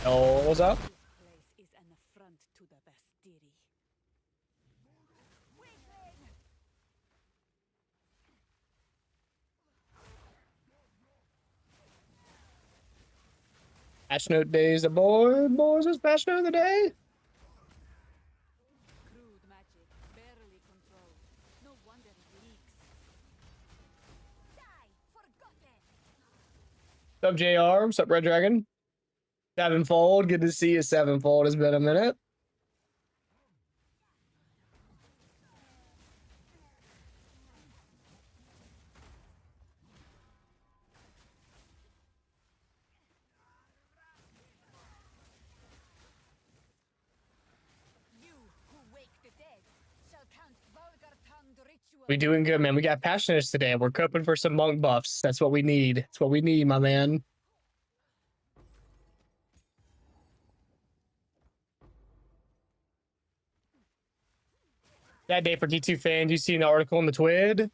Oh, what's up? This place is an affront to the Bastiri. Patch note days, the boys is patch note of the day. Crude magic, barely controlled. No wonder it leaks. Die, forgotten. What's up, JR? What's up, Red Dragon? Sevenfold, good to see you, Sevenfold. It's been a minute. You who wake the dead shall count vulgar-tongued ritual. We doing good, man. We got passionates today. We're coping for some monk buffs. That's what we need. That's what we need, my man. That day for D2 fans, you see an article in the Twid.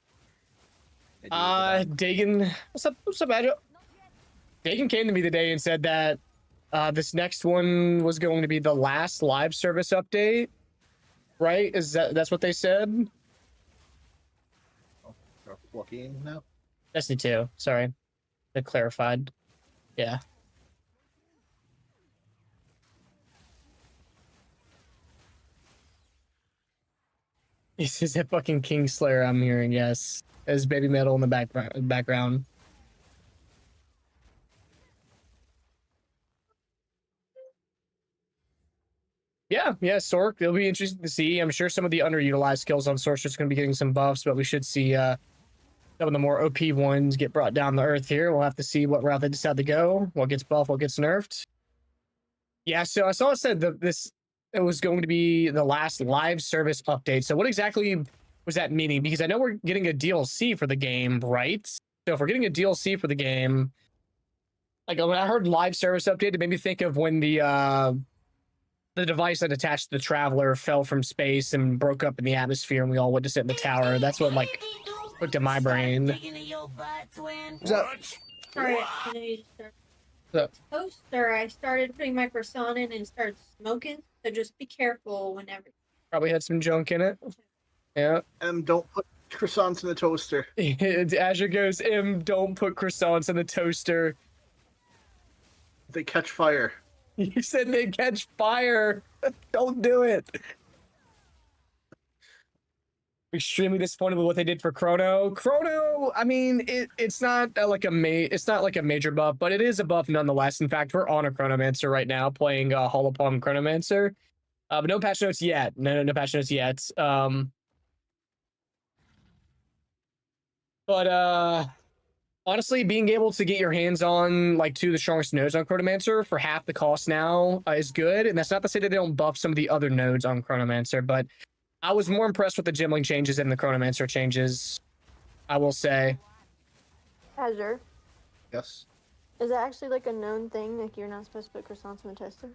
Dagan, what's up, Adjo? Dagan came to me today and said that this next one was going to be the last live service update, right? That's what they said? What game now? Destiny 2, sorry. They clarified. Yeah. This is a fucking Kingslayer I'm hearing, yes. As Baby Metal in the background. Yeah, Sork. It'll be interesting to see. I'm sure some of the underutilized skills on Sorcerer's going to be getting some buffs, but we should see some of the more OP ones get brought down to earth here. We'll have to see what route they decide to go, what gets buffed, what gets nerfed. Yeah, so I saw it said that it was going to be the last live service update. So what exactly was that meaning? Because I know we're getting a DLC for the game, right? So if we're getting a DLC for the game, like when I heard live service update, it made me think of when the device that attached to the Traveler fell from space and broke up in the atmosphere and we all went to sit in the tower. That's what like looked at my brain. What's up? Alright, so toaster, I started putting my croissant in and started smoking, so just be careful whenever. Probably had some junk in it. Yeah. Don't put croissants in the toaster. Azure goes, don't put croissants in the toaster. They catch fire. You said they catch fire. Don't do it. Extremely disappointed with what they did for Chrono. Chrono, I mean, it's not like a major buff, but it is a buff nonetheless. In fact, we're on a Chronomancer right now, playing Holopalm Chronomancer. But no patch notes yet. No patch notes yet. But honestly, being able to get your hands on like two of the strongest nodes on Chronomancer for half the cost now is good. And that's not to say that they don't buff some of the other nodes on Chronomancer, but I was more impressed with the Gemling changes than the Chronomancer changes, I will say. Azure, Yes. is that actually like a known thing? Like you're not supposed to put croissants in the toaster?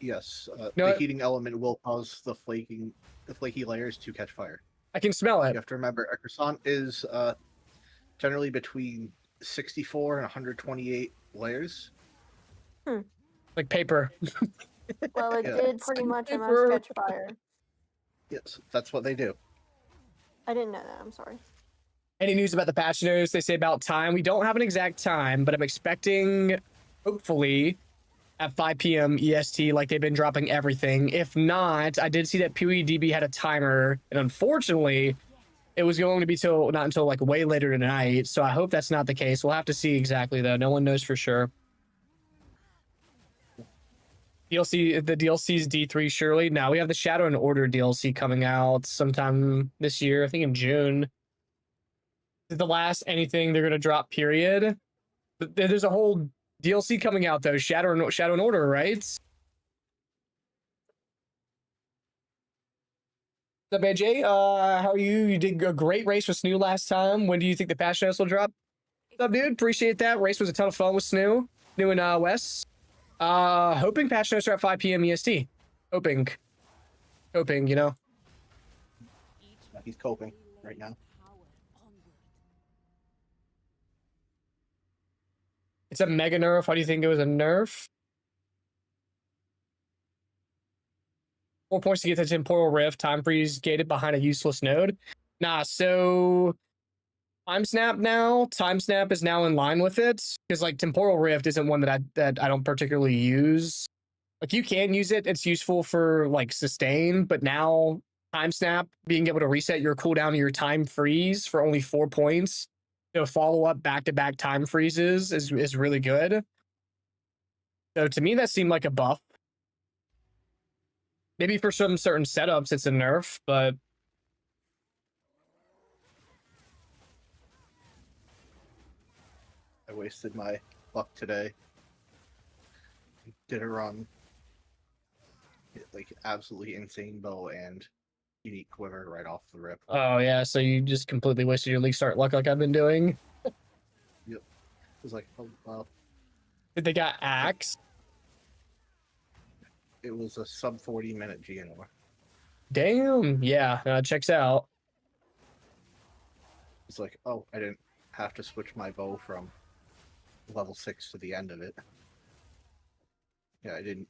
Yes. No, the heating element will cause the flaky layers to catch fire. I can smell it. You have to remember, a croissant is generally between 64 and 128 layers. Like paper. Well, it Yeah. did pretty much Paper. almost catch fire. Yes, that's what they do. I didn't know that. I'm sorry. Any news about the patch notes? They say about time. We don't have an exact time, but I'm expecting, hopefully, at 5 p.m. EST, like they've been dropping everything. If not, I did see that PoEDB had a timer, and unfortunately, it was going to be not until like way later tonight. So I hope that's not the case. We'll have to see exactly, though. No one knows for sure. The DLC's D3 surely. Now we have the Shadow and Order DLC coming out sometime this year. I think in June. Is it the last anything they're gonna drop? Period. But there's a whole DLC coming out though. Shadow and Order, right? What's up, AJ? How are you? You did a great race with Snoo last time. When do you think the patch notes will drop? What's up, dude? Appreciate that. Race was a ton of fun with Snoo and Wes. Hoping patch notes are at 5 p.m. EST. Hoping, you know. He's coping right now. It's a mega nerf. Why do you think it was a nerf? 4 points to get the Temporal Rift. Time freeze gated behind a useless node. Nah, so Time Snap now. Time Snap is now in line with it because like Temporal Rift isn't one that I don't particularly use. Like you can use it; it's useful for like sustain. But now Time Snap being able to reset your cooldown of your time freeze for only 4 points to follow up back-to-back time freezes is really good. So to me, that seemed like a buff. Maybe for some certain setups, it's a nerf, but I wasted my luck today. Did a run. Like absolutely insane bow and unique quiver right off the rip. oh yeah, so you just completely wasted your league start luck like I've been doing. It was like, oh well. Did they got axed? It was a sub 40-minute GNR. Damn, yeah, checks out. It's like, oh, I didn't have to switch my bow from level 6 to the end of it. Yeah, I didn't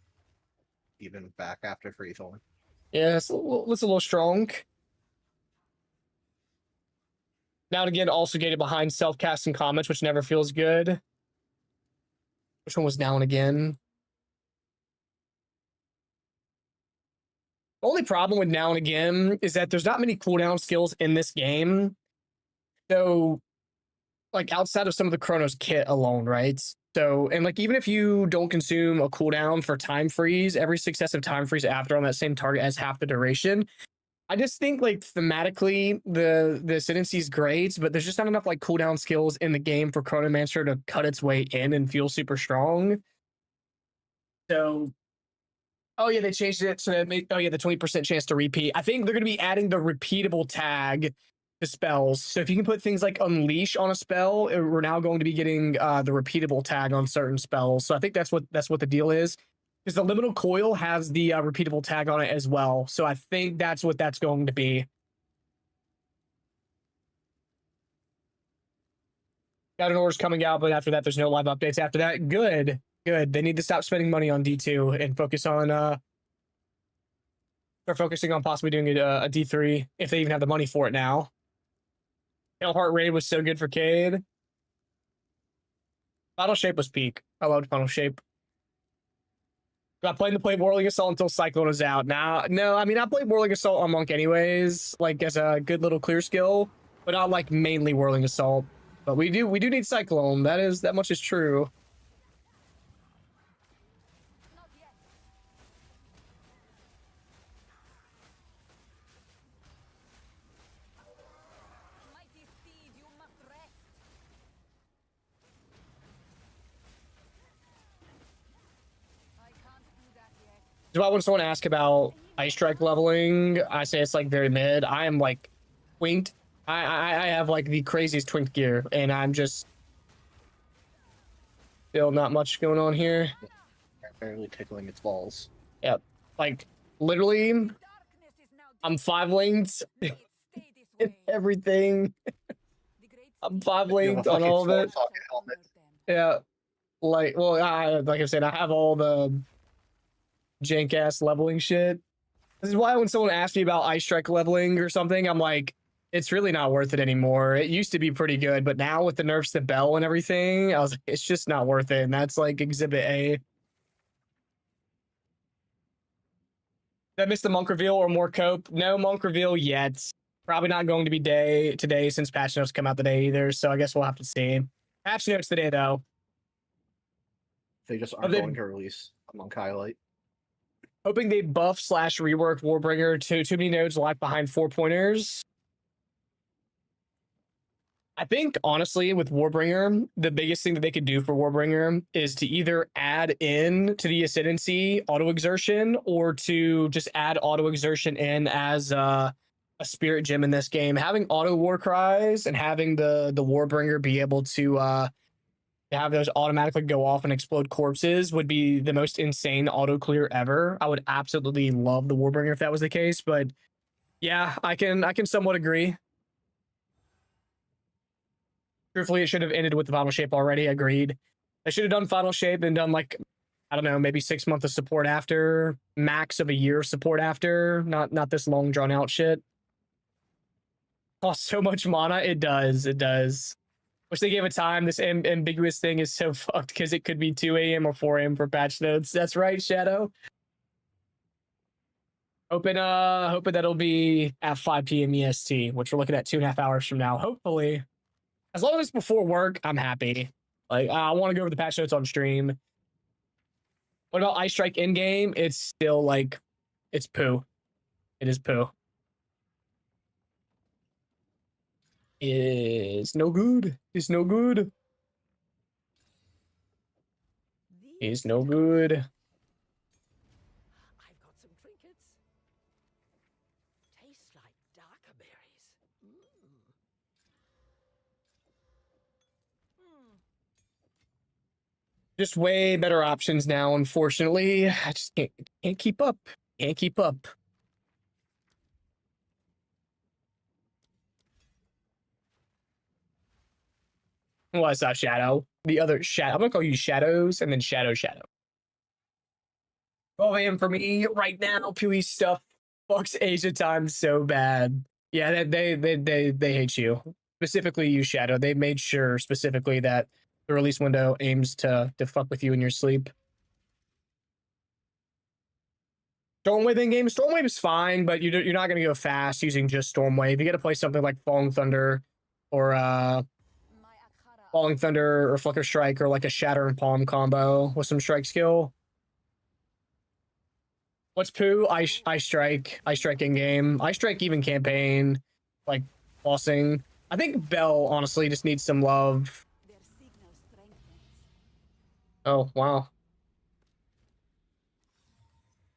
even back after Freethorn. Yeah, it's a little strong. Now and again, also gated behind self-casting comments, which never feels good. Which one was now and again? The only problem with now and again is that there's not many cooldown skills in this game. So, like, outside of some of the Chronos kit alone, right? So, and like, even if you don't consume a cooldown for time freeze, every successive time freeze after on that same target has half the duration. I just think, like, thematically, the Ascendancy is great, but there's just not enough, like, cooldown skills in the game for Chronomancer to cut its way in and feel super strong. So, oh yeah, they changed it so that made, oh yeah, the 20% chance to repeat. I think they're going to be adding the repeatable tag to spells. So if you can put things like Unleash on a spell, we're now going to be getting the repeatable tag on certain spells. So I think that's what the deal is. Because the Liminal Coil has the repeatable tag on it as well. So I think that's what that's going to be. Got an order's coming out, but after that, there's no live updates after that. Good. Good. They need to stop spending money on D2 and focus on start focusing on possibly doing a D3 if they even have the money for it now. Hail Heart Raid was so good for Cade. Final Shape was peak. I loved Final Shape. I played Whirling Assault until Cyclone was out. Now, no, I mean, I played Whirling Assault on Monk anyways, like as a good little clear skill, but not like mainly Whirling Assault. But we do need Cyclone. That much is true. Not yet. Mighty steed, you must rest. I can't do that yet. So when someone asks about Ice Strike leveling, I say it's like very mid. I am like twinked. I have like the craziest twink gear, and I'm just still not much going on here. Barely tickling its balls. Yep, like literally, Darkness is now I'm 5 linked May it stay this in way. everything. The great I'm sea 5 You have a linked on fucking all of it. sword socket helmet. them. Yeah, like well, like I said, I have all the jank ass leveling shit. This is why when someone asks me about Ice Strike leveling or something, I'm like, it's really not worth it anymore. It used to be pretty good, but now with the nerfs to Bell and everything, I was like, it's just not worth it. And that's like Exhibit A. Did I miss the Monk reveal or more cope? No Monk reveal yet. Probably not going to be today since patch notes come out today either. So I guess we'll have to see. Patch notes today though. They just aren't they- going to release a Monk highlight. Hoping they buff / rework Warbringer to too many nodes left behind 4-pointers. I think, honestly, with Warbringer, the biggest thing that they could do for Warbringer is to either add in to the Ascendancy auto-exertion or to just add auto-exertion in as a spirit gem in this game. Having auto war cries and having the Warbringer be able to have those automatically go off and explode corpses would be the most insane auto clear ever. I would absolutely love the Warbringer if that was the case, but yeah, I can somewhat agree. Truthfully, it should have ended with the Final Shape already. Agreed. They should have done Final Shape and done like I don't know, maybe 6 months of support after, max of a year of support after, not this long drawn out shit. Costs so much mana. It does. Wish they gave a time. This ambiguous thing is so fucked because it could be 2 a.m. or 4 a.m. for patch notes. That's right, Shadow. Hoping that'll be at 5 p.m. EST, which we're looking at 2.5 hours from now. Hopefully, as long as it's before work, I'm happy. Like, I want to go over the patch notes on stream. What about Ice Strike in game? It's still like, it's poo. It is poo. It's no good. It's no good. It's no good. I've got some trinkets. Tastes like darker berries. Just way better options now, unfortunately. I just can't keep up. Can't keep up. What's up, Shadow? The other Shadow. I'm gonna call you Shadows and then Shadow. 12 a.m. for me right now. Pewee stuff fucks Asia time so bad. Yeah, they hate you. Specifically you, Shadow. They made sure specifically that the release window aims to fuck with you in your sleep. Stormwave in game. Stormwave is fine, but you're not gonna go fast using just Stormwave. You gotta play something like Falling Thunder or Falling Thunder or Flicker Strike or like a Shatter and Palm combo with some strike skill. What's poo? Ice Strike. Ice Strike in game. Ice Strike even campaign. Like bossing. I think Bell honestly just needs some love. Their signal strengthens. Oh, wow.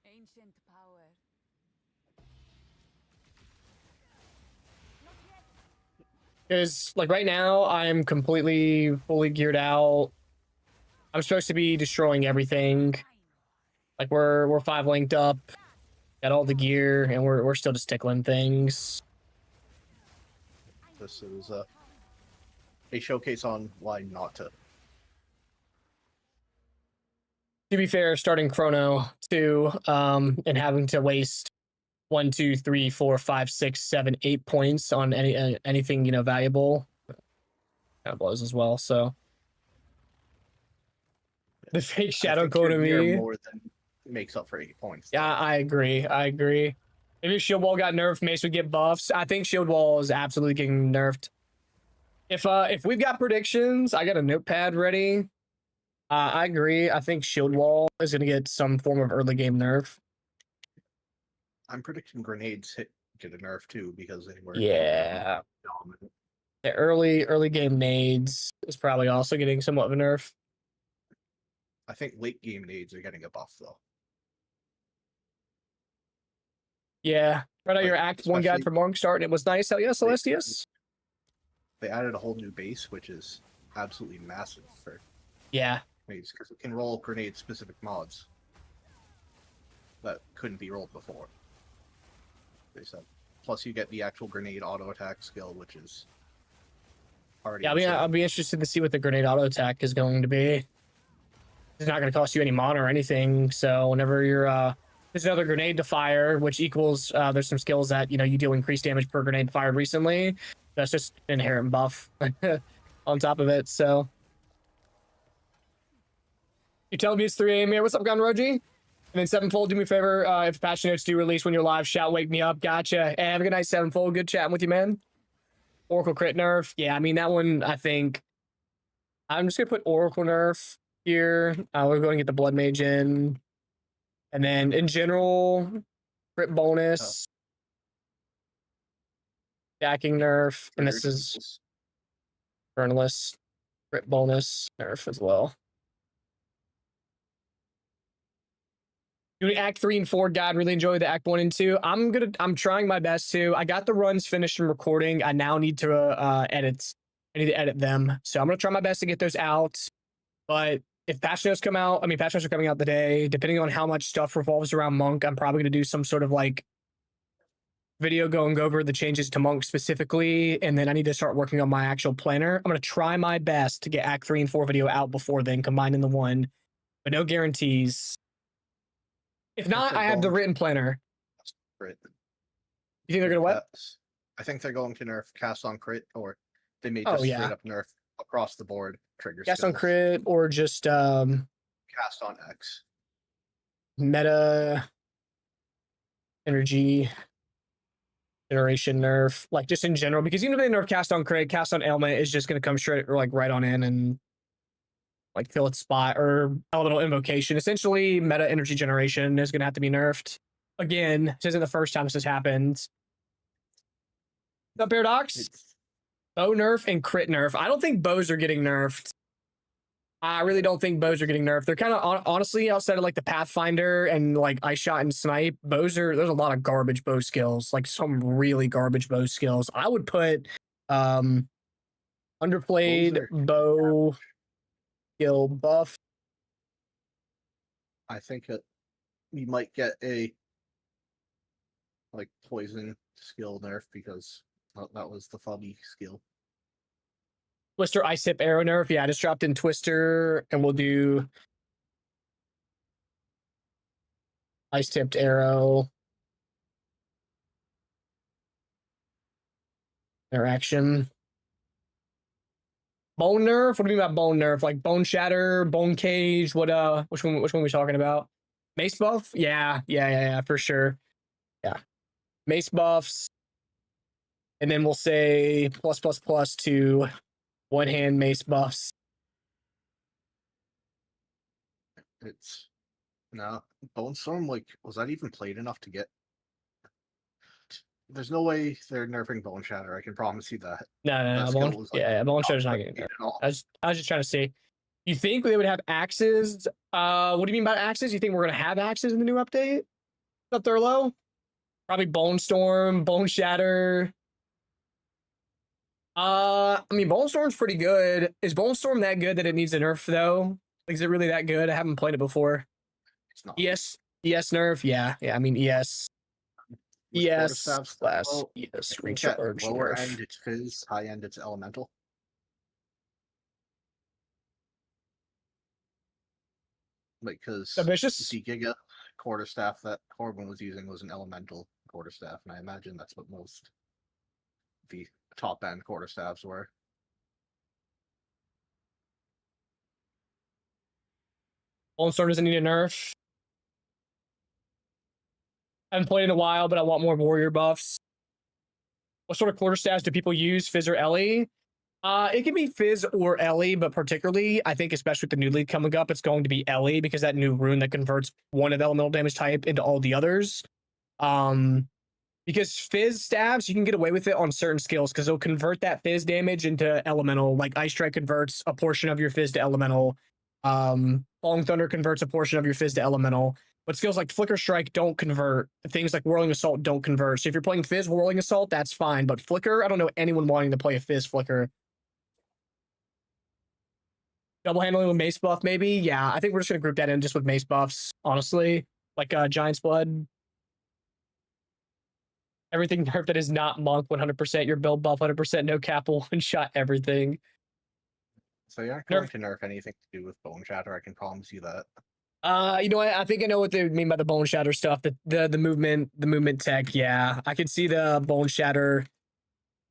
Ancient power. Because like right now I'm completely fully geared out. I'm supposed to be destroying everything. Like we're 5 linked up, got all the gear, and we're still just tickling things. This is a showcase on why not to. To be fair, starting Chrono 2 and having to waste 1, 2, 3, 4, 5, 6, 7, 8 points on anything valuable kind of blows as well. So the fake Shadow code to me more than makes up for 8 points. Yeah, I agree. Maybe if Shield Wall got nerfed, Mace would get buffs. I think Shield Wall is absolutely getting nerfed. If we've got predictions, I got a notepad ready. I agree. I think Shield Wall is going to get some form of early game nerf. I'm predicting grenades get a nerf too because they were dominant. The early game nades is probably also getting somewhat of a nerf. I think late game nades are getting a buff though. Yeah, right out your Like, Act 1 guide especially- for Monk start, and it was nice. Hell yeah, Celestius. They added a whole new base, which is absolutely massive for Yeah, grenades because it can roll grenade specific mods that couldn't be rolled before. They said. Plus, you get the actual grenade auto attack skill, which is already. yeah. I mean, insane. I'll be interested to see what the grenade auto attack is going to be. It's not going to cost you any mana or anything. So whenever you're there's another grenade to fire, which equals there's some skills that you do increase damage per grenade fired recently. That's just an inherent buff on top of it. So you telling me it's 3 a.m. here? What's up, Gunroji? And then Sevenfold, do me a favor. If patch notes do release when you're live, shout, wake me up. Gotcha. Hey, have a good night, Sevenfold. Good chatting with you, man. Oracle crit nerf. Yeah, I mean, that one, I think I'm just going to put Oracle nerf here. We're going to get the Blood Mage in. And then in general, crit bonus, stacking nerf, and this is Journalist, crit bonus nerf as well. Doing Act 3 and 4, God, really enjoyed the Act 1 and 2. I'm trying my best to. I got the runs finished and recording. I now need to edit. I need to edit them. So I'm gonna try my best to get those out. But if patch notes come out, patch notes are coming out today. Depending on how much stuff revolves around Monk, I'm probably gonna do some sort of like video going over the changes to Monk specifically, and then I need to start working on my actual planner. I'm gonna try my best to get Act 3 and 4 video out before then, combined in the one. but no guarantees. If not, they're I have the going- written planner. Crit. You think they're gonna what? I think they're going to nerf cast on crit, or they may Oh, just yeah. straight up nerf across the board trigger Cast on skills. crit or just Cast on X. meta energy generation nerf, like just in general, because even if they nerf cast on crit, cast on ailment is just going to come straight or like right on in and like fill its spot, or elemental invocation. Essentially, meta energy generation is going to have to be nerfed. Again, this isn't the first time this has happened. The Paradox, It's bow nerf and crit nerf. I don't think bows are getting nerfed. I really don't think bows are getting nerfed. They're kind of honestly outside of like the Pathfinder and like Ice Shot and Snipe. There's a lot of garbage bow skills, like some really garbage bow skills. I would put underplayed bow skill buff. I think that you might get a like poison skill nerf because that was the fubby skill. Twister Ice Tip Arrow nerf. Yeah, I just dropped in Twister and we'll do Ice Tipped Arrow. Interaction. Bone nerf? What do you mean by bone nerf? Like bone shatter, bone cage? What which one are we talking about? Mace buff? Yeah, for sure. Yeah. Mace buffs. And then we'll say +++ to one hand mace buffs. It's no Bone Storm. Like, was that even played enough to get? There's no way they're nerfing Bone Shatter. I can promise you that. No, That skill bone, was, like, bone shadow's not Not getting played nerfed. at all. I was just trying to see. You think they would have axes? What do you mean by axes? You think we're gonna have axes in the new update? Up there low? Probably Bone Storm, Bone Shatter. I mean, Bone Storm's pretty good. Is Bone Storm that good that it needs a nerf though? Like, is it really that good? I haven't played it before. It's not. ES nerf, yeah. I mean ES With ES Quarterstaffs, class well, ES I think at recharge lower nerf. end it's Fizz, high end it's Elemental. Like, because Ambitious. the Giga quarterstaff that Corbin was using was an Elemental quarterstaff, and I imagine that's what most the top end quarterstaffs were. Bone Storm doesn't need a nerf. I haven't played in a while, but I want more warrior buffs. What sort of quarterstaffs do people use? Fizz or Ellie? It can be Fizz or Ellie, but particularly, I think, especially with the new league coming up, it's going to be Ellie because that new rune that converts one of elemental damage type into all the others. Because Fizz stabs, you can get away with it on certain skills because it'll convert that Fizz damage into elemental. Like Ice Strike converts a portion of your Fizz to elemental. Falling Thunder converts a portion of your Fizz to elemental. But skills like Flicker Strike don't convert. Things like Whirling Assault don't convert. So if you're playing Fizz Whirling Assault, that's fine. But Flicker, I don't know anyone wanting to play a Fizz Flicker. Double handling with Mace buff, maybe? Yeah, I think we're just going to group that in just with Mace buffs, honestly. Like Giant's Blood. Everything nerf that is not Monk, 100%. Your build buff, 100%. No cap, one-shot everything. So you aren't going to nerf anything to do with Bone Shatter, I can promise you that. You know what? I think I know what they mean by the Bone Shatter stuff. The movement tech. Yeah, I could see the Bone Shatter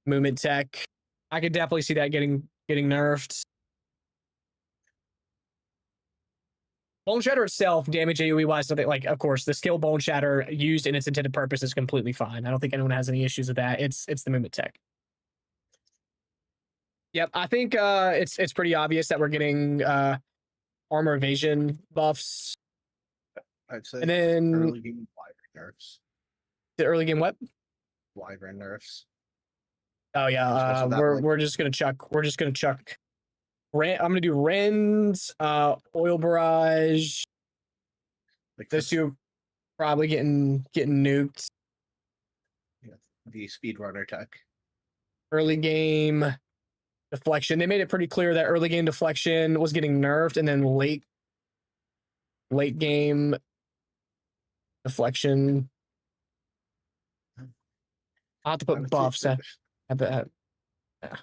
movement tech. I could definitely see that getting nerfed. Bone Shatter itself, damage AoE wise, nothing like. Of course, the skill Bone Shatter used in its intended purpose is completely fine. I don't think anyone has any issues with that. It's the movement tech. Yep, I think it's pretty obvious that we're getting armor evasion buffs. I'd say And then early game Wyvern nerfs. the early game what? Wyvern nerfs. Oh yeah, Especially that, we're just gonna chuck. I'm gonna do Rends, Oil Barrage. Like Those two probably getting nuked. the speedrunner tech. Early game deflection. They made it pretty clear that early game deflection was getting nerfed, and then late game deflection. I'll have to I put would say buffs at Fizz. the yeah.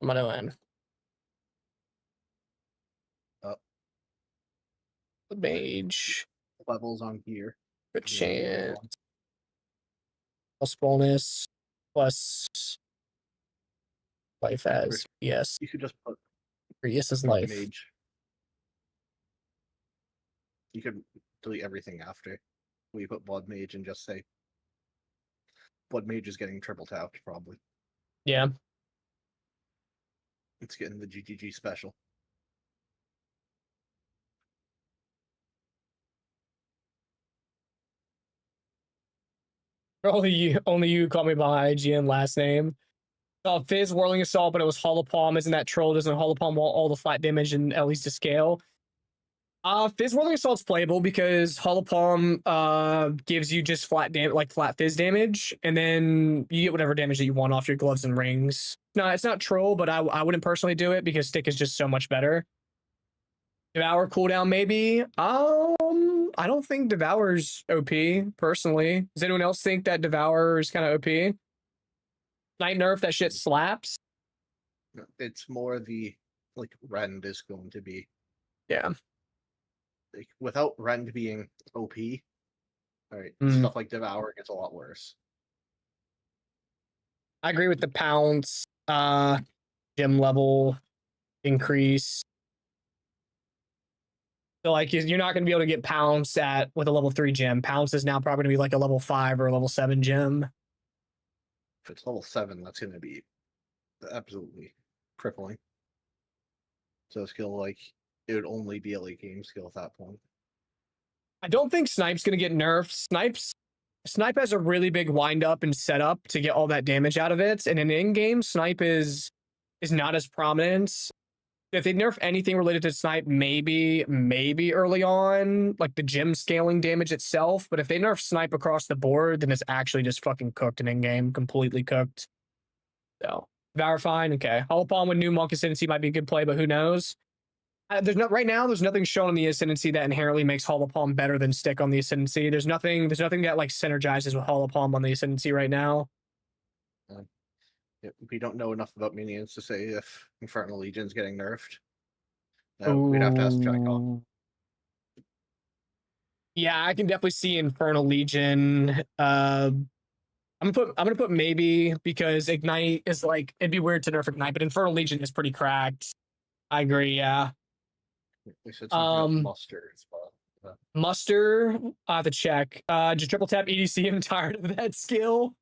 I'm gonna end. The mage. Levels on here. Crit Yeah, chance. Plus bonus. Plus life as. Yes. You could just put Yes is Blood life. Mage. You could delete everything after. We put Blood Mage and just say Blood Mage is getting triple tapped, probably. Yeah. It's getting the GGG special. Only you call me by my IGN last name. Fizz Whirling Assault, but it was Hollow Palm. Isn't that troll? Doesn't Hollow Palm want all the flat damage and at least to scale? Fizz Whirling Assault's playable because Hollow Palm gives you just flat fizz damage, and then you get whatever damage that you want off your gloves and rings. No, it's not troll, but I wouldn't personally do it because stick is just so much better. Devour cooldown, maybe. I don't think Devour's OP personally. Does anyone else think that Devour is kind of OP? Night nerf, that shit slaps. It's more the like Rend is going to be. Yeah. Like, without Rend being OP, all right, stuff like Devour gets a lot worse. I agree with the pounce, gem level increase. So like you're not going to be able to get pounce with a level 3 gem. Pounce is now probably going to be like a level 5 or a level 7 gem. If it's level 7, that's going to be absolutely crippling. So skill like it would only be a late game skill at that point. I don't think Snipe's going to get nerfed. Snipe has a really big wind up and setup to get all that damage out of it. And in game, Snipe is not as prominent. If they nerf anything related to Snipe, maybe early on, like the gem scaling damage itself. But if they nerf Snipe across the board, then it's actually just fucking cooked in game, completely cooked. So Devour fine, okay. Hollow Palm with new Monk Ascendancy might be a good play, but who knows? Right now, there's nothing shown on the Ascendancy that inherently makes Hollow Palm better than Stick on the Ascendancy. There's nothing that like synergizes with Hollow Palm on the Ascendancy right now. We don't know enough about minions to say if Infernal Legion's getting nerfed. We'd have to ask Chekov. Yeah, I can definitely see Infernal Legion. I'm gonna put maybe because Ignite is like it'd be weird to nerf Ignite, but Infernal Legion is pretty cracked. I agree. Yeah. They said something about Muster as well. Muster, I have to check. Just triple tap EDC. I'm tired of that skill.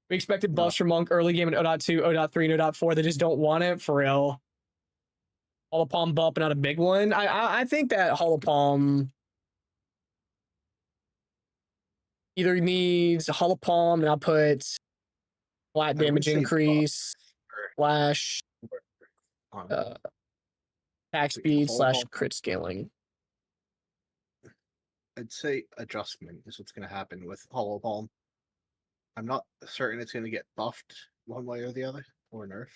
We expected buffs from Monk early game in 0.2, 0.3, and 0.4. They just don't want it for real. Hollow Palm bump, not a big one. I think that Hollow Palm either needs a Hollow Palm, and I'll put flat damage increase, slash attack speed, slash crit scaling. I'd say adjustment is what's going to happen with Hollow Palm. I'm not certain it's going to get buffed one way or the other, or nerfed.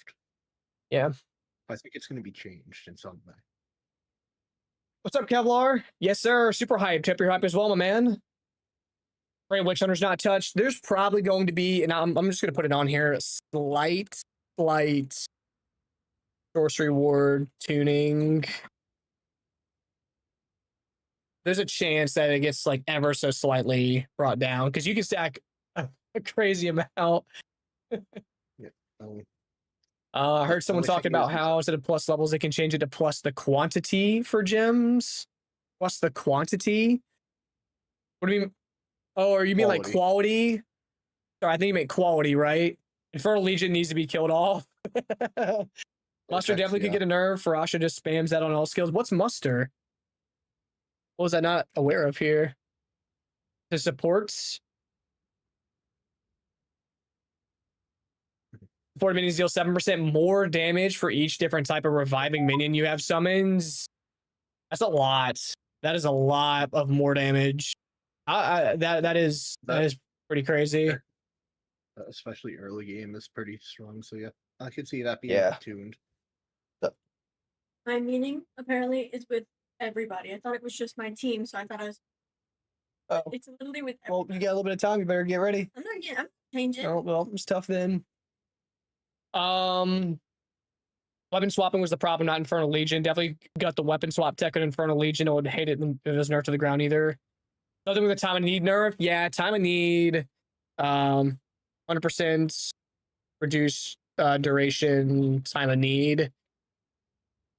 Yeah. I think it's going to be changed in some way. What's up, Kevlar? Yes, sir. Super hyped. Hope you're hyped as well, my man. Great Witch Hunter's not touched. There's probably going to be, and I'm just going to put it on here, slight sorcery ward tuning. There's a chance that it gets like ever so slightly brought down because you can stack a crazy amount. I heard someone talking about how instead of plus levels, they can change it to plus the quantity for gems. Plus the quantity. What do you mean? Oh, or you mean like quality? Sorry, I think you meant quality, right? Infernal Legion needs to be killed off. Muster definitely could get a nerf. Farasha just spams that on all skills. What's Muster? What was I not aware of here? The supports. Support minions deal 7% more damage for each different type of reviving minion you have summons. That's a lot. That is a lot of more damage. That is pretty crazy. Especially early game is pretty strong. So yeah, I could see that being tuned. My meaning apparently is with everybody. I thought it was just my team, so I thought I was. Oh. It's literally with. Well, you got a little bit of time. You better get ready. I'm not getting. I'm changing. Oh well, it's tough then. Weapon swapping was the problem, not Infernal Legion. Definitely got the weapon swap tech on Infernal Legion. I would hate it if it was nerfed to the ground either. Nothing with the time of need nerf. Yeah, time of need. 100% reduced duration, time of need.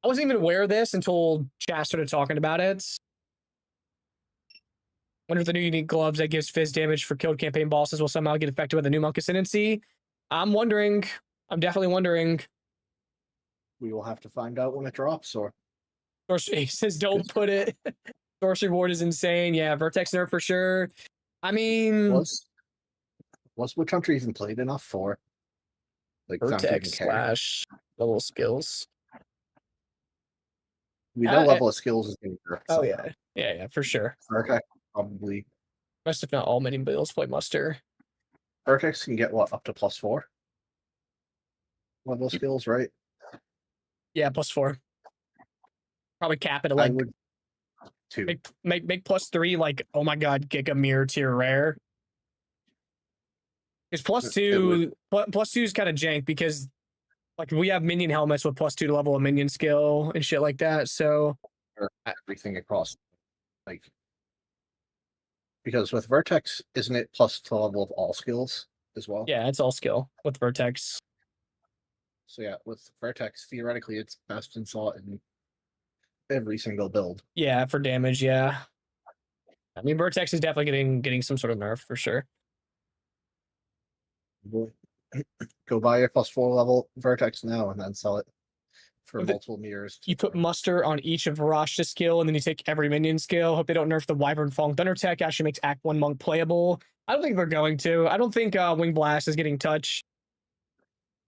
I wasn't even aware of this until chat started talking about it. Wonder if the new unique gloves that gives fizz damage for killed campaign bosses will somehow get affected by the new Monk Ascendancy. I'm wondering. I'm definitely wondering. We will have to find out when it drops, or He says, don't put it. Source reward is insane. Yeah, Vertex nerf for sure. I mean, was Witch Hunter even played enough for like them to even Vertex care? slash level skills. We know level of skills is going to be Oh, yeah. Yeah, for sure. Vertex probably. Most, if not all, many builds play muster. Vertex can get what, up to +4 level skills, right? Yeah, +4. Probably cap it at I like would 2. make +3 like, oh my god, Giga Mirror tier rare. Because +2 is kind of jank because like we have minion helmets with +2 to level of minion skill and shit like that. So Or everything across, like, because with Vertex, isn't it plus to level of all skills as well? yeah, it's all skill with Vertex. So yeah, with Vertex, theoretically, it's best in slot in every single build. Yeah, for damage, yeah. I mean, Vertex is definitely getting some sort of nerf for sure. Go buy your +4 level Vertex now and then sell it for But multiple mirrors. You put muster on each of Varash's skill, and then you take every minion skill. Hope they don't nerf the Wyvern Falling Thunder tech. Actually makes Act 1 Monk playable. I don't think they're going to. I don't think Wing Blast is getting touched.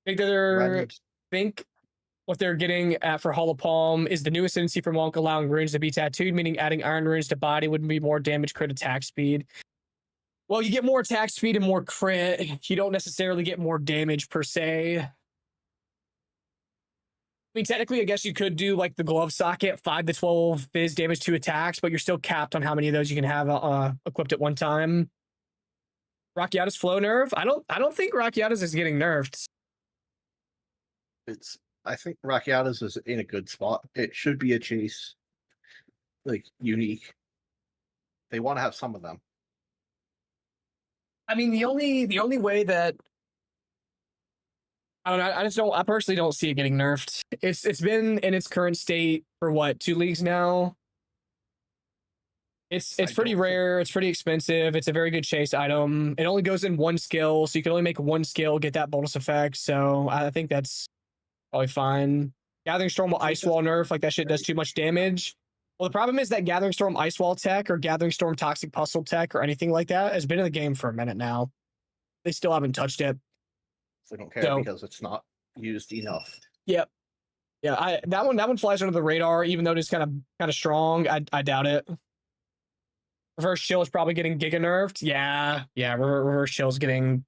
I think what they're getting at for Hollow Palm is the new ascendancy for Monk, allowing runes to be tattooed, meaning adding iron runes to body would be more damage, crit, attack speed. Well, you get more attack speed and more crit. You don't necessarily get more damage per se. I mean, technically, I guess you could do like the glove socket, 5 to 12 fizz damage, 2 attacks, but you're still capped on how many of those you can have equipped at one time. Rakiata's flow nerf. I don't think Rakiata's is getting nerfed. I think Rakiata's is in a good spot. It should be a chase, like, unique. They want to have some of them. I mean, the only way that I don't know, I personally don't see it getting nerfed. It's been in its current state for what, 2 leagues now. It's pretty rare. It's pretty expensive. It's a very good chase item. It only goes in 1 skill, so you can only make 1 skill, get that bonus effect. So I think that's probably fine. Gathering Storm will Ice Wall nerf, like that shit does too much damage. Well, the problem is that Gathering Storm Ice Wall tech or Gathering Storm Toxic Puzzle tech or anything like that has been in the game for a minute now. They still haven't touched it. They don't care because it's not used enough. Yep. Yeah, that one flies under the radar, even though it is kind of strong. I doubt it. Reverse Chill is probably getting Giga nerfed. Yeah. Reverse Chill is getting.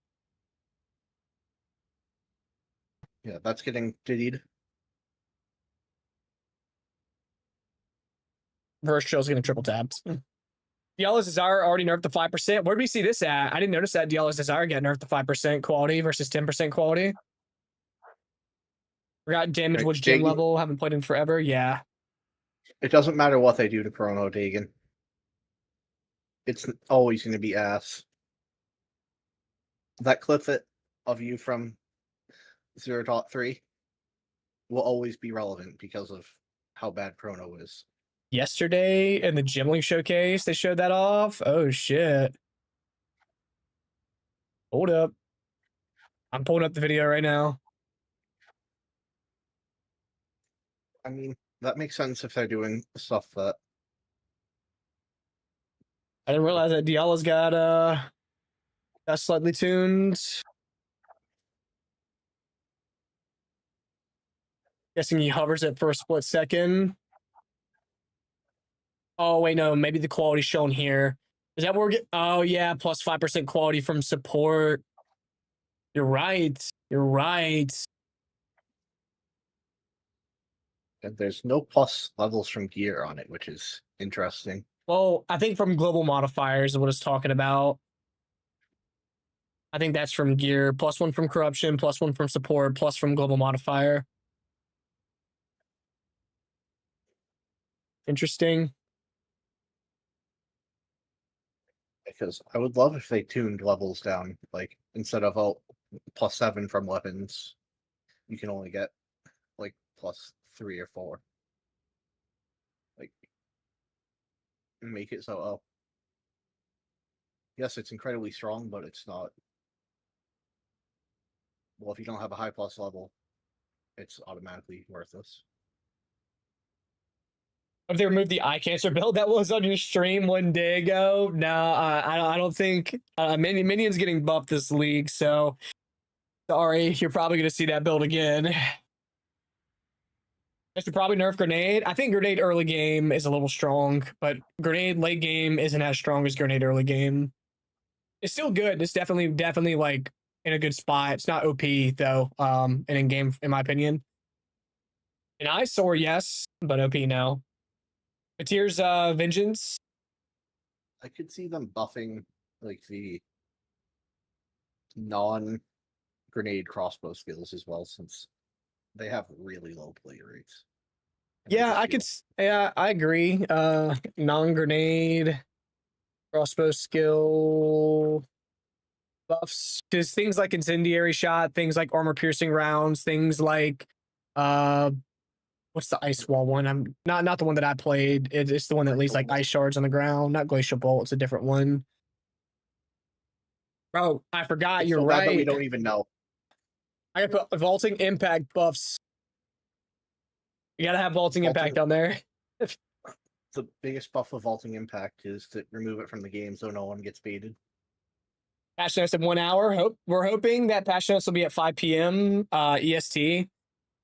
Yeah, that's getting diddied. Reverse Chill is getting triple tapped. Diala's Desire already nerfed the 5%. Where did we see this at? I didn't notice that Diala's Desire get nerfed the 5% quality versus 10% quality. Forgot damage was gym level. Haven't played in forever. Yeah. It doesn't matter what they do to Chrono Dagon. It's always going to be ass. That clip of you from 0.3 will always be relevant because of how bad Chrono is. Yesterday in the Gimling showcase, they showed that off. Oh shit. Hold up. I'm pulling up the video right now. I mean, that makes sense if they're doing stuff that. I didn't realize that Diala's got slightly tuned. Guessing he hovers it for a split second. Oh wait, no, maybe the quality's shown here. Is that where we're getting? Oh yeah, plus 5% quality from support. You're right. And there's no plus levels from gear on it, which is interesting. Well, I think from global modifiers is what it's talking about. I think that's from gear. +1 from corruption, +1 from support, plus from global modifier. interesting. Because I would love if they tuned levels down. Like instead of +7 from weapons, you can only get like +3 or 4. Like make it so yes, it's incredibly strong, but it's not. Well, if you don't have a high plus level, it's automatically worthless. If they removed the eye cancer build that was on your stream one day ago, no, I don't think Minion's getting buffed this league, so sorry, you're probably going to see that build again. I should probably nerf Grenade. I think Grenade early game is a little strong, but Grenade late game isn't as strong as Grenade early game. It's still good. It's definitely like in a good spot. It's not OP though, and in game, in my opinion. An eyesore, yes, but OP no. Tears Vengeance. I could see them buffing like the non-grenade crossbow skills as well, since they have really low play rates. Yeah, yeah, I agree. Non-grenade crossbow skill buffs, because things like incendiary shot, things like armor piercing rounds, things like what's the ice wall one? I'm not the one that I played. It's the one that leaves like ice shards on the ground. Not glacial bolt. It's a different one. Bro, I forgot. It's You're so bad that right. we don't even know. I gotta put vaulting impact buffs. You gotta have vaulting impact on there. The biggest buff of vaulting impact is to remove it from the game so no one gets baited. Patch notes in 1 hour. We're hoping that patch notes will be at 5 p.m. EST.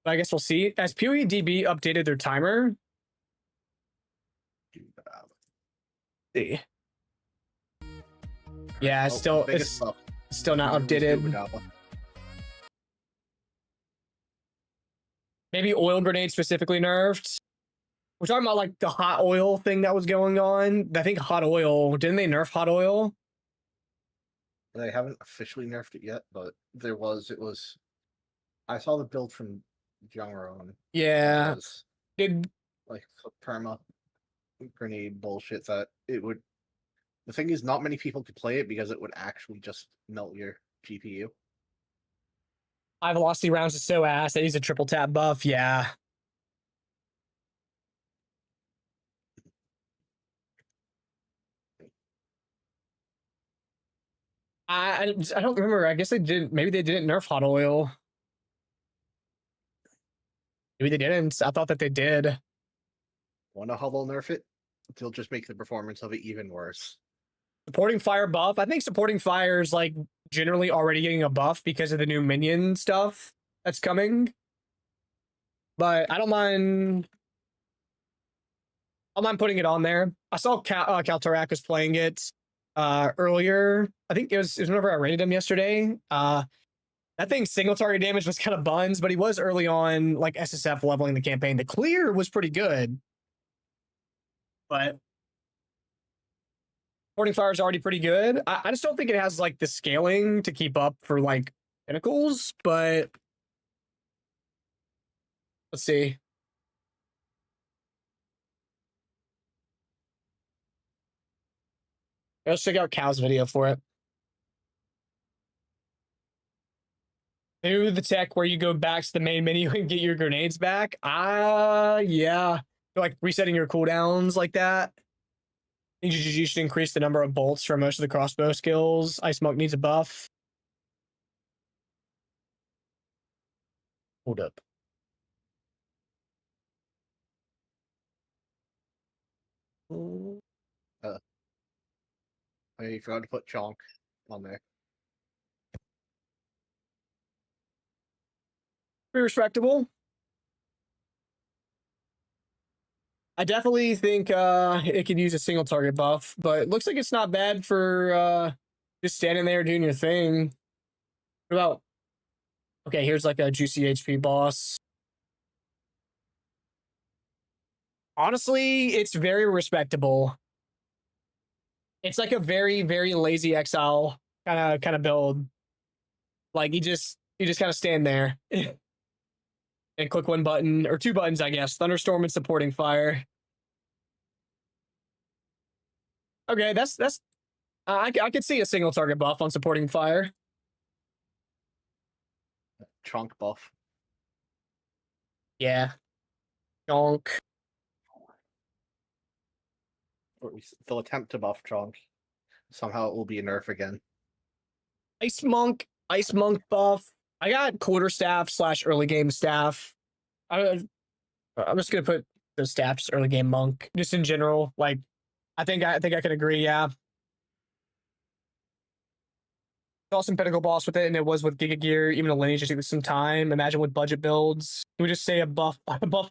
But I guess we'll see. Has PoEDB updated their timer? See. Yeah, it's still not updated. Maybe oil grenade specifically nerfed. We're talking about like the hot oil thing that was going on. I think hot oil, didn't they nerf hot oil? They haven't officially nerfed it yet, but it was. I saw the build from Jungron. Yeah. Did like perma grenade bullshit that it would. The thing is, not many people could play it because it would actually just melt your GPU. High velocity rounds is so ass. They use a triple tap buff. Yeah. I don't remember. I guess they did. Maybe they didn't nerf hot oil. Maybe they didn't. I thought that they did. Wonder how they'll nerf it? They'll just make the performance of it even worse. Supporting fire buff. I think supporting fire is like generally already getting a buff because of the new minion stuff that's coming. But I don't mind. I don't mind putting it on there. I saw Kaltarak was playing it earlier. I think it was whenever I rated him yesterday. That thing's single target damage was kind of buns, but he was early on like SSF leveling the campaign. The clear was pretty good. But Supporting Fire is already pretty good. I just don't think it has like the scaling to keep up for like Pinnacles, but let's see. Let's check out Cal's video for it. Do the tech where you go back to the main menu and get your grenades back. Yeah. Like resetting your cooldowns like that. You should increase the number of bolts for most of the crossbow skills. Ice Monk needs a buff. Hold up. I forgot to put Chonk on there. Pretty respectable. I definitely think it could use a single target buff, but it looks like it's not bad for just standing there doing your thing. What about... Okay, here's like a juicy HP boss. Honestly, it's very respectable. It's like a very, very lazy exile kind of build. Like you just kind of stand there and click one button or two buttons, I guess. Thunderstorm and Supporting Fire. Okay, that's I could see a single target buff on supporting fire. Trunk buff. Yeah. Donk. Or they'll attempt to buff Trunk. Somehow it will be a nerf again. Ice monk buff. I got quarterstaff / early game staff. I'm just gonna put the staffs early game monk just in general. Like, I think I can agree. Yeah. Saw some pinnacle boss with it, and it was with Giga Gear. Even a lineage just took some time. Imagine with budget builds, we just say a buff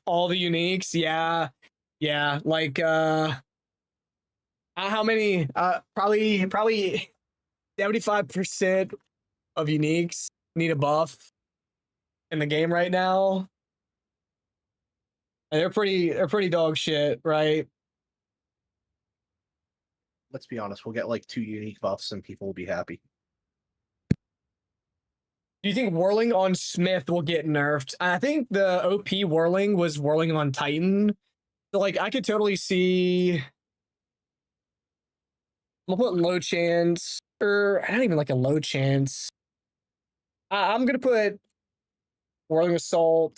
all the uniques. Yeah, yeah. Like how many? Probably 75% of uniques need a buff in the game right now. And they're pretty dog shit, right? Let's be honest, we'll get like 2 unique buffs and people will be happy. Do you think whirling on Smith will get nerfed? I think the OP whirling was whirling on Titan. So like I could totally see. I'm gonna put low chance, or not even like a low chance. I'm gonna put whirling assault,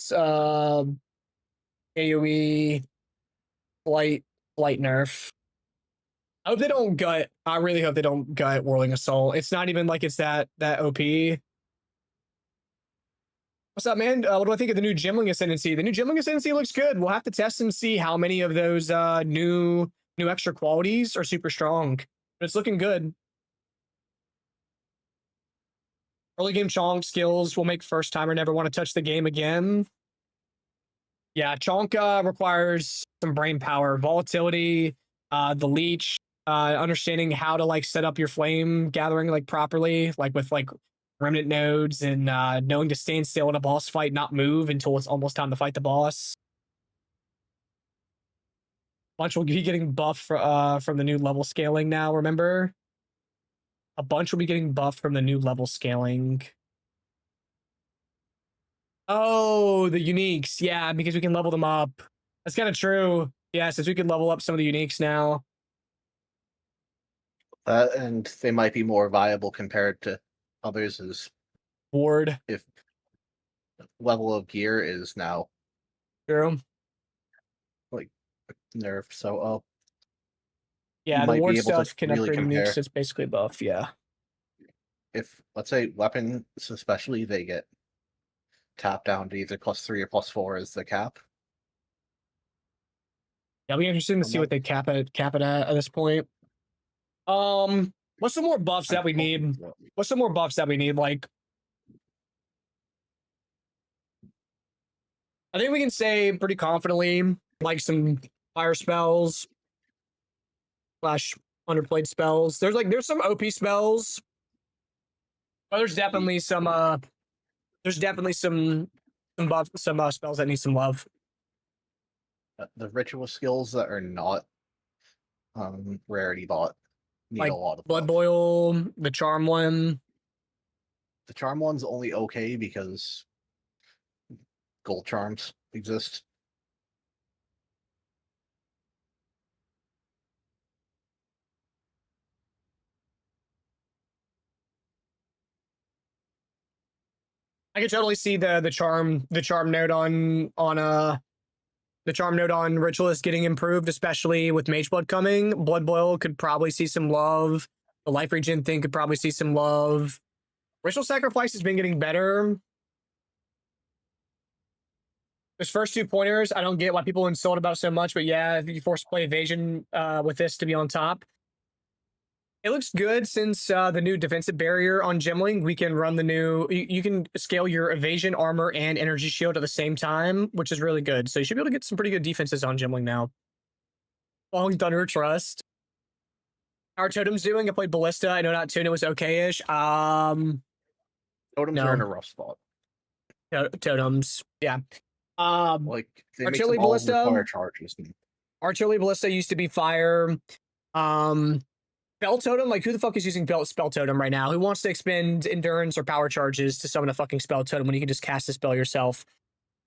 AoE, light nerf. I hope they don't gut. I really hope they don't gut whirling assault. It's not even like it's that OP. What's up, man? What do I think of the new Gemling Ascendancy? The new Gemling Ascendancy looks good. We'll have to test and see how many of those new extra qualities are super strong. But it's looking good. Early game Chonk skills will make first timer never want to touch the game again. Yeah, Chonk requires some brain power, volatility, the leech, understanding how to like set up your flame gathering like properly, like with like remnant nodes, and knowing to stand still in a boss fight, not move until it's almost time to fight the boss. Bunch will be getting buffed from the new level scaling now, remember? A bunch will be getting buffed from the new level scaling. Oh, the uniques. Yeah, because we can level them up. That's kind of true. Yeah, since we can level up some of the uniques now. And they might be more viable compared to others, as Ward. if level of gear is now True. like nerfed. So Yeah, the might be ward able to stuff can really upgrade compare. uniques. It's basically buff. Yeah. if let's say weapons especially, they get tapped down to either +3 or +4 as the cap. Yeah, I'll be interested to see what they cap it at this point. What's some more buffs that we need? What's some more buffs that we need? Like, I think we can say pretty confidently, like some fire spells / underplayed spells. There's some OP spells, but there's definitely some spells that need some love. The ritual skills that are not rarity bought need Like a lot of Blood buff. Boil, the Charm one. The charm one's only okay because gold charms exist. I could totally see the charm node on the charm node on Ritualist getting improved, especially with Mage Blood coming. Blood Boil could probably see some love. The life regen thing could probably see some love. Ritual Sacrifice has been getting better. Those first 2 pointers, I don't get why people insult about it so much, but yeah, if you force play evasion with this to be on top. It looks good since the new defensive barrier on Gemling. We can run the new, you can scale your evasion, armor, and energy shield at the same time, which is really good. So you should be able to get some pretty good defenses on Gemling now. Long Thunder Trust. How are Totems doing? I played Ballista. I know not Tuna was okay-ish. Totems No. are in a rough spot. Totems, yeah. Like they make Artillery them all Ballista? require charges. Artillery Ballista used to be fire. Spell Totem, like who the fuck is using Spell Totem right now? Who wants to expend endurance or power charges to summon a fucking Spell Totem when you can just cast a spell yourself?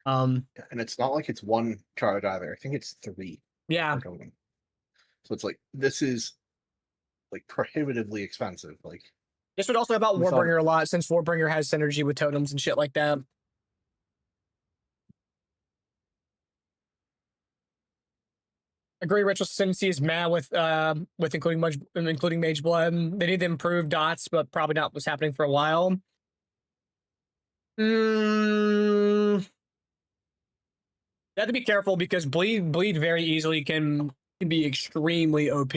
And it's not like it's 1 charge either. I think it's 3. Yeah. per totem. So it's like this is like prohibitively expensive. Like This would also help out We thought- Warbringer a lot since Warbringer has synergy with totems and shit like that. Agree, Ritual Ascendancy is mad with including Mage Blood. They need to improve dots, but probably not what's happening for a while. They have to be careful because bleed very easily can be extremely OP.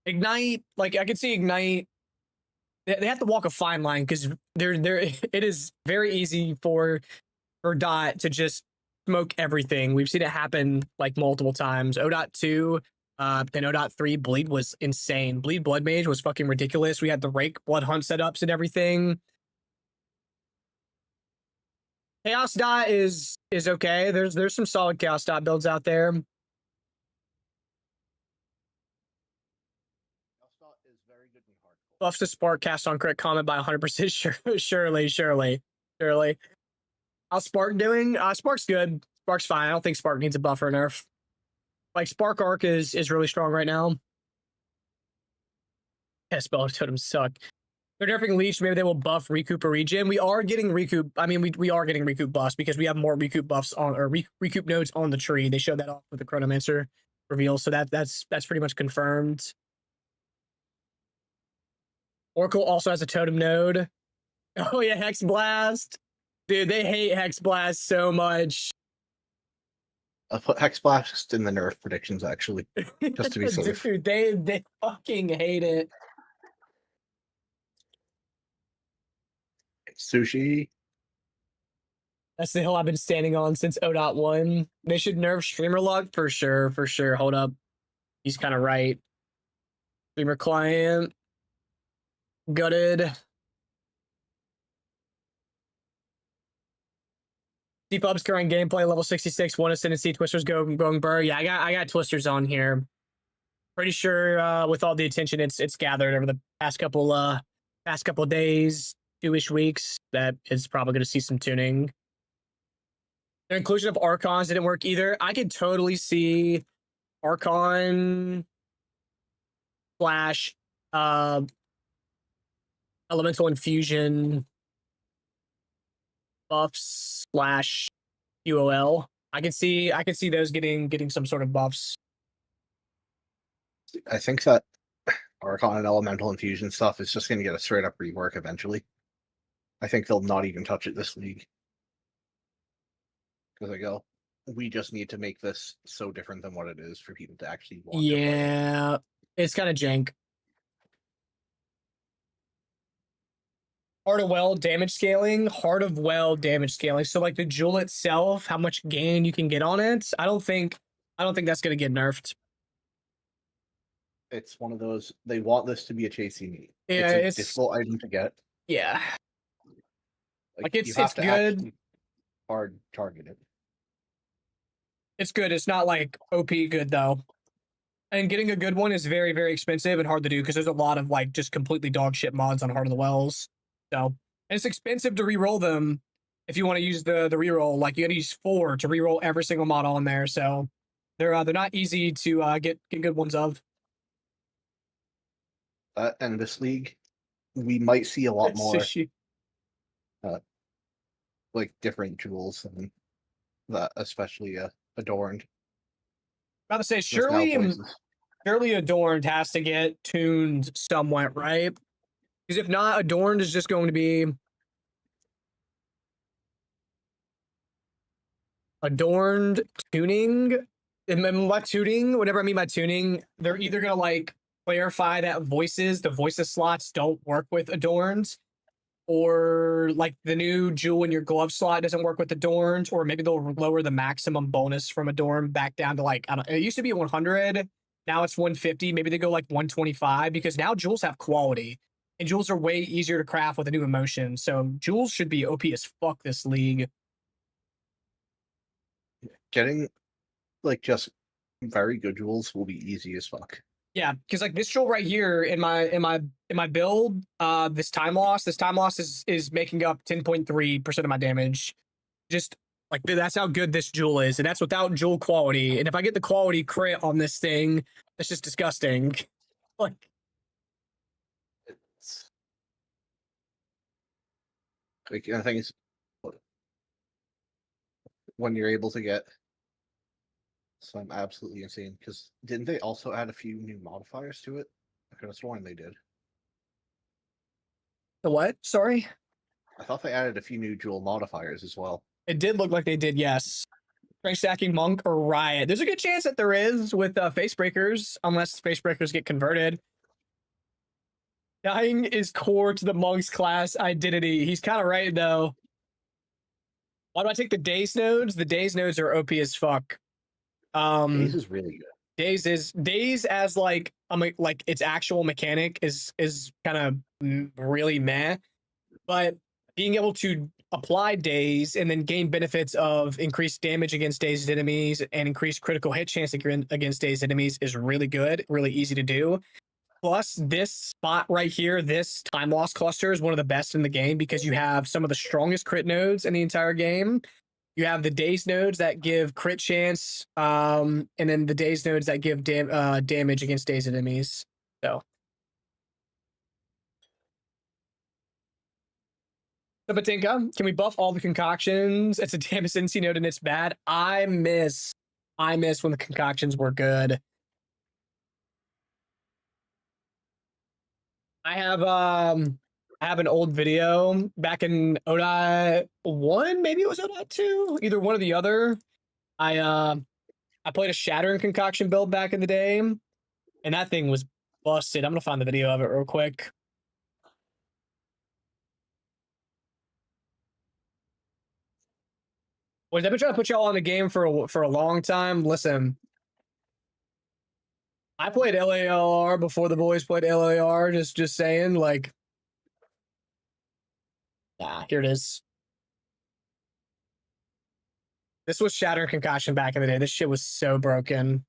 Ignite, like I could see Ignite. They have to walk a fine line because it is very easy for Dot to just smoke everything. We've seen it happen like multiple times. O.2, then O.3, Bleed was insane. Bleed Blood Mage was fucking ridiculous. We had the Rake Blood Hunt setups and everything. Chaos Dot is okay. There's some solid Chaos Dot builds out there. is very good in hardcore. Buffs to Spark cast on crit comment by 100%. Surely. How's Spark doing? Spark's good. Spark's fine. I don't think Spark needs a buff or a nerf. Like Spark Arc is really strong right now. Yeah, spell totems suck. They're nerfing Leech. Maybe they will buff Recoup or Regen. We are getting Recoup. I mean, we are getting Recoup buffs because we have more Recoup buffs on or Recoup nodes on the tree. They showed that off with the Chronomancer reveal, so that's pretty much confirmed. Oracle also has a totem node. Oh yeah, Hex Blast. Dude, they hate Hex Blast so much. I'll put Hex Blast in the nerf predictions actually, just to be safe. Dude, they fucking hate it. Sushi. That's the hill I've been standing on since 0.1. They should nerf Streamer Luck for sure. Hold up. He's kind of right. Streamer Client. Gutted. Deepub's current gameplay level 66. One Ascendancy. Twisters going burr. Yeah, I got Twisters on here. Pretty sure with all the attention it's gathered over the past couple days, 2-ish weeks, that it's probably going to see some tuning. Their inclusion of Archons didn't work either. I could totally see Archon slash Elemental Infusion buffs slash UOL. I could see those getting some sort of buffs. I think that Archon and Elemental Infusion stuff is just going to get a straight up rework eventually. I think they'll not even touch it this league. Because they go, we just need to make this so different than what it is for people to actually want to play. Yeah, it's kind of jank. Heart of Well damage scaling. So like the jewel itself, how much gain you can get on it. I don't think that's gonna get nerfed. It's one of those, they want this to be a chasey meat. Yeah, it's a difficult item to get. Yeah. Like, it's you have to good. actually hard target it. It's good. It's not like OP good though. And getting a good one is very, very expensive and hard to do because there's a lot of like just completely dog shit mods on Heart of the Wells. So, and it's expensive to reroll them if you want to use the reroll. Like you got to use 4 to reroll every single mod on there. So they're not easy to get good ones of. And this league, we might see a lot more Sushi. like different jewels and that, especially adorned. About to say, There's now surely places. Adorned has to get tuned somewhat, right? Because if not, Adorned is just going to be Adorned tuning. And by tuning, whatever I mean by tuning, they're either gonna like clarify that the voices slots don't work with Adorned, or like the new jewel in your glove slot doesn't work with Adorned, or maybe they'll lower the maximum bonus from Adorned back down to like, I don't, it used to be 100, now it's 150. Maybe they go like 125 because now jewels have quality and jewels are way easier to craft with a new emotion. So jewels should be OP as fuck this league. Getting like just very good jewels will be easy as fuck. Yeah, because like this jewel right here in my build, this time loss is making up 10.3% of my damage. Just Like that's how good this jewel is, and that's without jewel quality. And if I get the quality crit on this thing, that's just disgusting. Like, It's like I think it's when you're able to get some absolutely insane. Because didn't they also add a few new modifiers to it? I could have sworn they did. the what? Sorry, I thought they added a few new jewel modifiers as well. it did look like they did. Yes, strength stacking monk or riot. There's a good chance that there is with face breakers, unless face breakers get converted. Dying is core to the monk's class identity. He's kind of right though. Why do I take the daze nodes? The daze nodes are OP as fuck. This is really good. Daze as like its actual mechanic is kind of really meh, but being able to apply daze and then gain benefits of increased damage against dazed enemies and increased critical hit chance against dazed enemies is really good, really easy to do. Plus, this spot right here, this time loss cluster is one of the best in the game because you have some of the strongest crit nodes in the entire game. You have the daze nodes that give crit chance, and then the daze nodes that give damage against dazed enemies. So, Batinka, can we buff all the concoctions? It's a damn Cincy node and it's bad. I miss when the concoctions were good. I have an old video back in ODOT 1, maybe it was ODOT 2, either one or the other. I played a Shattering Concoction build back in the day, and that thing was busted. I'm gonna find the video of it real quick. Boys, I've been trying to put y'all on the game for a long time. Listen, I played LALR before the boys played LAR. Just saying, like, here it is. This was Shattering Concoction back in the day. This shit was so broken.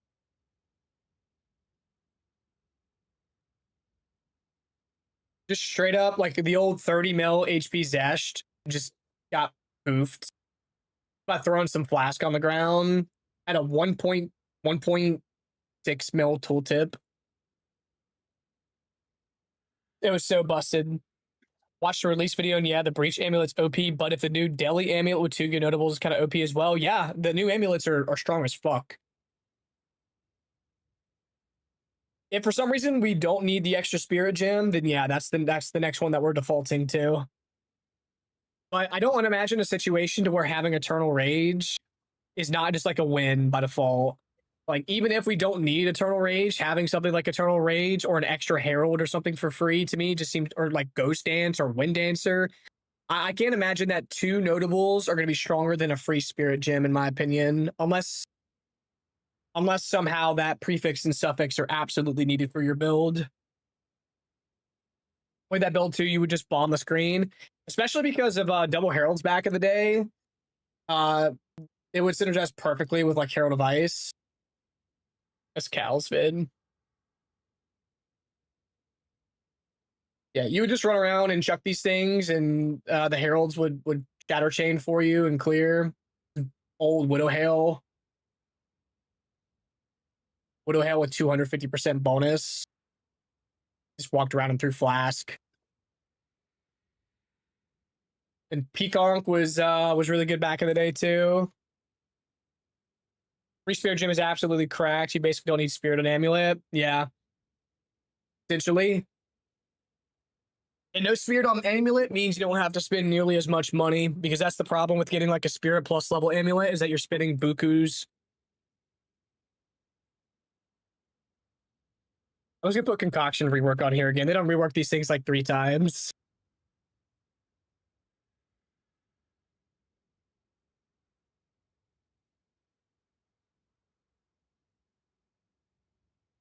Just straight up, like the old 30 mil HP Zesht just got poofed by throwing some flask on the ground at a 1.6 mil tooltip. It was so busted. Watched the release video, and yeah, the Breach Amulet's OP, but if the new Delhi Amulet with 2 good notables is kind of OP as well, yeah, the new amulets are strong as fuck. If for some reason we don't need the extra Spirit Gem, then yeah, that's the next one that we're defaulting to. But I don't want to imagine a situation to where having Eternal Rage is not just like a win by default. Like, even if we don't need Eternal Rage, having something like Eternal Rage or an extra Herald or something for free to me just seems, or like Ghost Dance or Wind Dancer. I can't imagine that 2 notables are going to be stronger than a free Spirit Gem, in my opinion, unless somehow that prefix and suffix are absolutely needed for your build. With that build too, you would just bomb the screen, especially because of double Heralds back in the day. It would synergize perfectly with like Herald of Ice. That's Cal's vid. Yeah, you would just run around and chuck these things, and the Heralds would shatter chain for you and clear. Old Widow Hail. Widow Hail with 250% bonus. Just walked around and threw Flask. And Peaconk was really good back in the day too. Free Spirit Gem is absolutely cracked. You basically don't need Spirit and Amulet. Yeah. Essentially. And no Spirit on Amulet means you don't have to spend nearly as much money, because that's the problem with getting like a Spirit plus level Amulet, is that you're spending bukus. I was gonna put Concoction rework on here again. They don't rework these things like 3 times.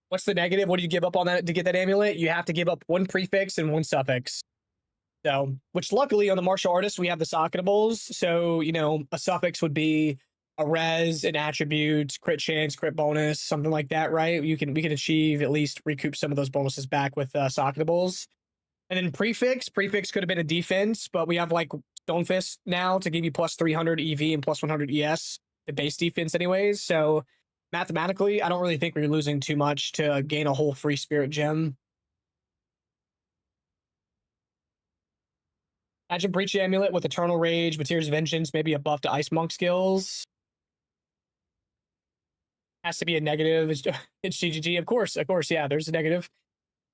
What's the negative? What do you give up on that to get that amulet? You have to give up 1 prefix and 1 suffix. So, which luckily on the martial artist, we have the socketables. So, you know, a suffix would be a res, an attribute, crit chance, crit bonus, something like that, right? We can achieve, at least recoup some of those bonuses back with socketables. And then prefix could have been a defense, but we have like Stonefist now to give you plus 300 EV and plus 100 ES, the base defense, anyways. So mathematically, I don't really think we're losing too much to gain a whole free spirit gem. Imagine Breachy Amulet with Eternal Rage, Mateer's Vengeance, maybe a buff to Ice Monk skills. Has to be a negative. It's GGG. Of course, yeah, there's a negative.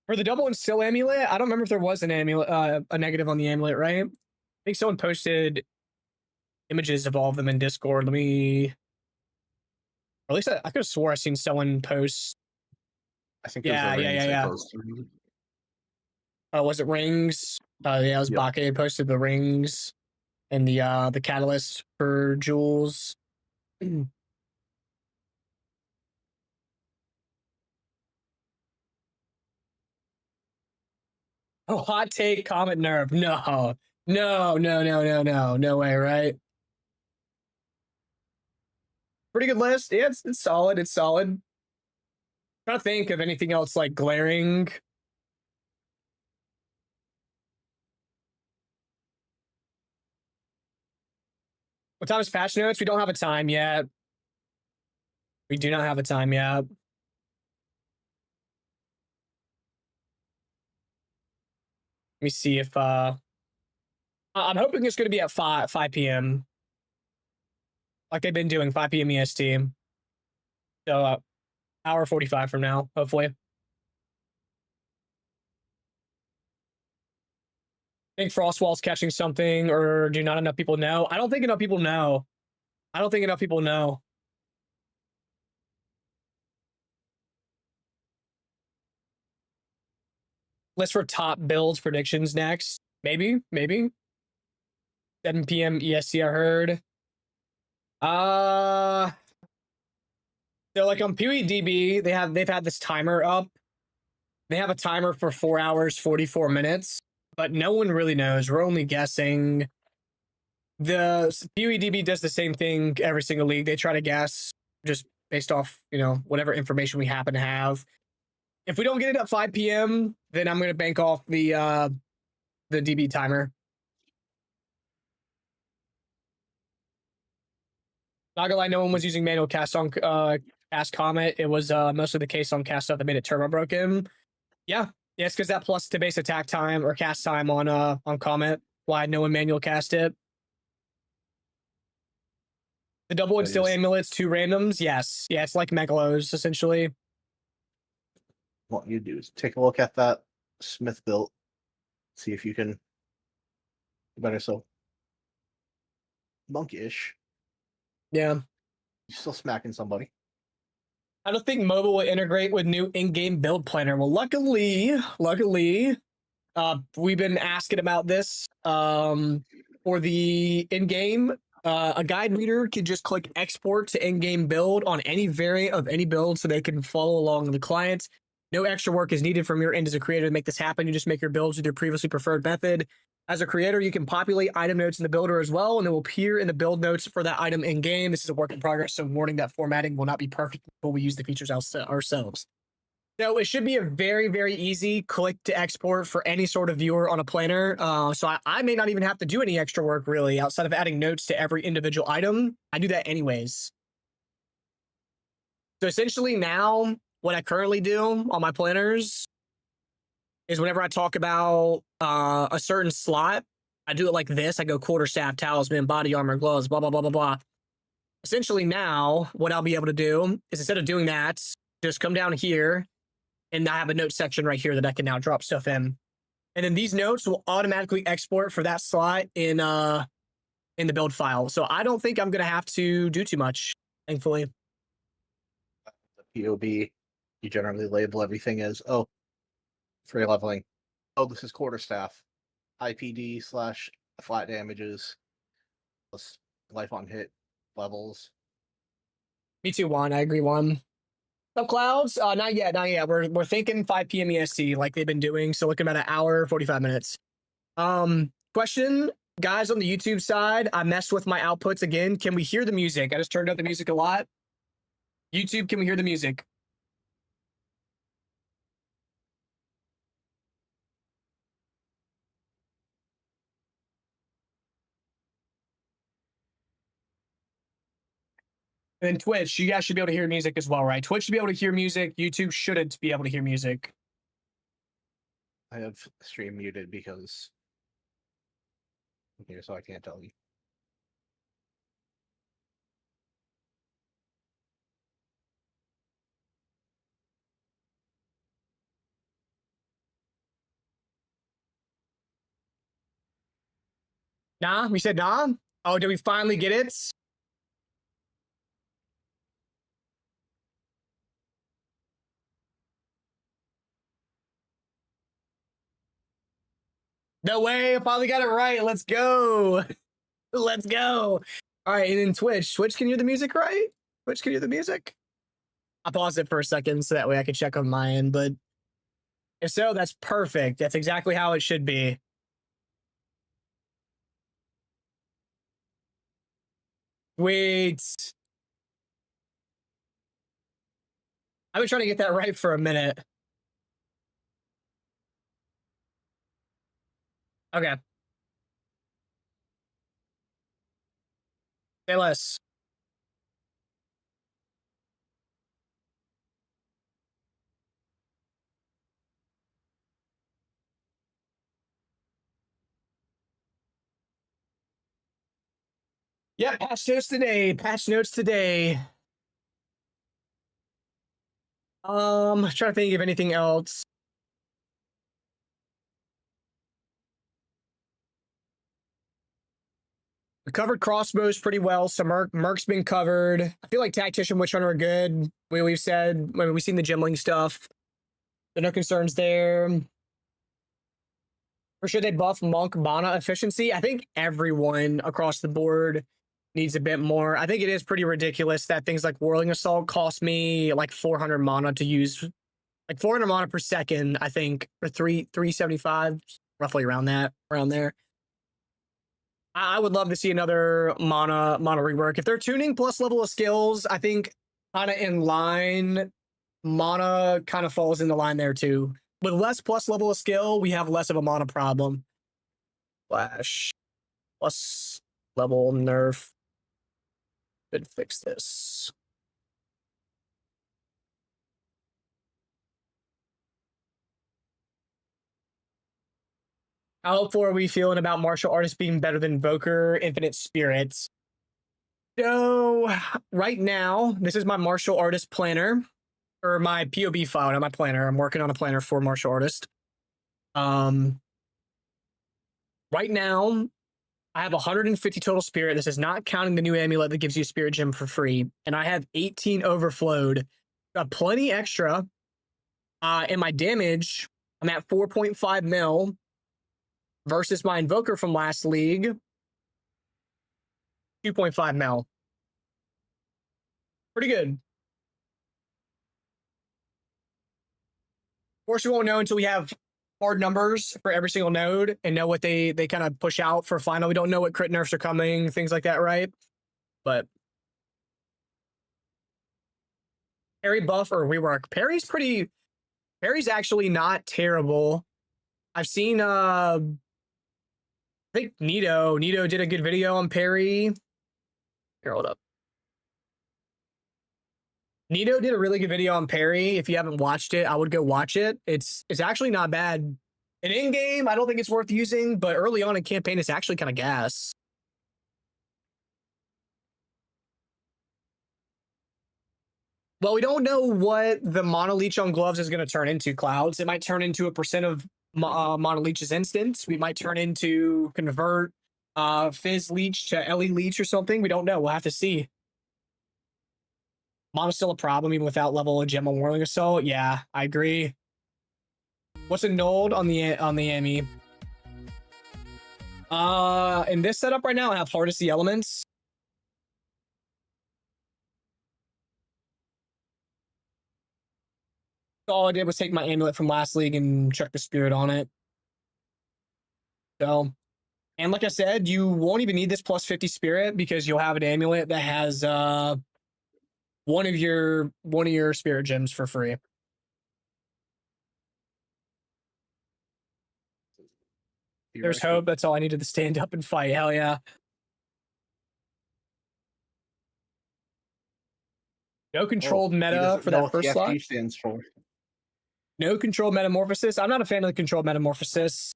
For the double and still amulet, I don't remember if there was an amulet, a negative on the amulet, right? I think someone posted images of all of them in Discord. Let me... Or at least I could have swore I seen someone post. I think Yeah. Was it rings? Yeah, it was Yep. Bake posted the rings and the catalyst for jewels. Oh, hot take, Comet nerf. No way, right? Pretty good list. Yeah, it's solid. It's solid. Trying to think of anything else like glaring. What time is patch notes? We don't have a time yet. We do not have a time yet. Let me see if I'm hoping it's going to be at 5 p.m. like they've been doing, 5 p.m. EST. So hour 45 from now, hopefully. I think Frostwall's catching something, or do not enough people know? I don't think enough people know. List for top builds predictions next. Maybe. 7 p.m. EST, I heard. So like on PewDB, they've had this timer up. They have a timer for 4 hours, 44 minutes, but no one really knows. We're only guessing. The PewDB does the same thing every single league. They try to guess just based off, whatever information we happen to have. If we don't get it at 5 p.m., then I'm going to bank off the DB timer. Not gonna lie, no one was using manual cast on Cast Comet. It was mostly the case on cast stuff that made it turbo broken. Yeah, it's because that plus to base attack time or cast time on Comet. Why no one manual cast it? The double and still amulets, 2 randoms. Yes, yeah, it's like Megalos essentially. What you do is take a look at that Smith build, see if you can better. So monkish. Yeah. You're still smacking somebody. I don't think mobile will integrate with new in-game build planner. Well, luckily, we've been asking about this. For the in-game, a guide reader can just click export to in-game build on any variant of any build so they can follow along the client. No extra work is needed from your end as a creator to make this happen. You just make your builds with your previously preferred method. As a creator, you can populate item notes in the builder as well, and it will appear in the build notes for that item in game. This is a work in progress, so warning that formatting will not be perfect until we use the features ourselves. So it should be a very, very easy click to export for any sort of viewer on a planner. So I may not even have to do any extra work really outside of adding notes to every individual item. I do that anyways. So essentially now, what I currently do on my planners is whenever I talk about a certain slot, I do it like this. I go quarterstaff, talisman, body armor, gloves, blah, blah, blah, blah, blah. Essentially now, what I'll be able to do is instead of doing that, just come down here and I have a note section right here that I can now drop stuff in. And then these notes will automatically export for that slot in the build file. So I don't think I'm going to have to do too much, thankfully. The POB, you generally label everything as, free leveling. Oh, this is quarterstaff. IPD / flat damages. Plus life on hit levels. Me too, Juan. I agree, Juan. Up clouds? Not yet. We're thinking 5 p.m. EST like they've been doing. So looking about an hour, 45 minutes. Question, guys on the YouTube side, I messed with my outputs again. Can we hear the music? I just turned up the music a lot. YouTube, can we hear the music? And then Twitch, you guys should be able to hear music as well, right? Twitch should be able to hear music. YouTube shouldn't be able to hear music. I have stream muted because I'm here, so I can't tell you. Nah, we said nah. Oh, did we finally get it? No way, I finally got it right. Let's go. Let's go. All right, and then Twitch. Twitch, can you hear the music right? Twitch, can you hear the music? I'll pause it for a second so that way I can check on my end, but if so, that's perfect. That's exactly how it should be. Sweet. I've been trying to get that right for a minute. Okay. Say less. Yeah, patch notes today. Patch notes today. Trying to think of anything else. We covered crossbows pretty well. So Merc's been covered. I feel like Tactician, Witch Hunter are good. We've said, we've seen the Gemling stuff. There are no concerns there. For sure, they buff Monk mana efficiency. I think everyone across the board needs a bit more. I think it is pretty ridiculous that things like Whirling Assault cost me like 400 mana to use, like 400 mana per second, I think, for 375, roughly around there. I would love to see another mana rework. If they're tuning plus level of skills, I think kind of in line, mana kind of falls into line there too. With less plus level of skill, we have less of a mana problem. Flash plus level nerf could fix this. How hopeful are we feeling about martial artists being better than Invoker Infinite Spirits? So right now, this is my martial artist planner, or my POB file, not my planner. I'm working on a planner for martial artist. Right now, I have 150 total spirit. This is not counting the new amulet that gives you a spirit gem for free. And I have 18 overflowed. Got plenty extra. And my damage, I'm at 4.5 mil versus my invoker from last league, 2.5 mil. Pretty good. Of course, we won't know until we have hard numbers for every single node and know what they kind of push out for final. We don't know what crit nerfs are coming, things like that, right? But parry buff or rework. Parry's actually not terrible. I've seen I think Nito did a good video on parry. Here, hold up. Nito did a really good video on parry. If you haven't watched it, I would go watch it. It's actually not bad. And in game, I don't think it's worth using, but early on in campaign, it's actually kind of gas. Well, we don't know what the Mono Leech on gloves is going to turn into, Clouds. It might turn into a percent of Mono Leech's instance. We might turn into convert Fizz Leech to Ellie Leech or something. We don't know. We'll have to see. Mono's still a problem even without level of gem on Whirling Assault. Yeah, I agree. What's a node on the Ami? In this setup right now, I have Harness the Elements. All I did was take my amulet from last league and chuck the spirit on it. So, and like I said, you won't even need this plus 50 spirit because you'll have an amulet that has one of your spirit gems for free. There's hope. That's all I needed to stand up and fight. Hell yeah. No controlled He meta doesn't for know that what the first slot. FG stands for. No controlled metamorphosis. I'm not a fan of the controlled metamorphosis.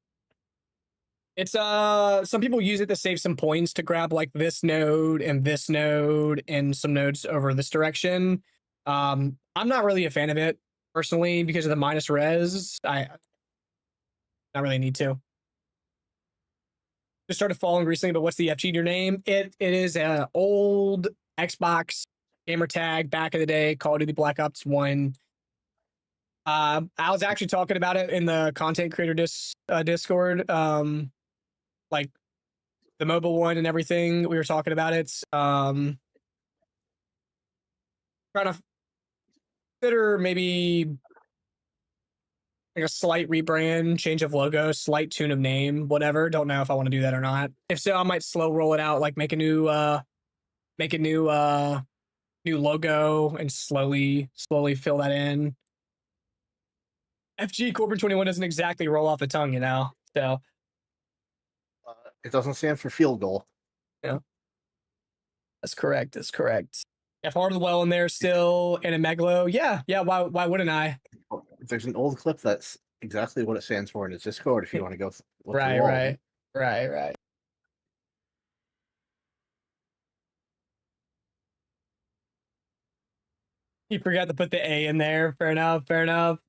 It's some people use it to save some points to grab like this node and some nodes over this direction. I'm not really a fan of it personally because of the minus res. I not really need to. Just started following recently, but what's the FG in your name? It is a old Xbox gamer tag back in the day, Call of Duty Black Ops 1. I was actually talking about it in the content creator Discord. Like the mobile one and everything. We were talking about it. Trying to consider maybe like a slight rebrand, change of logo, slight tune of name, whatever. Don't know if I want to do that or not. If so, I might slow roll it out, like make a new new logo and slowly fill that in. FG Corbin 21 doesn't exactly roll off the tongue, you know. So It doesn't stand for field goal. that's correct. That's correct. If Hardwell in there still and a Megalo, yeah. Why wouldn't I? There's an old clip that's exactly what it stands for in its Discord if you want to go look Right, through all of right, them. right. You forgot to put the A in there. Fair enough. Fair enough.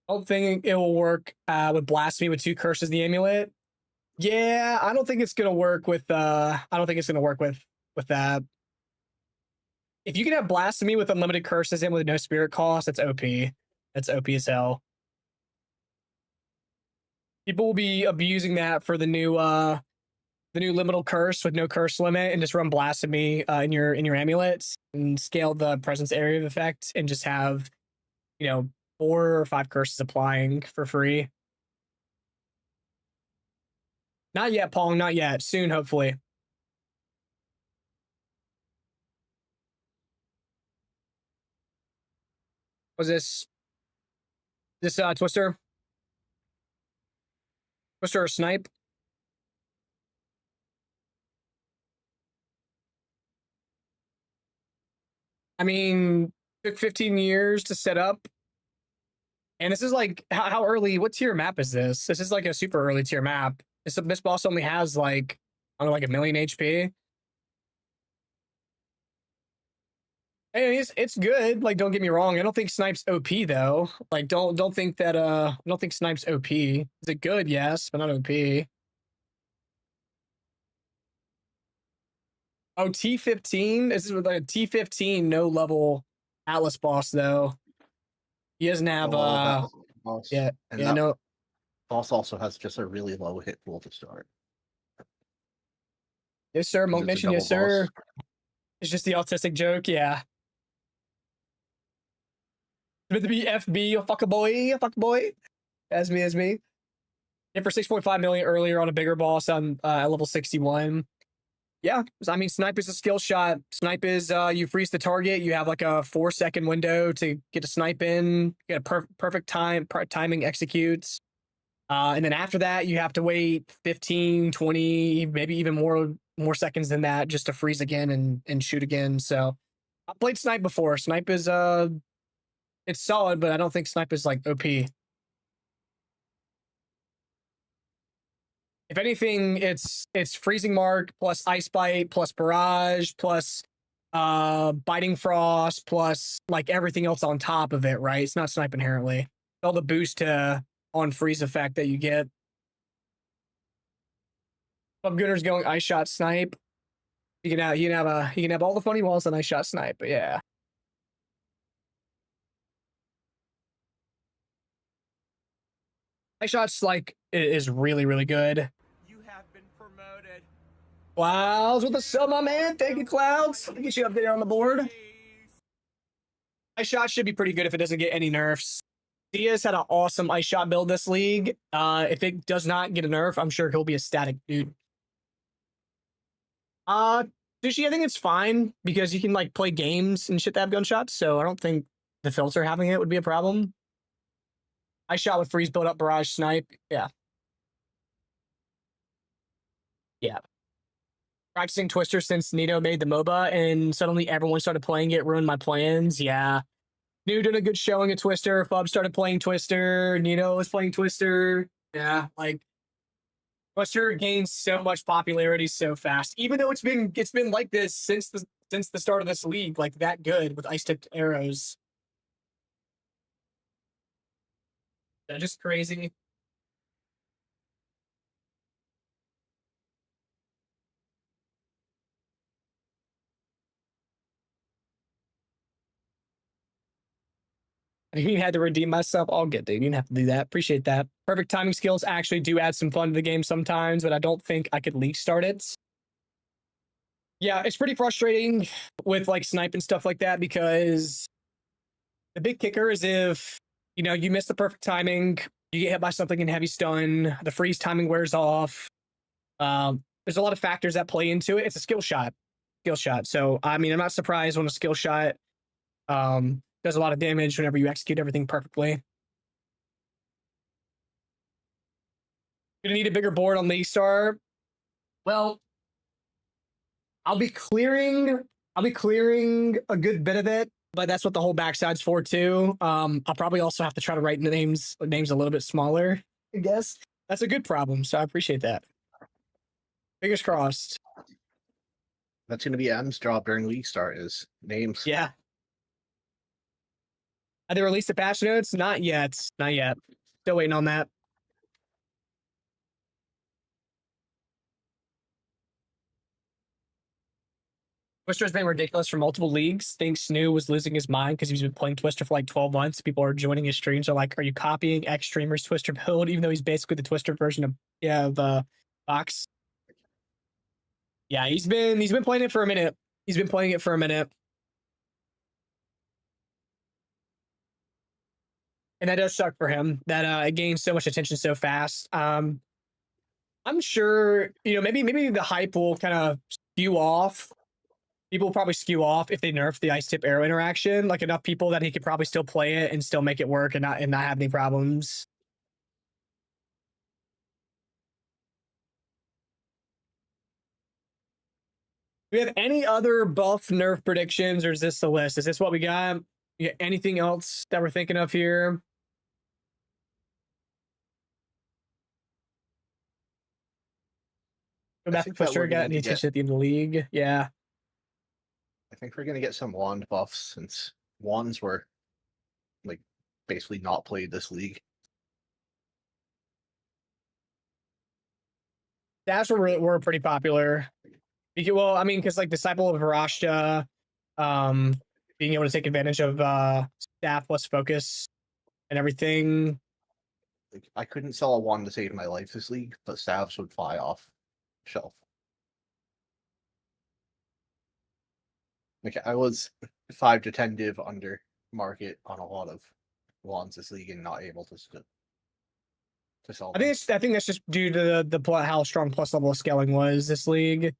I don't think it will work with Blasphemy with 2 curses the amulet. Yeah, I don't think it's gonna work with I don't think it's gonna work with that. If you can have Blasphemy with unlimited curses and with no spirit cost, that's OP. That's OP as hell. People will be abusing that for the new liminal curse with no curse limit and just run Blasphemy in your amulets and scale the presence area of effect and just have, 4 or 5 curses applying for free. Not yet, Pong, not yet. Soon, hopefully. Was this Twister? Twister or Snipe? I mean, took 15 years to set up. And this is like, how early, what tier map is this? This is like a super early tier map. This boss only has like, I don't know, like 1 million HP. And it's good. Like, don't get me wrong. I don't think Snipe's OP though. Like, don't think that I don't think Snipe's OP. Is it good? Yes, but not OP. Oh, T15. This is with like a T15 no level Atlas boss though. He doesn't have Boss. yeah, And yeah, that no. boss also has just a really low hit pool to start. Yes, sir. 'cause Monk it's a Nation, yes, double sir. boss. It's just the autistic joke, yeah. Meant to be FB, a fuck boy. As me. Hit for 6.5 million earlier on a bigger boss on at level 61. Yeah, I mean, Snipe is a skill shot. Snipe is you freeze the target. You have like a 4-second window to get a snipe in. Get a perfect timing executes. And then after that, you have to wait 15, 20, maybe even more seconds than that just to freeze again and shoot again. So I played Snipe before. Snipe is it's solid, but I don't think Snipe is like OP. If anything, it's Freezing Mark plus Ice Bite plus Barrage plus Biting Frost plus like everything else on top of it, right? It's not Snipe inherently. All the boost to on freeze effect that you get. Club Gunner's going Ice Shot Snipe. You can have all the funny walls on Ice Shot Snipe, but yeah. Ice Shot's like is really, really good. You have been promoted. Clouds with the sub, my man. Thank you, Clouds. Let me get you up there on the board. Ice Shot should be pretty good if it doesn't get any nerfs. Diaz had an awesome Ice Shot build this league. If it does not get a nerf, I'm sure he'll be a static dude. Sushi, I think it's fine because you can like play games and shit that have gunshots, so I don't think the filter having it would be a problem. Ice Shot with freeze build up barrage snipe. Yeah. practicing Twister since Nito made the MOBA, and suddenly everyone started playing it, ruined my plans. Yeah. New did a good showing at Twister. Fub started playing Twister. Nito was playing Twister. Yeah, like Twister gained so much popularity so fast, even though it's been like this since the start of this league, like that good with ice tipped arrows. That's just crazy. I even had to redeem myself. All good, dude. You didn't have to do that. Appreciate that. Perfect timing skills actually do add some fun to the game sometimes, but I don't think I could league start it. Yeah, it's pretty frustrating with like snipe and stuff like that because the big kicker is if you miss the perfect timing, you get hit by something in heavy stun, the freeze timing wears off. There's a lot of factors that play into it. It's a skill shot. So I mean, I'm not surprised when a skill shot does a lot of damage whenever you execute everything perfectly. Gonna need a bigger board on League Star. Well, I'll be clearing a good bit of it, but that's what the whole backside's for too. I'll probably also have to try to write names a little bit smaller, I guess. That's a good problem, so I appreciate that. Fingers crossed. That's going to be M's job during League Start is names. Yeah. Have they released the patch notes? Not yet. Still waiting on that. Twister's been ridiculous for multiple leagues. Thinks Snoo was losing his mind because he's been playing Twister for like 12 months. People are joining his streams. Are like, are you copying X streamer's Twister build? Even though he's basically the Twister version of Fox. Yeah, he's been playing it for a minute. And that does suck for him. That it gains so much attention so fast. I'm sure, maybe the hype will kind of skew off. People will probably skew off if they nerf the ice tip arrow interaction. Like enough people that he could probably still play it and still make it work and not have any problems. Do we have any other buff nerf predictions, or is this the list? Is this what we got? You got anything else that we're thinking of here? Go back to Twister, got any attention at the end of the league? Yeah. I think we're going to get some wand buffs since wands were like basically not played this league. That's were pretty popular. Well, I mean, because like Disciple of Varashta, being able to take advantage of staff plus focus and everything. Like, I couldn't sell a wand to save my life this league, but staffs would fly off shelf. Like I was 5 to 10 div under market on a lot of wands this league and not able to sell them. I think that's just due to the how strong plus level scaling was this league.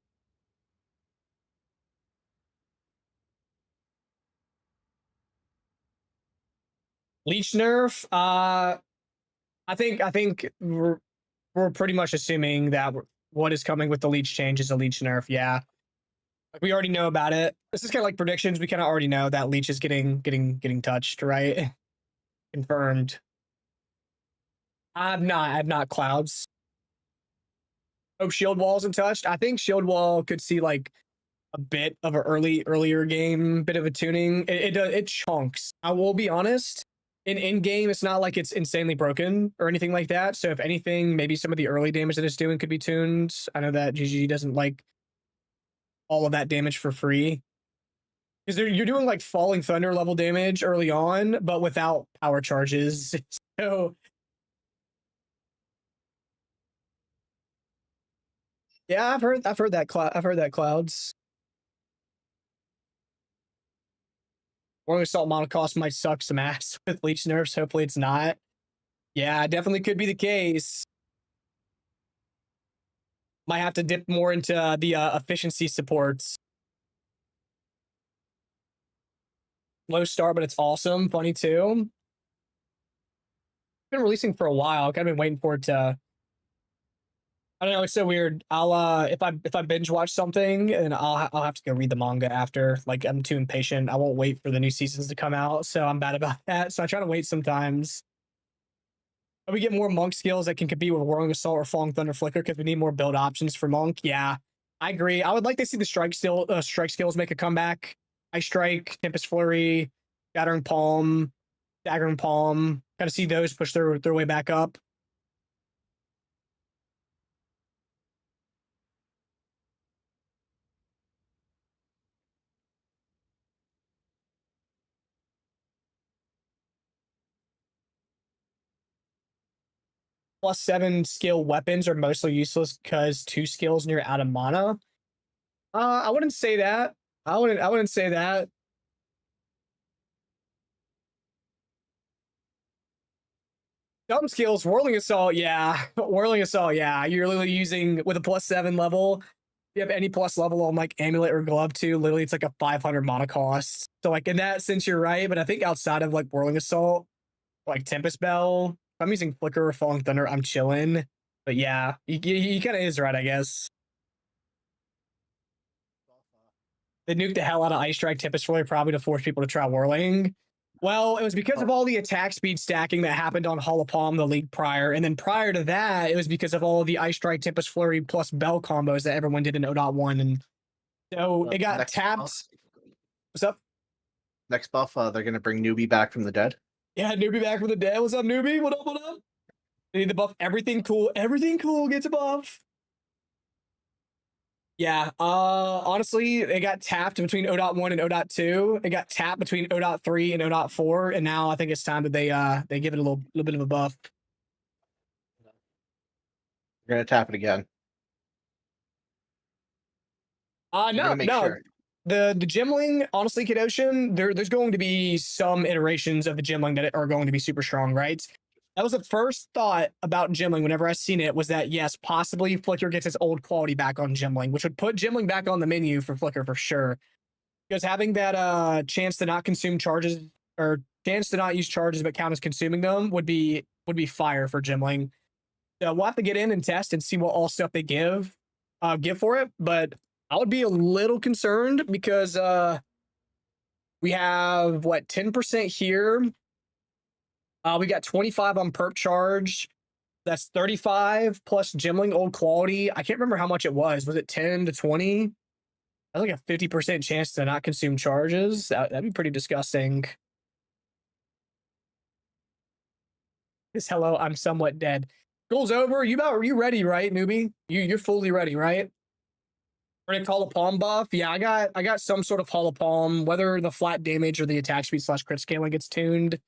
Leech nerf. I think we're pretty much assuming that what is coming with the Leech change is a Leech nerf. Yeah. Like we already know about it. This is kind of like predictions. We kind of already know that Leech is getting touched, right? Confirmed. I've not clouds. Hope Shield Wall isn't touched. I think Shield Wall could see like a bit of an earlier game, bit of a tuning. It chunks. I will be honest. In game, it's not like it's insanely broken or anything like that. So if anything, maybe some of the early damage that it's doing could be tuned. I know that GG doesn't like all of that damage for free. Because you're doing like Falling Thunder level damage early on, but without power charges. So yeah, I've heard that clouds. Rolling Assault monocost might suck some ass with Leech nerfs. Hopefully it's not. Yeah, definitely could be the case. Might have to dip more into the efficiency supports. Low star, but it's awesome. Funny too. Been releasing for a while. I've kind of been waiting for it to. I don't know. It's so weird. I'll if I binge watch something and I'll have to go read the manga after. Like I'm too impatient. I won't wait for the new seasons to come out. So I'm bad about that. So I try to wait sometimes. We get more monk skills that can compete with Whirling Assault or Falling Thunder Flicker because we need more build options for monk. Yeah, I agree. I would like to see the strike skills make a comeback. Ice Strike, Tempest Flurry, Shattering Palm, Daggering Palm. Got to see those push their way back up. +7 skill weapons are mostly useless because 2 skills and you're out of mana. I wouldn't say that. I wouldn't say that. Dumb skills, Whirling Assault, yeah. Whirling Assault, yeah. You're literally using with a +7 level. If you have any plus level on like Amulet or Glove too, literally it's like a 500 mana cost. So like in that sense, you're right. But I think outside of like Whirling Assault, like Tempest Bell, if I'm using Flicker or Falling Thunder, I'm chilling. But yeah, he kind of is right, I guess. They nuked the hell out of Ice Strike Tempest Flurry probably to force people to try Whirling. Well, it was because of all the attack speed stacking that happened on Hall of Palm the league prior. And then prior to that, it was because of all the Ice Strike Tempest Flurry plus Bell combos that everyone did in 0.1. And so it got tapped. Buff. What's up? Next buff, they're gonna bring Newbie back from the dead. Yeah, Newbie back from the dead. What's up, Newbie? What up, what up? They need the buff. Everything cool. Everything cool gets a buff. Yeah, honestly, it got tapped between 0.1 and 0.2. It got tapped between 0.3 and 0.4, and now I think it's time that they give it a little bit of a buff. We're gonna tap it again. No. Sure. The Gimling, honestly, Kid Ocean, there's going to be some iterations of the Gimling that are going to be super strong, right? That was the first thought about Gimling whenever I seen it, was that yes, possibly Flicker gets its old quality back on Gimling, which would put Gimling back on the menu for Flicker for sure. Because having that chance to not consume charges or chance to not use charges but count as consuming them would be fire for Gimling. So we'll have to get in and test and see what all stuff they give for it. But I would be a little concerned because we have what 10% here. We got 25 on perp charge. That's 35 plus Gimling old quality. I can't remember how much it was. Was it 10 to 20? That's like a 50% chance to not consume charges. That'd be pretty disgusting. This hello, I'm somewhat dead. Goal's over. Are you ready, right, newbie? You're fully ready, right? Ready to call a palm buff? Yeah, I got some sort of Hall of Palm, whether the flat damage or the attack speed / crit scaling gets tuned.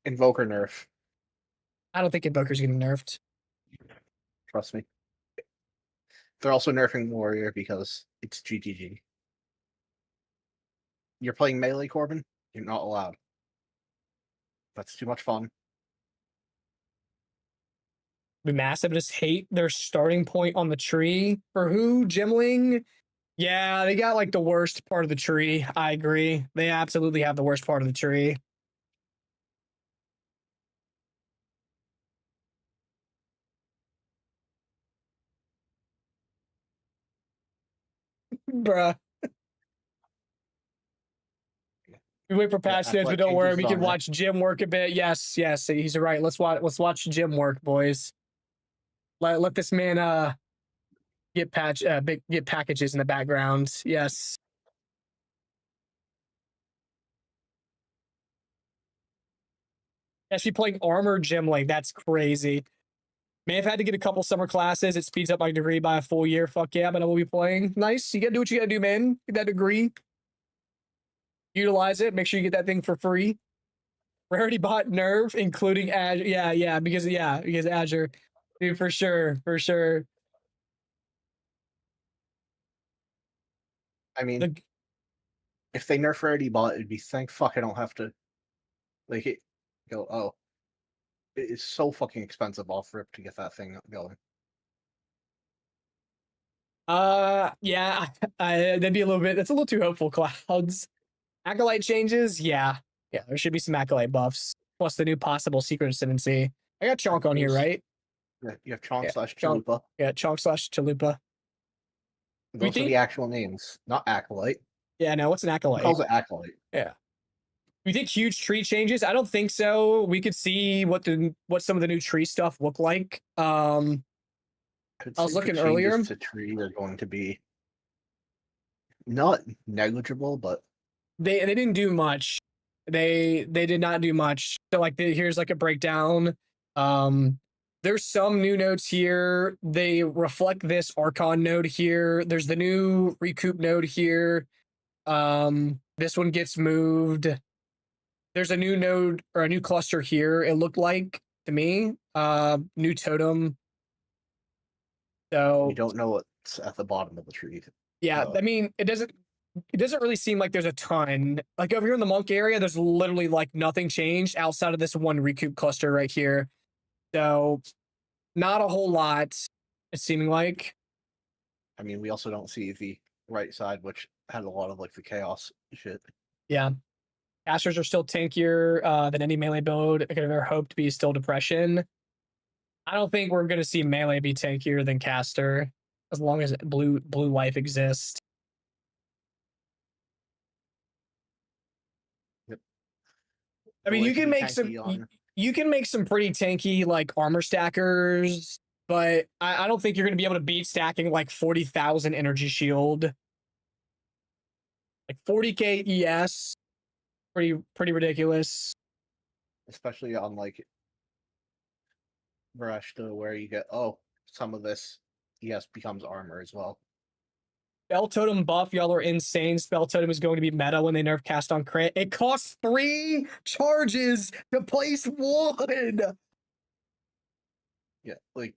Invoker nerf. I don't think Invoker's getting nerfed. Trust me. They're also nerfing Warrior because it's GGG. You're playing melee, Corbin? You're not allowed. That's too much fun. The Massive just hate their starting point on the tree. For who? Gimling? Yeah, they got like the worst part of the tree. I agree. They absolutely have the worst part of the tree. Bruh. We wait for patch notes, but don't worry, we can watch Jim work a bit. Yes, he's right. Let's watch Jim work, boys. Let this man get packages in the background. Yes. Actually playing armor Gimling, that's crazy. May have had to get a couple summer classes. It speeds up my degree by a full year. Fuck yeah, but I will be playing. Nice. You gotta do what you gotta do, man. Get that degree. Utilize it. Make sure you get that thing for free. Rarity bot nerf, including Azure. Yeah, because Azure. Dude, for sure. I mean, if they nerf Rarity bot, it'd be thank fuck I don't have to like it go, oh. It is so fucking expensive off rip to get that thing going. Yeah, that'd be a little bit. That's a little too hopeful. Clouds, Acolyte changes. Yeah, there should be some Acolyte buffs plus the new possible Secret Ascendancy. I got Chonk on here, right? Yeah, you have Chonk Yeah, slash Chonk. Chalupa. Yeah, Chonk slash Chalupa. Those are think- the actual names, not Acolyte. Yeah, no, what's an Who acolyte? calls it Acolyte? Yeah. We think huge tree changes. I don't think so. We could see what some of the new tree stuff look like. I I was say the looking changes earlier. to tree are going to be not negligible, but They didn't do much. They did not do much. So like here's like a breakdown. There's some new nodes here. They reflect this Archon node here. There's the new Recoup node here. This one gets moved. There's a new node or a new cluster here. It looked like to me. New totem. So we don't know what's at the bottom of the tree. yeah, I mean, it doesn't really seem like there's a ton. Like over here in the monk area, there's literally like nothing changed outside of this one Recoup cluster right here. So not a whole lot, it's seeming like. I mean, we also don't see the right side, which had a lot of like the chaos shit. Yeah. Casters are still tankier than any melee build I could have ever hoped to be. Still depression. I don't think we're gonna see melee be tankier than caster as long as blue life exists. Yep. I mean, Blue you life can should be make some tanky on- you can make some pretty tanky like armor stackers, but I don't think you're gonna be able to beat stacking like 40,000 energy shield. Like 40k ES. Pretty ridiculous. especially on like Vareshta, where you get some of this becomes armor as well. Spell Totem buff, y'all are insane. Spell Totem is going to be meta when they nerf cast on crit. It costs 3 charges to place 1. Yeah, like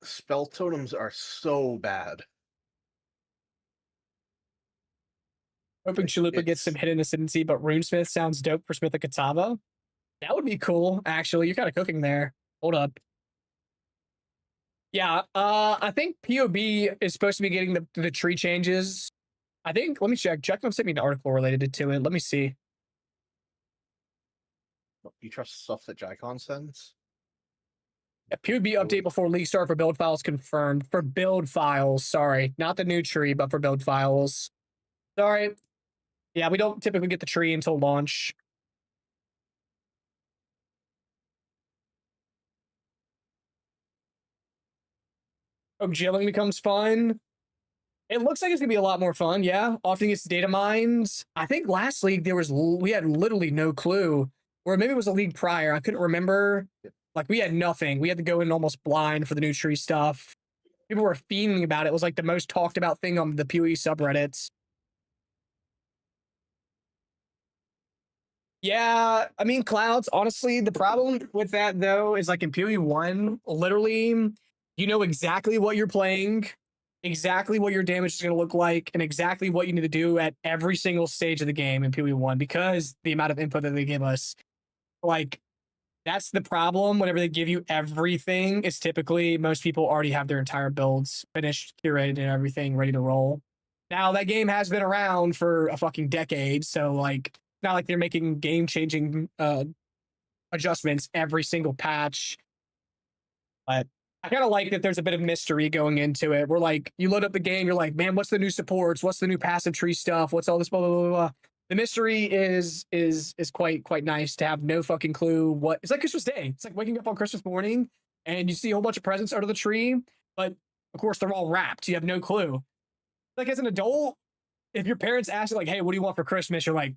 spell totems are so bad. Hoping Chalupa gets some hidden ascendancy, but Runesmith sounds dope for Smith of Katava. That would be cool, actually. You're kind of cooking there. Hold up. Yeah, I think POB is supposed to be getting the tree changes. I think, let me check. Jackman sent me an article related to it. Let me see. You trust stuff that Jicon sends? Yeah, POB update before league start for build files confirmed. For build files, sorry. Not the new tree, but for build files. Sorry. Yeah, we don't typically get the tree until launch. Oh, jailing becomes fun. It looks like it's gonna be a lot more fun. Yeah, often gets data mines. I think last league we had literally no clue, or maybe it was a league prior. I couldn't remember. Like we had nothing. We had to go in almost blind for the new tree stuff. People were fiending about it. It was like the most talked about thing on the PoE subreddits. Yeah, I mean clouds. Honestly, the problem with that though is like in PoE 1, literally, you know exactly what you're playing, exactly what your damage is going to look like, and exactly what you need to do at every single stage of the game in PoE 1 because the amount of info that they give us. Like, that's the problem. Whenever they give you everything, it's typically most people already have their entire builds finished, curated, and everything ready to roll. Now, that game has been around for a fucking decade, so like, not like they're making game-changing adjustments every single patch. But I kind of like that there's a bit of mystery going into it. We're like, you load up the game, you're like, man, what's the new supports? What's the new passive tree stuff? What's all this blah blah blah blah? The mystery is quite nice to have no fucking clue what. It's like Christmas Day. It's like waking up on Christmas morning and you see a whole bunch of presents under the tree, but of course they're all wrapped. You have no clue. Like as an adult, if your parents ask you like, hey, what do you want for Christmas? You're like,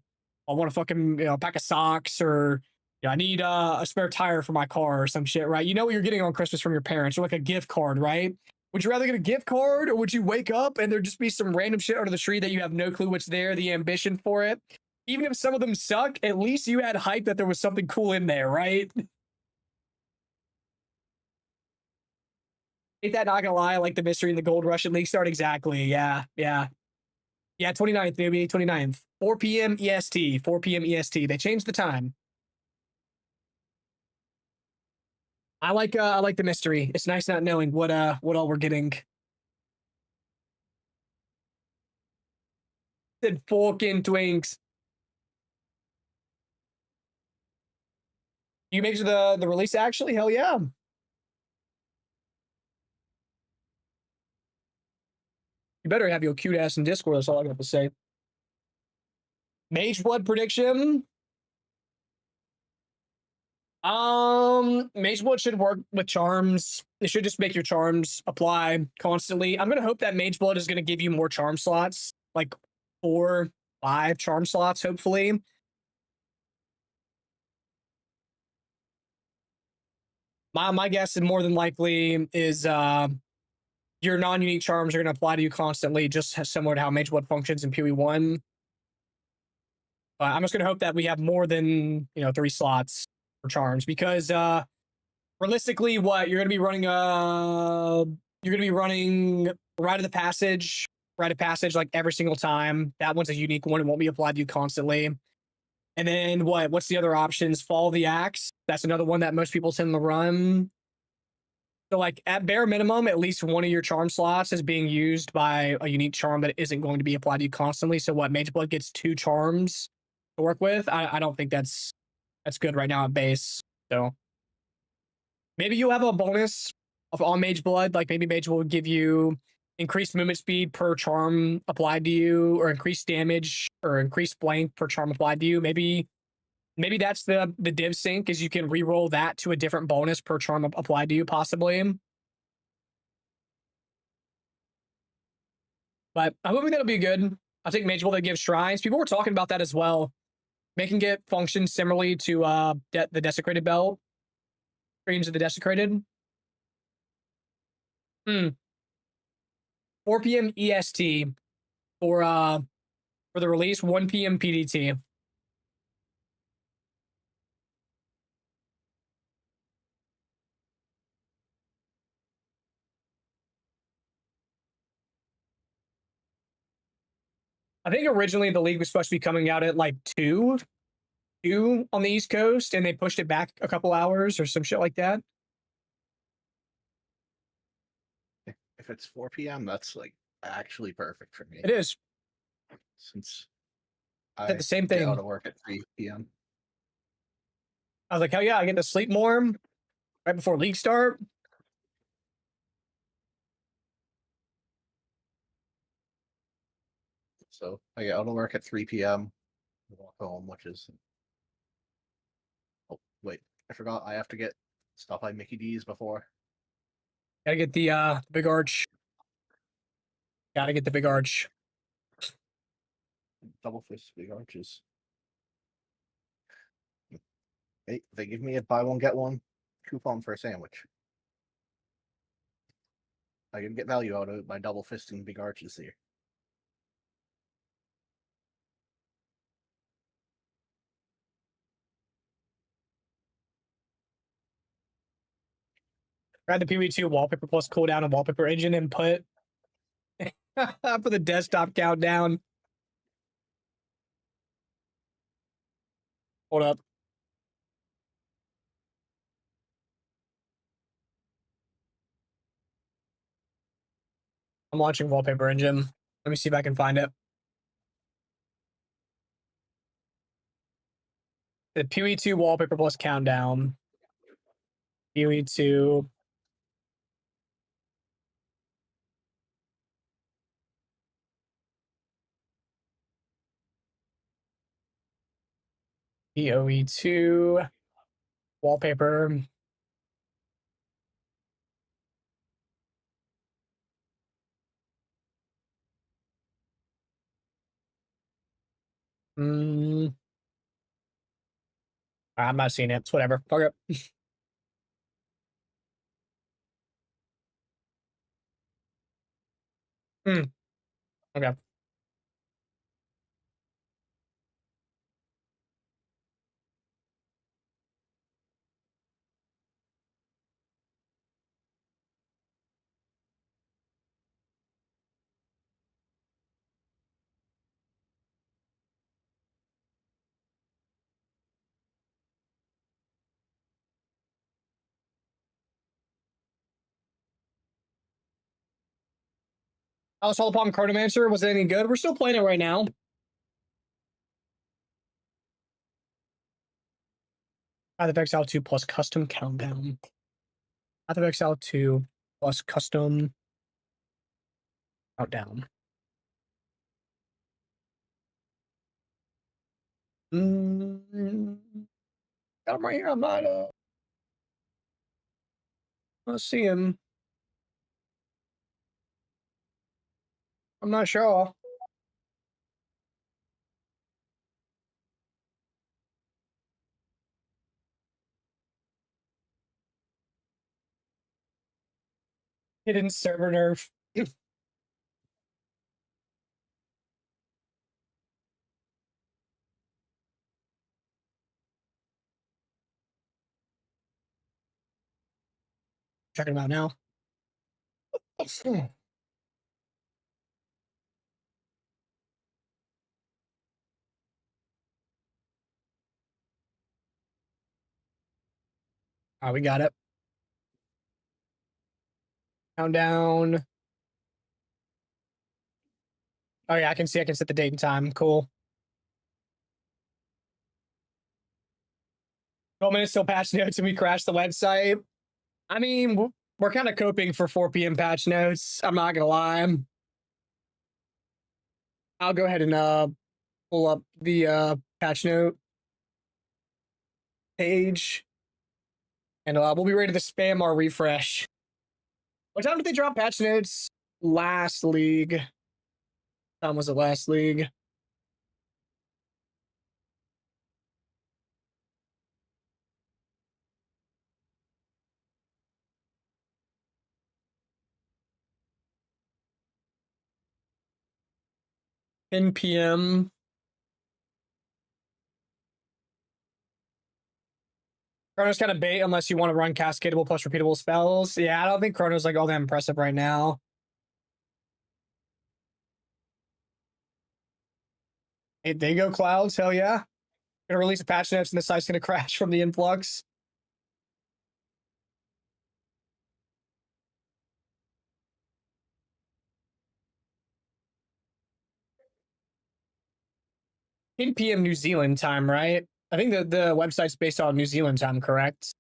I want a fucking pack of socks, or I need a spare tire for my car or some shit, right? You know what you're getting on Christmas from your parents, or like a gift card, right? Would you rather get a gift card, or would you wake up and there just be some random shit under the tree that you have no clue what's there, the ambition for it? Even if some of them suck, at least you had hype that there was something cool in there, right? Ain't that not gonna lie? Like the mystery in the Gold Rush at League Start, exactly. Yeah. 29th, maybe 29th. 4 p.m. EST. 4 p.m. EST. They changed the time. I like the mystery. It's nice not knowing what all we're getting. Said fucking twinks. You make the release actually? Hell yeah. better have your cute ass in Discord. That's all I got to say. Mage Blood prediction. Mage Blood should work with charms. It should just make your charms apply constantly. I'm gonna hope that Mage Blood is gonna give you more charm slots, like 4, 5 charm slots, hopefully. My guess is more than likely is your non-unique charms are gonna apply to you constantly, just similar to how Mage Blood functions in PoE1. But I'm just gonna hope that we have more than 3 slots for charms, because realistically, what you're gonna be running Rite of Passage like every single time. That one's a unique one. It won't be applied to you constantly. And then what's the other options? Fall of the Axe. That's another one that most people tend to run. So like at bare minimum, at least one of your charm slots is being used by a unique charm that isn't going to be applied to you constantly. So what, Mage Blood gets 2 charms to work with? I don't think that's good right now at base. So maybe you have a bonus on Mage Blood. Like maybe Mage Blood will give you increased movement speed per charm applied to you, or increased damage or increased blank per charm applied to you. Maybe that's the div sync, is you can re-roll that to a different bonus per charm applied to you, possibly. But I'm hoping that'll be good. I think Mage Blood gives shrines. People were talking about that as well, making it function similarly to the Desecrated Belt. Screams of the Desecrated. 4 p.m. EST for the release, 1 p.m. PDT. I think originally the league was supposed to be coming out at like 2 on the East Coast, and they pushed it back a couple hours or some shit like that. If it's 4 p.m., that's like actually perfect for me. It is. Since I I did the same get thing. out of work at 3 p.m. I was like, hell yeah, I get to sleep more right before league start. So I get out of work at 3 p.m. Walk home, which is. Oh, wait. I forgot I have to get stuff by Mickey D's before. Gotta get the big arch. Gotta get the big arch. Double fist big arches. Hey, they give me a buy one, get one coupon for a sandwich. I can get value out of it by double fisting big arches here. Grab the PoE2 wallpaper plus cooldown and wallpaper engine input for the desktop countdown. Hold up. I'm launching wallpaper engine. Let me see if I can find it. The PoE2 wallpaper plus countdown. PoE2. PoE2 wallpaper. I'm not seeing it. It's whatever. Fuck it. Okay. Assault upon Chronomancer, was it any good? We're still playing it right now. Path of Exile 2 plus custom countdown. Path of Exile 2 plus custom countdown. Mm, got him right here. I'm not seeing. I'm not sure. Hidden server nerf. Checking them out now. We got it. Countdown. Oh yeah, I can see. I can set the date and time. Cool. 12 minutes till patch notes and we crash the website. I mean, we're kind of coping for 4 p.m. patch notes. I'm not gonna lie. I'll go ahead and pull up the patch note page, and we'll be ready to spam our refresh. What time did they drop patch notes last league? What time was it last league? $10 p.m. Chrono's kind of bait unless you want to run cascadable plus repeatable spells. Yeah, I don't think Chrono's like all that impressive right now. Hey, they go clouds, hell yeah. Gonna release a patch notes and the site's gonna crash from the influx. $10 p.m. New Zealand time, right? I think the website's based on New Zealand time, correct?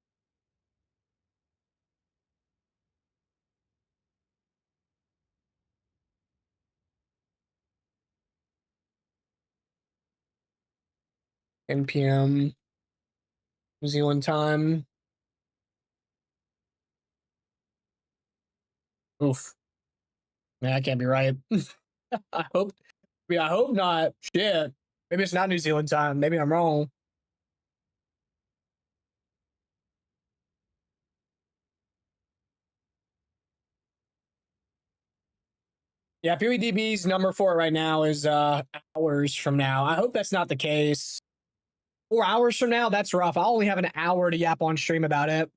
$10 p.m. New Zealand time. Oof. Man, that can't be right. I hope. I hope not. Shit. Maybe it's not New Zealand time. Maybe I'm wrong. Yeah, PewDiePie's number for it right now is hours from now. I hope that's not the case. 4 hours from now, that's rough. I'll only have an hour to yap on stream about it.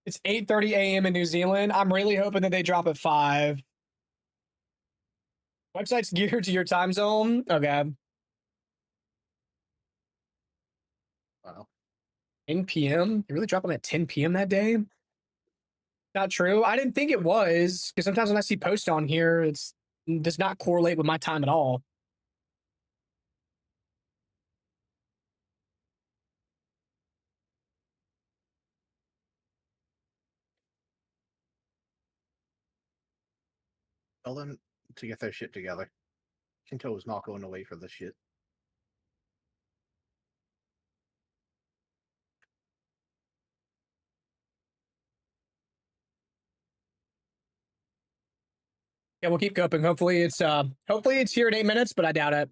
It's 8:30 a.m. in New Zealand. I'm really hoping that they drop at 5. Website's geared to your time zone. Okay. Wow. 10 p.m. You really drop them at 10 p.m. that day? Not true. I didn't think it was, because sometimes when I see posts on here, it does not correlate with my time at all. Tell them to get their shit together. Shinto is not going away for this shit. Yeah, we'll keep coping. Hopefully it's here in 8 minutes, but I doubt it.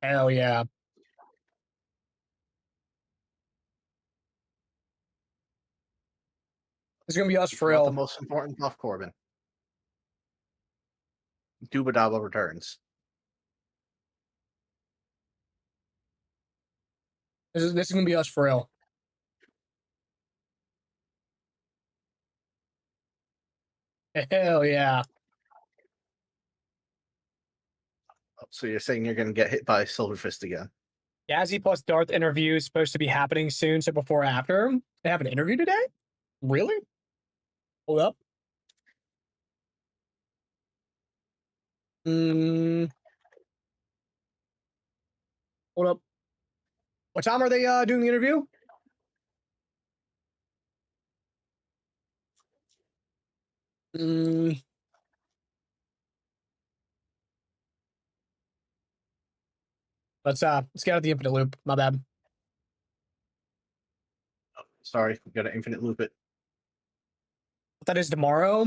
Hell yeah. It's gonna be us for Not the real. most important buff, Corbin. Dubadaba returns. This is gonna be us for real. Hell yeah. So you're saying you're going to get hit by Silverfist again? Yazzie plus Darth interview is supposed to be happening soon. So before or after? They have an interview today? Really? Hold up. Hold up. What time are they doing the interview? Let's get out of the infinite loop. My bad. Oh, sorry, we gotta infinite loop it. That is tomorrow.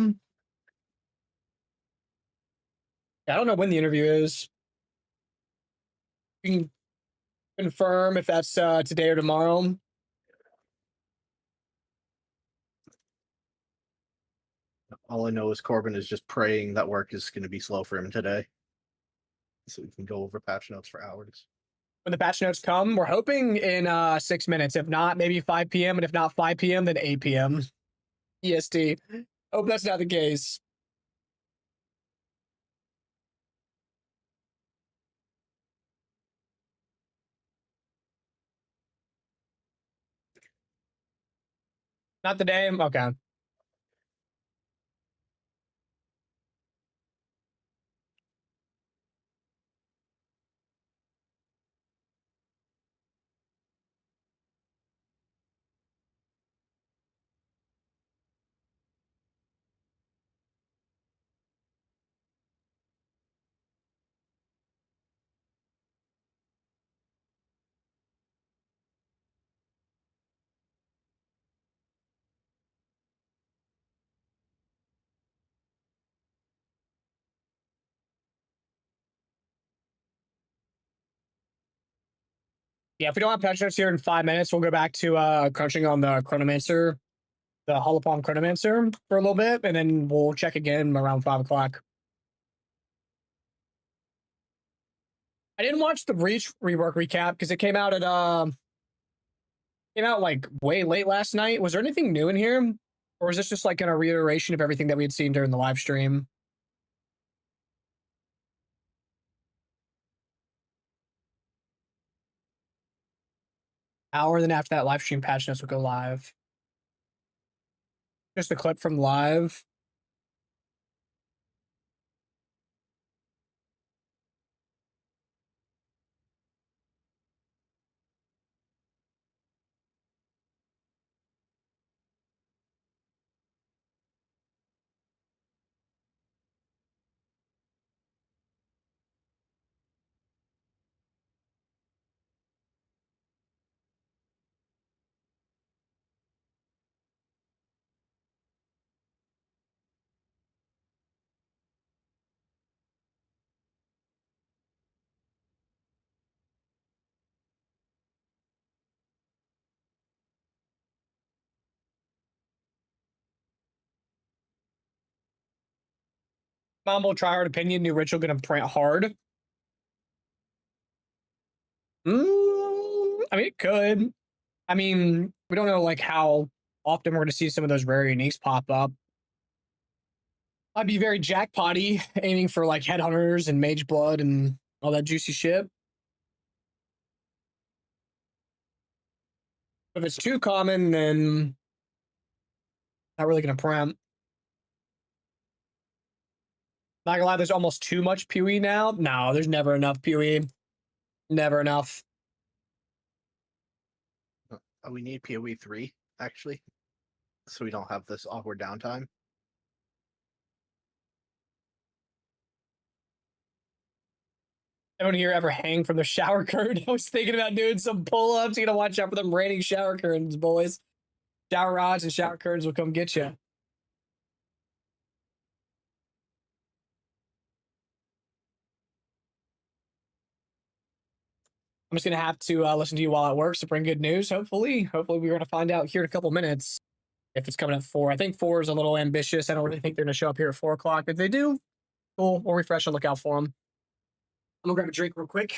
I don't know when the interview is. You can confirm if that's today or tomorrow. All I know is Corbin is just praying that work is going to be slow for him today, so we can go over patch notes for hours. When the patch notes come, we're hoping in 6 minutes. If not, maybe 5 p.m. And if not 5 p.m., then 8 p.m. EST. Hope that's not the case. Not today. Okay. Yeah, if we don't have patch notes here in 5 minutes, we'll go back to crunching on the Chronomancer, the Holopalm Chronomancer for a little bit, and then we'll check again around 5 o'clock. I didn't watch the Breach rework recap because it came out like way late last night. Was there anything new in here? Or is this just like a reiteration of everything that we had seen during the live stream? Hour then after that live stream, patch notes will go live. Just a clip from live. Mambo Tryhard opinion, new ritual gonna print hard. I mean, it could. I mean, we don't know like how often we're gonna see some of those rare uniques pop up. I'd be very jackpotty, aiming for like headhunters and mage blood and all that juicy shit. If it's too common, then not really gonna print. Not gonna lie, there's almost too much PoE now. No, there's never enough PoE. Never enough. We need PoE 3, actually, so we don't have this awkward downtime. Anyone here ever hang from the shower curtain? I was thinking about doing some pull-ups. You gotta watch out for them raining shower curtains, boys. Shower rods and shower curtains will come get you. I'm just gonna have to listen to you while at work to bring good news. Hopefully we're gonna find out here in a couple minutes if it's coming at 4. I think 4 is a little ambitious. I don't really think they're gonna show up here at 4 o'clock. If they do, cool. We'll refresh and look out for them. I'm gonna grab a drink real quick.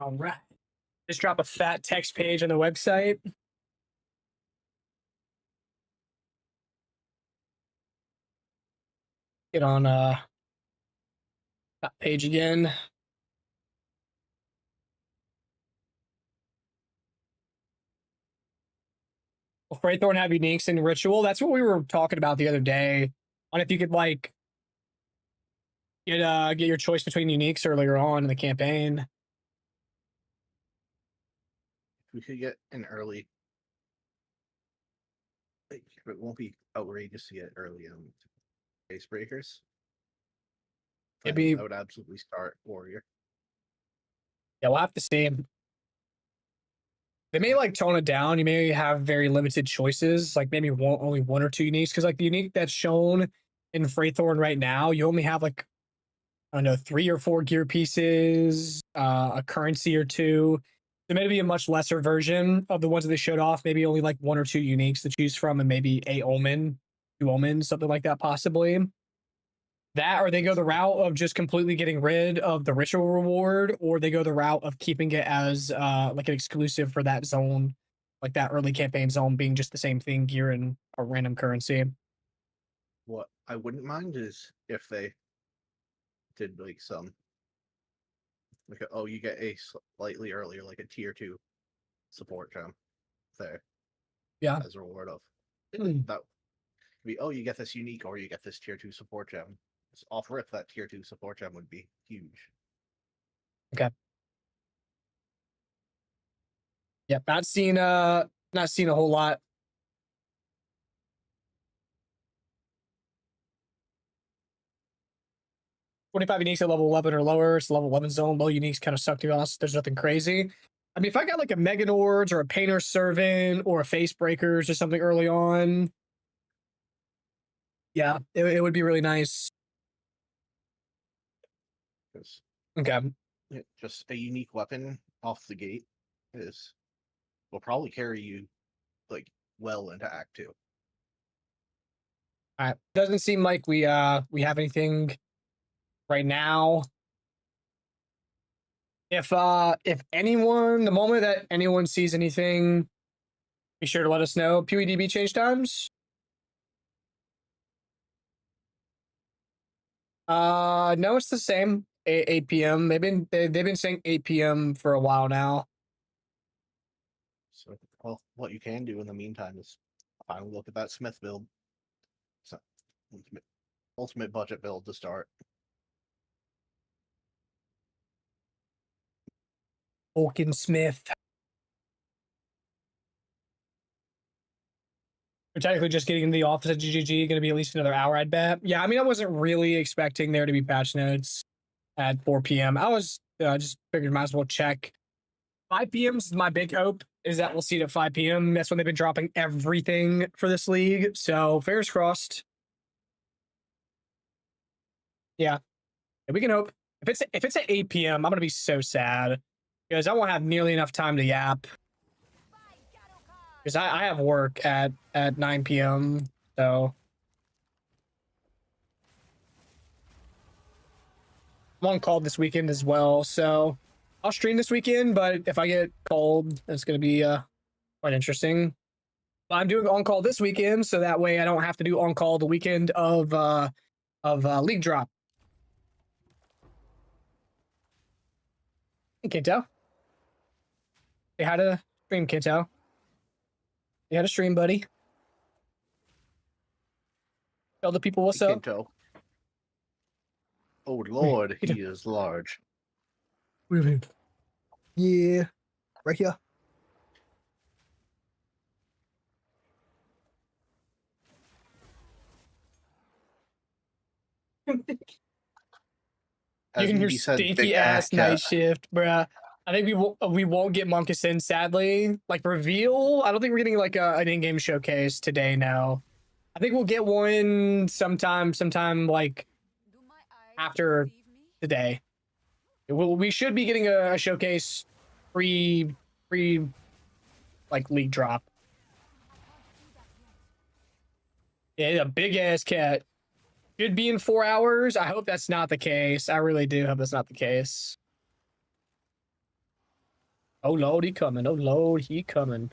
All right. Just drop a fat text page on the website. get on that page again. Will Freythorn have uniques in ritual? That's what we were talking about the other day. On if you could like get your choice between uniques earlier on in the campaign. We could get an early. Like, it won't be outrageous to get early base breakers. It'd Then be- I would absolutely start warrior. Yeah, we'll have to see. They may like tone it down. You may have very limited choices, like maybe only one or two uniques. Because like the unique that's shown in Freythorn right now, you only have like I don't know 3 or 4 gear pieces, a currency or two. There may be a much lesser version of the ones that they showed off. Maybe only like 1 or 2 uniques to choose from, and maybe a omen, 2 omens, something like that, possibly. That, or they go the route of just completely getting rid of the ritual reward, or they go the route of keeping it as like an exclusive for that zone, like that early campaign zone being just the same thing, gear and a random currency. What I wouldn't mind is if they did like some like oh you get a slightly earlier like a tier 2 support gem there. Yeah. As a reward of Mm. that could be you get this unique or you get this tier 2 support gem. It's off rip that tier 2 support gem would be huge. Yep, not seen a whole lot. $25 uniques at level 11 or lower. It's level 11 zone. Low uniques kind of suck to be honest. There's nothing crazy. I mean, if I got like a Meganords or a Painter Servant or a Face Breakers or something early on, yeah, it would be really nice. 'Cause Okay. just a unique weapon off the gate will probably carry you like well into Act 2. All right. Doesn't seem like we have anything right now. If anyone, the moment that anyone sees anything, be sure to let us know. PewDB change times. No, it's the same. 8 p.m. They've been saying 8 p.m. for a while now. So, well, what you can do in the meantime is finally look at that Smith build. So, ultimate budget build to start. Falcon Smith. We're technically just getting into the office at GGG. Going to be at least another hour, I'd bet. Yeah, I mean, I wasn't really expecting there to be patch notes at 4 p.m. I was just figured might as well check. 5 p.m. is my big hope, is that we'll see it at 5 p.m. That's when they've been dropping everything for this league. So fingers crossed. Yeah, we can hope. If it's at 8 p.m., I'm gonna be so sad because I won't have nearly enough time to yap. Because I have work at 9 p.m. So I'm on call this weekend as well. So I'll stream this weekend, but if I get called, it's going to be quite interesting. But I'm doing on call this weekend, so that way I don't have to do on call the weekend of league drop. Hey, Kinto. Say hi to stream, Kinto. You had a stream, buddy. Tell the people what's up. Kinto. Oh Lord, he is large. Yeah, right here. As You can hear Edie said, stinky big ass cat. night shift, bruh. I think we won't get Monkasin, sadly. Like reveal, I don't think we're getting like an in-game showcase today. No, I think we'll get one sometime like Do my eyes After- deceive me? today. We should be getting a showcase pre like league drop. Yeah, a big ass cat. Should be in 4 hours. I hope that's not the case. I really do hope that's not the case. Oh Lord, he coming. Oh Lord, he coming.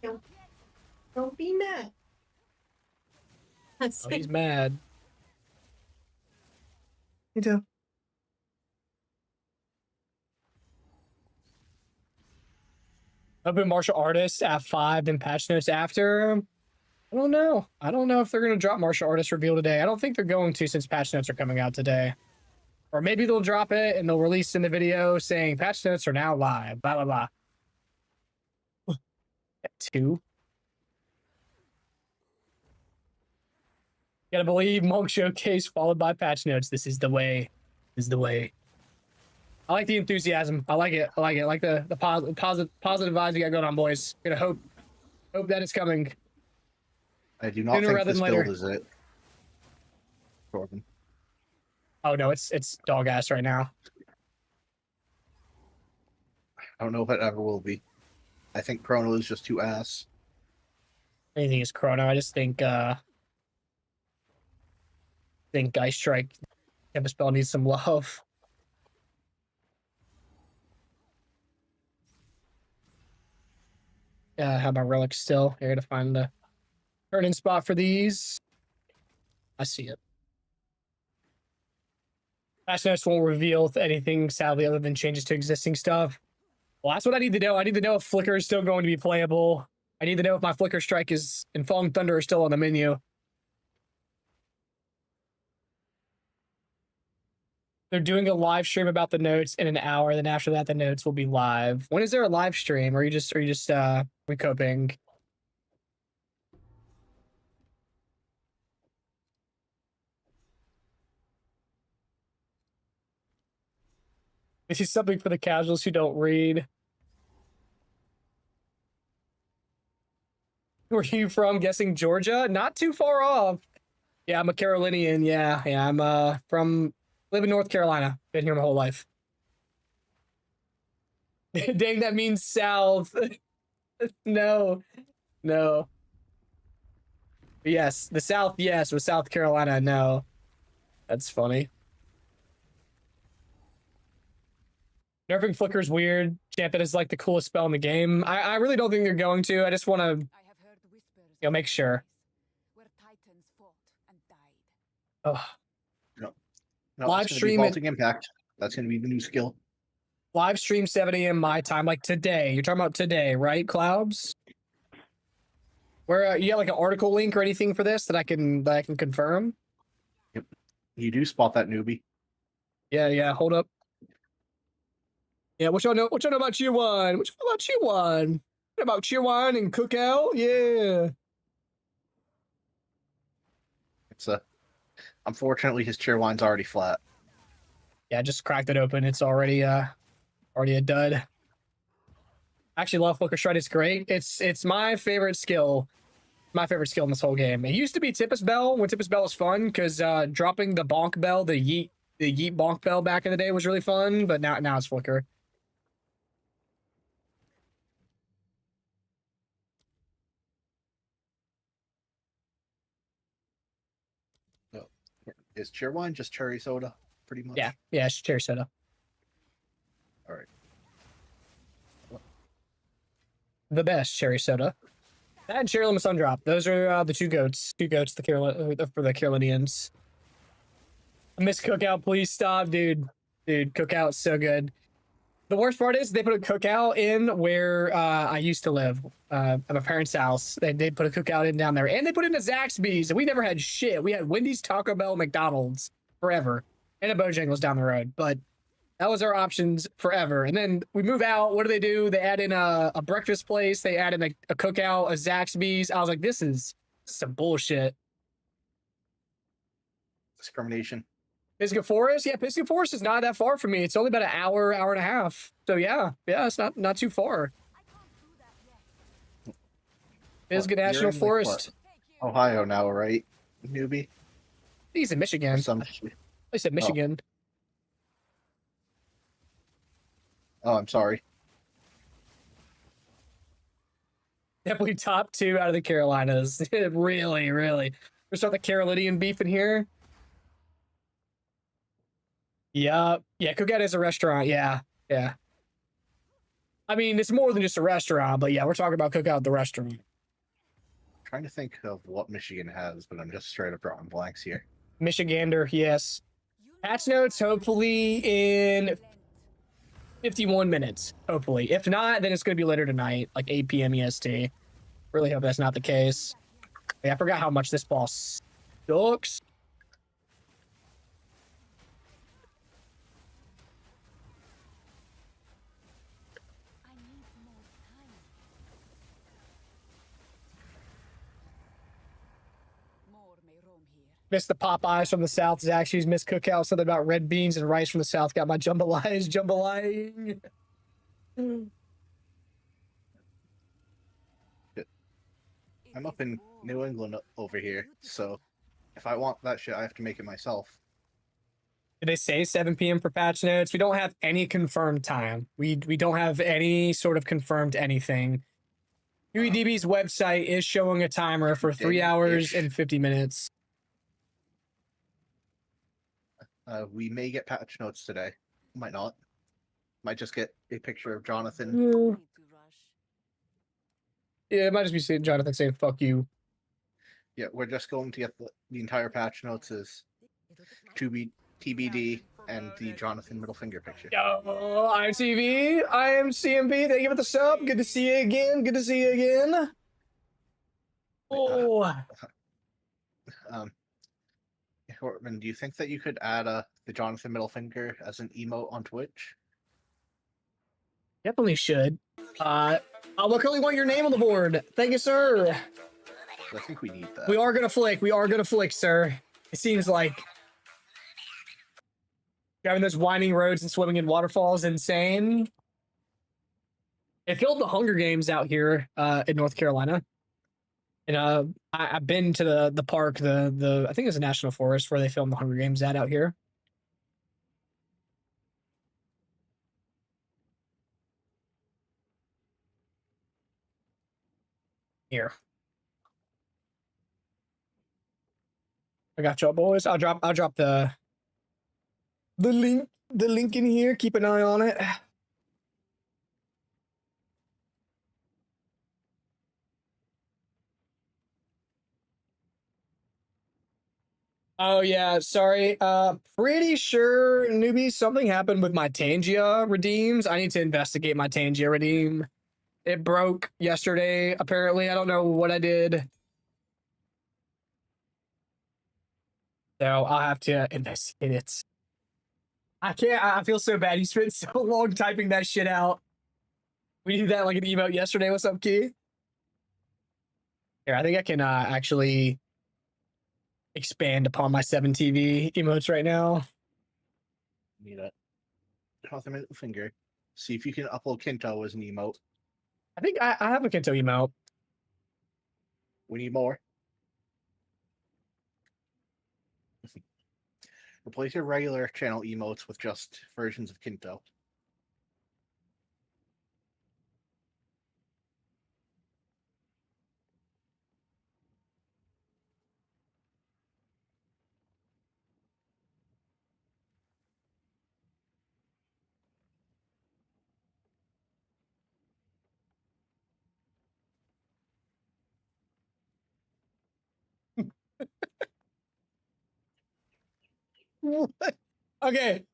Don't be mad. Oh, he's mad. Me too. Open martial artists at 5, then patch notes after. I don't know. I don't know if they're going to drop martial artist reveal today. I don't think they're going to since patch notes are coming out today. Or maybe they'll drop it and they'll release in the video saying patch notes are now live. Blah, blah, blah. At 2. Gotta believe Monk Showcase followed by patch notes. This is the way. This is the way. I like the enthusiasm. I like it. I like it. I like the positive vibes you got going on, boys. Gonna hope that it's coming. I do not Sooner think rather this than later. build is it. Corbin. Oh no, it's dog ass right now. I don't know if it ever will be. I think Chrono is just too ass. Anything is Chrono. I just think Ice Strike Tempest Spell needs some love. Yeah, I have my relics still. I gotta find the turn-in spot for these. I see it. Patch notes won't reveal anything, sadly, other than changes to existing stuff. Well, that's what I need to know. I need to know if Flicker is still going to be playable. I need to know if my Flicker Strike is and Falling Thunder are still on the menu. They're doing a live stream about the notes in an hour. Then after that, the notes will be live. When is there a live stream? Or are you just recoping? This is something for the casuals who don't read. Where are you from? Guessing Georgia? Not too far off. Yeah, I'm a Carolinian. Yeah, I'm from live in North Carolina. Been here my whole life. Dang, that means south. No. Yes, the south, yes, with South Carolina, no. That's funny. Nerfing Flicker's weird. Champion is like the coolest spell in the game. I really don't think they're going to. I just want to, I have heard whispers make sure. where titans fought and died. Oh, No, Live it's gonna be stream it- Vaulting Impact. That's going to be the new skill. live stream 7 a.m. my time, like today. You're talking about today, right, Clouds? Where you got like an article link or anything for this that I can confirm? You do spot that newbie. Yeah. Hold up. Yeah, what y'all know? What y'all know about Cheer One? What y'all know about Cheer One? What about Cheer One and Cookout? Yeah. It's unfortunately his chair wine's already flat. Yeah, just cracked it open. It's already a dud. I actually love Flicker Stride. It's great. It's my favorite skill. My favorite skill in this whole game. It used to be Tempest Bell when Tempest Bell was fun because dropping the bonk bell, the yeet bonk bell back in the day was really fun. But now it's Flicker. Is chair wine just cherry soda, pretty much? Yeah, it's cherry soda. All right. The best cherry soda. That and Cherry Lemon Sundrop. Those are the two goats. For the Carolinians. I miss Cookout. Please stop, dude. Dude, Cookout's so good. The worst part is they put a Cookout in where I used to live. At my parents' house. They put a Cookout in down there. And they put in a Zaxby's. And we never had shit. We had Wendy's, Taco Bell, McDonald's forever. And a Bojangles down the road. But that was our options forever. And then we move out. What do? They add in a breakfast place. They add in a Cookout, a Zaxby's. I was like, this is some bullshit. Discrimination. Pisgah Forest? Yeah, Pisgah Forest is not that far from me. It's only about an hour and a half. So yeah, it's not too far. Pisgah You're National in, like, Forest. what, Ohio now, right? Newbie? He's in Michigan. Some... I said Michigan. Oh, I'm sorry. Definitely top 2 out of the Carolinas. really. We start the Carolinian beef in here. Yeah, Cookout is a restaurant. Yeah. I mean, it's more than just a restaurant, but yeah, we're talking about Cookout, the restaurant. Trying to think of what Michigan has, but I'm just straight up drawing blanks here. Michigander, yes. Patch notes hopefully in 51 minutes. Hopefully. If not, then it's going to be later tonight, like 8 p.m. EST. Really hope that's not the case. Yeah, I forgot how much this boss sucks. I need more time. More may roam here. Missed the Popeyes from the south. Zaxby's missed Cookout. Something about red beans and rice from the south. Got my jambalayas jambalaying. I'm up in New England over here, so if I want that shit, I have to make it myself. Did they say 7 p.m. for patch notes? We don't have any confirmed time. We don't have any sort of confirmed anything. QEDB's website is showing a timer for 3 hours and 50 minutes. We may get patch notes today. Might not. Might just get a picture of Jonathan. Mm. Need to rush. Yeah, it might just be saying Jonathan saying "fuck you." Yeah, we're just going to get the entire patch notes as to be TBD and the Jonathan middle finger picture. Yo, I'm TV. I am CMB. Thank you for the sub. Good to see you again. Good to see you again. Oh, Hortman, do you think that you could add the Jonathan middle finger as an emote on Twitch? definitely should. Luckily want your name on the board. Thank you, sir. I think we need that. We are gonna flick. We are gonna flick, sir. It seems like driving those winding roads and swimming in waterfalls insane. They filmed the Hunger Games out here in North Carolina, and I've been to the park, the I think it's a national forest where they filmed the Hunger Games out here. Here. I got y'all boys. I'll drop the link in here. Keep an eye on it. Oh yeah, sorry. Pretty sure, newbie, something happened with my Tangia redeems. I need to investigate my Tangia redeem. It broke yesterday, apparently. I don't know what I did. So I'll have to investigate it. I can't. I feel so bad. You spent so long typing that shit out. We did that like an emote yesterday. What's up, Key? Here, I think I can actually expand upon my 7TV emotes right now. Need it. Jonathan middle finger. See if you can upload Kinto as an emote. I think I have a Kinto emote. We need more. Replace your regular channel emotes with just versions of Kinto. Okay.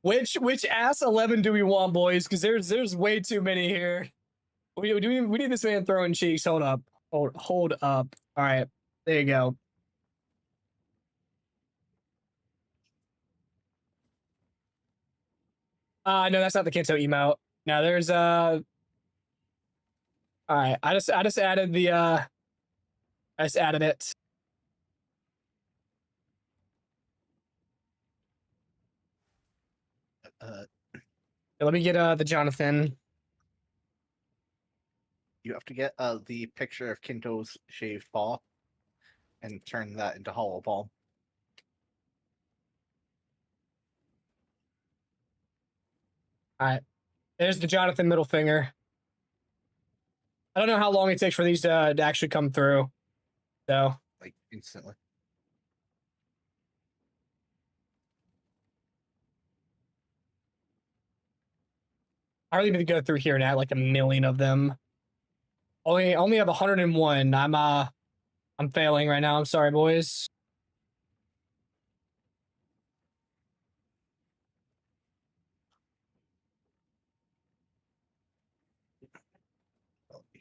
Which ass 11 do we want, boys? Because there's way too many here. We need this man throwing cheeks. Hold up. Hold up. All right. There you go. No, that's not the Kinto emote. Now there's all right. I just added the I just added it. Let me get the Jonathan. You have to get the picture of Kinto's shaved paw and turn that into hollow palm. All right. There's the Jonathan middle finger. I don't know how long it takes for these to actually come through. So Like instantly. I really need to go through here and add like a million of them. Only have 101. I'm failing right now. I'm sorry, boys.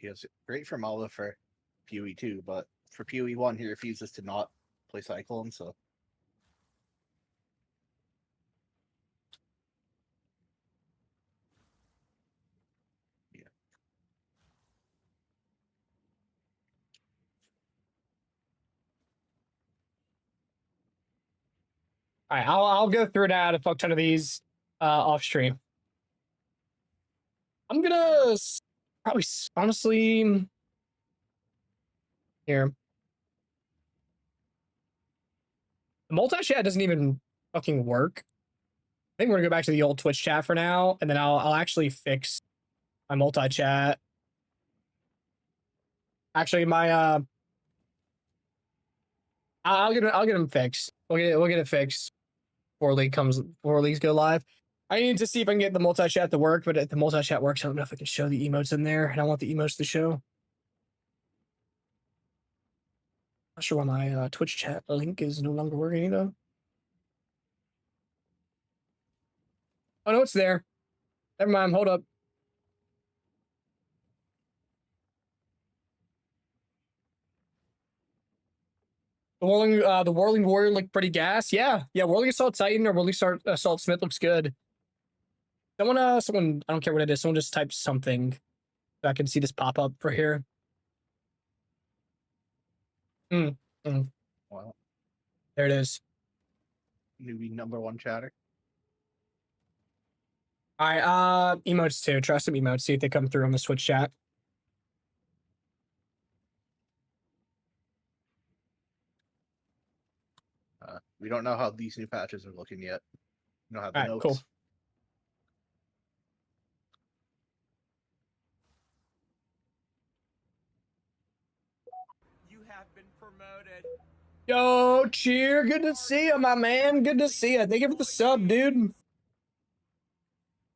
He was great for Mala for PoE 2, but for PoE 1, he refuses to not play Cyclone, so. Yeah. All right, I'll go through now a fuck ton of these off stream. I'm gonna probably honestly here. The multi-chat doesn't even fucking work. I think we're gonna go back to the old Twitch chat for now, and then I'll actually fix my multi-chat. Actually, my I'll get them fixed. We'll get it fixed before leagues go live. I need to see if I can get the multi-chat to work, but if the multi-chat works, I don't know if I can show the emotes in there, and I want the emotes to show. Not sure why my Twitch chat link is no longer working though. Oh no, it's there. Never mind. Hold up. The Whirling Warrior looked pretty gas. Yeah, Whirling Assault Titan or Whirling Assault Smith looks good. Someone, I don't care what it is. Someone just type something so I can see this pop up for here. Wow. There it is. Newbie #1 chatter. All right, emotes too. Try some emotes. See if they come through on the Switch chat. We don't know how these new patches are looking yet. We don't have the All right, notes. cool. You have been promoted. Yo, cheer. Good to see you, my man. Good to see you. Thank you for the sub, dude.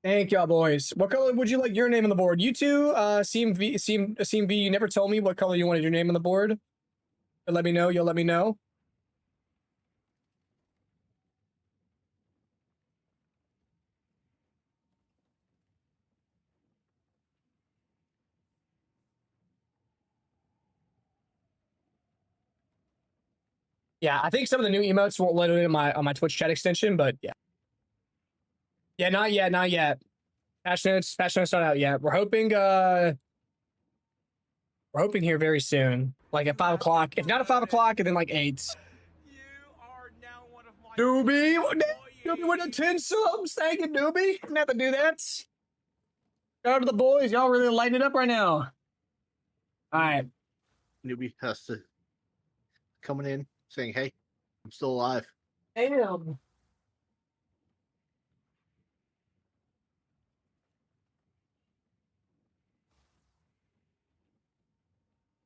Thank y'all, boys. What color would you like your name on the board? You two, CMV, you never told me what color you wanted your name on the board. But let me know. You'll let me know. Yeah, I think some of the new emotes won't let it in on my Twitch chat extension, but yeah. Yeah, not yet, not yet. Patch notes not out yet. We're hoping here very soon. Like at 5 o'clock. If not at 5 o'clock, and then like 8. You are now one of my Doobie, employees. Doobie with the 10 subs. Thank you, Doobie. Didn't have to do that. Shout out to the boys. Y'all really lighting it up right now. All right. Newbie has to coming in saying, "Hey, I'm still alive." Damn.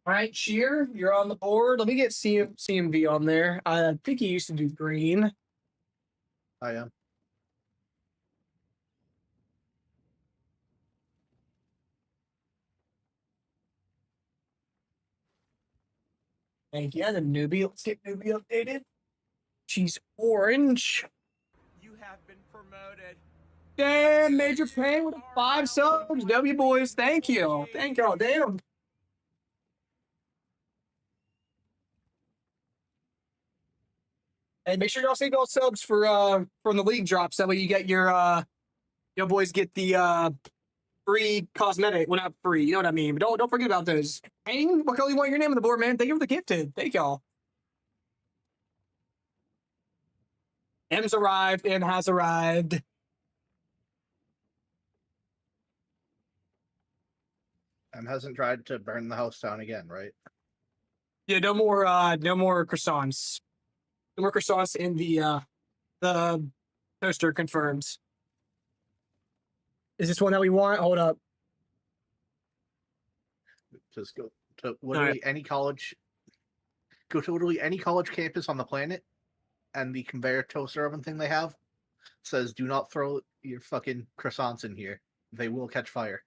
All right, Cheer, you're on the board. Let me get CMV on there. I think he used to do green. I am. Thank you. The newbie. Let's get newbie updated. She's orange. You have been promoted. Damn, Major Pain with 5 subs. W boys, thank you. Thank y'all. Damn. Hey, make sure y'all save y'all subs for from the league drops. That way you get your boys get the free cosmetic. Well, not free, you know what I mean. But don't forget about those. Pain, what color you want your name on the board, man? Thank you for the gifted. Thank y'all. M's arrived. M has arrived. Hasn't tried to burn the house down again, right? Yeah, no more croissants. No more croissants in the toaster confirmed. Is this one that we want? Hold up. Just go to literally any college. Go to literally any college campus on the planet, and the conveyor toaster oven thing they have says, "Do not throw your fucking croissants in here. They will catch fire."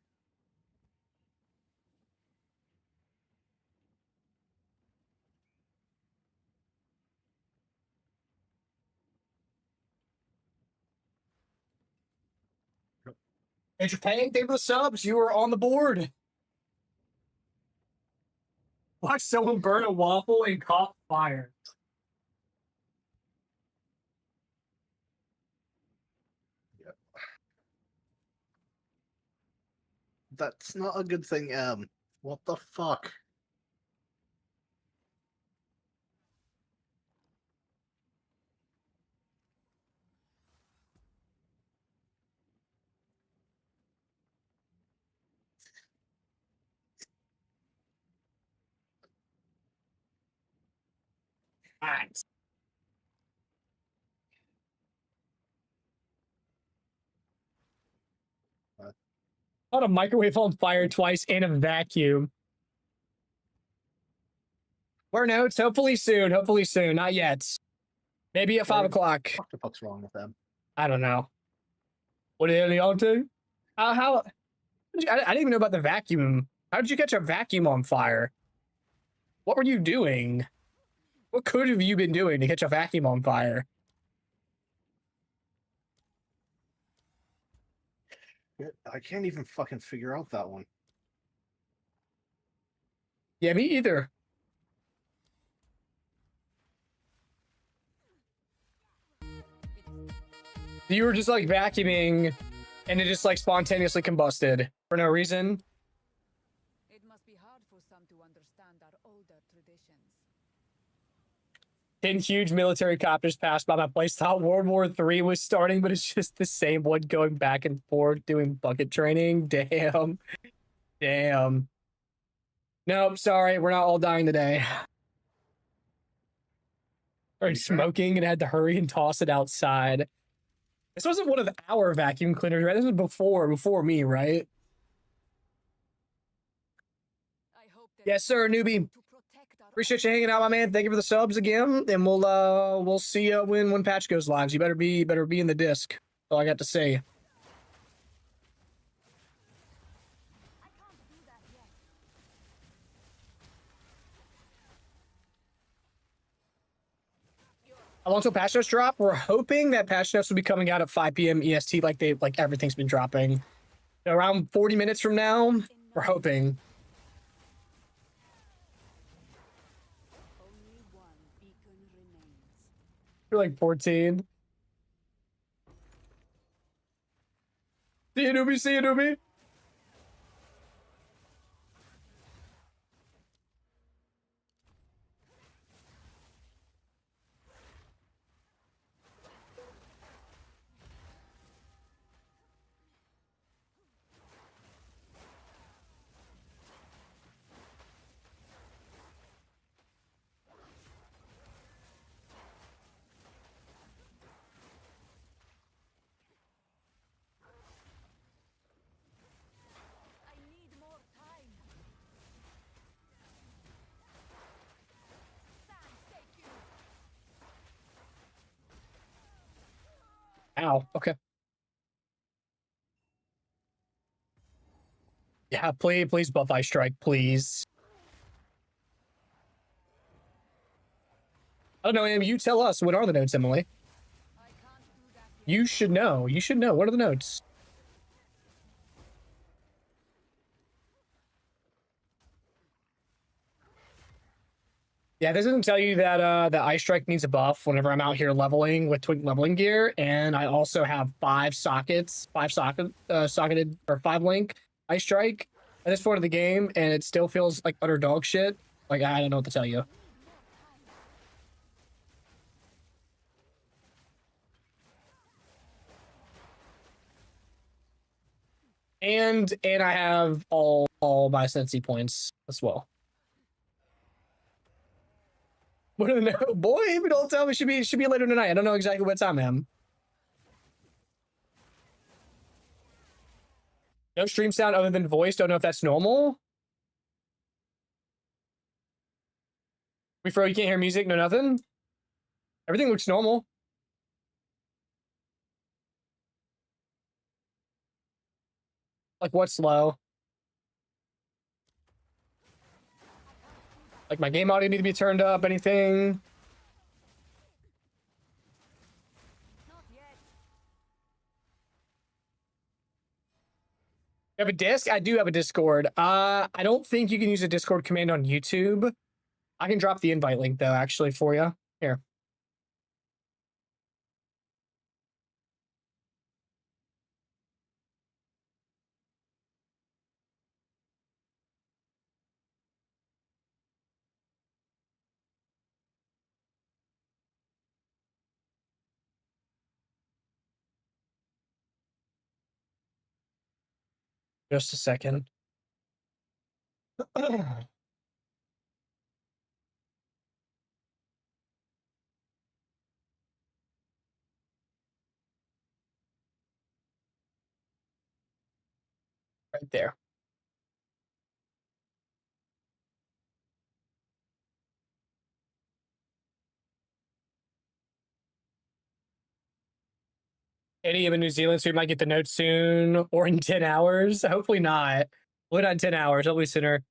Major Pain, thank you for the subs. You are on the board. Watch someone burn a waffle and caught fire. That's not a good thing, Em. What the fuck? Nice. Caught a microwave on fire twice in a vacuum. More notes. Hopefully soon. Hopefully soon. Not yet. Maybe at 5 o'clock. What the fuck's wrong with them? I don't know. What are they on to? How? I didn't even know about the vacuum. How did you catch a vacuum on fire? What were you doing? What could have you been doing to catch a vacuum on fire? I can't even fucking figure out that one. Yeah, me either. You were just like vacuuming and it just like spontaneously combusted for no reason. It must be hard for some to understand our older traditions. 10 huge military copters passed by my place. Thought World War III was starting, but it's just the same one going back and forth doing bucket training. Damn. Damn. Nope, sorry. We're not all dying today. Or smoking and had to hurry and toss it outside. This wasn't one of our vacuum cleaners, right? This was before me, right? I hope that Yes, sir, newbie. to protect our Appreciate you hanging out, my man. Thank you for the subs again, and we'll see you when patch goes live. You better be in the disc. That's all I got to say. I can't do that yet. How long till patch notes drop? We're hoping that patch notes will be coming out at 5 p.m. EST, like everything's been dropping. Around 40 minutes from now, we're hoping. Only one beacon remains. We're like 14. See you, newbie. See you, newbie. I need more time. Sam, take you. Ow. Okay. Yeah, please buff Ice Strike, please. I don't know, Em. You tell us. What are the notes, Emily? I can't do that yet. You should know. You should know. What are the notes? Yeah, this doesn't tell you that that Ice Strike needs a buff whenever I'm out here leveling with twin leveling gear, and I also have 5 sockets, 5 socketed or 5 link Ice Strike at this point of the game, and it still feels like utter dog shit. Like I don't know what to tell you. And I have all my Sensi points as well. What are the no boy? If you don't tell me, should be later tonight. I don't know exactly what time I am. No stream sound other than voice. Don't know if that's normal. Refro, you can't hear music. No nothing. Everything looks normal. Like what's slow? Like my game audio need to be turned up. Anything? Not yet. You have a disc? I do have a Discord. I don't think you can use a Discord command on YouTube. I can drop the invite link though, actually, for you. Here. Just a second. Right there. Any of in New Zealand, so we might get the note soon or in 10 hours. Hopefully not. Hopefully not in 10 hours, hopefully sooner.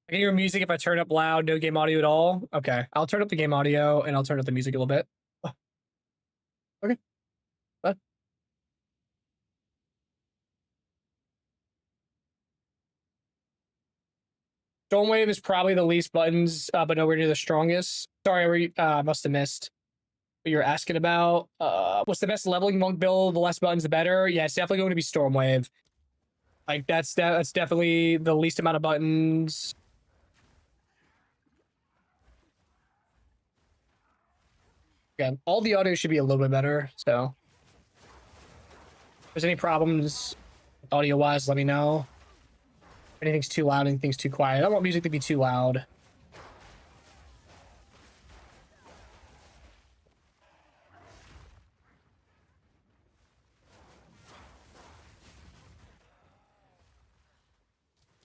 I can hear music if I turn up loud, no game audio at all. Okay. I'll turn up the game audio and I'll turn up the music a little bit. Okay. Bye. Stormwave is probably the least buttons, but nowhere near the strongest. Sorry, I must have missed what you're asking about. What's the best leveling monk build? The less buttons, the better. Yeah, it's definitely going to be Stormwave. Like that's definitely the least amount of buttons. Yeah, all the audio should be a little bit better. So, if there's any problems audio wise, let me know. If anything's too loud, anything's too quiet. I don't want music to be too loud.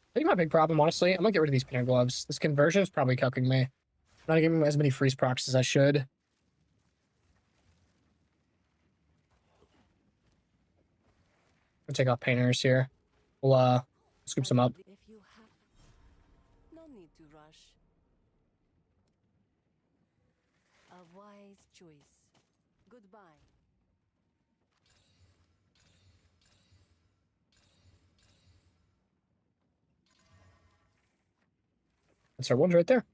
I think my big problem, honestly, I'm gonna get rid of these painter gloves. This conversion is probably cucking me. I'm not giving as many freeze procs as I should. I'll take off painters here. We'll scoop some up. If you have no need to rush. A wise choice. Goodbye. That's our ones right there.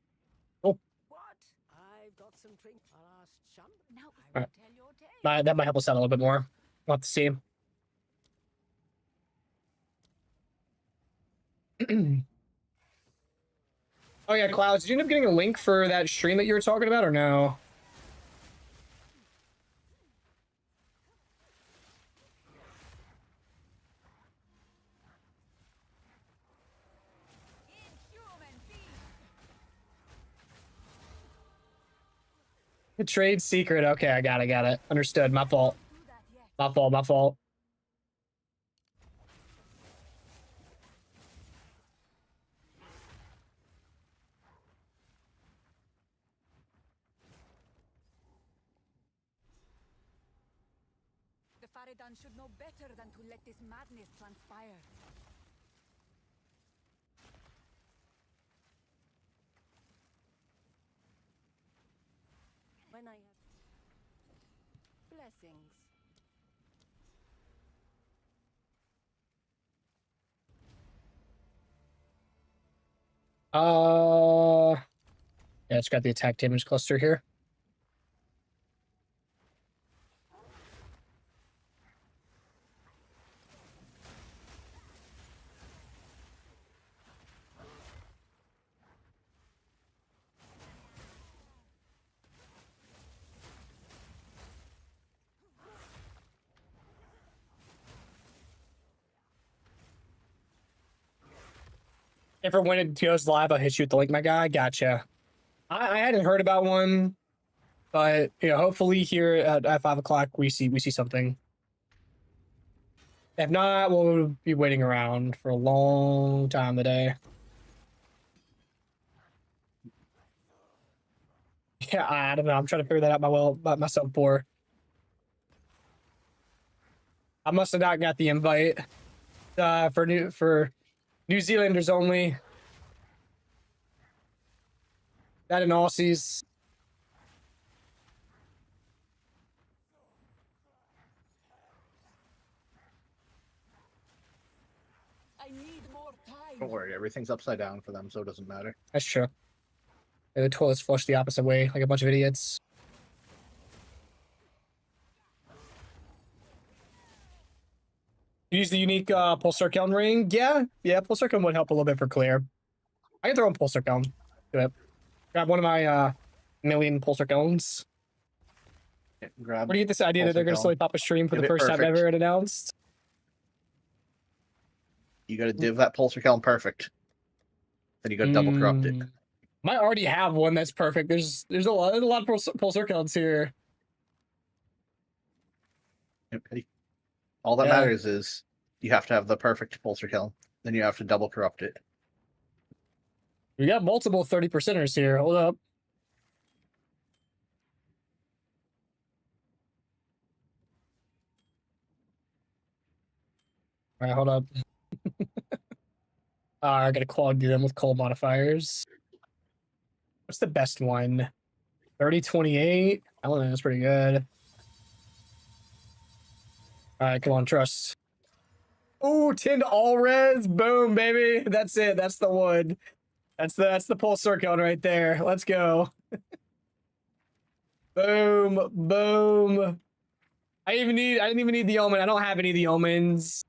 What? I've got some drink. Now All right. tell your tale. That might help us out a little bit more. We'll have to see. Oh yeah, Clouds, did you end up getting a link for that stream that you were talking about or no? Inhuman beast. The trade secret. Okay, I got it. Understood. My fault. Do that yet. My fault. The Faridan should know better than to let this madness transpire. When I have blessings. Yeah, it's got the attack damage cluster here. If or when it goes live, I'll hit you with the link, my guy. Gotcha. I hadn't heard about one, but you know, hopefully here at 5 o'clock we see something. If not, we'll be waiting around for a long time today. Yeah, I don't know. I'm trying to figure that out by myself. Poor. I must have not got the invite for New Zealanders only. That and Aussies. I need Don't worry, everything's upside down for them, so it doesn't matter. That's true. Yeah, the toilets flush the opposite way, like a bunch of idiots. Use the unique Pulsar Kiln ring. Yeah, Pulsar Kiln would help a little bit for clear. I can throw in Pulsar Kiln. Do it. Grab one of my million Pulsar Kilns. Grab. Where do you get this idea that Pulsar they're going to Kiln. slowly pop a stream for Give the it first time perfect. ever it announced? You gotta div that Pulsar Kiln perfect. Then you gotta double corrupt it. Might already have one that's perfect. There's a lot of Pulsar Kilns here. All that Yeah. matters is you have to have the perfect Pulsar Kiln. Then you have to double corrupt it. We got multiple 30%ers here. Hold up. All right, hold up. I gotta clog them with cold modifiers. What's the best one? 3028. I don't know. That's pretty good. All right, come on, trust. Oh, 10 to all res. Boom, baby. That's it. That's the one. That's the Pulsar Kiln right there. Let's go. Boom, boom. I didn't even need the omen. I don't have any of the omens.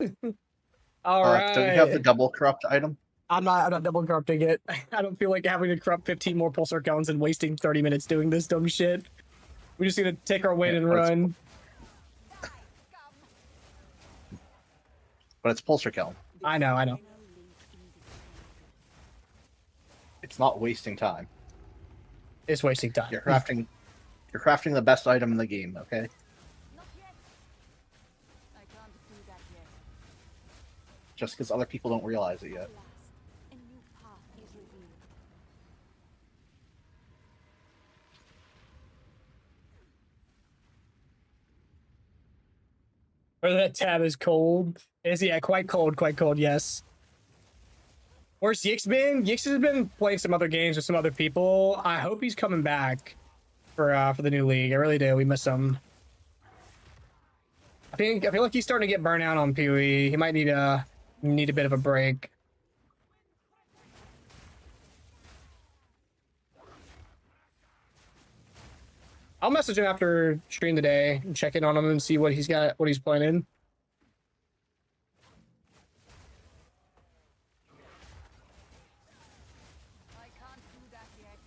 All right. Don't you have the double corrupt item? I'm not double corrupting it. I don't feel like having to corrupt 15 more Pulsar Kilns and wasting 30 minutes doing this dumb shit. We're just gonna take our win Yeah, and let's- run. But it's Pulsar Kiln. I know. It's not wasting time. It's wasting time. You're crafting the best item in the game, okay? Not yet. I can't do that yet. Just because other people don't realize it yet. Last, a new path is revealed. Or that tab is cold. Is quite cold, yes. Where's Yix been? Yix has been playing some other games with some other people. I hope he's coming back for the new league. I really do. We miss him. I feel like he's starting to get burnt out on PoE. He might need a bit of a break. I'll message him after stream today and check in on him and see what he's planning. I can't do that yet.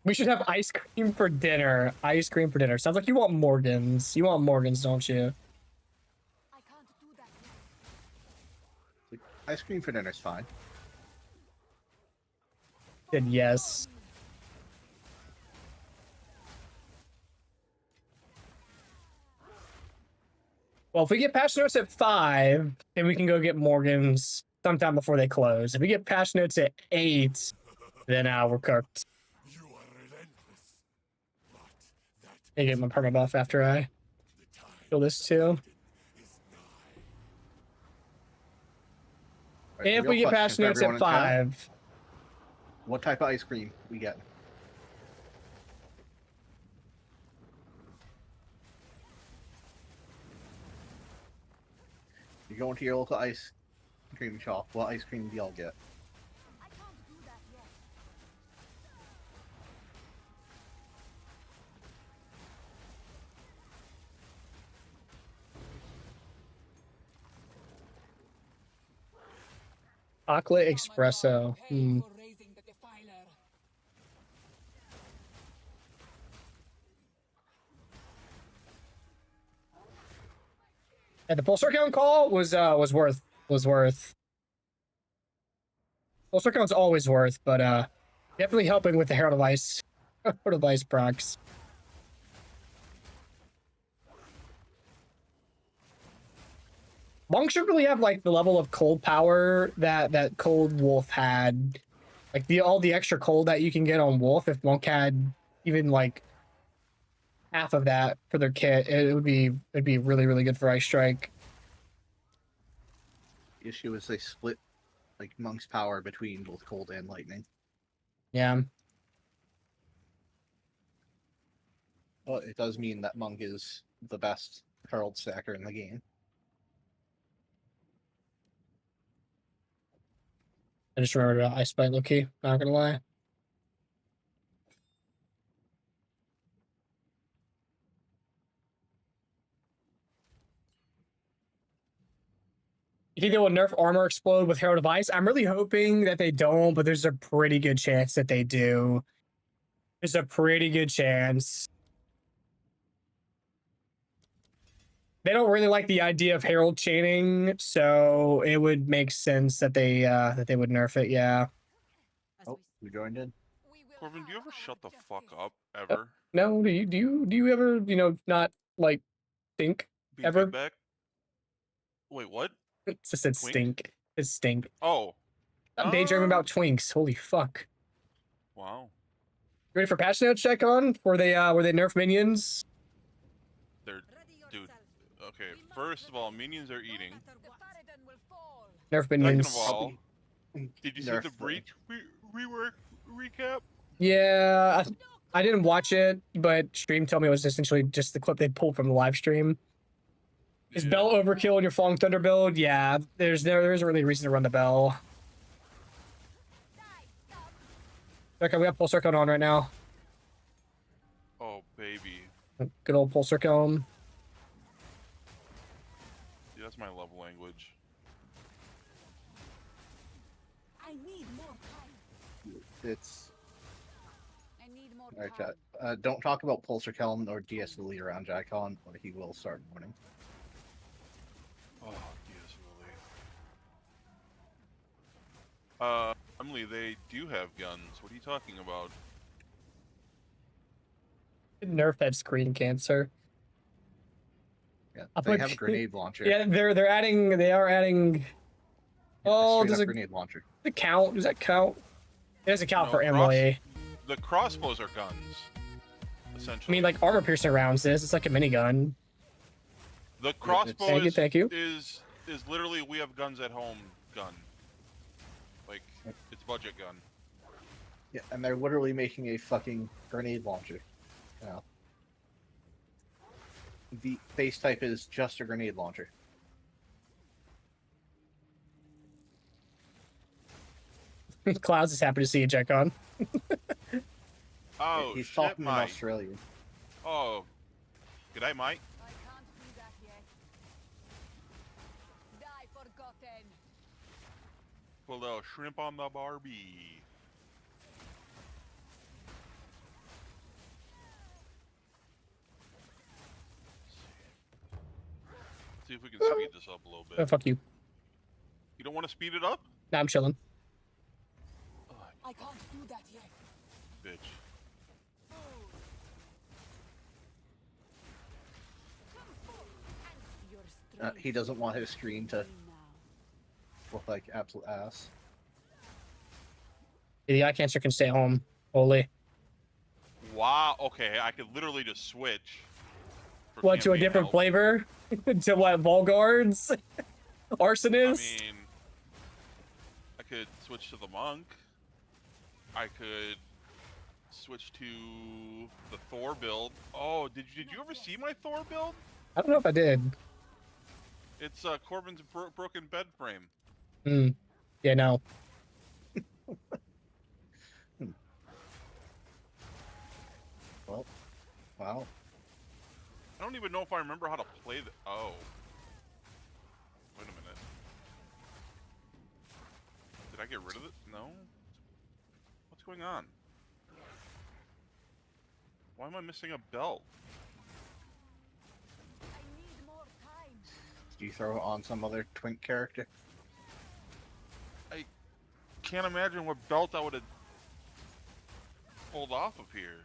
We should have ice cream for dinner. Ice cream for dinner. Sounds like you want Morgans. You want Morgans, don't you? I can't do that yet. Ice cream for dinner's fine. Then yes. Well, if we get patch notes at 5, then we can go get Morgans sometime before they close. If we get patch notes at 8, then we're cooked. I get my perma buff after I kill this too. Right, If real we get question patch for notes everyone at in chat, 5, what type of ice cream we get? You go into your local ice cream shop. What ice cream do y'all get? I can't do that yet. chocolate espresso. And the Pulsar Count call was worth. Pulsar Count's always worth, but definitely helping with the Herald of Ice. Herald of Ice procs. Monk should really have like the level of cold power that Cold Wolf had. Like all the extra cold that you can get on Wolf. If Monk had even like half of that for their kit, it'd be really, really good for Ice Strike. issue is they split like Monk's power between both cold and lightning. Yeah. Well, it does mean that Monk is the best Herald stacker in the game. I just remembered Ice Bite Loki, not gonna lie. You think they will nerf Armor Explode with Herald of Ice? I'm really hoping that they don't, but there's a pretty good chance that they do. There's a pretty good chance. They don't really like the idea of Herald chaining, so it would make sense that they would nerf it. Yeah. Oh, who joined in? Corbin, do you ever shut the fuck up ever? No, do you ever not like think Be ever? feedback? Wait, what? It just said Twink? stink. It's stink. Oh, I'm daydreaming about twinks. Holy fuck! wow. Ready for patch notes check on? Where they nerf minions? They're dude. Okay, first of all, minions are eating. Nerf Second minions. of all, did you see Nerf the them. breach rework recap? Yeah, I didn't watch it, but stream told me it was essentially just the clip they pulled from the live stream. Is Yeah. Bell overkill in your Falling Thunder build? Yeah, there isn't really a reason to run the Bell. Okay, we have Pulsar Cone on right now. Oh baby, Good old Pulsar Cone. yeah, that's my love language. I need more time. It's I need more alright, time. chat. Don't talk about Pulsar Kelm or DS Lily around JackCon, or he will start mourning. Oh, yes, really. Emily, they do have guns. What are you talking about? Nerf that screen cancer. Yeah, I'll they put- have a grenade launcher. Yeah, they are adding. Yeah, Oh, straight does up it grenade launcher. count? Does that count? It doesn't count No, for Emily. The crossbows are guns, essentially. I mean, like armor piercing rounds is. It's like a minigun. the crossbow Thank you, is, thank you. is literally we have guns at home gun. Like it's budget gun. Yeah, and they're literally making a fucking grenade launcher. Now, the base type is just a grenade launcher. Clouds is happy to see you, Jackon. Oh He's shit, talking in Mike. Australian. Oh, g'day, Mike. I can't do that yet. Die forgotten. Put a little shrimp on the Barbie. See if we can speed this up a little Oh, bit. fuck you. You don't want to speed it up? Nah, I'm chilling. I can't do that yet. Bitch. Your He doesn't want his screen to now. look like absolute ass. The eye cancer can stay home. Holy. Wow. Okay, I could literally just switch. for What, to a campaign different help. flavor? To what, Volgards? I Arsonist? mean, I could switch to the monk. I could switch to the Thor build. Oh, did you ever see my Thor build? I don't know if I did. It's Corbin's broken bed frame. Hmm. Yeah, no. Well, wow. I don't even know if I remember how to play the. Oh. Wait a minute. Did I get rid of it? No? What's going on? Why am I missing a belt? I need more time. Did you throw it on some other twink character? Can't imagine what belt I would have pulled off of here.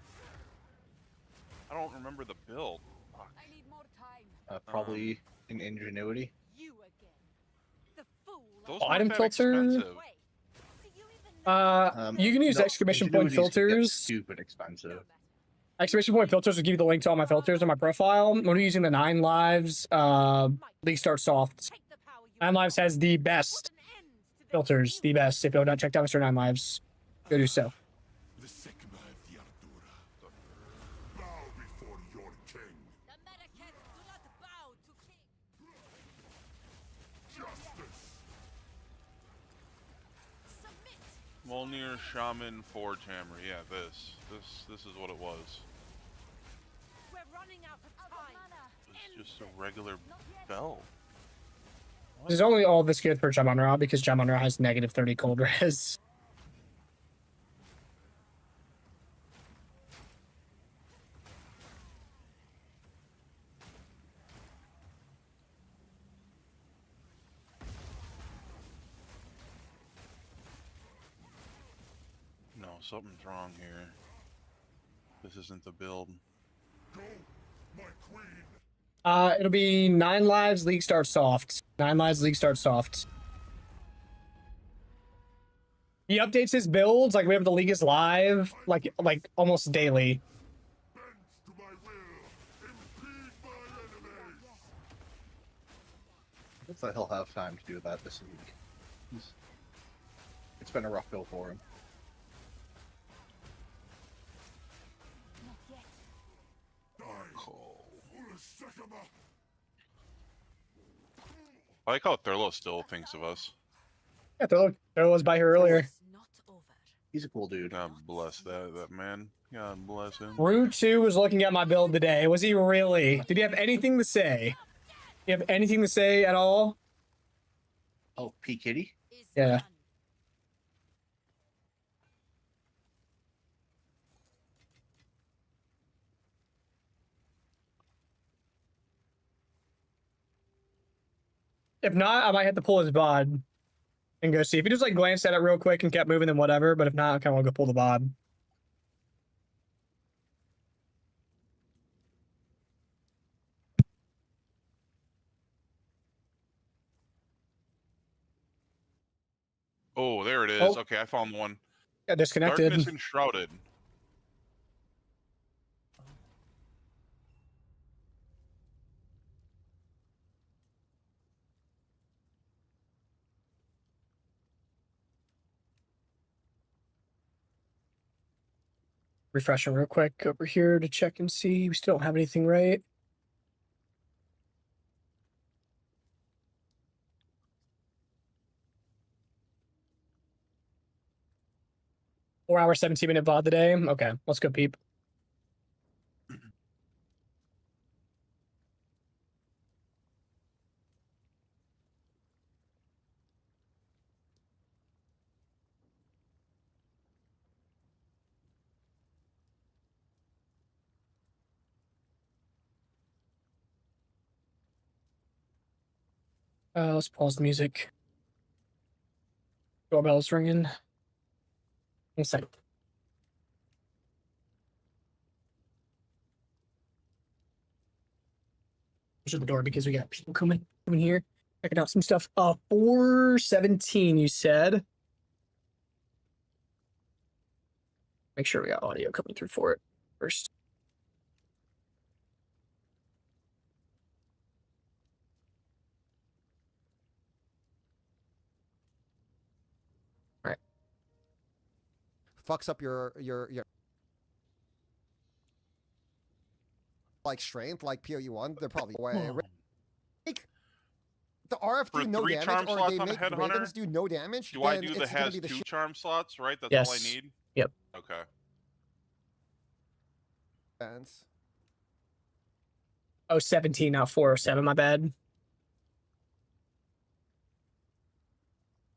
I don't remember the build. Fuck. I need more time. Probably an ingenuity. You again. The fool. Those Oh, weren't item that filter? expensive. Wait. Do you even know You can use no, exclamation point ingenuities can get filters. Stupid expensive. Exclamation point filters will give you the link to all my filters on my profile. When you're using the 9 lives, League Start Soft. take the power Nine Lives has the best filters, the best. If you have not checked out Mr. Nine Lives, go do so. The Sigma of the Ardura. Bow before your king. The Medicats do not bow to king. Justice. Submit. Molnir Shaman Forge Hammer. Yeah, this is what it was. We're running out of time. It's just a regular bell. This is only all this good for Jamunra because Jamunra has negative 30 cold res. No, something's wrong here. This isn't the build. Go, my queen. It'll be 9 lives, League start soft. 9 lives, League start soft. He updates his builds, like whenever the League is live, like almost daily. Bend to my will. Impede my enemies. I guess that he'll have time to do that this week. It's been a rough go for him. Not yet. Die. Ula Sigma. I like how Thurlow still thinks of us. Yeah, Thurlow was by here earlier. It's not over. He's a cool dude. God bless that man. God bless him. Rue 2 was looking at my build today. Was he really? Did he have anything to say? Do you have anything to say at all? Oh, P. Kitty? Is Yeah. done. If not, I might have to pull his VOD and go see. If he just like glanced at it real quick and kept moving, then whatever. But if not, I kind of want to go pull the VOD. Oh, there it is. Oh. Okay, I found one. Got disconnected. Darkness Enshrouded. Refreshing real quick over here to check and see. We still don't have anything right. Four-hour, 17-minute VOD today. Okay, let's go, peep. Let's pause the music. Doorbell's ringing. One second. Shut the door because we got people coming here, checking out some stuff. 417, you said. Make sure we got audio coming through for it first. Fucks up your like strength, like POE1, they're probably way. Make the RF For do no 3 damage, charm or slots they on a make Headhunter? Ravens do no damage. Do I then do the it's gonna has be the 2 shit. charm slots, right? That's all I Yes. need? Yep. Okay. Fans. Oh, 17, not 407, my bad.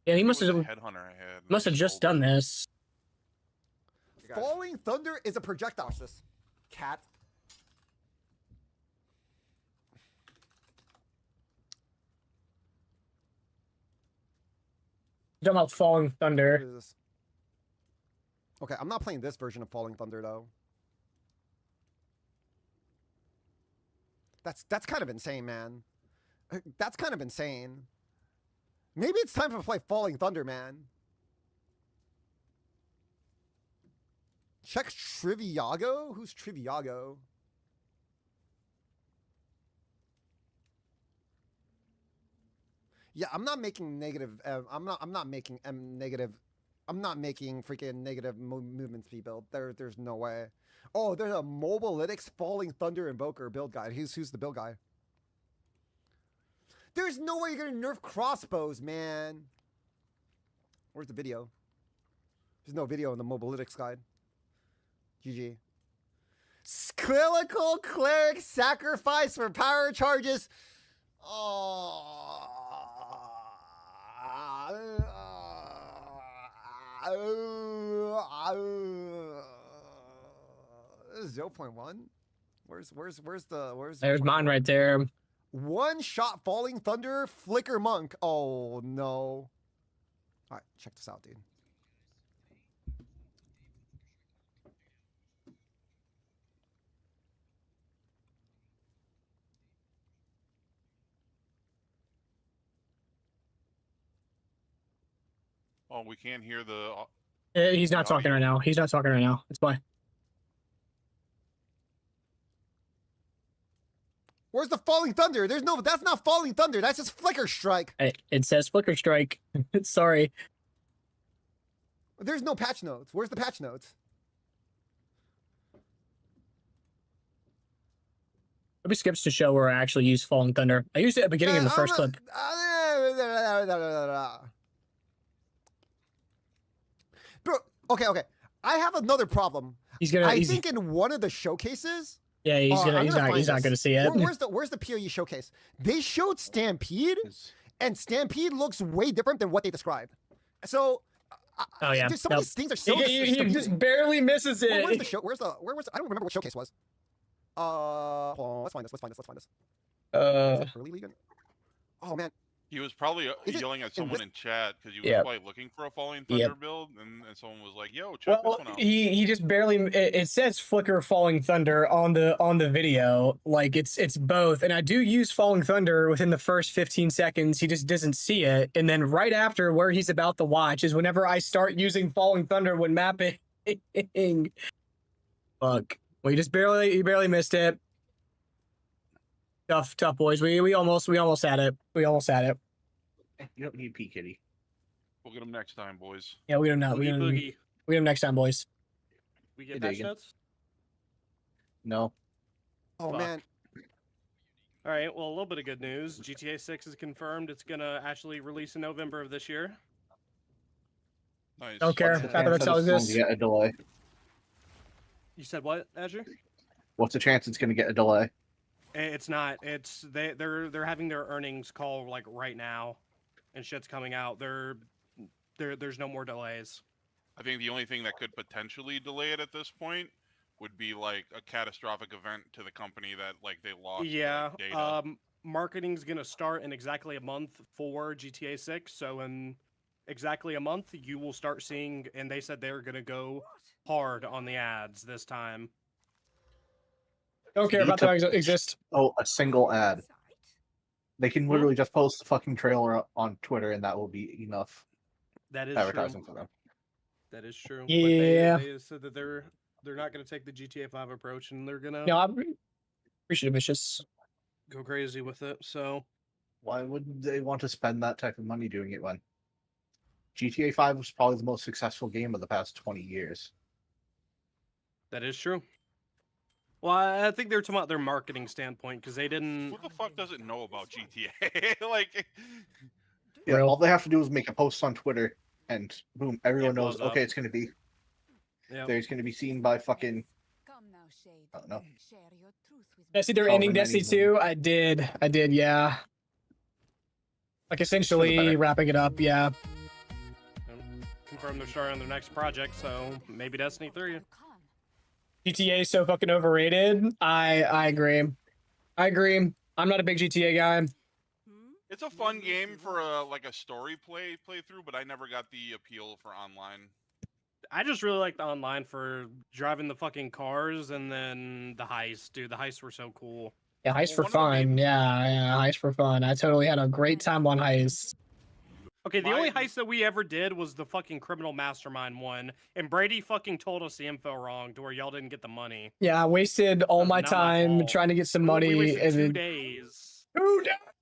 Yeah, he It must was have a Headhunter I had. must have just done this. Falling Thunder is a projectile. Watch this. Cat. You're talking about Falling What Thunder. is this? Okay, I'm not playing this version of Falling Thunder though. That's kind of insane, man. That's kind of insane. Maybe it's time to play Falling Thunder, man. Check Triviago? Who's Triviago? Yeah, I'm not making negative. I'm not making negative. I'm not making freaking negative movement speed build. There's no way. Oh, there's a Mobilytics Falling Thunder Invoker build guide. Who's the build guy? There's no way you're gonna nerf crossbows, man. Where's the video? There's no video in the Mobilytics guide. GG. Clinical Cleric Sacrifice for power charges. Oh. 0.1. There's mine right there. One shot Falling Thunder Flicker Monk. Oh no. All right, check this out, dude. Oh, we can't hear the. He's not talking right now. He's not talking right now. It's why. Where's the Falling Thunder? There's no. That's not Falling Thunder. That's just Flicker Strike. It says Flicker Strike. Sorry. There's no patch notes. Where's the patch notes? Maybe skips to show where I actually use Falling Thunder. I used it at the beginning in the first clip. Bro, okay. I have another problem. I think in one of the showcases. Yeah, he's not gonna see it. Where's the PoE showcase? They showed Stampede, and Stampede looks way different than what they described. So, oh yeah, some of these things are so. He just barely misses it. Where's the show? Where was? I don't remember what showcase was. Hold on, let's find this. Is it early league? Oh man. He was probably yelling at someone in chat because he was probably looking for a Falling Thunder build, and someone was like, "Yo, check this one out." He just barely. It says Flicker Falling Thunder on the video, like it's both. And I do use Falling Thunder within the first 15 seconds. He just doesn't see it, and then right after where he's about to watch is whenever I start using Falling Thunder when mapping. Fuck. Well, he barely missed it. Tough, boys. We almost had it. We almost had it. You don't need P Kitty. We'll get him next time, boys. Yeah, we don't know. We get him next time, boys. We get patch notes? No. Oh man. All right. Well, a little bit of good news. GTA 6 is confirmed. It's gonna actually release in November of this year. Nice. Don't care. That's all this. Get a delay. You said what, Azure? What's the chance it's going to get a delay? It's not. It's they're having their earnings call like right now, and shit's coming out. There's no more delays. I think the only thing that could potentially delay it at this point would be like a catastrophic event to the company that like they lost. Yeah. Data. Marketing's gonna start in exactly a month for GTA 6. So in exactly a month, you will start seeing. And they said they're gonna go hard on the ads this time. Don't care about that exist. Oh, a single ad. They can literally just post the fucking trailer on Twitter, and that will be enough. That is advertising true. for them. That is true. Yeah. But they said that they're not going to take the GTA 5 approach, and they're gonna. No, I'm appreciative. It's just go crazy with it. So why would they want to spend that type of money doing it when GTA 5 was probably the most successful game of the past 20 years? That is true. Well, I think they're talking about their marketing standpoint because they didn't. Who the fuck doesn't know about GTA? Like, yeah, all they have to do is make a post on Twitter, and boom, everyone knows. blows up. Okay, it's going to be. Yep. There's going to be seen by fucking. Come now, Shade. I don't know. Share your truth with me. Destiny, they're ending Destiny 2. I did, yeah. Like essentially wrapping it up, yeah. Confirm they're starting on their next project, so maybe Destiny 3. GTA is so fucking overrated. I agree. I'm not a big GTA guy. it's a fun game for a story playthrough, but I never got the appeal for online. I just really like the online for driving the fucking cars and then the heist. Dude, the heists were so cool. Yeah, heist for fun. Yeah, heist for fun. I totally had a great time on heist. Okay, the only heist that we ever did was the fucking Criminal Mastermind one, and Brady fucking told us the info wrong to where y'all didn't get the money. Yeah, I wasted all my time trying to get some money. We wasted and 2 then... days.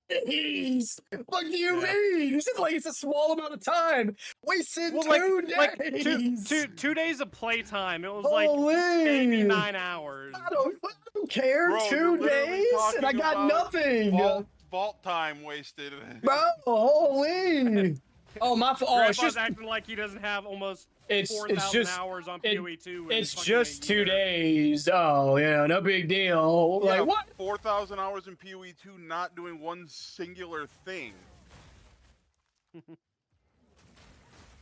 days. What do you Yeah. mean? You said like it's a small amount of time. Wasted Well, 2 days. like 2 days of playtime. It was like maybe Holy. 9 hours. I don't care. Bro, you're 2 literally days and I talking got about nothing. Vault time wasted. Bro, holy. Oh my! Oh, it's Grandpa's just acting like he doesn't have almost it's 4,000 just hours on it- PoE 2. it's just 2 days. Oh, yeah, no big deal. Yeah, Like what? 4,000 hours in PoE 2 not doing one singular thing.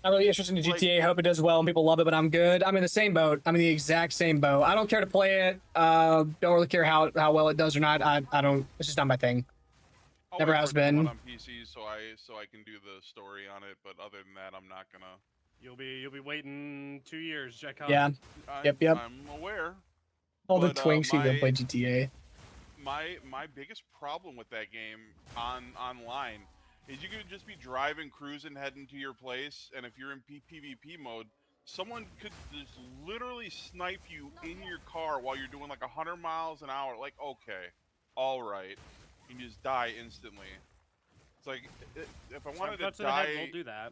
I'm really interested in Like- GTA. Hope it does well and people love it, but I'm good. I'm in the same boat. I'm in the exact same boat. I don't care to play it. Don't really care how well it does or not. I don't. It's just not my thing. I'll Never wait has for it to come been. out on PC so I can do the story on it, but other than that, I'm not gonna. You'll be waiting 2 years, Jacob. Yeah. Yep. I'm aware. All the But, twinks who don't my- play GTA. My biggest problem with that game online is you could just be driving, cruising, heading to your place, and if you're in PvP mode, someone could just literally snipe you in your car while you're doing like 100 miles an hour. Like, okay, all right, you just die instantly. It's like if I wanted to Shortcuts to the head die, will do that.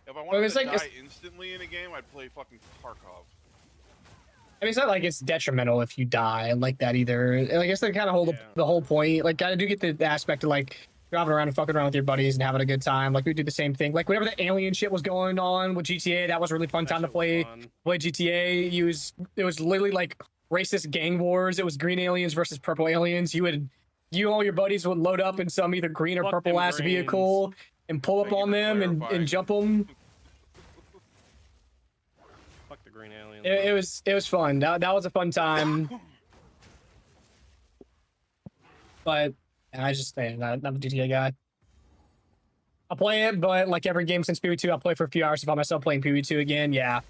if I wanted it's to like- die instantly in a game, I'd play fucking Tarkov. I mean, it's not like it's detrimental if you die like that either. And I guess they kind of hold Yeah. the whole point. Like, I do get the aspect of like driving around and fucking around with your buddies and having a good time. Like, we do the same thing. Like, whenever the alien shit was going on with GTA, that was a really fun That time to shit was play. fun. Play GTA. It was literally like racist gang wars. It was green aliens versus purple aliens. You and all your buddies would load up in some either green or Fuck purple them ass Greens. vehicle and pull up Thank you on for them and clarifying. jump them. Fuck the green aliens. It was fun. That was a fun time. But I just not a GTA guy. I'll play it, but like every game since PoE2, I'll play for a few hours to find myself playing PoE2 again. Yeah.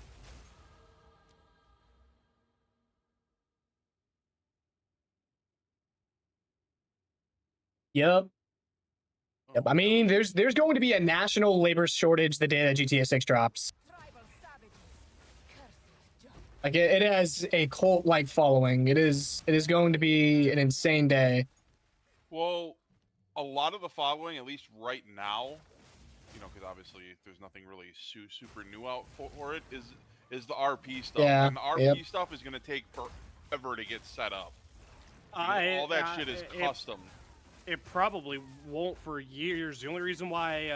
Yep. Yep. I mean, there's going to be a national labor shortage the day that GTA 6 drops. Tribal savages. Cursed job. Like it has a cult like following. It is going to be an insane day. Well, a lot of the following, at least right now, you know, because obviously there's nothing really super new out for it, is the RP stuff. Yeah, And the RP stuff is going to take forever to get set up. Because all that shit is custom. It probably won't for years. The only reason why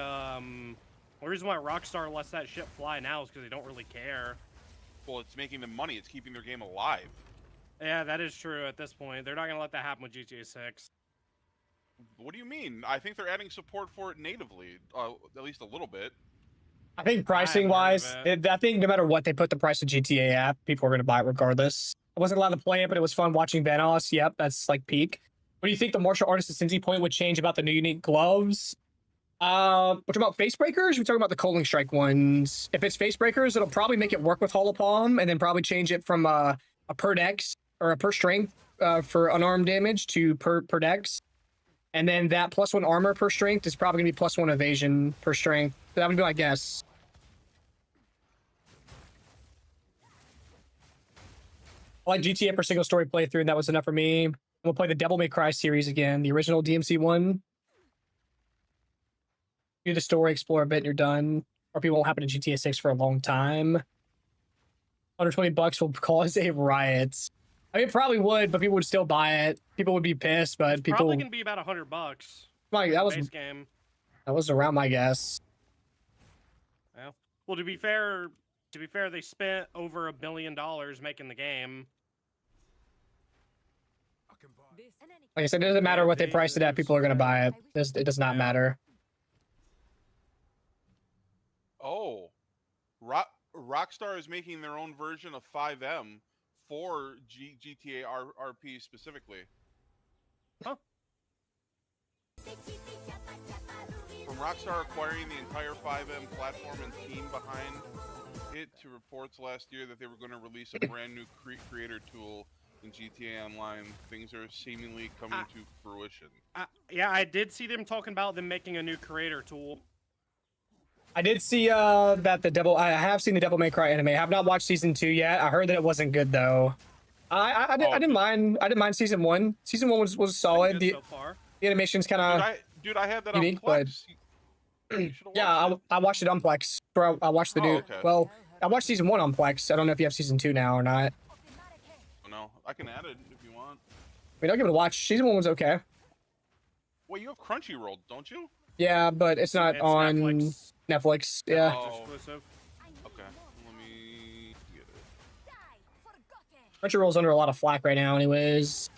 Rockstar lets that shit fly now is because they don't really care. Well, it's making them money. It's keeping their game alive. Yeah, that is true at this point. They're not gonna let that happen with GTA 6. What do you mean? I think they're adding support for it natively, at least a little bit. I think pricing wise, I think no matter what they put the price of GTA at, people are going to buy it regardless. I wasn't allowed to play it, but it was fun watching Vanoss. Yep, that's like peak. What do you think the martial artist ascendancy point would change about the new unique gloves? We're talking about face breakers. We're talking about the Coaling Strike ones. If it's face breakers, it'll probably make it work with Hollow Palm, and then probably change it from a per dex or a per strength for unarmed damage to per dex. And then that +1 armor per strength is probably gonna be +1 evasion per strength. So that would be my guess. I like GTA for single story playthrough, and that was enough for me. We'll play the Devil May Cry series again, the original DMC one. Do the story, explore a bit, and you're done. Or people won't happen in GTA 6 for a long time. $120 will cause a riot. I mean, it probably would, but people would still buy it. People would be pissed, but people. Probably gonna be about $100. Like, that was base game. That was around my guess. Well, to be fair, they spent over $1 billion making the game. This Like I said, it doesn't matter what they priced it at. People are gonna buy it. It does not matter. Oh, Rockstar is making their own version of 5M for GTA RP specifically. Huh. From Rockstar acquiring the entire 5M platform and team behind it to reports last year that they were going to release a brand new creator tool in GTA Online, things are seemingly coming to fruition. Yeah, I did see them talking about them making a new creator tool. I did see that I have seen the Devil May Cry anime. I have not watched season 2 yet. I heard that it wasn't good though. I didn't mind season 1. Season 1 was solid. Good so far. The animation's kind of Dude, I had that Unique, on but- Plex. You should've Yeah, watched I watched it on Plex. Bro, I watched the Oh, new. okay. Well, I watched season 1 on Plex. I don't know if you have season 2 now or not. it. No, I can add it if you want. I mean, I'll give it a watch. Season 1 was okay. Wait, you have Crunchyroll, don't you? Yeah, but it's not It's on Netflix. Netflix. Yeah. Oh. Exclusive. Okay, let me get it. Crunchyroll's under a lot of flack right now, anyways.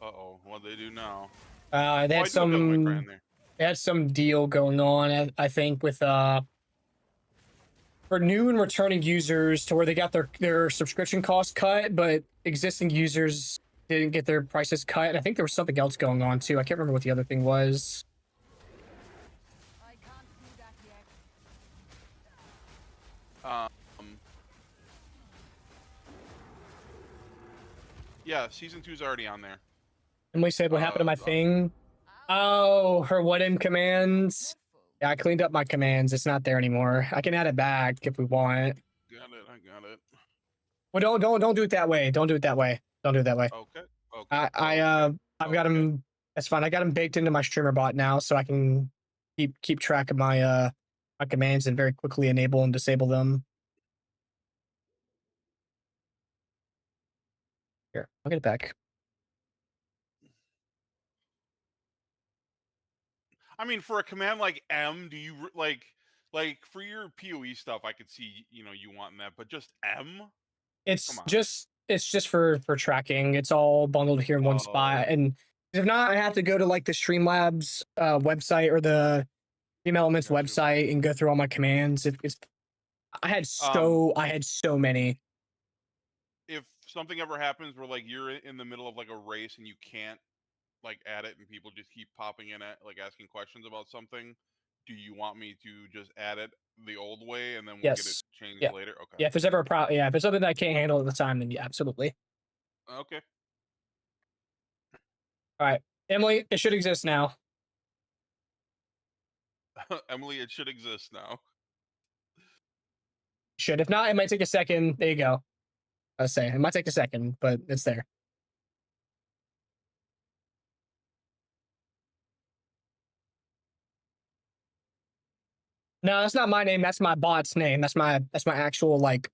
Uh-oh, what do they do now? They Oh, I had do have Devil May Cry in some. there. They had some deal going on, I think, with for new and returning users to where they got their subscription cost cut, but existing users didn't get their prices cut. And I think there was something else going on too. I can't remember what the other thing was. I can't do that yet. Yeah, season 2's already on there. Emily said, "What happened to my Uh, thing?" Oh, her what in commands. Yeah, I cleaned up my commands. It's not there anymore. I can add it back if we want. Got it, I got it. Well, don't do it that way. Don't do it that way. Don't do it that way. Okay, okay. I've got him. That's fine. I got him baked into my streamer bot now, so I can keep track of my my commands and very quickly enable and disable them. Here, I'll get it back. I mean, for a command like M, do you like for your PoE stuff? I could see you wanting that, but just M. It's Come on. just for tracking. It's all bundled here in one spot, Oh. and if not, I have to go to like the Streamlabs website or the Stream Elements Gotcha. website and go through all my commands. I had so many. If something ever happens where like you're in the middle of like a race and you can't like add it and people just keep popping in it like asking questions about something, do you want me to just add it the old way and then we'll get it Yes. changed Yeah. later? Okay. Yeah, if there's ever a problem, yeah, if it's something that I can't handle at the time, then yeah, absolutely. Okay. All right, Emily, it should exist now. Emily, it should exist now. Should. If not, it might take a second. There you go. I was saying it might take a second, but it's there. No, that's not my name. That's my bot's name. That's my actual like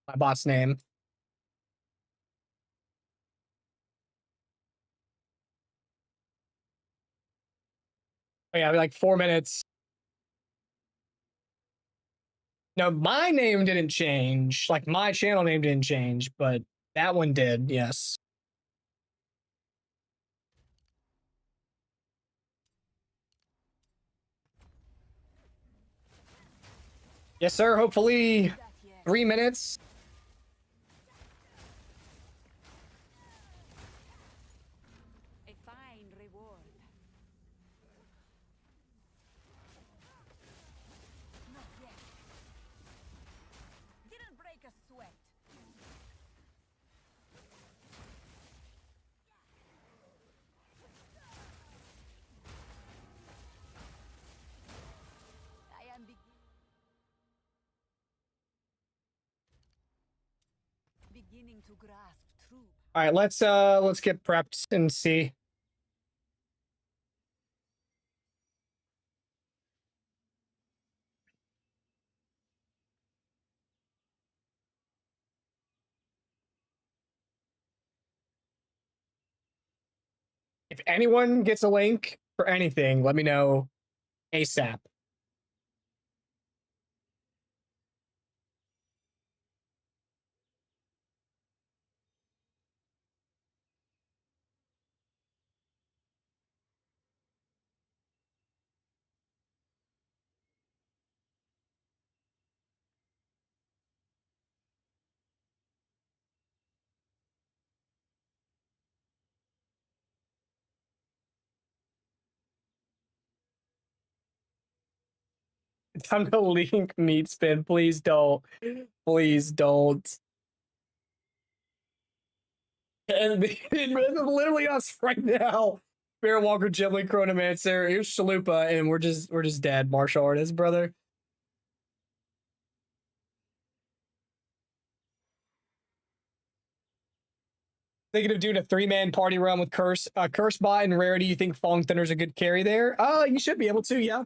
my bot's name. Oh yeah, like 4 minutes. No, my name didn't change. Like my channel name didn't change, but that one did. Yes. Yes, sir. Hopefully, That yet. 3 minutes. A fine reward. Not yet. Didn't break a sweat. I am beginning to grasp true. All right, let's get prepped and see. If anyone gets a link for anything, let me know ASAP. Time to link meat spin. Please don't. Please don't. And it's literally us right now. Bear Walker, Gimli, Chronomancer, here's Chalupa, and we're just dead. Martial artist, brother. Thinking of doing a 3-man party run with Curse Bot and Rarity. You think Falling Thunder's a good carry there? You should be able to, yeah.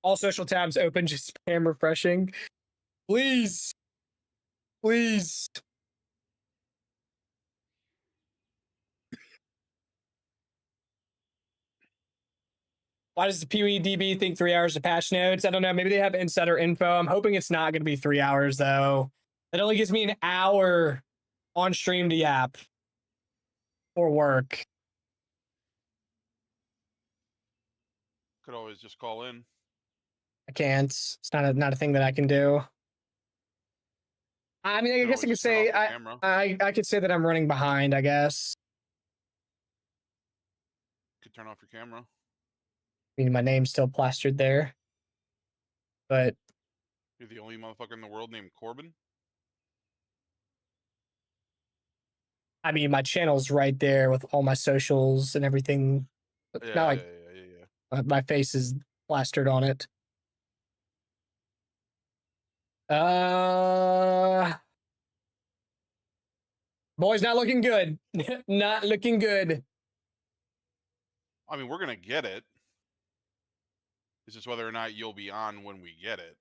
All social tabs open, just spam refreshing. Please. Please. Why does the PWDB think 3 hours of patch notes? I don't know. Maybe they have insider info. I'm hoping it's not going to be 3 hours, though. It only gives me an hour on stream to yap for work. Could always just call in. I can't. It's not a thing that I can do. I mean, I guess I could say I could say that I'm running behind, I guess. Could turn off your camera. I mean, my name's still plastered there. But You're the only motherfucker in the world named Corbin? I mean, my channel's right there with all my socials and everything. Yeah, Not like yeah. my face is plastered on it. Boys, not looking good. Not looking good. I mean, we're gonna get it. It's just whether or not you'll be on when we get it.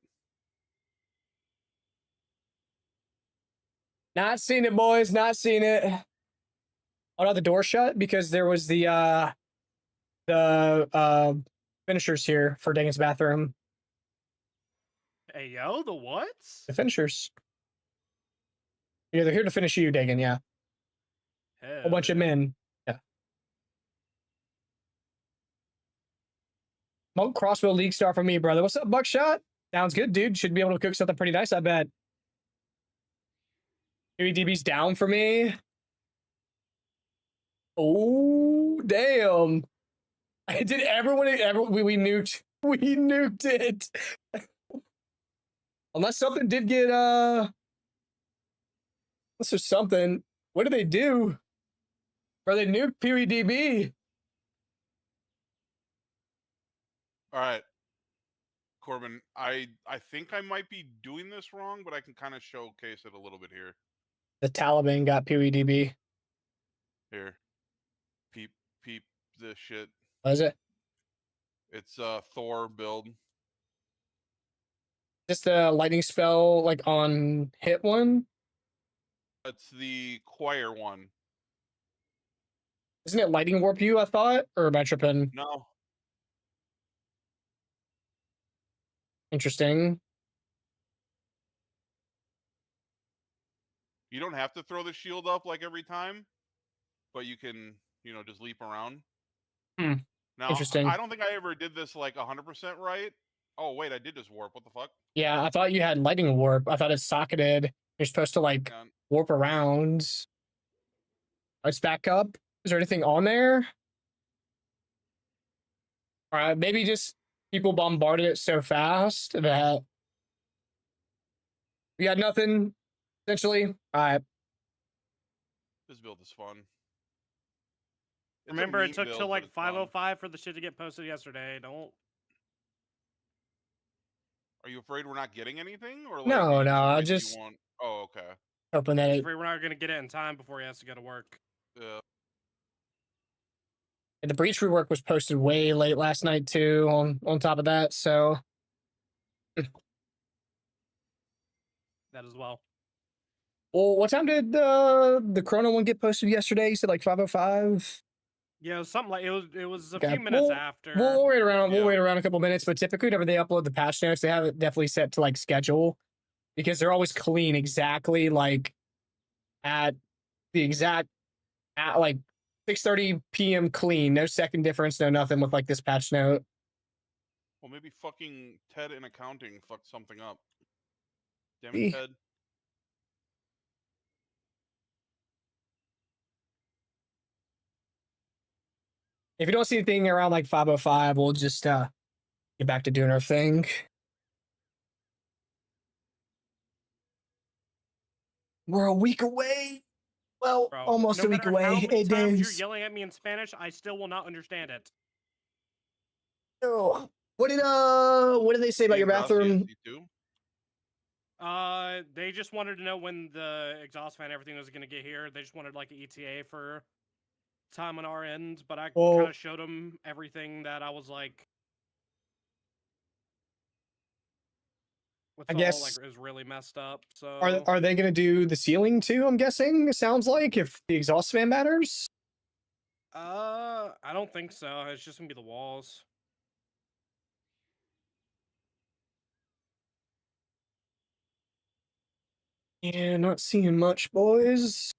Not seen it, boys. Not seen it. Oh no, the door shut because there was the finishers here for Dagon's bathroom. Hey yo, the what? The finishers. Yeah, they're here to finish you, Dagon. Yeah. Hell A bunch of men. Yeah. Monk Crossbow League Star for me, brother. What's up, Buckshot? Sounds good, dude. Should be able to cook something pretty nice, I bet. DB's down for me. Oh, damn. Did everyone we nuked it. Unless something did get unless there's something. What did they do? Or they nuked PWDB? All right, Corbin. I think I might be doing this wrong, but I can kind of showcase it a little bit here. The Taliban got PWDB. Here, peep this shit. What is it? It's Thor build. Just the lightning spell like on hit one? It's the choir one. Isn't it lightning warp you, I thought? Or am I tripping? No. Interesting. You don't have to throw the shield up like every time, but you can, just leap around. Now, Interesting. I don't think I ever did this like 100% right. Oh, wait, I did just warp. What the fuck? Yeah, I thought you had lightning warp. I thought it's socketed. You're supposed to like warp around. Let's back up. Is there anything on there? All right, maybe just people bombarded it so fast that we got nothing, essentially. All right. This build is fun. It's a Remember, it meat took build, till but like it's fun. 5:05 for the shit to get posted yesterday. Don't. Are you afraid we're not getting anything? Or like, No, no, I you just want... Oh, okay. hoping that it, Afraid we're not gonna get it in time before he has to go to work. Yeah. the breach rework was posted way late last night too. On top of that, so That as well. well, what time did the Chrono one get posted yesterday? You said like 5:05. Yeah, it was something like it was a Okay, few minutes we'll- after. We'll wait around. We'll Yeah. wait around a couple minutes. But typically, whenever they upload the patch notes, they have it definitely set to like schedule because they're always clean exactly like at the exact at like 6:30 p.m. clean, no second difference, no nothing with like this patch note. Well, maybe fucking Ted in accounting fucked something up. Damn Eh. it, Ted. If you don't see anything around like 5:05, we'll just get back to doing our thing. We're a week away. Well, Bro, almost no a week matter how away. many 8 times days. You're yelling at me in Spanish. I still will not understand it. Oh, what did they say about your Gracias, bathroom? you too. They just wanted to know when the exhaust fan and everything was going to get here. They just wanted like an ETA for time on our end, but I Well- kind of showed them everything that I was like, what's I all guess- like is really messed up. So Are they going to do the ceiling too? I'm guessing. It sounds like if the exhaust fan matters. I don't think so. It's just gonna be the walls. Yeah, not seeing much, boys.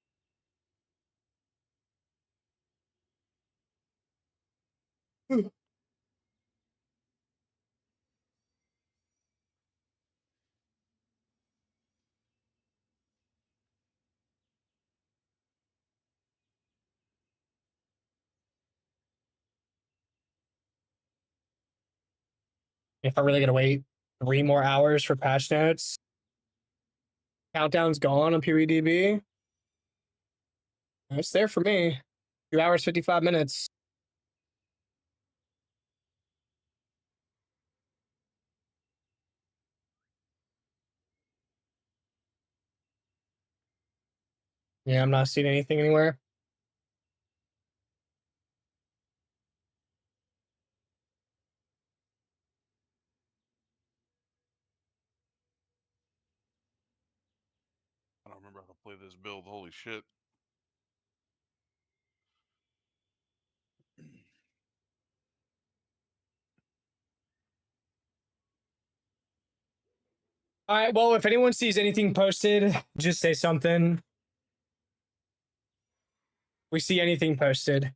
If I'm really gonna wait 3 more hours for patch notes, countdown's gone on PWDB. It's there for me. 2 hours 55 minutes. Yeah, I'm not seeing anything anywhere. I don't remember how to play this build. Holy shit. All right. Well, if anyone sees anything posted, just say something. We see anything posted.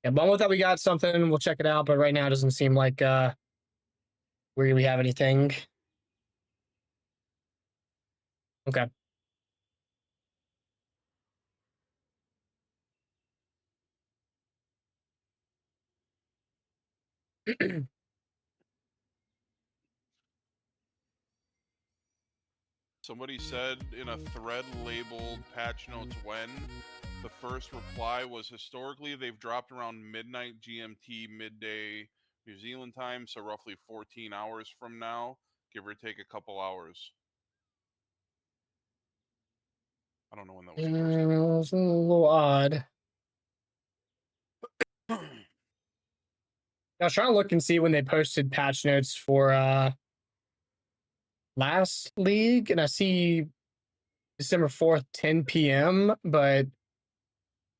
Yeah, bummed that we got something. We'll check it out, but right now it doesn't seem like we really have anything. Okay. Somebody said in a thread labeled patch notes when, the first reply was historically they've dropped around midnight GMT, midday New Zealand time, so roughly 14 hours from now, give or take a couple hours. I don't know when that was posted. It's a little odd. I was trying to look and see when they posted patch notes for last league, and I see December 4th, 10 p.m., but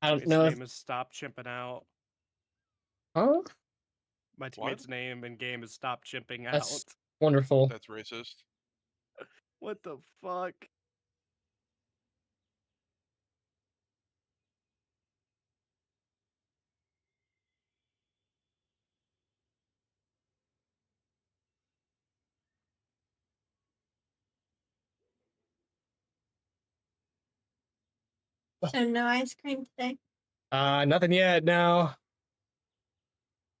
I don't Its know if... name is Stop Chimping Out. Huh? My teammate's name in game is Stop Chimping Out. That's wonderful. That's racist. What the fuck? So no ice cream today. Nothing yet, no.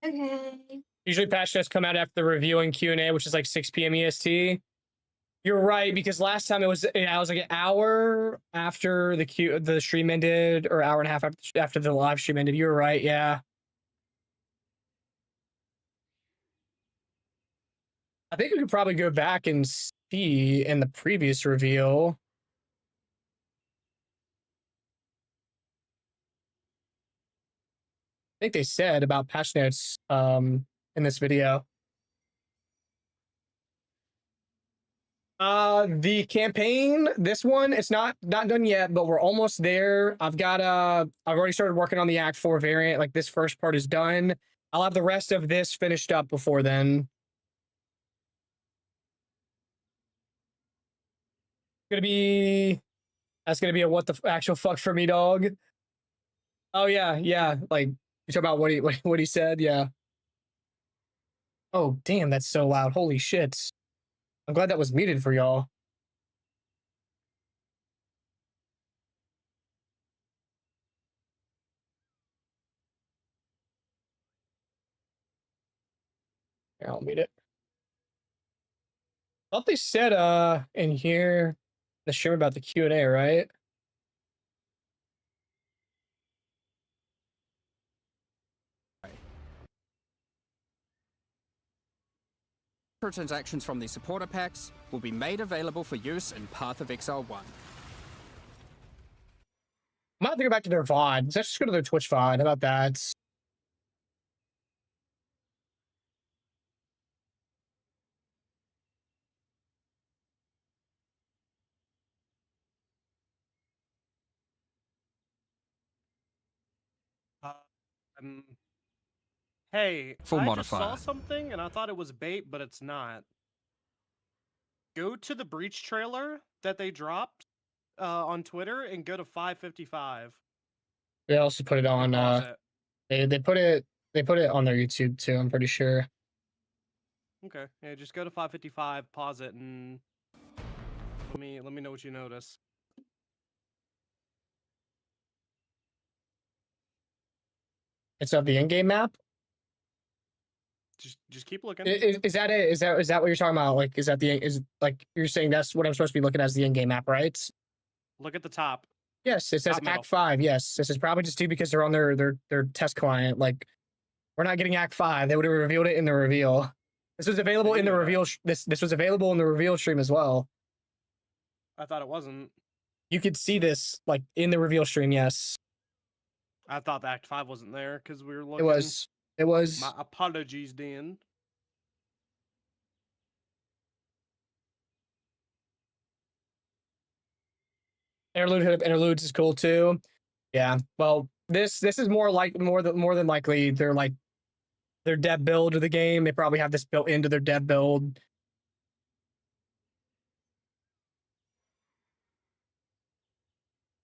Okay. Usually patch notes come out after the review and Q&A, which is like 6 p.m. EST. You're right, because last time it was like an hour after the stream ended, or hour and a half after the live stream ended. You were right, yeah. I think we could probably go back and see in the previous reveal. I think they said about patch notes in this video. The campaign, this one, it's not done yet, but we're almost there. I've already started working on the Act 4 variant. Like, this first part is done. I'll have the rest of this finished up before then. That's gonna be a what the actual fuck for me, dog. Oh yeah. Like, you talk about what he said, yeah. Oh damn, that's so loud. Holy shit. I'm glad that was muted for y'all. Here, I'll mute it. I thought they said in here the stream about the Q&A, right? Microtransactions from these supporter packs will be made available for use in Path of Exile 1. I'm about to go back to their VOD. Let's just go to their Twitch VOD. How about that? Um, hey, Full I modifier. just saw something and I thought it was bait, but it's not. Go to the Breach trailer that they dropped on Twitter and go to 555. They also put it on. Pause it. They put it on their YouTube too. I'm pretty sure. Okay, yeah, just go to 555, pause it, and let me know what you notice. It's of the in-game map. Just keep looking. Is that it? Is that what you're talking about? Like, is that like you're saying that's what I'm supposed to be looking at as the in-game map, right? Look at the top. Yes, it says Top middle. Act 5. Yes, this is probably just due because they're on their test client. Like, we're not getting Act 5. They would have revealed it in the reveal. This was available in the reveal. This was available in the reveal stream as well. I thought it wasn't. You could see this like in the reveal stream. Yes, I thought the Act 5 wasn't there because we were looking. it was. It was. My apologies, Dan. Interludes is cool too. Yeah. Well, this is more than likely they're like their dev build of the game. They probably have this built into their dev build.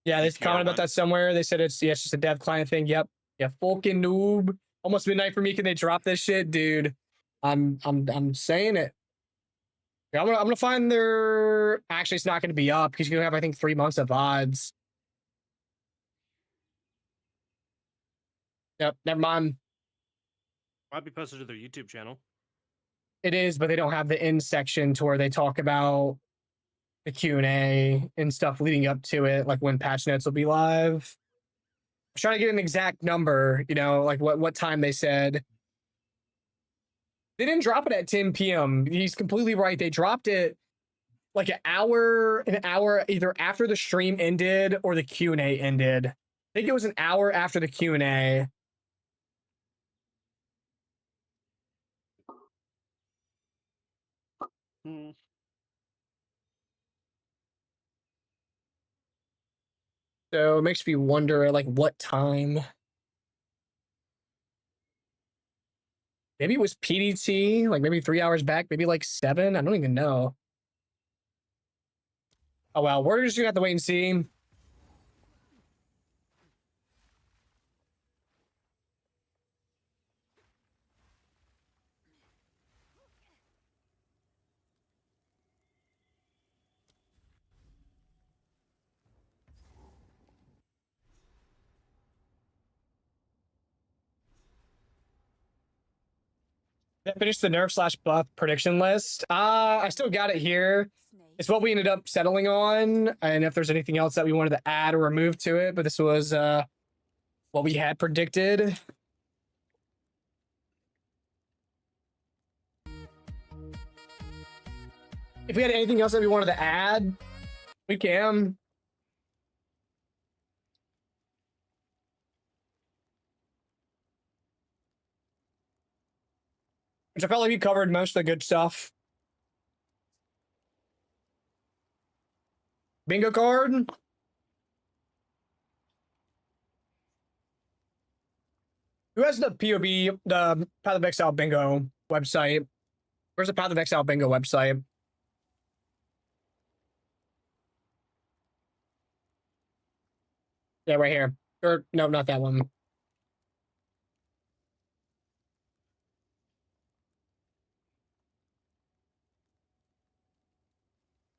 Yeah, they commented about that somewhere. They said it's just a dev client thing. Yep. Yeah, fucking noob. Almost midnight for me. Can they drop this shit, dude? I'm saying it. Yeah, I'm gonna find their. Actually, it's not gonna be up because you have I think 3 months of odds. Yep. Never mind. Might be posted to their YouTube channel. It is, but they don't have the end section to where they talk about the Q&A and stuff leading up to it, like when patch notes will be live. I'm trying to get an exact number, like what time they said. They didn't drop it at 10 p.m. He's completely right. They dropped it like an hour either after the stream ended or the Q&A ended. I think it was an hour after the Q&A. So it makes me wonder, like, what time? Maybe it was PDT, like maybe 3 hours back, maybe like 7. I don't even know. Oh, well, we're just gonna have to wait and see. I finished the nerf / buff prediction list. I still got it here. It's what we ended up settling on, and if there's anything else that we wanted to add or remove to it, but this was what we had predicted. If we had anything else that we wanted to add, we can. Which I felt like we covered most of the good stuff. Bingo card. Who has the POB, the Path of Exile bingo website? Where's the Path of Exile bingo website? Yeah, right here. Or no, not that one.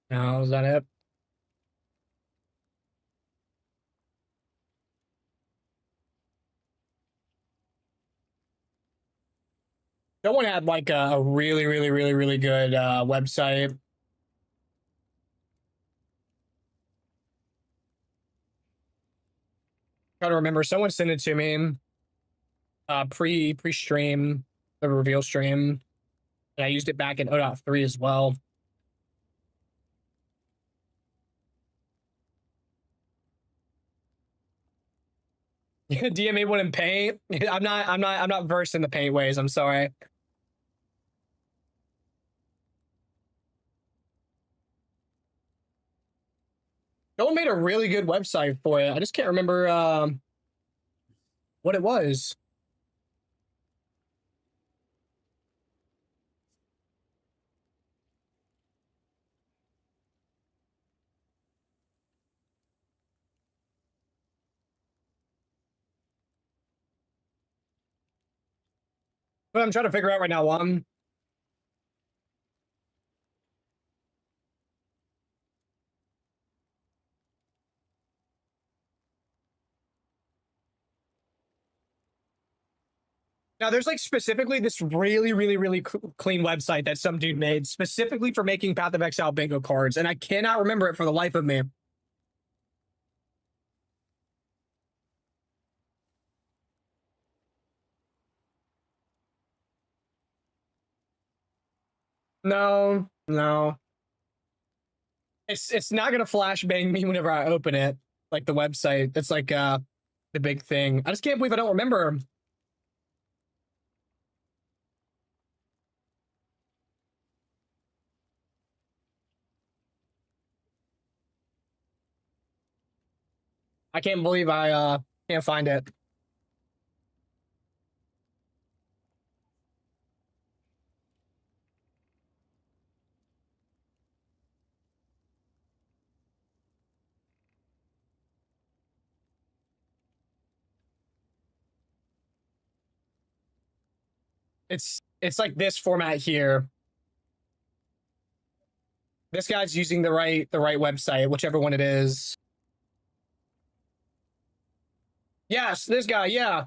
No, is that it? Someone had like a really good website. Trying to remember, someone sent it to me. Pre-stream, the reveal stream. And I used it back in 0.3 as well. DMA wouldn't paint. I'm not versed in the paint ways. I'm sorry. Someone made a really good website for it. I just can't remember what it was. But I'm trying to figure out right now. Now, there's like specifically this really clean website that some dude made specifically for making Path of Exile bingo cards, and I cannot remember it for the life of me. No. It's not gonna flashbang me whenever I open it, like the website. It's like the big thing. I just can't believe I don't remember. I can't believe I can't find it. It's like this format here. This guy's using the right website, whichever one it is. Yes, this guy, yeah.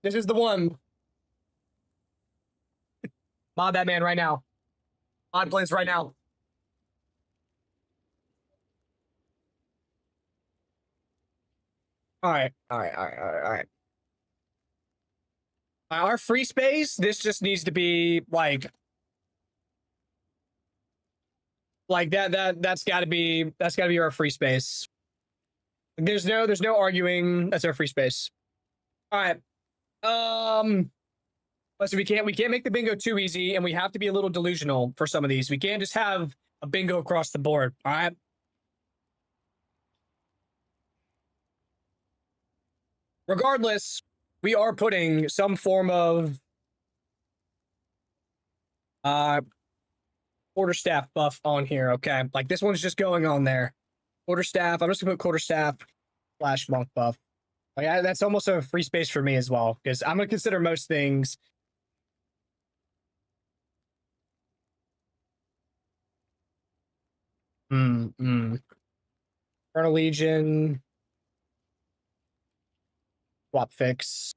This is the one. Mod that man right now. Mod plans right now. All right. Our free space, this just needs to be like that's gotta be our free space. There's no arguing. That's our free space. All right. So we can't make the bingo too easy, and we have to be a little delusional for some of these. We can't just have a bingo across the board. All right. Regardless, we are putting some form of quarterstaff buff on here. Okay, like this one's just going on there. Quarterstaff. I'm just gonna put quarterstaff / monk buff. Like that's almost a free space for me as well, because I'm gonna consider most things. Eternal Legion. Swap fix.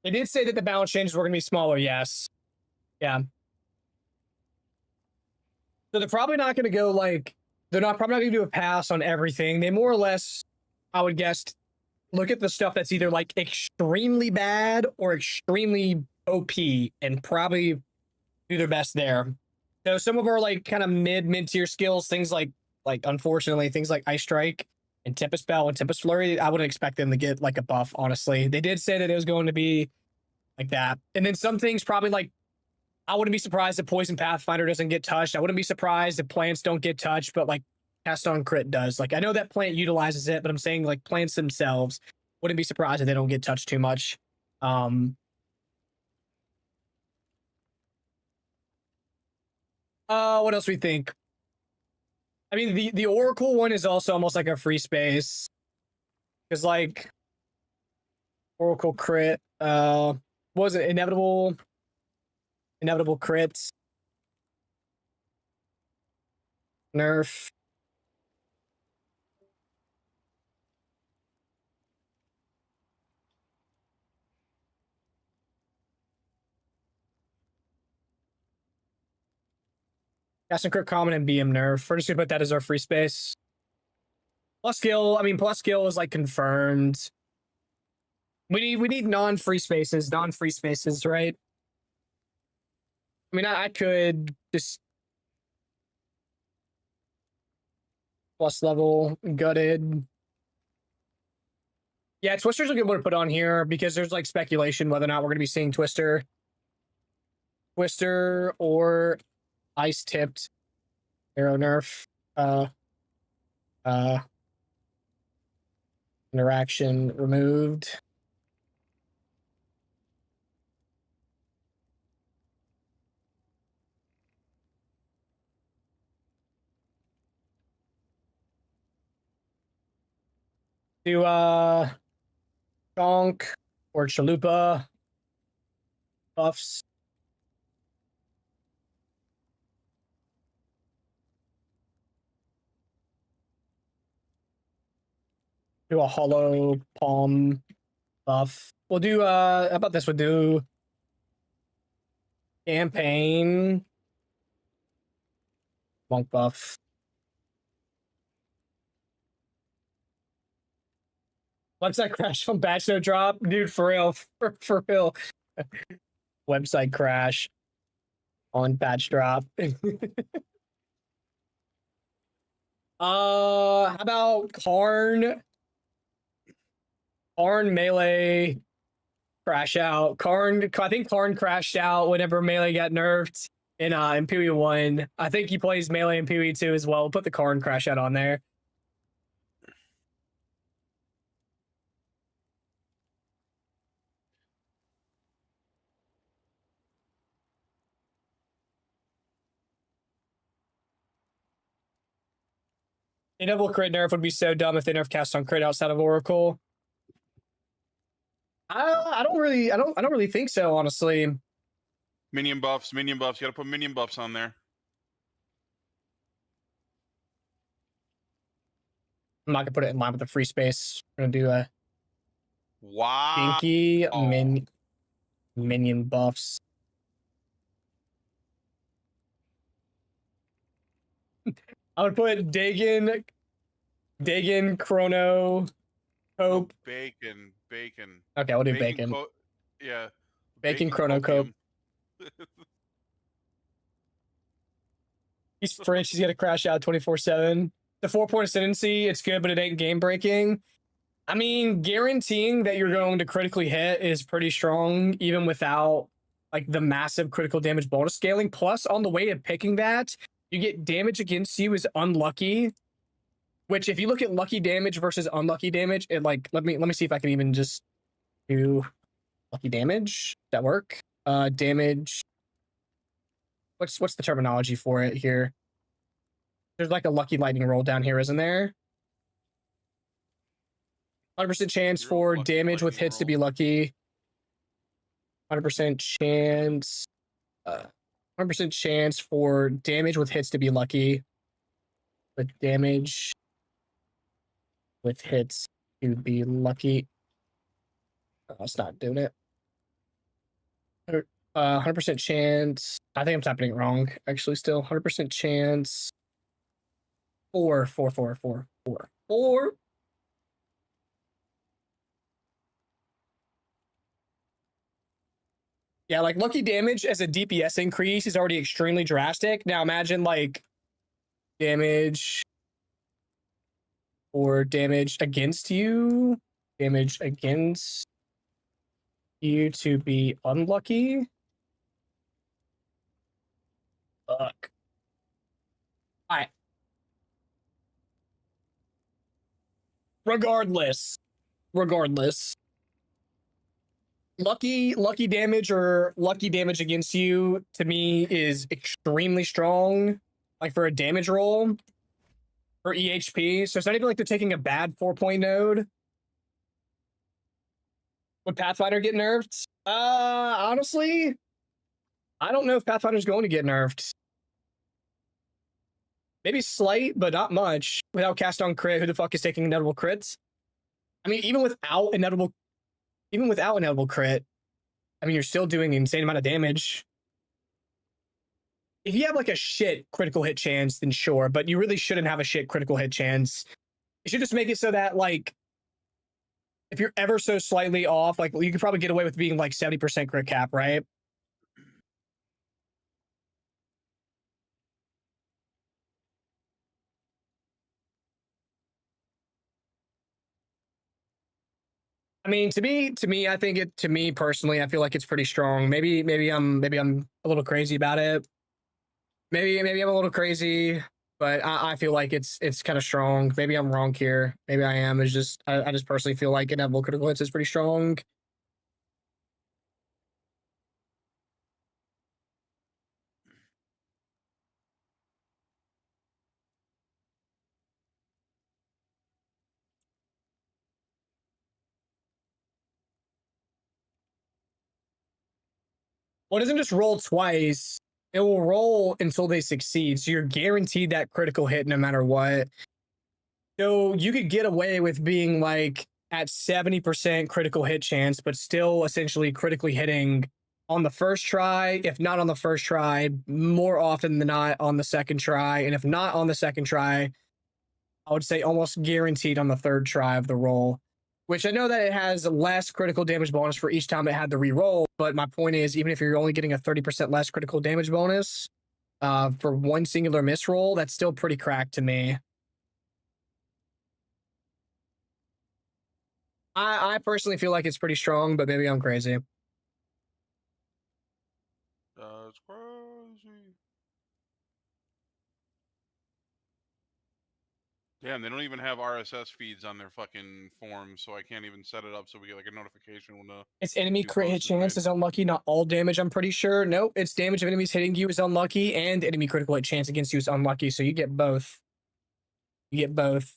They did say that the balance changes were going to be smaller, yes. Yeah. So they're probably not going to go like, probably not going to do a pass on everything. They more or less, I would guess, look at the stuff that's either like extremely bad or extremely OP and probably do their best there. So some of our like kind of mid-tier skills, things like unfortunately, things like Ice Strike and Tempest Bell and Tempest Flurry, I wouldn't expect them to get like a buff, honestly. They did say that it was going to be like that. And then some things probably like, I wouldn't be surprised if Poison Pathfinder doesn't get touched. I wouldn't be surprised if plants don't get touched, but like Cast on Crit does. Like I know that plant utilizes it, but I'm saying like plants themselves, wouldn't be surprised if they don't get touched too much. What else we think? I mean, the Oracle one is also almost like a free space. Because like Oracle crit, what was it? Inevitable crits. Nerf. Cast and Crit common and BM nerf. We're just gonna put that as our free space. Plus skill, I mean, plus skill is like confirmed. We need non-free spaces, right? I mean, I could just plus level gutted. Yeah, Twister's a good one to put on here because there's like speculation whether or not we're going to be seeing Twister or ice tipped arrow nerf. Interaction removed. Do Donk or Chalupa buffs. Do a hollow palm buff. We'll do how about this? We'll do campaign monk buff. Website crash on batch no drop, dude. For real, for real. Website crash on batch drop. How about Karn? Karn melee crash out. I think Karn crashed out whenever melee got nerfed in PoE 1. I think he plays melee in PoE 2 as well. We'll put the Karn crash out on there. Inevitable crit nerf would be so dumb if they nerf cast on crit outside of Oracle. I don't really think so, honestly. Minion buffs. You gotta put minion buffs on there. I'm not gonna put it in line with the free space. We're gonna do a wow. Dinky minion buffs. I would put Dagon, Chrono, Cope. Bacon. Okay, we'll do Bacon. Yeah. Bacon Chrono Cope. He's French. He's got to crash out 24/7. The 4-point ascendancy, it's good, but it ain't game breaking. I mean, guaranteeing that you're going to critically hit is pretty strong, even without like the massive critical damage bonus scaling. Plus, on the way of picking that, you get damage against you is unlucky. Which, if you look at lucky damage versus unlucky damage, it like let me see if I can even just do lucky damage. Does that work? Damage. What's the terminology for it here? There's like a lucky lightning roll down here, isn't there? 100% chance for damage with hits to be lucky. 100% chance. 100% chance for damage with hits to be lucky. But damage with hits to be lucky. It's not doing it. 100% chance. I think I'm typing it wrong. Actually, still 100% chance. 4. Yeah, like lucky damage as a DPS increase is already extremely drastic. Now imagine like damage or damage against you. Damage against you to be unlucky. Fuck. Alright. Regardless. Lucky damage or lucky damage against you to me is extremely strong. Like for a damage roll for EHP. So it's not even like they're taking a bad 4-point node. Would Pathfinder get nerfed? Honestly, I don't know if Pathfinder's going to get nerfed. Maybe slight, but not much. Without cast on crit, who the fuck is taking inedible crits? I mean, even without inedible crit, I mean, you're still doing an insane amount of damage. If you have like a shit critical hit chance, then sure, but you really shouldn't have a shit critical hit chance. You should just make it so that like if you're ever so slightly off, like you could probably get away with being like 70% crit cap, right? I mean, to me, I think to me personally, I feel like it's pretty strong. Maybe I'm a little crazy about it. Maybe I'm a little crazy, but I feel like it's kind of strong. Maybe I'm wrong here. Maybe I am. It's just I just personally feel like inevitable critical hits is pretty strong. Well, it doesn't just roll twice. It will roll until they succeed. So you're guaranteed that critical hit no matter what. So you could get away with being like at 70% critical hit chance, but still essentially critically hitting on the first try. If not on the first try, more often than not on the second try. And if not on the second try, I would say almost guaranteed on the third try of the roll. Which I know that it has less critical damage bonus for each time it had the re-roll, but my point is, even if you're only getting a 30% less critical damage bonus for one singular misroll, that's still pretty cracked to me. I personally feel like it's pretty strong, but maybe I'm crazy. That's crazy. Damn, they don't even have RSS feeds on their fucking forms, so I can't even set it up so we get like a notification when It's enemy new crit hit post is chance made. is unlucky, not all damage, I'm pretty sure. Nope, it's damage of enemies hitting you is unlucky, and enemy critical hit chance against you is unlucky, so you get both. You get both.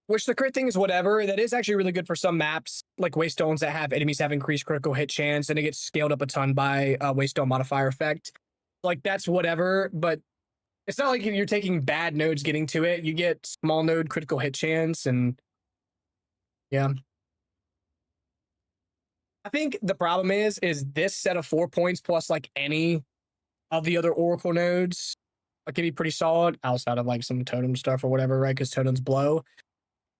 Which the crit thing is whatever. That is actually really good for some maps, like Waystones that have enemies have increased critical hit chance, and it gets scaled up a ton by Waystone modifier effect. Like, that's whatever, but it's not like you're taking bad nodes getting to it. You get small node critical hit chance, and yeah. I think the problem is this set of 4 points plus like any of the other Oracle nodes can be pretty solid outside of like some totem stuff or whatever, right? Because totems blow.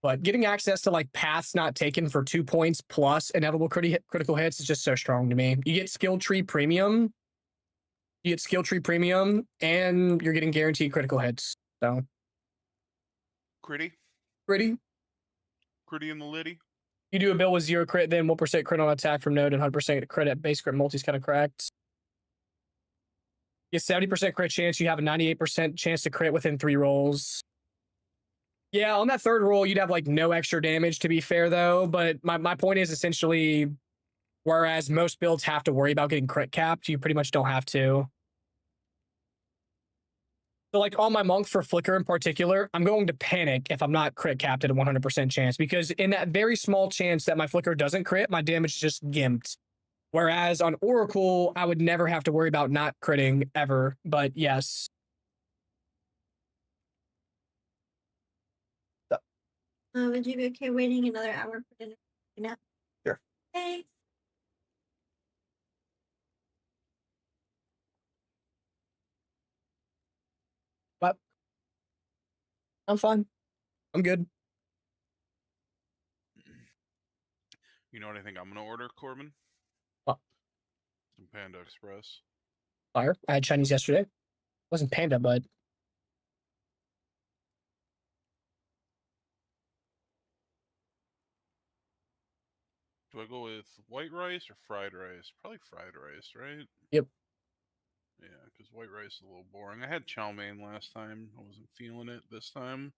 But getting access to like paths not taken for 2 points plus inevitable critical hits is just so strong to me. You get skill tree premium. You get skill tree premium, and you're getting guaranteed critical hits. So Critty? pretty. Critty in the liddy? You do a build with 0 crit, then 1% crit on attack from node and 100% crit at base crit multi's kind of cracked. You get 70% crit chance. You have a 98% chance to crit within 3 rolls. Yeah, on that third roll, you'd have like no extra damage, to be fair, though. But my point is essentially, whereas most builds have to worry about getting crit capped, you pretty much don't have to. So like on my monk for Flicker in particular, I'm going to panic if I'm not crit capped at a 100% chance, because in that very small chance that my Flicker doesn't crit, my damage is just gimped. Whereas on Oracle, I would never have to worry about not critting ever. But yes. Would you be okay waiting another hour for dinner? No. Sure. Thanks. But I'm fine. I'm good. You know what I think I'm gonna order, Corbin? What? Some Panda Express. Fire. I had Chinese yesterday. Wasn't Panda, but Do I go with white rice or fried rice? Probably fried rice, right? Yep. Yeah, because white rice is a little boring. I had chow mein last time. I wasn't feeling it this time.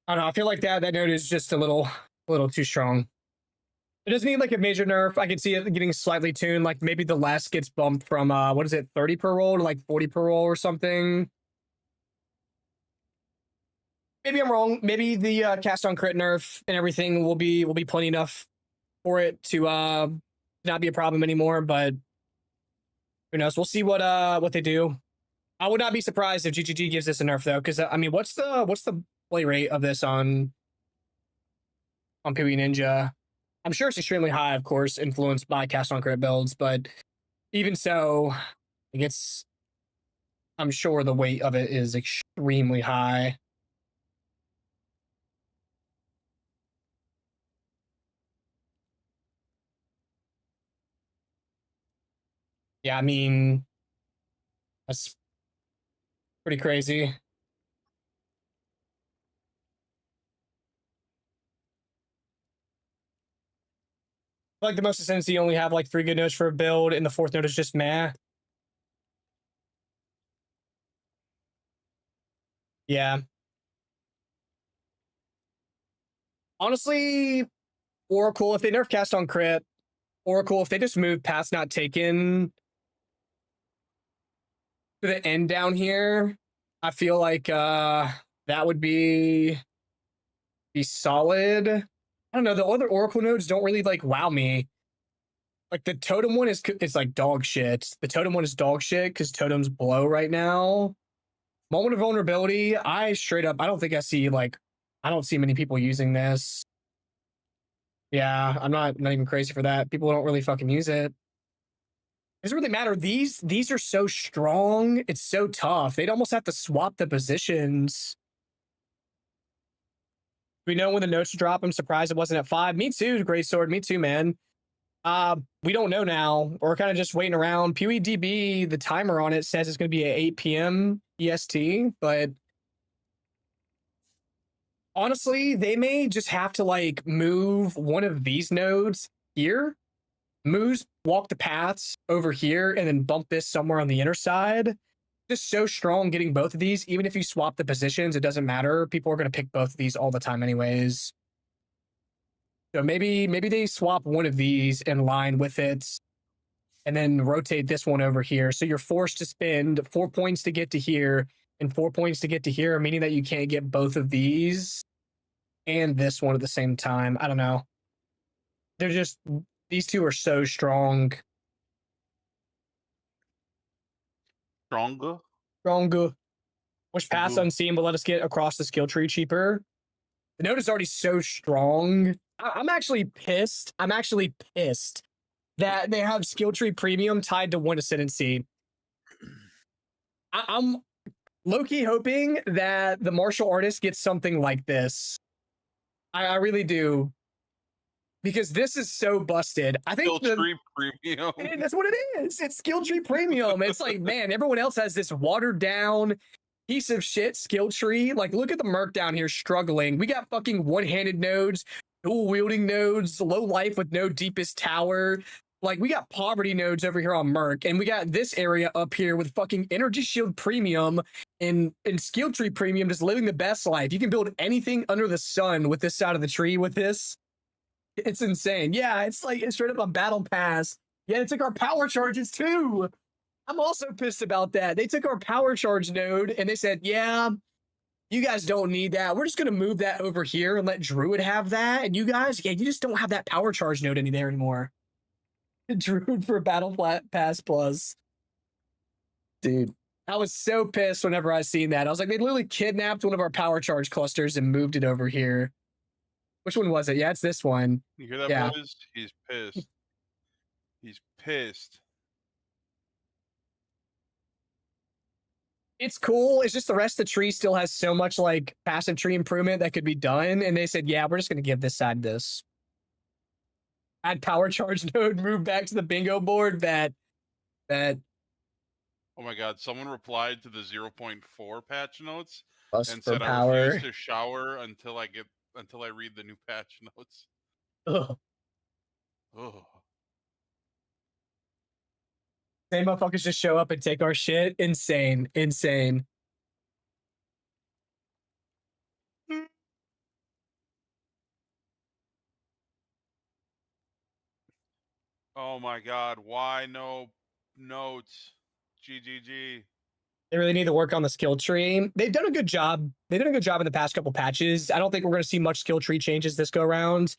I don't know. I feel like that note is just a little too strong. It doesn't need like a major nerf. I can see it getting slightly tuned. Like maybe the less gets bumped from what is it, 30 per roll to like 40 per roll or something. Maybe I'm wrong. Maybe the cast on crit nerf and everything will be plenty enough for it to not be a problem anymore. But who knows? We'll see what they do. I would not be surprised if GGG gives this a nerf though, because I mean, what's the play rate of this on PoE Ninja. I'm sure it's extremely high, of course, influenced by cast on crit builds, but even so, I'm sure the weight of it is extremely high. Yeah, I mean, that's pretty crazy. Like the most ascendancy, you only have like 3 good nodes for a build, and the 4th node is just meh. Yeah. Honestly, Oracle, if they nerf cast on crit, Oracle, if they just move past not taken to the end down here, I feel like that would be solid. I don't know. The other Oracle nodes don't really like wow me. Like the totem one is like dog shit. The totem one is dog shit because totems blow right now. Moment of vulnerability, I don't think I see I don't see many people using this. Yeah, I'm not even crazy for that. People don't really fucking use it. It doesn't really matter. These are so strong. It's so tough. They'd almost have to swap the positions. We know when the notes drop. I'm surprised it wasn't at 5. Me too, Greatsword. Me too, man. We don't know now. We're kind of just waiting around. PoEDB, the timer on it says it's going to be at 8 p.m. EST, but honestly, they may just have to move one of these nodes here, walk the paths over here, and then bump this somewhere on the inner side. Just so strong getting both of these. Even if you swap the positions, it doesn't matter. People are going to pick both of these all the time anyways. So maybe they swap one of these in line with it and then rotate this one over here. So you're forced to spend 4 points to get to here and 4 points to get to here, meaning that you can't get both of these and this one at the same time. I don't know. These two are so strong. Stronger. Which pass unseen will let us get across the skill tree cheaper. The node is already so strong. I'm actually pissed. That they have skill tree premium tied to 1 ascendancy. I'm low-key hoping that the martial artist gets something like this. I really do. Because this is so busted. I think skill tree premium. That's what it is. It's skill tree premium. It's like, man, everyone else has this watered down piece of shit skill tree. Like, look at the Merc down here struggling. We got fucking one-handed nodes, dual wielding nodes, low life with no deepest tower. Like, we got poverty nodes over here on Merc, and we got this area up here with fucking energy shield premium and skill tree premium, just living the best life. You can build anything under the sun with this side of the tree with this. It's insane. Yeah, it's like it's straight up a battle pass. Yeah, they took our power charges too. I'm also pissed about that. They took our power charge node and they said, yeah, you guys don't need that. We're just going to move that over here and let Druid have that. And you guys, yeah, you just don't have that power charge node there anymore. Druid for Battle Pass Plus. Dude, I was so pissed whenever I seen that. I was like, they literally kidnapped one of our power charge clusters and moved it over here. Which one was it? Yeah, it's this one. You hear that, yeah. boys? He's pissed. He's pissed. It's cool. It's just the rest of the tree still has so much passive tree improvement that could be done. And they said, yeah, we're just going to give this side this. Add power charge node, move back to the bingo board. That. Oh my god, someone replied to the 0.4 patch notes Plus and for said power. I refuse to shower until I read the new patch notes. Ugh. Ugh. Same motherfuckers just show up and take our shit. Insane. Oh my god, why no notes? GGG. They really need to work on the skill tree. They've done a good job. In the past couple patches. I don't think we're going to see much skill tree changes this go around.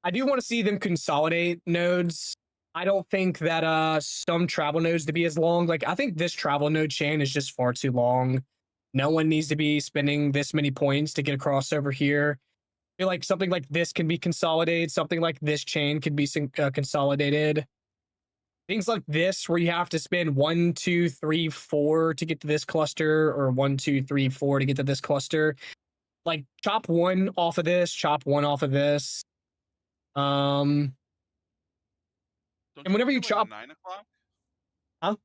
I do want to see them consolidate nodes. I don't think that some travel nodes to be as long. I think this travel node chain is just far too long. No one needs to be spending this many points to get a crossover here. I feel like something like this can be consolidated. Something like this chain could be consolidated. Things like this, where you have to spend 1, 2, 3, 4 to get to this cluster, or 1, 2, 3, 4 to get to this cluster. Like, chop 1 off of this, chop 1 off of this. Don't And whenever you work at, chop, 9 o'clock? Huh?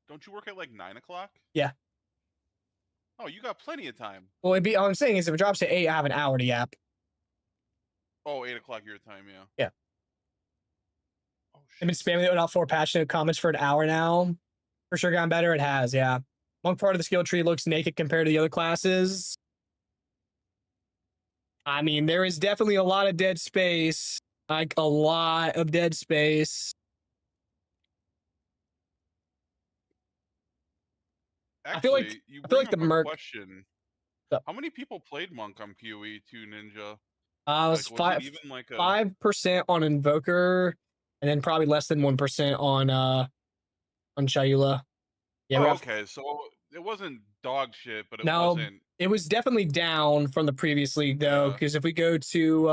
Don't you work at like 9 o'clock? Yeah. Oh, you got plenty of time. Well, it'd be. All I'm saying is, if it drops to 8, I have an hour to yap. Oh, 8 o'clock your time, yeah. Yeah. Oh, I've been spamming it without 4 passionate comments for an hour now. For sure, gotten better. It has, yeah. Monk part of the skill tree looks naked compared to the other classes. I mean, there is definitely a lot of dead space. Like, a lot of dead space. Actually, I feel like you I feel bring like the up a Merc. question. Yep. How many people played Monk on PoE 2 Ninja? Was Like, was it even like a 5% on Invoker, and then probably less than 1% on Chayula. Yeah, Oh, okay, so it wasn't dog shit, but it no, wasn't. it was definitely down from the previous league though, Yeah. because if we go to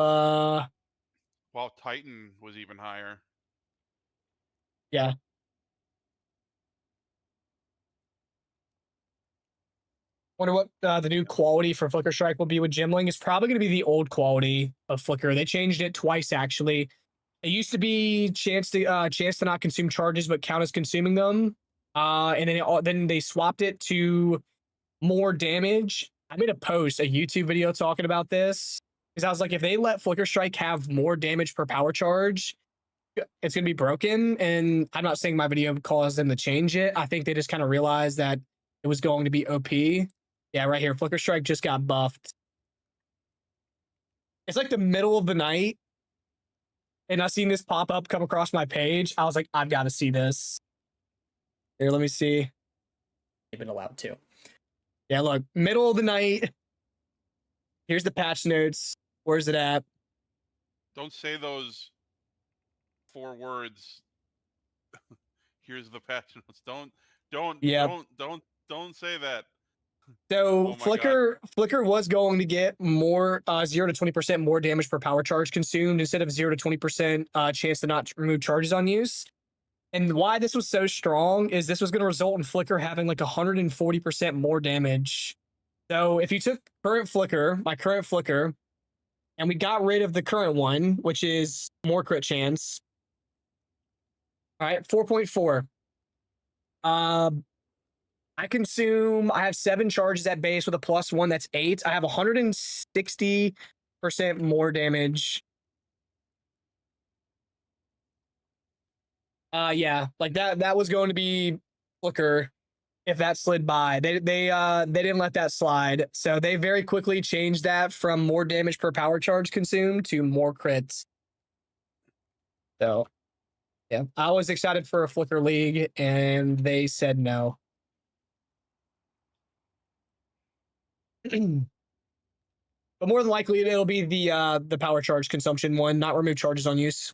Well, Titan was even higher. yeah. Wonder what the new quality for Flicker Strike will be with Gimling. It's probably going to be the old quality of Flicker. They changed it twice actually. It used to be chance to not consume charges but count as consuming them, and then they swapped it to more damage. I made a YouTube video talking about this because I was like, if they let Flicker Strike have more damage per power charge, it's going to be broken. And I'm not saying my video caused them to change it. I think they just kind of realized that it was going to be OP. Yeah, right here. Flicker Strike just got buffed. It's like the middle of the night, and I seen this pop up come across my page. I was like, I've got to see this. Here, let me see. They've been allowed to. Yeah, look, middle of the night. Here's the patch notes. Where's it at? Don't say those 4 words. Here's the patch notes. Don't say that. So Oh my Flicker was going to get more 0 to 20% more damage per power charge consumed instead of 0 to 20% chance to not remove charges on use. And why this was so strong is this was going to result in Flicker having like 140% more damage. So if you took my current Flicker, and we got rid of the current one, which is more crit chance. All right, 4.4. I have 7 charges at base with a +1, that's 8. I have 160% more damage. Yeah, like that was going to be Flicker if that slid by. They didn't let that slide. So they very quickly changed that from more damage per power charge consumed to more crits. So yeah, I was excited for a Flicker League and they said no. But more than likely it'll be the power charge consumption one, not remove charges on use.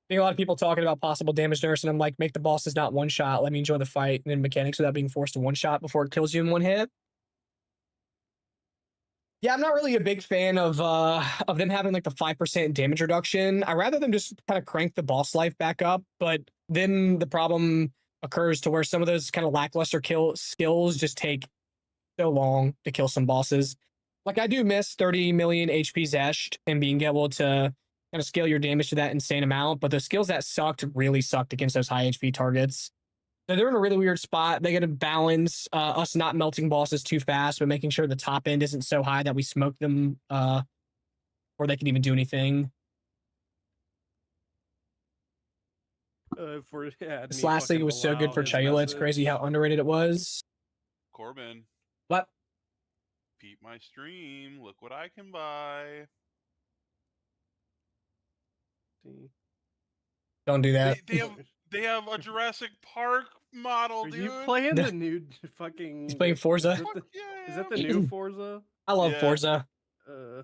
I think a lot of people talking about possible damage nerfs, and I'm like, make the bosses not one shot. Let me enjoy the fight and then mechanics without being forced to one shot before it kills you in one hit. Yeah, I'm not really a big fan of them having like the 5% damage reduction. I rather them just kind of crank the boss life back up, but then the problem occurs to where some of those kind of lackluster skills just take so long to kill some bosses. Like I do miss 30 million HP Zesht and being able to kind of scale your damage to that insane amount, but the skills that really sucked against those high HP targets. So they're in a really weird spot. They got to balance us not melting bosses too fast, but making sure the top end isn't so high that we smoke them before they can even do anything. This last league was so good for Chayula. It's crazy how underrated it was. Corbin. What? Peep my stream. Look what I can buy. Don't do that. They have a Jurassic Park model, Are dude. you playing the new fucking... He's playing Forza. Is that the new Forza? I love Forza. I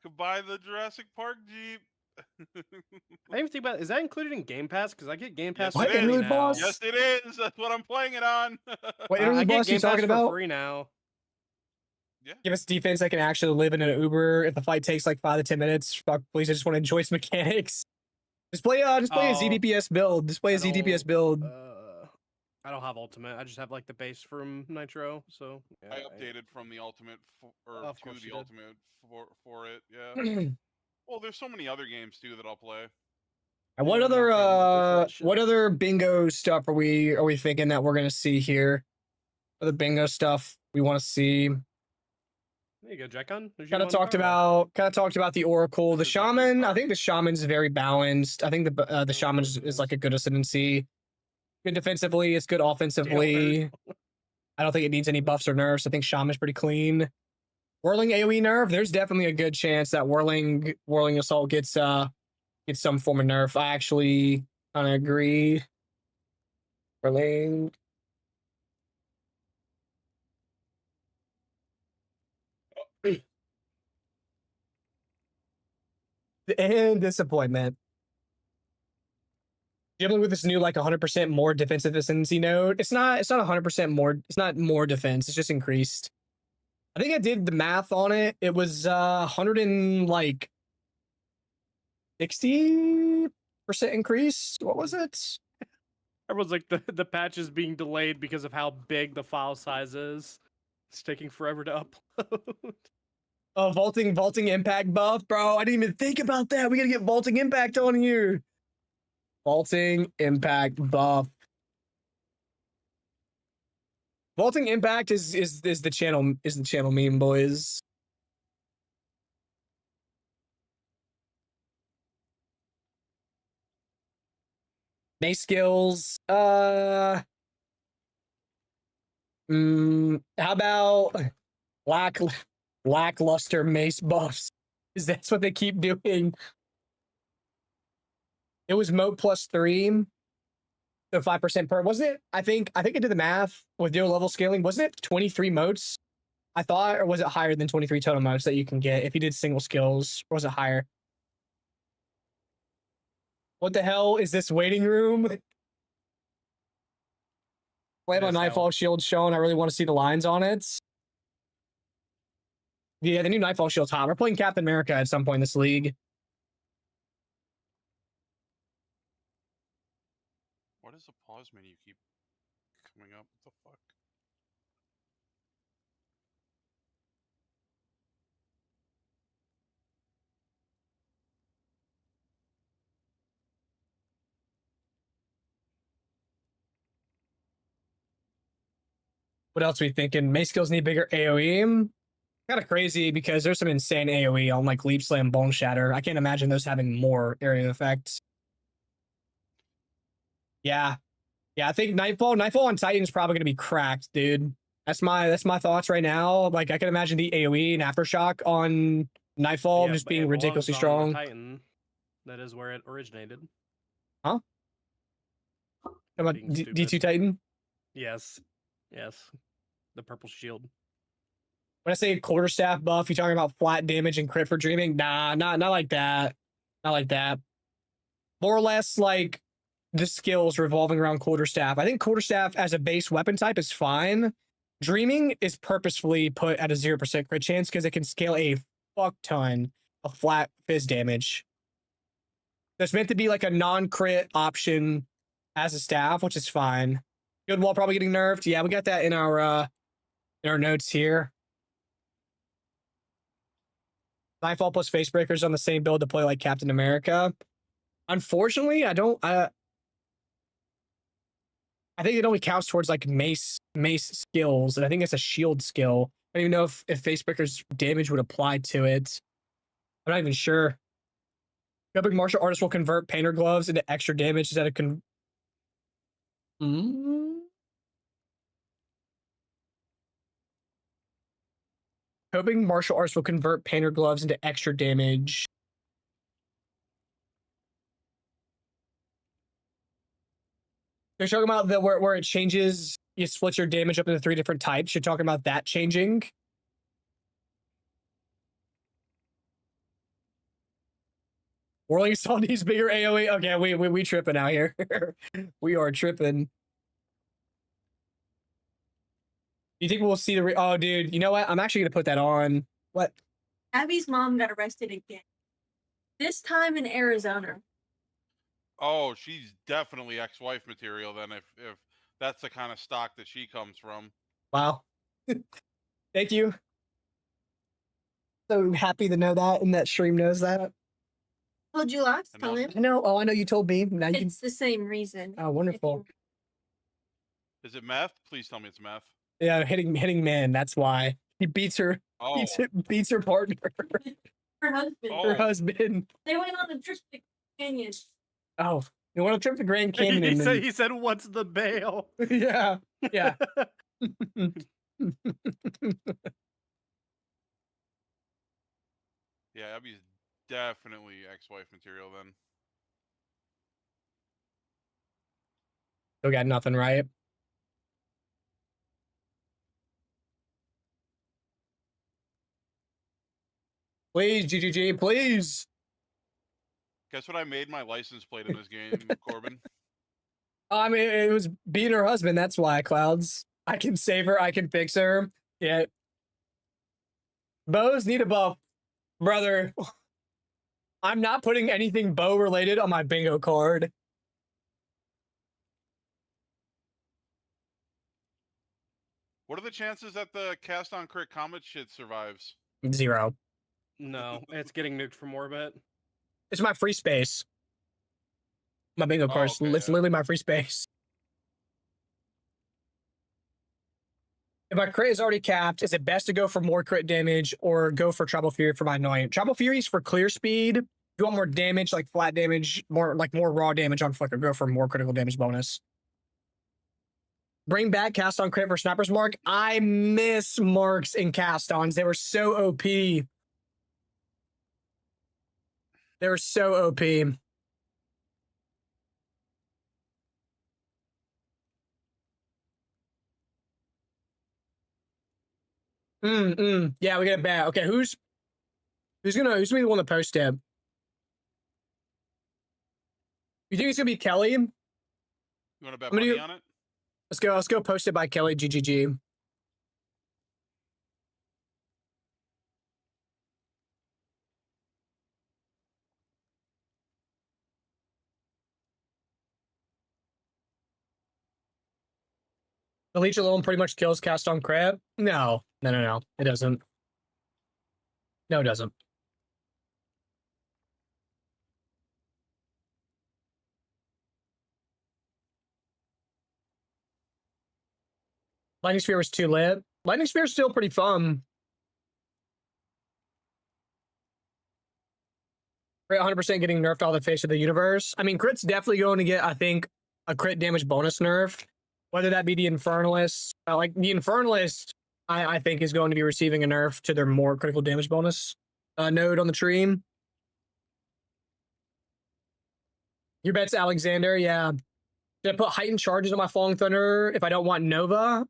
could buy the Jurassic Park Jeep. I didn't even think about. Is that included in Game Pass? Because I get Game Pass Yes, for it free is. Interlude now. boss? Yes, it is. That's what I'm playing it on. What I interlude get boss Game you Pass talking for about? free now. Give us defense that can actually live in an Uber if the fight takes like 5 to 10 minutes. Fuck, please, I just want to enjoy some mechanics. Just play a ZDPS build. Just play a ZDPS build. I don't have Ultimate. I just have like the base from Nitro. So yeah, I updated from the Ultimate Of to course you the did. Ultimate for it. Yeah. Well, there's so many other games too that I'll play. And what Yeah, other I'm not paying monthly for that shit. what other bingo stuff are we thinking that we're gonna see here? Other bingo stuff we want to see. There you go, Jackon. Kind of talked about the Oracle, the Shaman. I think the Shaman's very balanced. I think the Shaman is like a good ascendancy. Good defensively, it's good offensively. I don't think it needs any buffs or nerfs. I think Shaman's pretty clean. Whirling AoE nerf, there's definitely a good chance that Whirling Assault gets some form of nerf. I actually kind of agree. Whirling. And disappointment. Dealing with this new like 100% more defensive ascendancy node. It's not 100% more. It's not more defense. It's just increased. I think I did the math on it. It was 100 and like 60% increase. What was it? Everyone's like the patch is being delayed because of how big the file size is. It's taking forever to upload. Oh, vaulting impact buff, bro. I didn't even think about that. We gotta get vaulting impact on here. Vaulting impact buff. Vaulting impact is the channel meme, boys. Mace skills. How about lackluster mace buffs? Because that's what they keep doing. It was moat +3, so 5% per. Wasn't it? I think I did the math with dual level scaling. Wasn't it 23 moats? I thought, or was it higher than 23 total moats that you can get if you did single skills? Or was it higher? What the hell is this waiting room? Play on Nightfall Shield shown. I really want to see the lines on it. Yeah, the new Nightfall Shield's hot. We're playing Captain America at some point in this league. Why does the pause menu keep coming up? What the fuck? What else are we thinking? Mace skills need bigger AoE. Kind of crazy because there's some insane AoE on like Leap Slam, Bone Shatter. I can't imagine those having more area effects. Yeah. I think Nightfall on Titan's probably gonna be cracked, dude. That's my thoughts right now. Like I can imagine the AoE and Aftershock on Nightfall just being ridiculously strong. Titan. That is where it originated. Huh? About D2 Titan? Yes. The purple shield. When I say quarterstaff buff, you talking about flat damage and crit for dreaming? Nah, not like that. Not like that. More or less like the skills revolving around quarterstaff. I think quarterstaff as a base weapon type is fine. Dreaming is purposefully put at a 0% crit chance because it can scale a fuck ton of flat fizz damage. So it's meant to be like a non-crit option as a staff, which is fine. Good wall probably getting nerfed. Yeah, we got that in our notes here. Nightfall plus Facebreakers on the same build to play like Captain America. Unfortunately, I think it only counts towards like mace skills, and I think it's a shield skill. I don't even know if Facebreaker's damage would apply to it. I'm not even sure. Coping Martial Artist will convert Painter Gloves into extra damage. Is that a Coping Martial Arts will convert Painter Gloves into extra damage. You're talking about the where it changes, you split your damage up into 3 different types. You're talking about that changing. Whirling Saw needs bigger AoE. Okay, we tripping out here. We are tripping. You think we'll see the? Oh, dude, you know what? I'm actually gonna put that on. What? Abby's mom got arrested again. This time in Arizona. Oh, she's definitely ex-wife material then if that's the kind of stock that she comes from. Wow. Thank you. So happy to know that, and that stream knows that. Told you last I know. time. I know. Oh, I know you told me. Now you can. It's the same reason. Oh, wonderful. Is it meth? Please tell me it's meth. Yeah, hitting man. That's why he beats her. Oh, Beats her partner, Her husband. Oh. her husband. They went on a trip to Canyon. Oh, you want to trip to Grand Canyon? he, and said, then- he said, "What's the bail?" yeah, yeah. yeah, Abby's definitely ex-wife material then. Still got nothing right. Please, GGG, please. Guess what I made my license plate in this game, Corbin? I mean, it was beating her husband. That's why, Clouds. I can save her. I can fix her. Yeah. Bows need a buff. Brother, I'm not putting anything bow related on my bingo card. What are the chances that the cast on crit comet shit survives? 0. No, it's getting nuked from orbit. It's my free space. My bingo card. okay, It's yeah. literally my free space. If my crit is already capped, is it best to go for more crit damage or go for Tribal Fury for my annoying? Tribal Fury is for clear speed. If you want more damage, like flat damage, more raw damage on Flicker, go for more critical damage bonus. Bring back cast on crit for Sniper's Mark. I miss marks in cast ons. They were so OP. They were so OP. Yeah, we get it back. Okay, who's gonna be the one to post it? You think it's gonna be Kelly? You want to bet I'm gonna money do- on it? Let's go post it by Kelly GGG. The leech alone pretty much kills cast on crit. No. It doesn't. No, it doesn't. Lightning Sphere was too lit. Lightning Sphere is still pretty fun. Crit 100% getting nerfed off the face of the universe. I mean, crit's definitely going to get, I think, a crit damage bonus nerf. Whether that be the Infernalist. Like, the Infernalist, I think, is going to be receiving a nerf to their more critical damage bonus node on the tree. Your bet's Alexander, yeah. Should I put heightened charges on my Falling Thunder if I don't want Nova?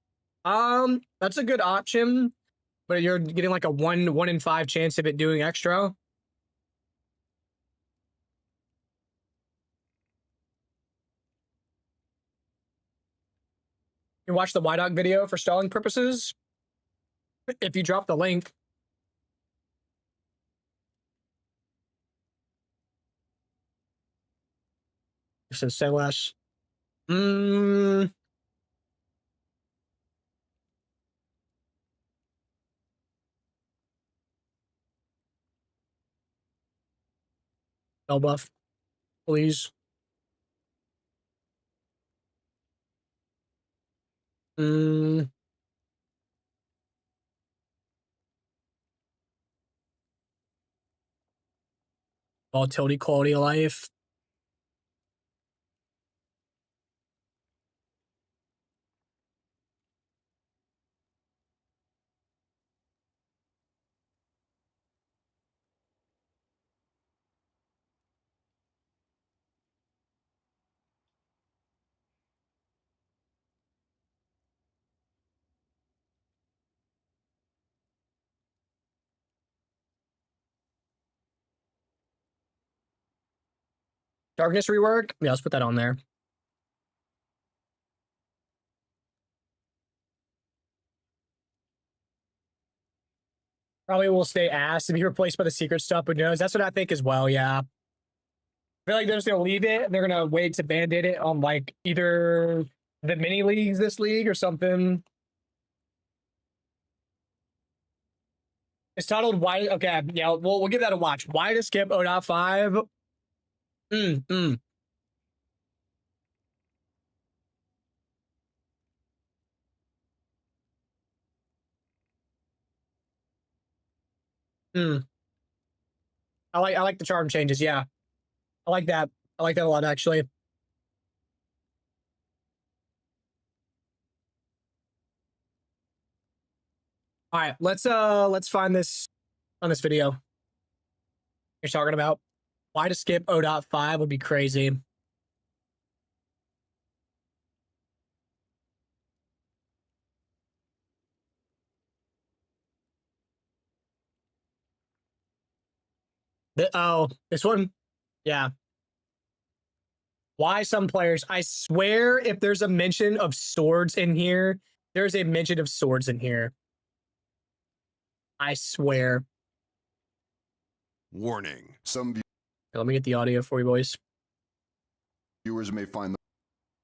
That's a good option, but you're getting like a 1 in 5 chance of it doing extra. You watch the YDoc video for stalling purposes. If you drop the link. It says say less. Spell buff, please. Volatility, quality of life. Darkness rework. Yeah, let's put that on there. Probably will stay ass to be replaced by the secret stuff, but knows. That's what I think as well, yeah. I feel like they're just gonna leave it and they're gonna wait to band-aid it on like either the mini leagues this league or something. It's titled Why. Okay, yeah, we'll give that a watch. Why to skip 0.5? I like the charm changes, yeah. I like that. I like that a lot, actually. All right, let's find this on this video. You're talking about why to skip 0.5 would be crazy. Oh, this one? Yeah. Why some players? I swear if there's a mention of swords in here, there's a mention of swords in here. I swear. Warning. Some Let me get the audio for you, boys. viewers may find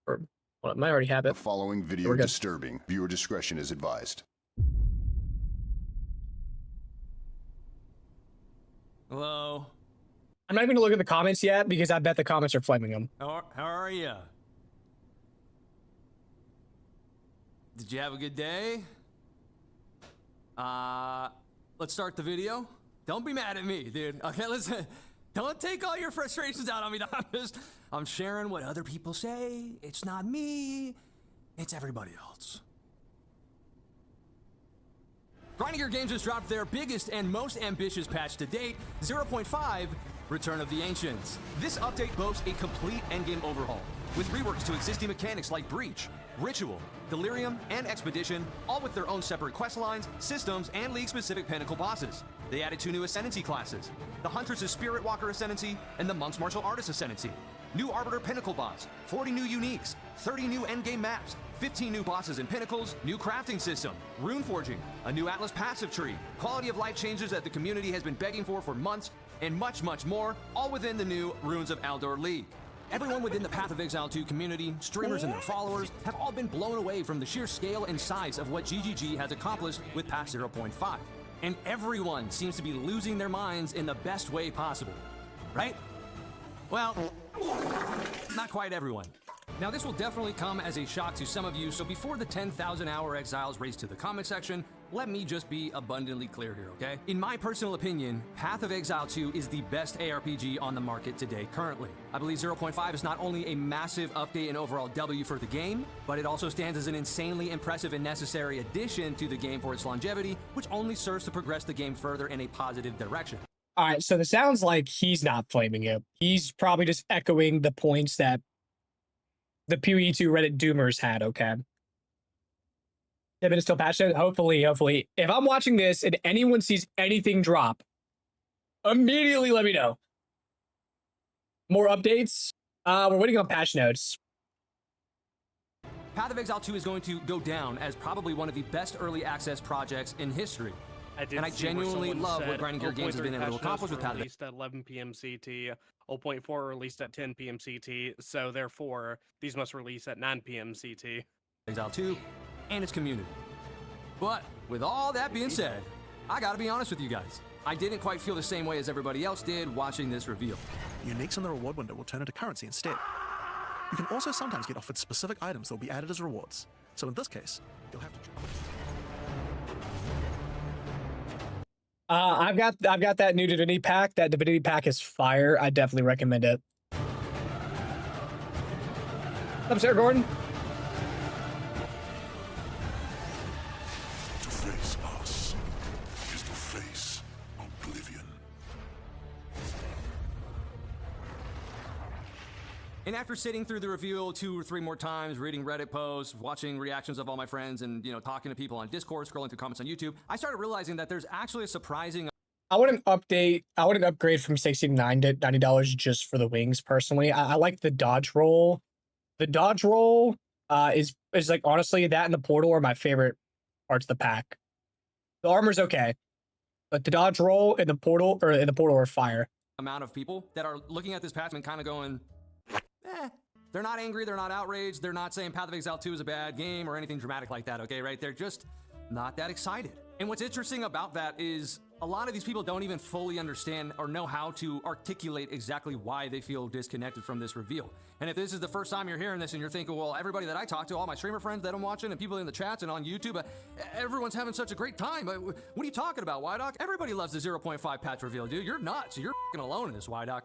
Or, well, it might already have the it. following video We're good. disturbing. Viewer discretion is advised. Hello. I'm not even gonna look at the comments yet because I bet the comments are flaming them. How are you? Did you have a good day? Let's start the video. Don't be mad at me, dude. Okay, listen. Don't take all your frustrations out on me. I'm sharing what other people say. It's not me. It's everybody else. Grinding Gear Games has dropped their biggest and most ambitious patch to date, 0.5, Return of the Ancients. This update boasts a complete endgame overhaul, with reworks to existing mechanics like Breach, Ritual, Delirium, and Expedition, all with their own separate quest lines, systems, and league-specific pinnacle bosses. They added 2 new Ascendancy classes, the Huntress' Spirit Walker Ascendancy and the Monk's Martial Artist Ascendancy. New Arbiter Pinnacle bots, 40 new uniques, 30 new endgame maps, 15 new bosses and pinnacles, new crafting system, rune forging, a new Atlas passive tree, quality of life changes that the community has been begging for months, and much, much more, all within the new Runes of Aldor League. Everyone within the Path of Exile 2 community, streamers and their followers, have all been blown away from the sheer scale and size of what GGG has accomplished with patch 0.5. And everyone seems to be losing their minds in the best way possible. Right? Well, not quite everyone. Now, this will definitely come as a shock to some of you, so before the 10,000-hour exiles race to the comment section, let me just be abundantly clear here, okay? In my personal opinion, Path of Exile 2 is the best ARPG on the market today currently. I believe 0.5 is not only a massive update and overall W for the game, but it also stands as an insanely impressive and necessary addition to the game for its longevity, which only serves to progress the game further in a positive direction. All right, so it sounds like he's not flaming it. He's probably just echoing the points that the PoE2 Reddit doomers had, okay? 10 minutes till patch note. Hopefully. If I'm watching this and anyone sees anything drop, immediately let me know. More updates? We're waiting on patch notes. Path of Exile 2 is going to go down as probably one of the best early access projects in history. And I genuinely love what Grinding Gear Games has been able to accomplish with Path of released at 11 p.m. CT, 0.4 released at 10 p.m. CT, so therefore, these must release at 9 p.m. CT. Exile 2 and its community. But with all that being said, I gotta be honest with you guys. I didn't quite feel the same way as everybody else did watching this reveal. Uniques in the reward window will turn into currency instead. You can also sometimes get offered specific items that will be added as rewards. So in this case, you'll have to... I've got that new Divinity pack. That Divinity pack is fire. I definitely recommend it. What's up, Sarah Gordon? To face us is to face oblivion. And after sitting through the reveal 2 or 3 more times, reading Reddit posts, watching reactions of all my friends, and talking to people on Discord, scrolling through comments on YouTube, I started realizing that there's actually a surprising I wouldn't upgrade from $69 to $90 just for the wings personally. I like the dodge roll. The dodge roll is like honestly that and the portal are my favorite parts of the pack. The armor's okay, but the dodge roll and the portal are fire. Amount of people that are looking at this patch and kind of going, they're not angry, they're not outraged, they're not saying Path of Exile 2 is a bad game or anything dramatic like that, okay, right? They're just not that excited. And what's interesting about that is a lot of these people don't even fully understand or know how to articulate exactly why they feel disconnected from this reveal. And if this is the first time you're hearing this and you're thinking, well, everybody that I talk to, all my streamer friends that I'm watching and people in the chats and on YouTube, everyone's having such a great time. What are you talking about, Wydock? Everybody loves the 0.5 patch reveal, dude. You're nuts. You're f***ing alone in this, Wydock.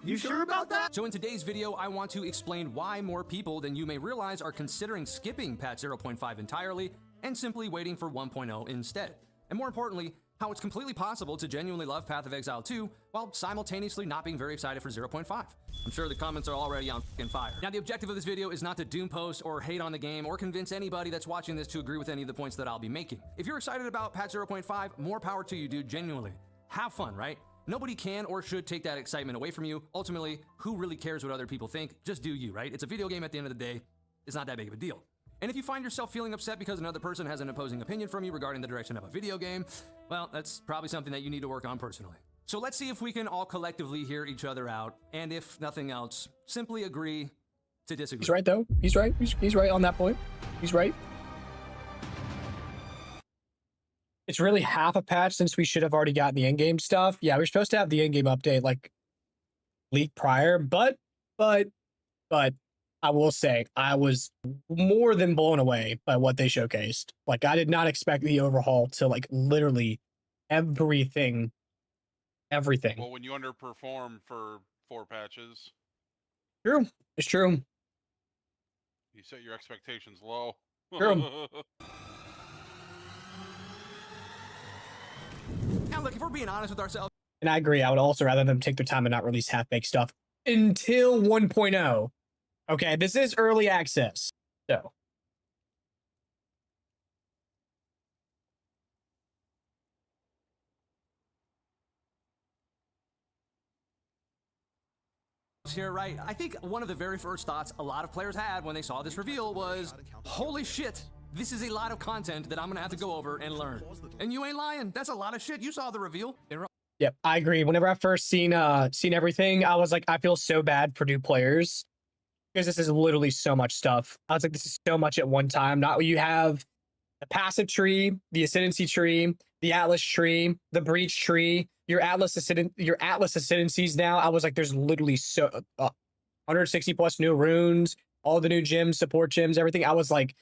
You sure about that? So in today's video, I want to explain why more people than you may realize are considering skipping patch 0.5 entirely and simply waiting for 1.0 instead. And more importantly, how it's completely possible to genuinely love Path of Exile 2 while simultaneously not being very excited for 0.5. I'm sure the comments are already on f***ing fire. Now, the objective of this video is not to doom post or hate on the game or convince anybody that's watching this to agree with any of the points that I'll be making. If you're excited about patch 0.5, more power to you, dude, genuinely. Have fun, right? Nobody can or should take that excitement away from you. Ultimately, who really cares what other people think? Just do you, right? It's a video game at the end of the day. It's not that big of a deal. And if you find yourself feeling upset because another person has an opposing opinion from you regarding the direction of a video game, well, that's probably something that you need to work on personally. So let's see if we can all collectively hear each other out, and if nothing else, simply agree to disagree. He's right, though. He's right. He's right on that point. He's right. It's really half a patch since we should have already gotten the in-game stuff. Yeah, we're supposed to have the in-game update like leak prior, but I will say I was more than blown away by what they showcased. Like I did not expect the overhaul to like literally everything. Well, when you underperform for 4 patches, True. It's true. you set your expectations low. True. Now, look, if we're being honest with ourselves, And I agree. I would also rather them take their time and not release half-baked stuff until 1.0. Okay, this is early access. So. here, right? I think one of the very first thoughts a lot of players had when they saw this reveal was, holy shit, this is a lot of content that I'm gonna have to go over and learn. And you ain't lying. That's a lot of shit. You saw the reveal. Yep, I agree. Whenever I first seen everything, I was like, I feel so bad for new players because this is literally so much stuff. I was like, this is so much at one time. Not you have the passive tree, the ascendancy tree, the Atlas tree, the breach tree, your Atlas ascendancies now. I was like, there's literally 160 plus new runes, all the new gems, support gems, everything. I was like,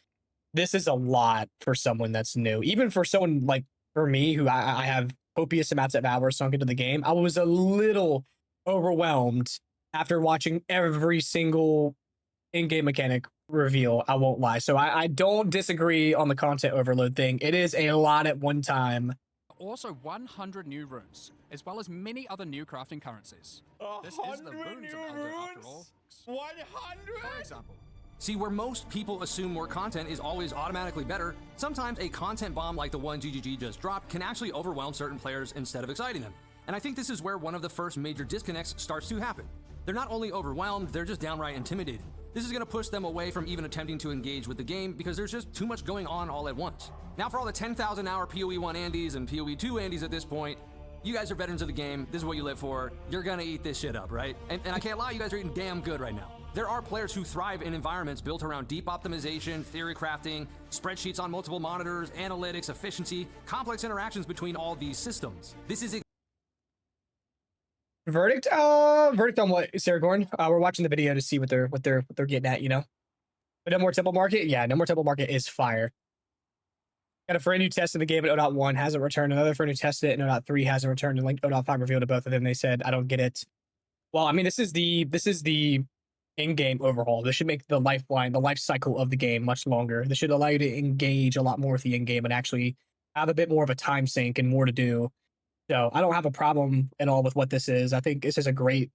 this is a lot for someone that's new. Even for someone like for me, who I have copious amounts of hours sunk into the game, I was a little overwhelmed after watching every single in-game mechanic reveal. I won't lie. So I don't disagree on the content overload thing. It is a lot at one time. Also 100 new runes, as well as many other new crafting currencies. This is the runes of Elder after all. 100? For example. See, where most people assume more content is always automatically better, sometimes a content bomb like the one GGG just dropped can actually overwhelm certain players instead of exciting them. And I think this is where one of the first major disconnects starts to happen. They're not only overwhelmed, they're just downright intimidated. This is going to push them away from even attempting to engage with the game because there's just too much going on all at once. Now, for all the 10,000 hour PoE 1 Andes and PoE 2 Andes at this point, you guys are veterans of the game. This is what you live for. You're going to eat this shit up, right? And I can't lie, you guys are eating damn good right now. There are players who thrive in environments built around deep optimization, theory crafting, spreadsheets on multiple monitors, analytics, efficiency, complex interactions between all these systems. This is Verdict? Verdict on what, Sarah Gorn? We're watching the video to see what they're getting at, you know. But No More Temple Market, yeah, No More Temple Market is fire. Got a friend who tested the game at 0.1, hasn't returned. Another friend who tested it in 0.3 hasn't returned, and like 0.5 revealed to both of them. They said, I don't get it. Well, I mean, this is the in-game overhaul. This should make the life cycle of the game much longer. This should allow you to engage a lot more with the in-game and actually have a bit more of a time sink and more to do. So I don't have a problem at all with what this is. I think this is a great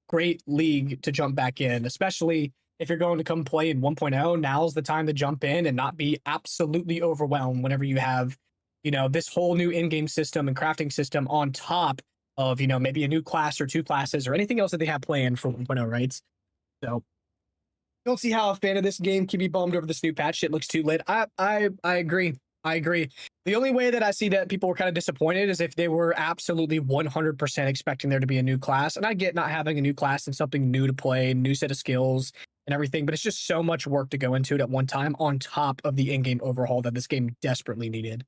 league to jump back in, especially if you're going to come play in 1.0. Now's the time to jump in and not be absolutely overwhelmed whenever you have you know, this whole new in-game system and crafting system on top of, you know, maybe a new class or 2 classes or anything else that they have planned for 1.0, right? So don't see how a fan of this game can be bummed over this new patch. It looks too lit. I agree. I agree. The only way that I see that people were kind of disappointed is if they were absolutely 100% expecting there to be a new class. And I get not having a new class and something new to play, new set of skills and everything, but it's just so much work to go into it at one time on top of the in-game overhaul that this game desperately needed.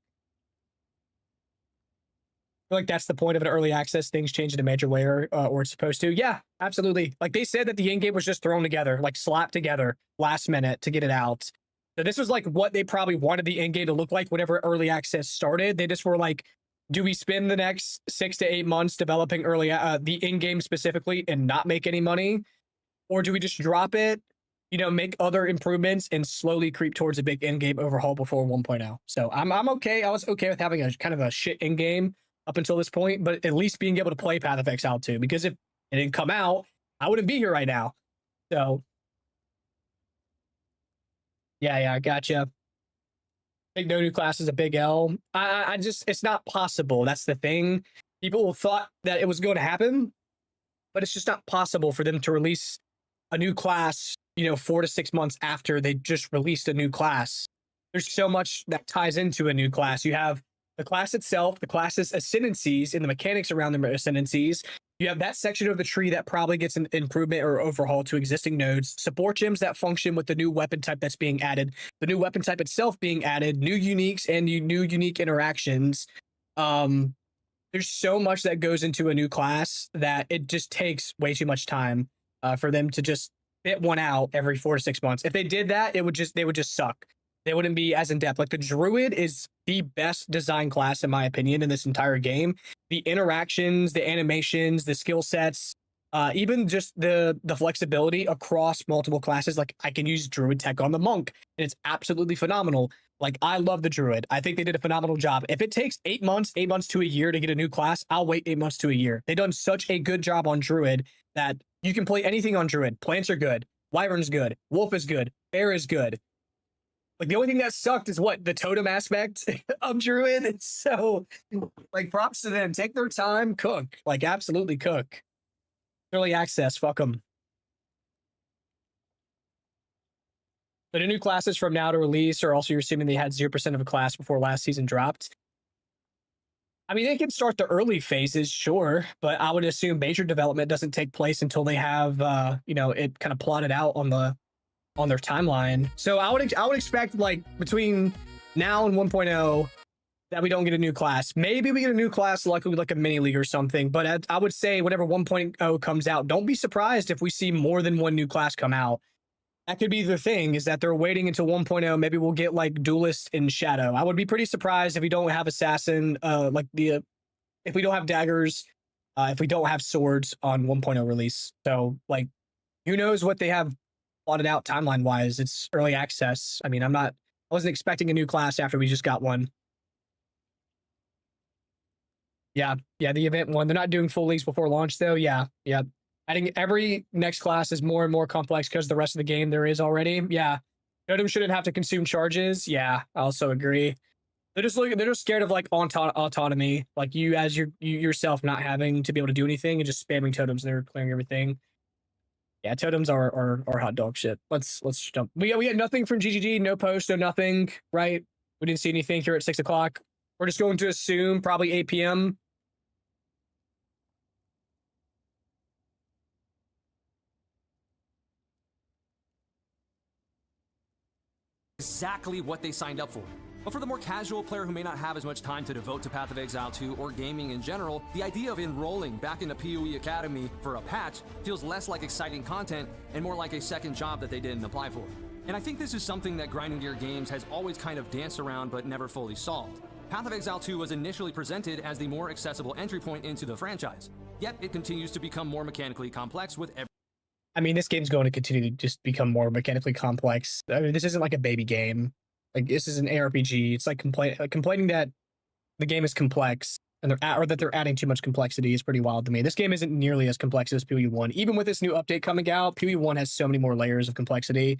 I feel like that's the point of an early access. Things change in a major way or it's supposed to. Yeah, absolutely. Like they said that the in-game was just thrown together, like slapped together last minute to get it out. So this was like what they probably wanted the in-game to look like whenever early access started. They just were like, do we spend the next 6 to 8 months developing the in-game specifically and not make any money? Or do we just drop it, you know, make other improvements and slowly creep towards a big in-game overhaul before 1.0? So I'm okay. I was okay with having a kind of a shit in-game up until this point, but at least being able to play Path of Exile 2, because if it didn't come out, I wouldn't be here right now. So yeah, I gotcha. Big no new class is a big L. I just, it's not possible. That's the thing. People thought that it was going to happen, but it's just not possible for them to release a new class, you know, 4 to 6 months after they just released a new class. There's so much that ties into a new class. You have the class itself, the class's ascendancies and the mechanics around the ascendancies. You have that section of the tree that probably gets an improvement or overhaul to existing nodes, support gems that function with the new weapon type that's being added, the new weapon type itself being added, new uniques and new unique interactions. There's so much that goes into a new class that it just takes way too much time for them to just fit one out every 4 to 6 months. If they did that, they would just suck. They wouldn't be as in depth. Like the Druid is the best design class, in my opinion, in this entire game. The interactions, the animations, the skill sets, even just the flexibility across multiple classes. Like I can use Druid tech on the Monk, and it's absolutely phenomenal. Like I love the Druid. I think they did a phenomenal job. If it takes 8 months to a year to get a new class, I'll wait 8 months to a year. They've done such a good job on Druid that you can play anything on Druid. Plants are good. Wyvern's good. Wolf is good. Bear is good. Like the only thing that sucked is what the totem aspect of Druid. So like props to them. Take their time, cook, like absolutely cook. Early access, fuck them. But the new classes from now to release, or also you're assuming they had 0% of a class before last season dropped. I mean, they can start the early phases, sure, but I would assume major development doesn't take place until they have, you know, it kind of plotted out on their timeline. So I would expect like between now and 1.0 that we don't get a new class. Maybe we get a new class like a mini league or something, but I would say whenever 1.0 comes out, don't be surprised if we see more than one new class come out. That could be the thing, is that they're waiting until 1.0. Maybe we'll get like Duelist in Shadow. I would be pretty surprised if we don't have Assassin, if we don't have daggers, if we don't have swords on 1.0 release. So like, who knows what they have plotted out timeline wise. It's early access. I mean, I wasn't expecting a new class after we just got one. Yeah, the event one. They're not doing full leagues before launch though. Yeah. I think every next class is more and more complex because the rest of the game there is already. Yeah. Totem shouldn't have to consume charges. Yeah, I also agree. They're just scared of like autonomy. Like you yourself not having to be able to do anything and just spamming totems and they're clearing everything. Yeah, totems are hot dog shit. Let's jump. We had nothing from GGG, no post, no nothing, right? We didn't see anything here at 6 o'clock. We're just going to assume probably 8 p.m. Exactly what they signed up for. But for the more casual player who may not have as much time to devote to Path of Exile 2 or gaming in general, the idea of enrolling back into PoE Academy for a patch feels less like exciting content and more like a second job that they didn't apply for. And I think this is something that Grinding Gear Games has always kind of danced around but never fully solved. Path of Exile 2 was initially presented as the more accessible entry point into the franchise, yet it continues to become more mechanically complex with every... I mean, this game's going to continue to just become more mechanically complex. I mean, this isn't like a baby game. Like, this is an ARPG. It's like complaining that the game is complex and they're adding too much complexity is pretty wild to me. This game isn't nearly as complex as PoE 1. Even with this new update coming out, PoE 1 has so many more layers of complexity.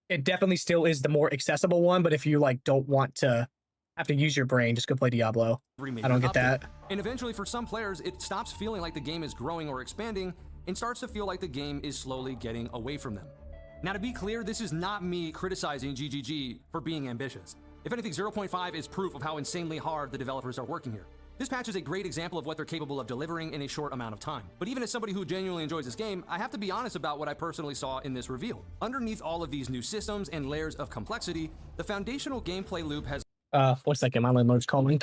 It definitely still is the more accessible one, but if you like don't want to have to use your brain. Just go play Diablo. I don't get that. And eventually, for some players, it stops feeling like the game is growing or expanding and starts to feel like the game is slowly getting away from them. Now, to be clear, this is not me criticizing GGG for being ambitious. If anything, 0.5 is proof of how insanely hard the developers are working here. This patch is a great example of what they're capable of delivering in a short amount of time. But even as somebody who genuinely enjoys this game, I have to be honest about what I personally saw in this reveal. Underneath all of these new systems and layers of complexity, the foundational gameplay loop has 1 second, my landlord's calling.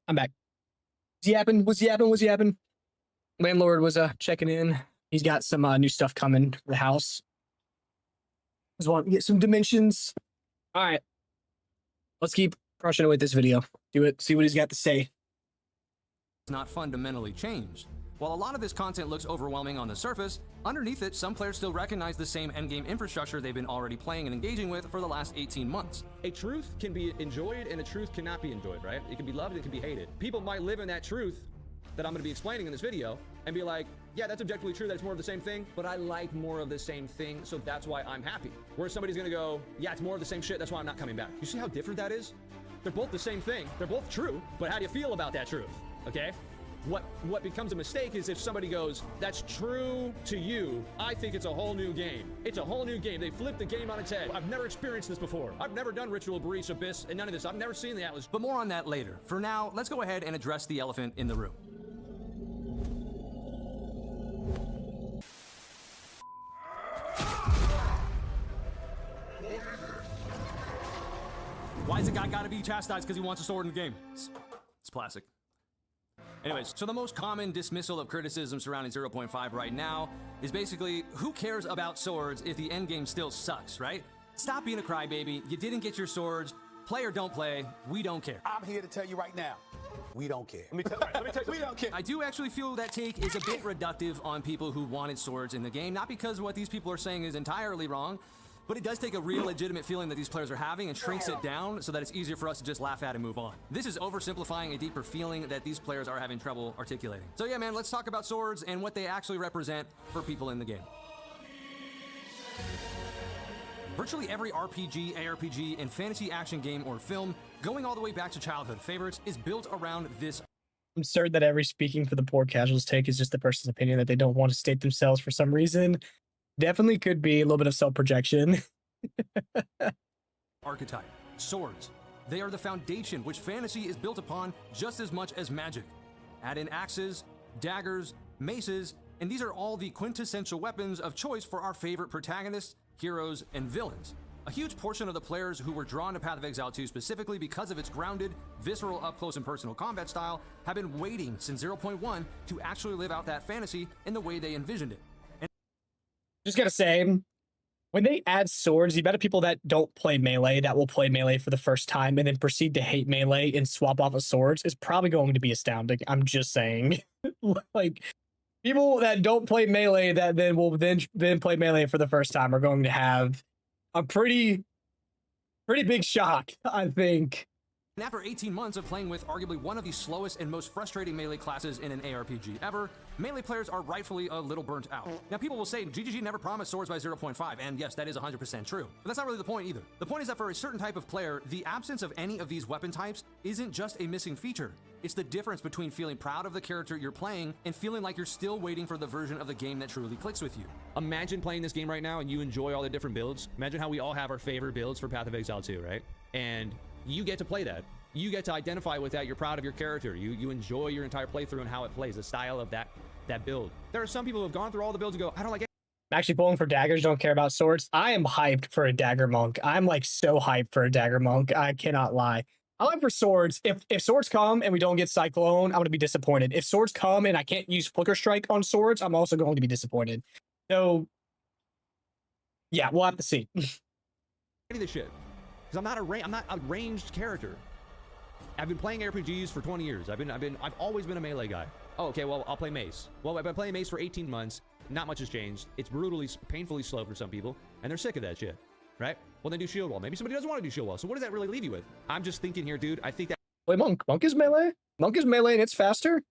I'm back. What's yapping? What's yapping? What's yapping? Landlord was checking in. He's got some new stuff coming for the house. Just want to get some dimensions. All right. Let's keep crushing it with this video. Do it. See what he's got to say. Not fundamentally changed. While a lot of this content looks overwhelming on the surface, underneath it, some players still recognize the same endgame infrastructure they've been already playing and engaging with for the last 18 months. A truth can be enjoyed and a truth cannot be enjoyed, right? It can be loved and it can be hated. People might live in that truth that I'm going to be explaining in this video and be like, yeah, that's objectively true, that's more of the same thing, but I like more of the same thing, so that's why I'm happy. Whereas somebody's going to go, yeah, it's more of the same shit, that's why I'm not coming back. You see how different that is? They're both the same thing. They're both true, but how do you feel about that truth? Okay? What becomes a mistake is if somebody goes, that's true to you, I think it's a whole new game. It's a whole new game. They flipped the game on its head. I've never experienced this before. I've never done Ritual, Breach, Abyss, and none of this. I've never seen the Atlas. But more on that later. For now, let's go ahead and address the elephant in the room. Why is a guy gotta be chastised because he wants a sword in the game? It's classic. Anyways, so the most common dismissal of criticism surrounding 0.5 right now is basically, who cares about swords if the endgame still sucks, right? Stop being a crybaby. You didn't get your swords. Play or don't play, we don't care. I'm here to tell you right now, we don't care. Let me tell you, we don't care. I do actually feel that take is a bit reductive on people who wanted swords in the game, not because what these people are saying is entirely wrong, but it does take a real legitimate feeling that these players are having and shrinks it down so that it's easier for us to just laugh at and move on. This is oversimplifying a deeper feeling that these players are having trouble articulating. So yeah, man, let's talk about swords and what they actually represent for people in the game. Virtually every RPG, ARPG, and fantasy action game or film, going all the way back to childhood favorites, is built around this. I'm certain that every speaking for the poor casuals take is just the person's opinion that they don't want to state themselves for some reason. Definitely could be a little bit of self-projection. Archetype. Swords. They are the foundation which fantasy is built upon just as much as magic. Add in axes, daggers, maces, and these are all the quintessential weapons of choice for our favorite protagonists, heroes, and villains. A huge portion of the players who were drawn to Path of Exile 2 specifically because of its grounded, visceral, up-close and personal combat style have been waiting since 0.1 to actually live out that fantasy in the way they envisioned it. Just gotta say, when they add swords, the amount of people that don't play Melee, that will play Melee for the first time and then proceed to hate Melee and swap off of swords is probably going to be astounding. I'm just saying. Like, people that don't play Melee that then will then play Melee for the first time are going to have a pretty big shock, I think. And after 18 months of playing with arguably one of the slowest and most frustrating Melee classes in an ARPG ever, Melee players are rightfully a little burnt out. Now people will say, GGG never promised swords by 0.5, and yes, that is 100% true. But that's not really the point either. The point is that for a certain type of player, the absence of any of these weapon types isn't just a missing feature. It's the difference between feeling proud of the character you're playing and feeling like you're still waiting for the version of the game that truly clicks with you. Imagine playing this game right now and you enjoy all the different builds. Imagine how we all have our favorite builds for Path of Exile 2, right? And you get to play that. You get to identify with that. You're proud of your character. You enjoy your entire playthrough and how it plays, the style of that build. There are some people who have gone through all the builds and go, I don't like it. I'm actually pulling for daggers, don't care about swords. I am hyped for a dagger monk. I'm like so hyped for a dagger monk. I cannot lie. I'm hyped for swords. If swords come and we don't get Cyclone, I'm going to be disappointed. If swords come and I can't use Flicker Strike on swords, I'm also going to be disappointed. So, yeah, we'll have to see. This shit. Because I'm not a ranged character. I've been playing RPGs for 20 years. I've always been a Melee guy. Oh, okay, well, I'll play Mace. Well, I've been playing Mace for 18 months. Not much has changed. It's brutally, painfully slow for some people, and they're sick of that shit, right? Well, then do Shield Wall. Maybe somebody doesn't want to do Shield Wall. So what does that really leave you with? I'm just thinking here, dude. I think that... Wait, Monk is Melee? Monk is Melee and it's faster?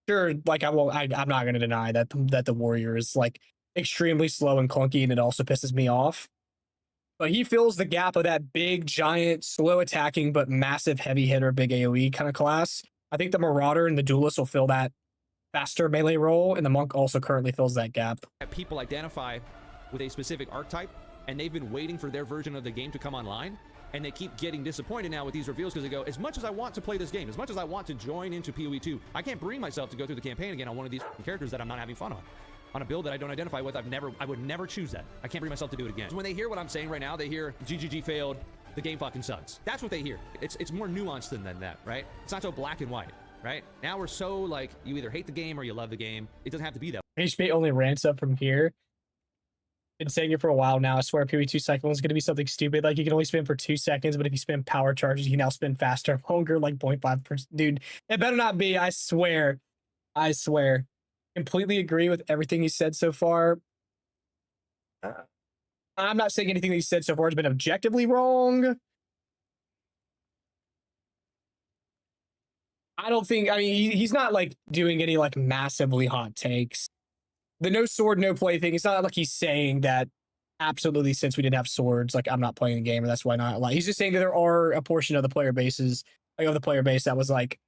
Sure, like, I'm not going to deny that the Warrior is, like, extremely slow and clunky, and it also pisses me off. But he fills the gap of that big, giant, slow attacking, but massive heavy hitter, big AoE kind of class. I think the Marauder and the Duelist will fill that faster Melee role, and the Monk also currently fills that gap. People identify with a specific archetype, and they've been waiting for their version of the game to come online, and they keep getting disappointed now with these reveals because they go, as much as I want to play this game, as much as I want to join into PoE 2, I can't bring myself to go through the campaign again on one of these characters that I'm not having fun on a build that I don't identify with. I would never choose that. I can't bring myself to do it again. So when they hear what I'm saying right now, they hear GGG failed, the game fucking sucks. That's what they hear. It's more nuanced than that, right? It's not so black and white, right? Now we're so like, you either hate the game or you love the game. It doesn't have to be that. HB only rants up from here. Been saying it for a while now. I swear PV2 cycle is going to be something stupid. Like you can only spin for 2 seconds, but if you spin power charges, you can now spin faster, longer, like 0.5%. Dude, it better not be. I swear. I swear. Completely agree with everything he said so far. I'm not saying anything that he said so far has been objectively wrong. I don't think, I mean, he's not like doing any like massively hot takes. The no sword, no play thing, it's not like he's saying that absolutely since we didn't have swords, like I'm not playing the game or that's why not. Like he's just saying that there are a portion of the player bases, like of the player base that was like,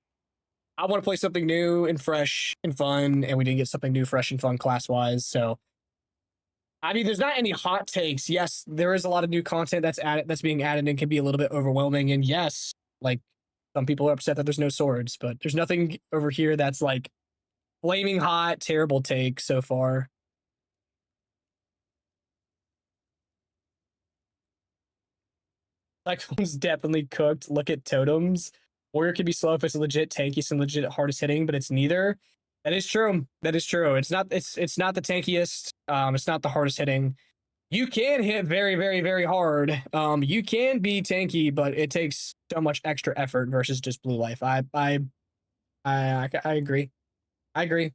I want to play something new and fresh and fun, and we didn't get something new, fresh and fun class-wise. So, I mean, there's not any hot takes. Yes, there is a lot of new content that's being added and can be a little bit overwhelming. And yes, like some people are upset that there's no swords, but there's nothing over here that's like flaming hot, terrible take so far. Cyclone's definitely cooked. Look at totems. Warrior can be slow if it's legit tankiest and legit hardest hitting, but it's neither. That is true. That is true. It's not the tankiest. It's not the hardest hitting. You can hit very, very, very hard. You can be tanky, but it takes so much extra effort versus just blue life. I agree. I agree.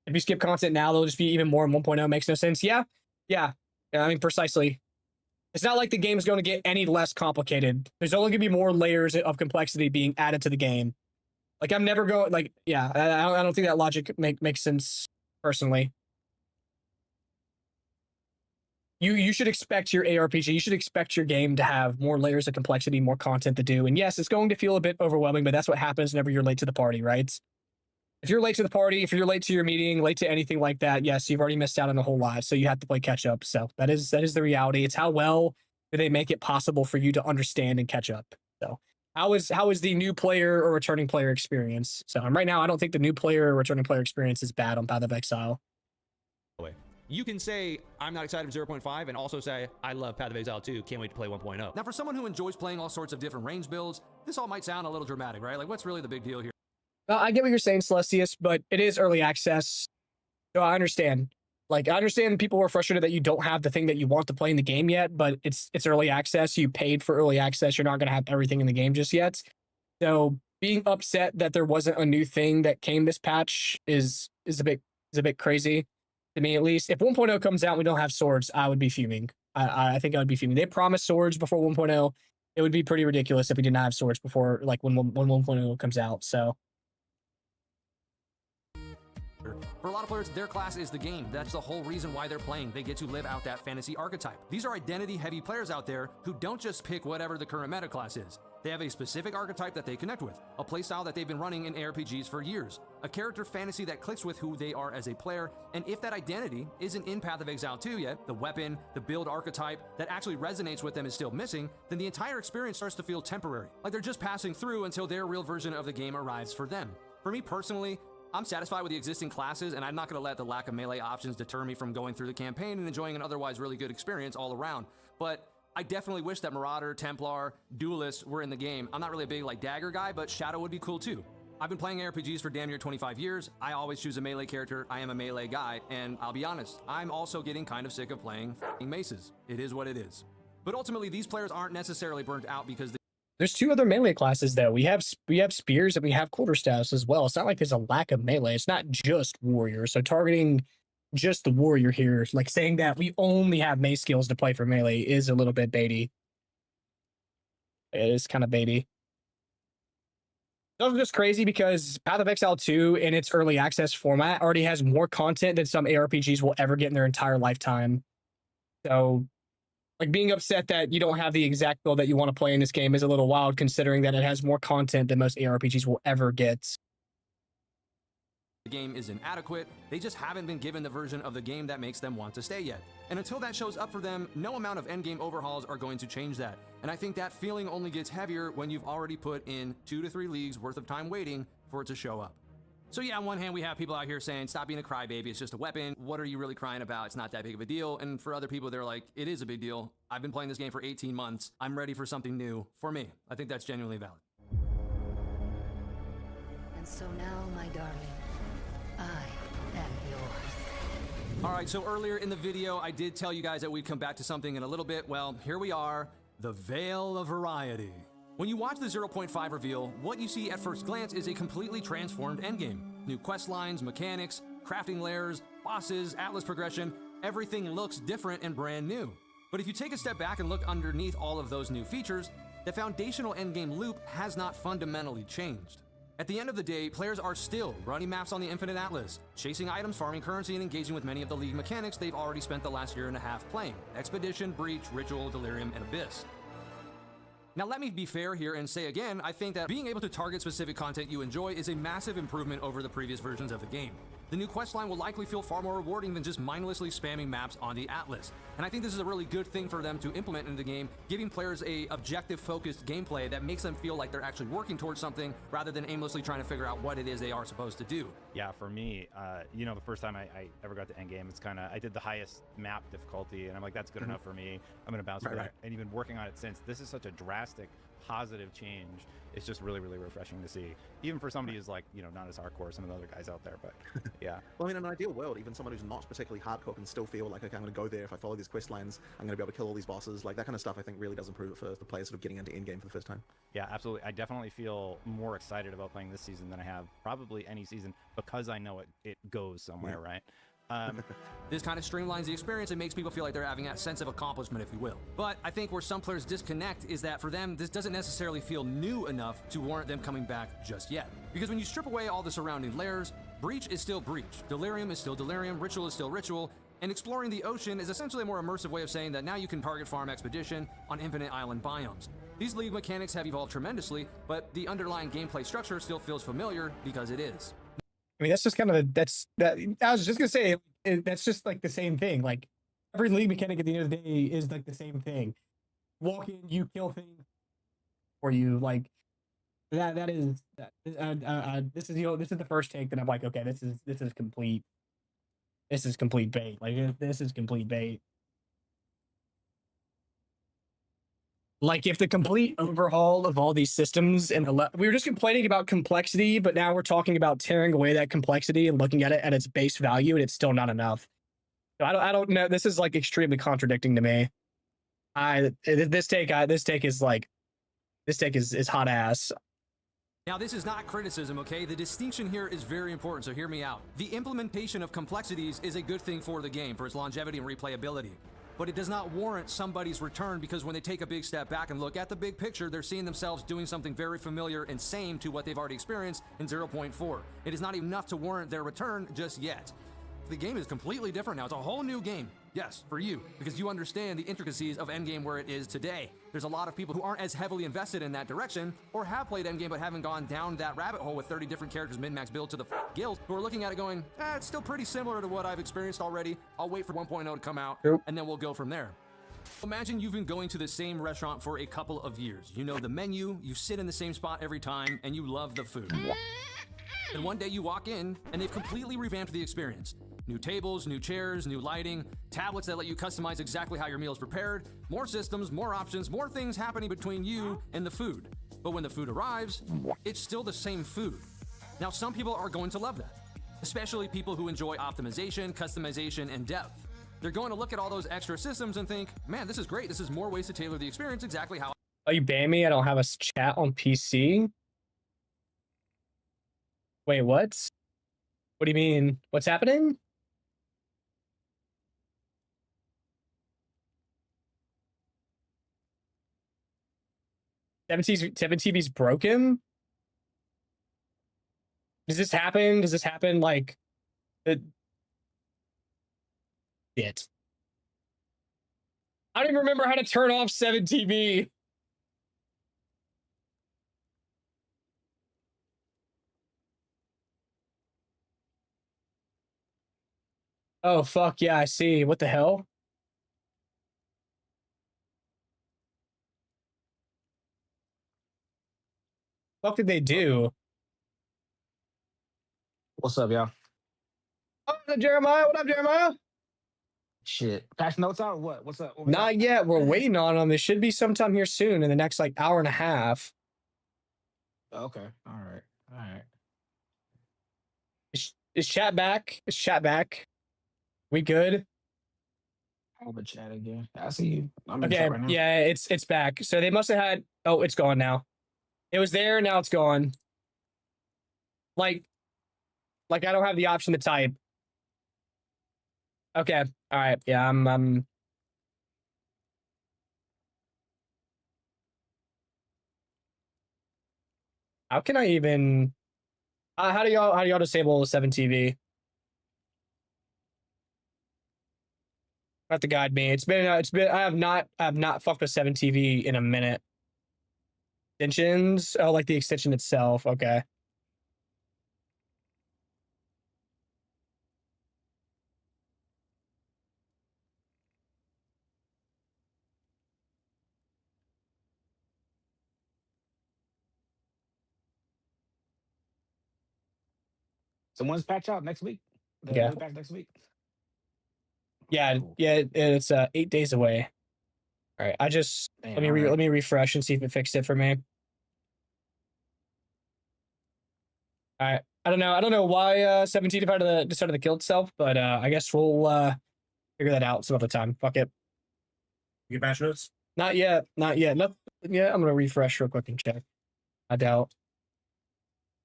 If you skip content now, there'll just be even more in 1.0. Makes no sense. Yeah. I mean, precisely. It's not like the game is going to get any less complicated. There's only going to be more layers of complexity being added to the game. Like, I'm never going, like, yeah, I don't think that logic makes sense, personally. You should expect your ARPG, you should expect your game to have more layers of complexity, more content to do. And yes, it's going to feel a bit overwhelming, but that's what happens whenever you're late to the party, right? If you're late to the party, if you're late to your meeting, late to anything like that, yes, you've already missed out on a whole lot. So you have to play catch up. So that is the reality. It's how well do they make it possible for you to understand and catch up. So how is the new player or returning player experience? So right now, I don't think the new player or returning player experience is bad on Path of Exile. You can say, I'm not excited for 0.5, and also say, I love Path of Exile 2, can't wait to play 1.0. Now, for someone who enjoys playing all sorts of different range builds, this all might sound a little dramatic, right? Like, what's really the big deal here? I get what you're saying, Celestius, but it is early access. So I understand. Like, I understand people were frustrated that you don't have the thing that you want to play in the game yet, but it's early access. You paid for early access. You're not going to have everything in the game just yet. So being upset that there wasn't a new thing that came this patch is a bit crazy. To me, at least. If 1.0 comes out and we don't have swords, I would be fuming. I think I would be fuming. They promised swords before 1.0. It would be pretty ridiculous if we didn't have swords before, like, when 1.0 comes out. So. For a lot of players, their class is the game. That's the whole reason why they're playing. They get to live out that fantasy archetype. These are identity-heavy players out there who don't just pick whatever the current meta class is. They have a specific archetype that they connect with, a playstyle that they've been running in ARPGs for years, a character fantasy that clicks with who they are as a player, and if that identity isn't in Path of Exile 2 yet, the weapon, the build archetype that actually resonates with them is still missing, then the entire experience starts to feel temporary, like they're just passing through until their real version of the game arrives for them. For me personally, I'm satisfied with the existing classes, and I'm not going to let the lack of melee options deter me from going through the campaign and enjoying an otherwise really good experience all around. But I definitely wish that Marauder, Templar, Duelist were in the game. I'm not really a big like dagger guy, but Shadow would be cool too. I've been playing RPGs for damn near 25 years. I always choose a melee character. I am a melee guy, and I'll be honest, I'm also getting kind of sick of playing maces. It is what it is. But ultimately, these players aren't necessarily burnt out because There's two other melee classes though. We have spears and we have quarterstaffs as well. It's not like there's a lack of melee. It's not just warrior. So targeting just the warrior here, like saying that we only have mace skills to play for melee, is a little bit baity. It is kind of baity. It's just crazy because Path of Exile 2 in its early access format already has more content than some ARPGs will ever get in their entire lifetime. So like being upset that you don't have the exact build that you want to play in this game is a little wild, considering that it has more content than most ARPGs will ever get. the game is inadequate. They just haven't been given the version of the game that makes them want to stay yet. And until that shows up for them, no amount of endgame overhauls are going to change that. And I think that feeling only gets heavier when you've already put in 2 to 3 leagues worth of time waiting for it to show up. So yeah, on one hand, we have people out here saying, stop being a crybaby, it's just a weapon. What are you really crying about? It's not that big of a deal. And for other people, they're like, it is a big deal. I've been playing this game for 18 months. I'm ready for something new. For me, I think that's genuinely valid. And so now, my darling, I am yours. All right, so earlier in the video, I did tell you guys that we'd come back to something in a little bit. Well, here we are, the Veil of Variety. When you watch the 0.5 reveal, what you see at first glance is a completely transformed endgame. New quest lines, mechanics, crafting layers, bosses, atlas progression, everything looks different and brand new. But if you take a step back and look underneath all of those new features, the foundational endgame loop has not fundamentally changed. At the end of the day, players are still running maps on the Infinite Atlas, chasing items, farming currency, and engaging with many of the League mechanics they've already spent the last year and a half playing: Expedition, Breach, Ritual, Delirium, and Abyss. Now let me be fair here and say again, I think that being able to target specific content you enjoy is a massive improvement over the previous versions of the game. The new questline will likely feel far more rewarding than just mindlessly spamming maps on the Atlas. And I think this is a really good thing for them to implement in the game, giving players a objective-focused gameplay that makes them feel like they're actually working towards something rather than aimlessly trying to figure out what it is they are supposed to do. Yeah, for me, you know, the first time I ever got to endgame, it's kind of, I did the highest map difficulty, and I'm like, that's good enough for me. I'm going to bounce right. And you've been working on it since. This is such a drastic, positive change. It's just really, really refreshing to see, even for somebody who's like, you know, not as hardcore as some of the other guys out there. But yeah. Well, I mean, in an ideal world, even someone who's not particularly hardcore can still feel like, okay, I'm going to go there. If I follow these quest lines, I'm going to be able to kill all these bosses. Like that kind of stuff, I think really does improve it for players sort of getting into in-game for the first time. Yeah, absolutely. I definitely feel more excited about playing this season than I have probably any season, because I know it goes somewhere, right? This kind of streamlines the experience and makes people feel like they're having a sense of accomplishment, if you will. But I think where some players disconnect is that for them, this doesn't necessarily feel new enough to warrant them coming back just yet. Because when you strip away all the surrounding layers, Breach is still Breach, Delirium is still Delirium, Ritual is still Ritual, and exploring the ocean is essentially a more immersive way of saying that now you can target farm Expedition on infinite island biomes. These League mechanics have evolved tremendously, but the underlying gameplay structure still feels familiar because it is. I mean, that's just kind of I was just gonna say that's just like the same thing. Like every League mechanic at the end of the day is like the same thing. Walk in, you kill things, or you like that. That is this is this is the first take that I'm like, okay, this is complete. This is complete bait. Like this is complete bait. Like if the complete overhaul of all these systems and we were just complaining about complexity, but now we're talking about tearing away that complexity and looking at it at its base value, and it's still not enough. So I don't know. This is like extremely contradicting to me. This take is hot ass. Now, this is not criticism, okay? The distinction here is very important, so hear me out. The implementation of complexities is a good thing for the game, for its longevity and replayability. But it does not warrant somebody's return, because when they take a big step back and look at the big picture, they're seeing themselves doing something very familiar and same to what they've already experienced in 0.4. It is not enough to warrant their return just yet. The game is completely different now. It's a whole new game. Yes, for you, because you understand the intricacies of Endgame where it is today. There's a lot of people who aren't as heavily invested in that direction, or have played Endgame but haven't gone down that rabbit hole with 30 different characters min-max build to the guild, who are looking at it going, it's still pretty similar to what I've experienced already. I'll wait for 1.0 to come out, and then we'll go from there. Imagine you've been going to the same restaurant for a couple of years. You know the menu, you sit in the same spot every time, and you love the food. And one day you walk in, and they've completely revamped the experience. New tables, new chairs, new lighting, tablets that let you customize exactly how your meal is prepared, more systems, more options, more things happening between you and the food. But when the food arrives, it's still the same food. Now, some people are going to love that, especially people who enjoy optimization, customization, and depth. They're going to look at all those extra systems and think, man, this is great. This is more ways to tailor the experience exactly how. Oh, you ban me? I don't have a chat on PC? Wait, what? What do you mean? What's happening? 7TV's broken? Does this happen? Does this happen like shit? I don't even remember how to turn off 7TV. Oh fuck yeah, I see. What the hell? What did they do? What's up, y'all? Oh, Jeremiah, what up, Jeremiah? Shit. Patch notes out or what? What's up? What we got? Not yet. We're waiting on them. It should be sometime here soon in the next like hour and a half. Okay. All right. All right. Is chat back? Is chat back? We good? I'll be chat again. I see you. I'm in Okay. chat right now. Yeah, it's back. So they must have had. Oh, it's gone now. It was there. Now it's gone. Like I don't have the option to type. Okay. All right. Yeah. I'm. How can I even? How do y'all disable 7TV? Have to guide me. It's been I have not fucked with 7TV in a minute. Extensions? Oh, like the extension itself. Okay. So when's patch out next week? The Yeah. new patch next week? Yeah, yeah, it's 8 days away. All right, I just Damn, let me let me refresh and see if it fixed it for me. All right, I don't know why 17 decided to kill itself, but I guess we'll figure that out some other time. Fuck it. You get patch notes? Not yet. Nothing yet. I'm gonna refresh real quick and check. I doubt.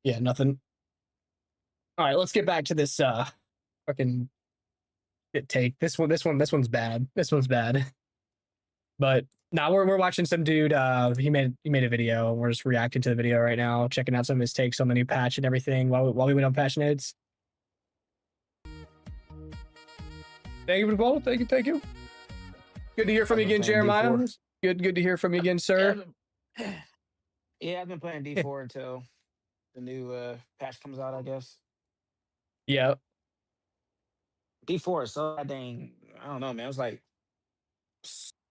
Yeah, nothing. All right, let's get back to this fucking shit take. This one's bad. This one's bad. But now we're watching some dude. He made a video. And we're just reacting to the video right now, checking out some of his takes on the new patch and everything while we went on patch notes. Thank you for the follow. Thank you. Good to hear from you again, Jeremiah. D4. Good to hear from you again, sir. Yeah, I've been playing D4 until the new patch comes out, I guess. Yeah. D4 is so dang, I don't know, man. It was like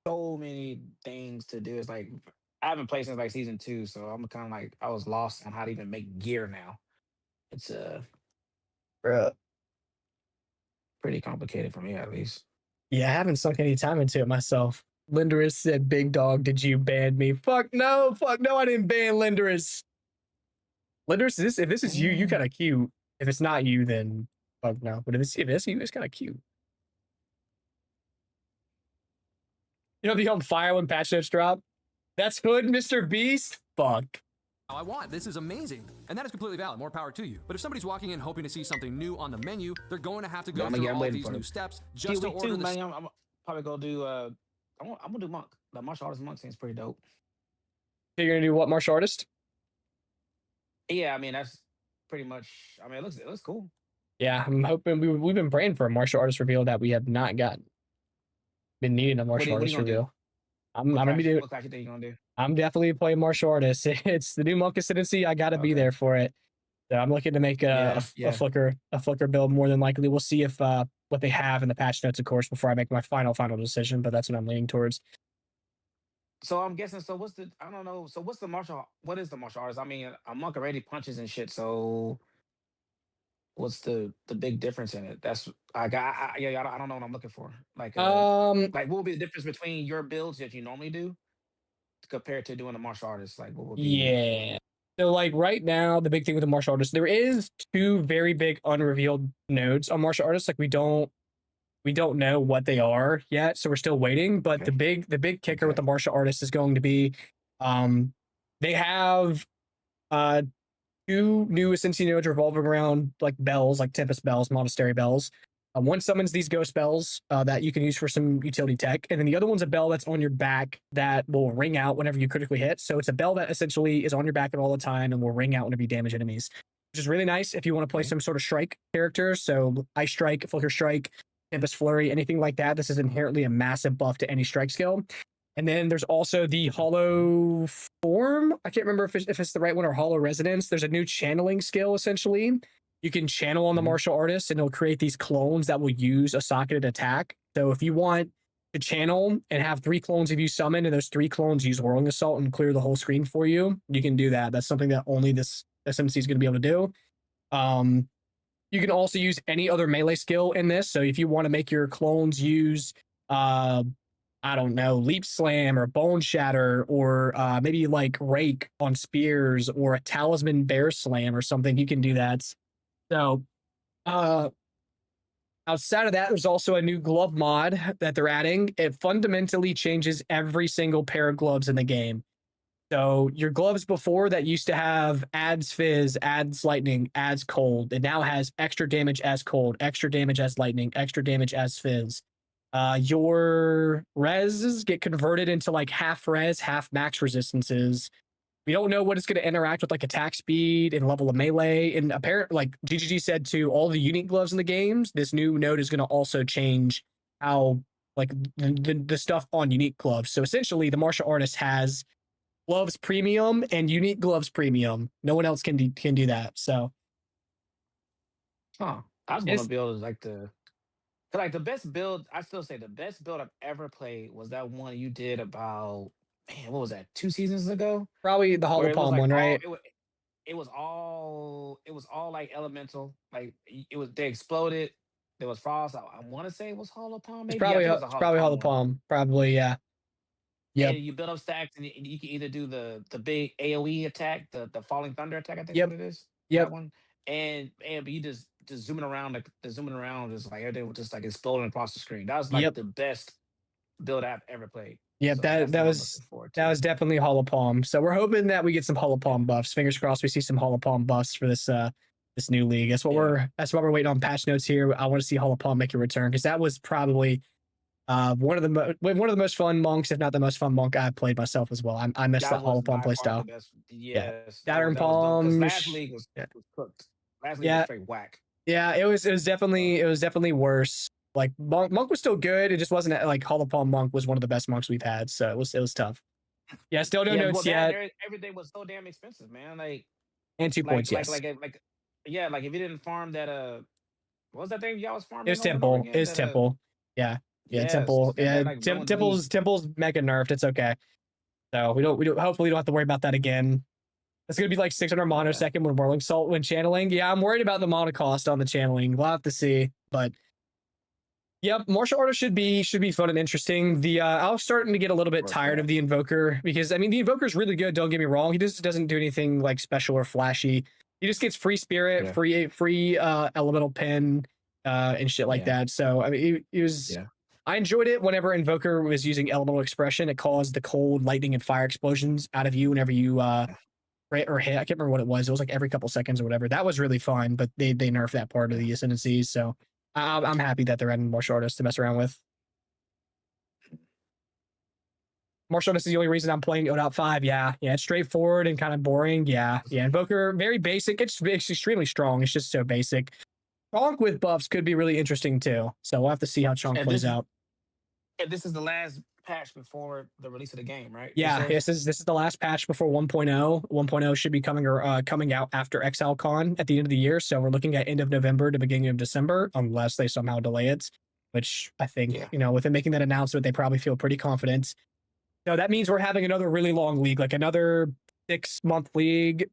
so many things to do. It's like I haven't played since like season 2, so I'm kind of like I was lost on how to even make gear now. It's pretty complicated for me at least. Yeah, I haven't sunk any time into it myself. Linderus said, "Big dog, did you ban me?" Fuck no, I didn't ban Linderus. Linderus, if this is you, you kind of cute. If it's not you, then fuck no. But if it's you, it's kind of cute. You know, be on fire when patch notes drop. That's Hood, Mr. Beast. Fuck. I want. This is amazing. And that is completely valid. More power to you. But if somebody's walking in hoping to see something new on the menu, they're going to have to go through all these new steps just to week order 2, this. man, I'm probably gonna do I'm gonna do Monk. The martial artist Monk seems pretty dope. You're gonna do what, martial artist? Yeah, I mean that's pretty much. I mean, it looks cool. Yeah, I'm hoping we've been praying for a martial artist reveal that we have not gotten. Been needing a martial artist reveal. I'm gonna be doing. What class you think you're gonna do? I'm definitely playing martial artist. It's the new Monk Ascendancy. I gotta be there for it. So I'm looking to make a flicker build more than likely. We'll see if what they have in the patch notes, of course, before I make my final decision. But that's what I'm leaning towards. So I'm guessing. So what's the? I don't know. So what's the martial? What is the martial artist? I mean, a monk already punches and shit. So what's the big difference in it? That's I don't know what I'm looking for. Like what will be the difference between your builds that you normally do compared to doing a martial artist? Like what would be? Yeah. So like right now, the big thing with the martial artist, there is 2 very big unrevealed nodes on martial artists. Like we don't know what they are yet, so we're still waiting. But the big kicker with the martial artist is going to be, they have 2 new Ascendancy nodes revolving around like bells, like Tempest bells, Monastery bells. One summons these ghost bells that you can use for some utility tech, and then the other one's a bell that's on your back that will ring out whenever you critically hit. So it's a bell that essentially is on your back at all the time and will ring out whenever you damage enemies, which is really nice if you want to play some sort of strike character. So Ice Strike, Flicker Strike, Tempest Flurry, anything like that. This is inherently a massive buff to any strike skill. And then there's also the Hollow Form. I can't remember if it's the right one, or Hollow Resonance. There's a new channeling skill, essentially. You can channel on the martial artist, and it'll create these clones that will use a socketed attack. So if you want to channel and have 3 clones of you summon, and those 3 clones use Whirling Assault and clear the whole screen for you, you can do that. That's something that only this SMC is going to be able to do. You can also use any other melee skill in this. So if you want to make your clones use, I don't know, Leap Slam or Bone Shatter, or maybe like Rake on spears, or a Talisman Bear Slam or something, you can do that. So outside of that, there's also a new glove mod that they're adding. It fundamentally changes every single pair of gloves in the game. So your gloves before that used to have adds fizz, adds lightning, adds cold. It now has extra damage as cold, extra damage as lightning, extra damage as fizz. Your reses get converted into like half res, half max resistances. We don't know what it's going to interact with, like attack speed and level of melee. And apparently, like GGG said to all the unique gloves in the games, this new node is going to also change how like the stuff on unique gloves. So essentially, the martial artist has gloves premium and unique gloves premium. No one else can do that. So, I was going to build like the best build. I still say the best build I've ever played was that one you did about, man, what was that? 2 seasons ago? Probably the Hollow Palm one, right? It was all like elemental. Like they exploded. There was frost. I want to say it was Hollow Palm. Maybe It's probably Hollow Palm. Probably, yeah. Yeah. You build up stacks, and you can either do the big AOE attack, the Falling Thunder attack. I think what it is. Yep. That one. But you just zooming around, just like everything was just like exploding across the screen. That was like the best build I've ever played. Yeah, So that was definitely Hollow Palm. So we're hoping that we get some Hollow Palm buffs. Fingers crossed we see some Hollow Palm buffs for this this new league. That's what we're waiting on patch notes here. I want to see Hollow Palm make a return, because that was probably one of the most fun monks, if not the most fun monk I've played myself as well. I missed that Hollow Palm play style. Dagger Palm. Last league was cooked. Last league was straight whack. Yeah, it was definitely worse. Like monk was still good. It just wasn't like Hollow Palm monk was one of the best monks we've had. So it was tough. Yeah, still no notes yet. Everything was so damn expensive, man. Like, and 2 points, yes. Like if you didn't farm that what was that thing y'all was farming? It was Temple. It was Temple. Yeah. Temple. Yeah, Temple's mega nerfed. It's okay. So we don't hopefully don't have to worry about that again. It's gonna be like 600 monosecond when Whirling Salt when channeling. Yeah, I'm worried about the mana cost on the channeling. We'll have to see. But yep, martial artist should be fun and interesting. I was starting to get a little bit tired of the Invoker, because I mean the Invoker is really good. Don't get me wrong. He just doesn't do anything like special or flashy. He just gets free spirit, free elemental pin, and shit like that. So I mean, it was. Yeah. I enjoyed it whenever Invoker was using elemental expression. It caused the cold, lightning, and fire explosions out of you whenever you hit. I can't remember what it was. It was like every couple seconds or whatever. That was really fun, but they nerfed that part of the ascendancies. So I'm happy that they're adding martial artists to mess around with. Martial artist is the only reason I'm playing ODOT 5. Yeah, it's straightforward and kind of boring. Yeah. Invoker, very basic. It's extremely strong. It's just so basic. Chonk with buffs could be really interesting too. So we'll have to see how Chonk plays out. And this is the last patch before the release of the game, right? Yeah, this is the last patch before 1.0. 1.0 should be coming out after ExileCon at the end of the year. So we're looking at end of November to beginning of December, unless they somehow delay it. Which I think, with them making that announcement, they probably feel pretty confident. So that means we're having another really long league, like another 6-month league.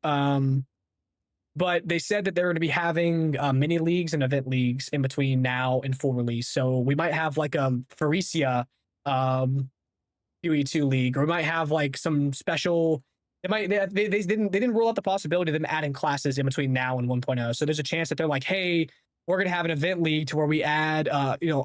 But they said that they're going to be having mini leagues and event leagues in between now and full release. So we might have like a Pharesia UE2 league, or we might have like some special. They didn't rule out the possibility of them adding classes in between now and 1.0. So there's a chance that they're like, hey, we're going to have an event league to where we add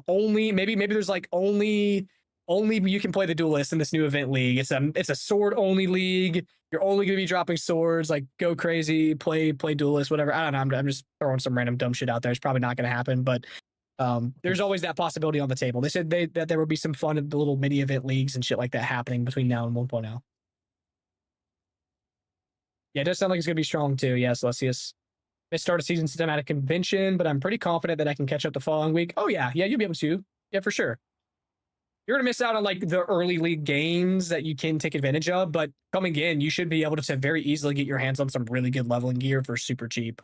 only maybe there's like only you can play the duelist in this new event league. It's a sword only league. You're only going to be dropping swords, like go crazy, play duelist, whatever. I don't know. I'm just throwing some random dumb shit out there. It's probably not going to happen, but there's always that possibility on the table. They said that there would be some fun the little mini event leagues and shit like that happening between now and 1.0. Yeah, it does sound like it's going to be strong too. Yes, Celsius. May start a season systematic convention, but I'm pretty confident that I can catch up the following week. Oh yeah, you'll be able to. Yeah, for sure. You're going to miss out on like the early league games that you can take advantage of, but coming in, you should be able to very easily get your hands on some really good leveling gear for super cheap.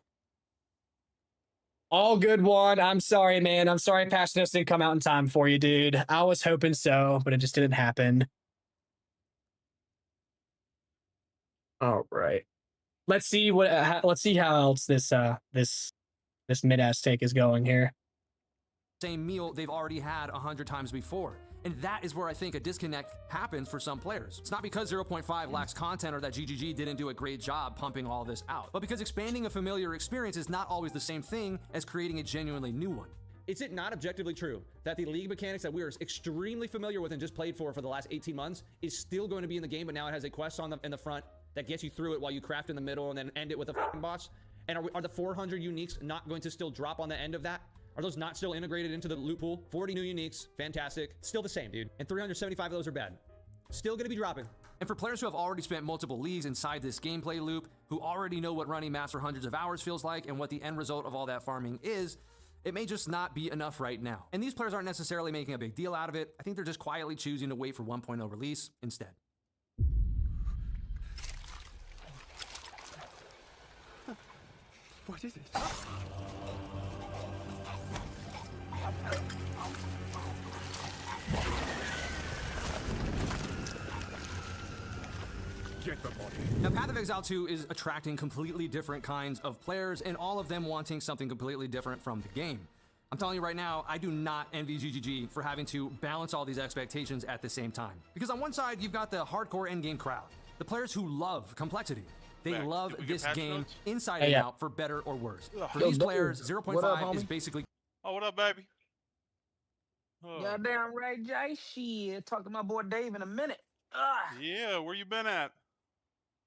All good one. I'm sorry, man. I'm sorry Patch Notes didn't come out in time for you, dude. I was hoping so, but it just didn't happen. All right. Let's see how else this this mid-ass take is going here. Same meal they've already had 100 times before. And that is where I think a disconnect happens for some players. It's not because 0.5 lacks content or that GGG didn't do a great job pumping all this out, but because expanding a familiar experience is not always the same thing as creating a genuinely new one. Is it not objectively true that the league mechanics that we are extremely familiar with and just played for the last 18 months is still going to be in the game, but now it has a quest in the front that gets you through it while you craft in the middle and then end it with a fucking boss? And are the 400 uniques not going to still drop on the end of that? Are those not still integrated into the loot pool? 40 new uniques, fantastic. Still the same, dude. And 375 of those are bad. Still gonna be dropping. And for players who have already spent multiple leagues inside this gameplay loop, who already know what running maps for hundreds of hours feels like and what the end result of all that farming is, it may just not be enough right now. And these players aren't necessarily making a big deal out of it. I think they're just quietly choosing to wait for 1.0 release instead. What is it? Now, Path of Exile 2 is attracting completely different kinds of players, and all of them wanting something completely different from the game. I'm telling you right now, I do not envy GGG for having to balance all these expectations at the same time. Because on one side, you've got the hardcore endgame crowd, the players who love complexity. They love this game inside and out, for better or worse. For these players, 0.5 is basically... Oh, what up, baby? Goddamn right, Jay. Shit. Talk to my boy Dave in a minute. Yeah, where you been at?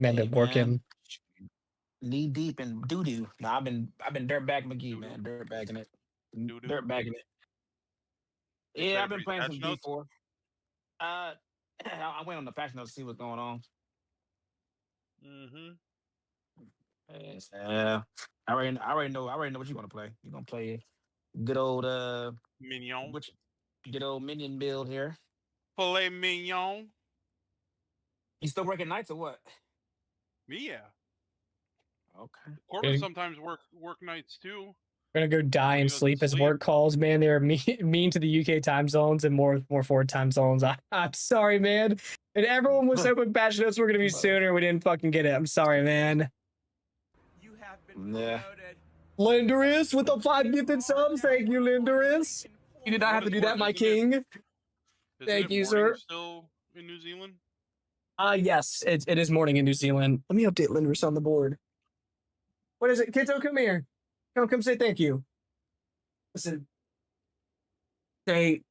Man, been working. Knee deep in doo doo. Nah, I've been Dirtbag McGee, man. Dirtbagging it. Dirtbagging it. Yeah, I've been playing some D4. I went on the patch notes to see what's going on. Yes, I already know what you want to play. You're gonna play good old Mignon. Good old minion build here. Filet mignon. You still working nights or what? Me, yeah. Okay. Corbin sometimes work nights too. We're gonna go die and sleep as work calls, man. They're mean to the UK time zones and more forward time zones. I'm sorry, man. And everyone was hoping patch notes were gonna be sooner. We didn't fucking get it. I'm sorry, man. You have been promoted. Linderus with the 5 gifted subs. Thank you, Linderus. You did not have to do that, my king. Thank you, sir. Still in New Zealand? Yes, it is morning in New Zealand. Let me update Linderus on the board. What is it? Kito, come here. Come say thank you. Listen. Say,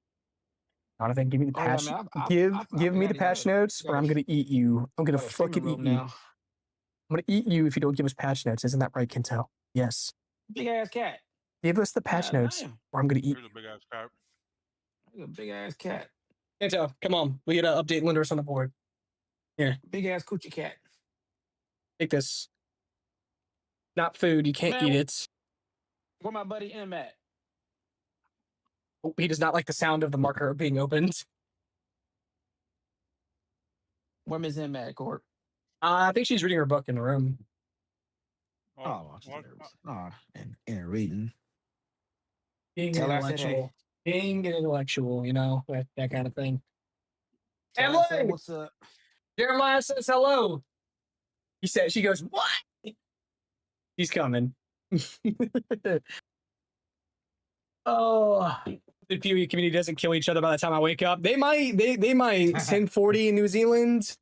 Jonathan, give me the patch. Give me the patch notes, or I'm gonna eat you. I'm gonna fucking eat you. I'm gonna eat you if you don't give us patch notes. Isn't that right, Kinto? Yes. Big ass cat. Give us the patch notes, or I'm gonna eat. There's a big ass cat. A big ass cat. Kinto, come on. We gotta update Linderus on the board. Here. Big ass coochie cat. Take this. Not food. You can't eat it. Where my buddy M at? Oh, he does not like the sound of the marker being opened. Where Miss M at, Corp? I think she's reading her book in the room. And reading. Being Tell her I said, intellectual. Being an intellectual, you know, that kind of thing. Tell her I said, what's up? Jeremiah says hello. She goes, what? He's coming. Oh, the PvE community doesn't kill each other by the time I wake up. They might 1040 in New Zealand.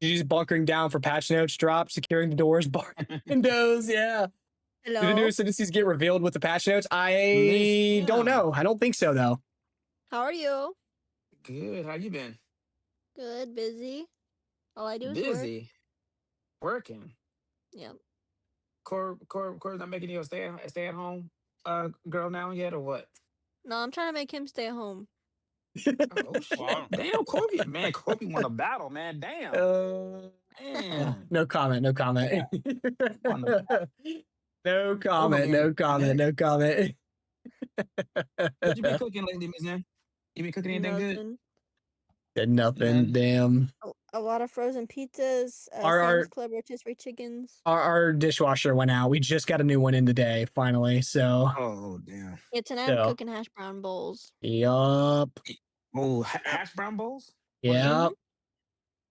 She's bunkering down for patch notes drop, securing the doors, bar windows. Yeah. Hello. Do the new sentences get revealed with the patch notes? I don't know. I don't think so though. How are you? Good. How you been? Good. Busy. All I do is Busy. Working. Yep. Corb's not making you a stay at home girl now yet or what? No, I'm trying to make him stay home. Oh shit! Damn, Corby, man, Corby won a battle, man. Damn. Man. No comment. No comment. No comment. No comment. No comment. What you been cooking lately, Miss Ann? You been cooking anything good? Did nothing. Damn. A lot of frozen pizzas. Our Sam's Club rotisserie chickens. Our dishwasher went out. We just got a new one in today, finally. So. Oh damn. Yeah, tonight I'm cooking hash brown bowls. Yup. Oh, hash brown bowls? Yep.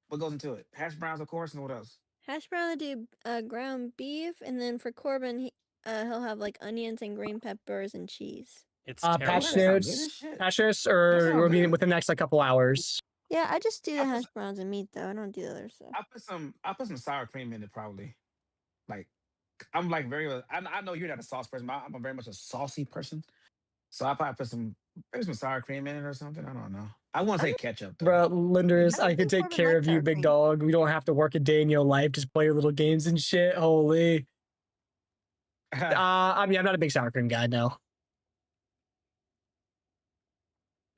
What goes into it? Hash browns, of course, and what else? Hash brown, I do ground beef, and then for Corbin, He'll have like onions and green peppers and cheese. It's Patch notes, or we'll be within the next like couple hours. Yeah, I just do the hash browns and meat though. I don't do the other stuff. I put some sour cream in it probably. Like I'm like I know you're not a sauce person, but I'm very much a saucy person. So I probably put maybe some sour cream in it or something. I don't know. I want to say ketchup. Though. Bro, Linders, I can take care of you, big dog. We don't have to work a day in your life. Just play your little games and shit. Holy. I mean, I'm not a big sour cream guy, no.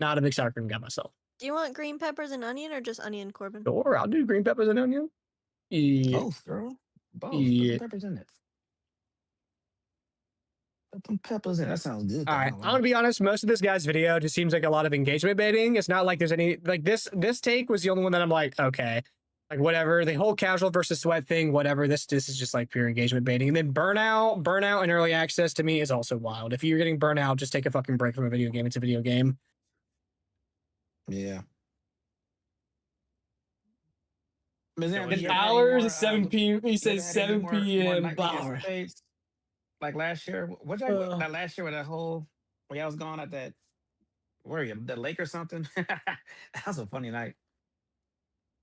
Not a big sour cream guy myself. Do you want green peppers and onion or just onion, Corbin? Sure, I'll do green peppers and onion. Yeah. Both, girl. Both. Yeah. Put peppers in it. Put some peppers in. That sounds good. All right, I'm gonna be honest. Most of this guy's video just seems like a lot of engagement baiting. It's not like there's any like this. This take was the only one that I'm like, okay, like whatever. The whole casual versus sweat thing, whatever. This is just like pure engagement baiting. And then burnout, and early access to me is also wild. If you're getting burnout, just take a fucking break from a video game. It's a video game. Yeah. In hours, 7 p.m. He says 7 p.m. Like last year, that last year with that whole where y'all was gone at that where are you the lake or something? That was a funny night.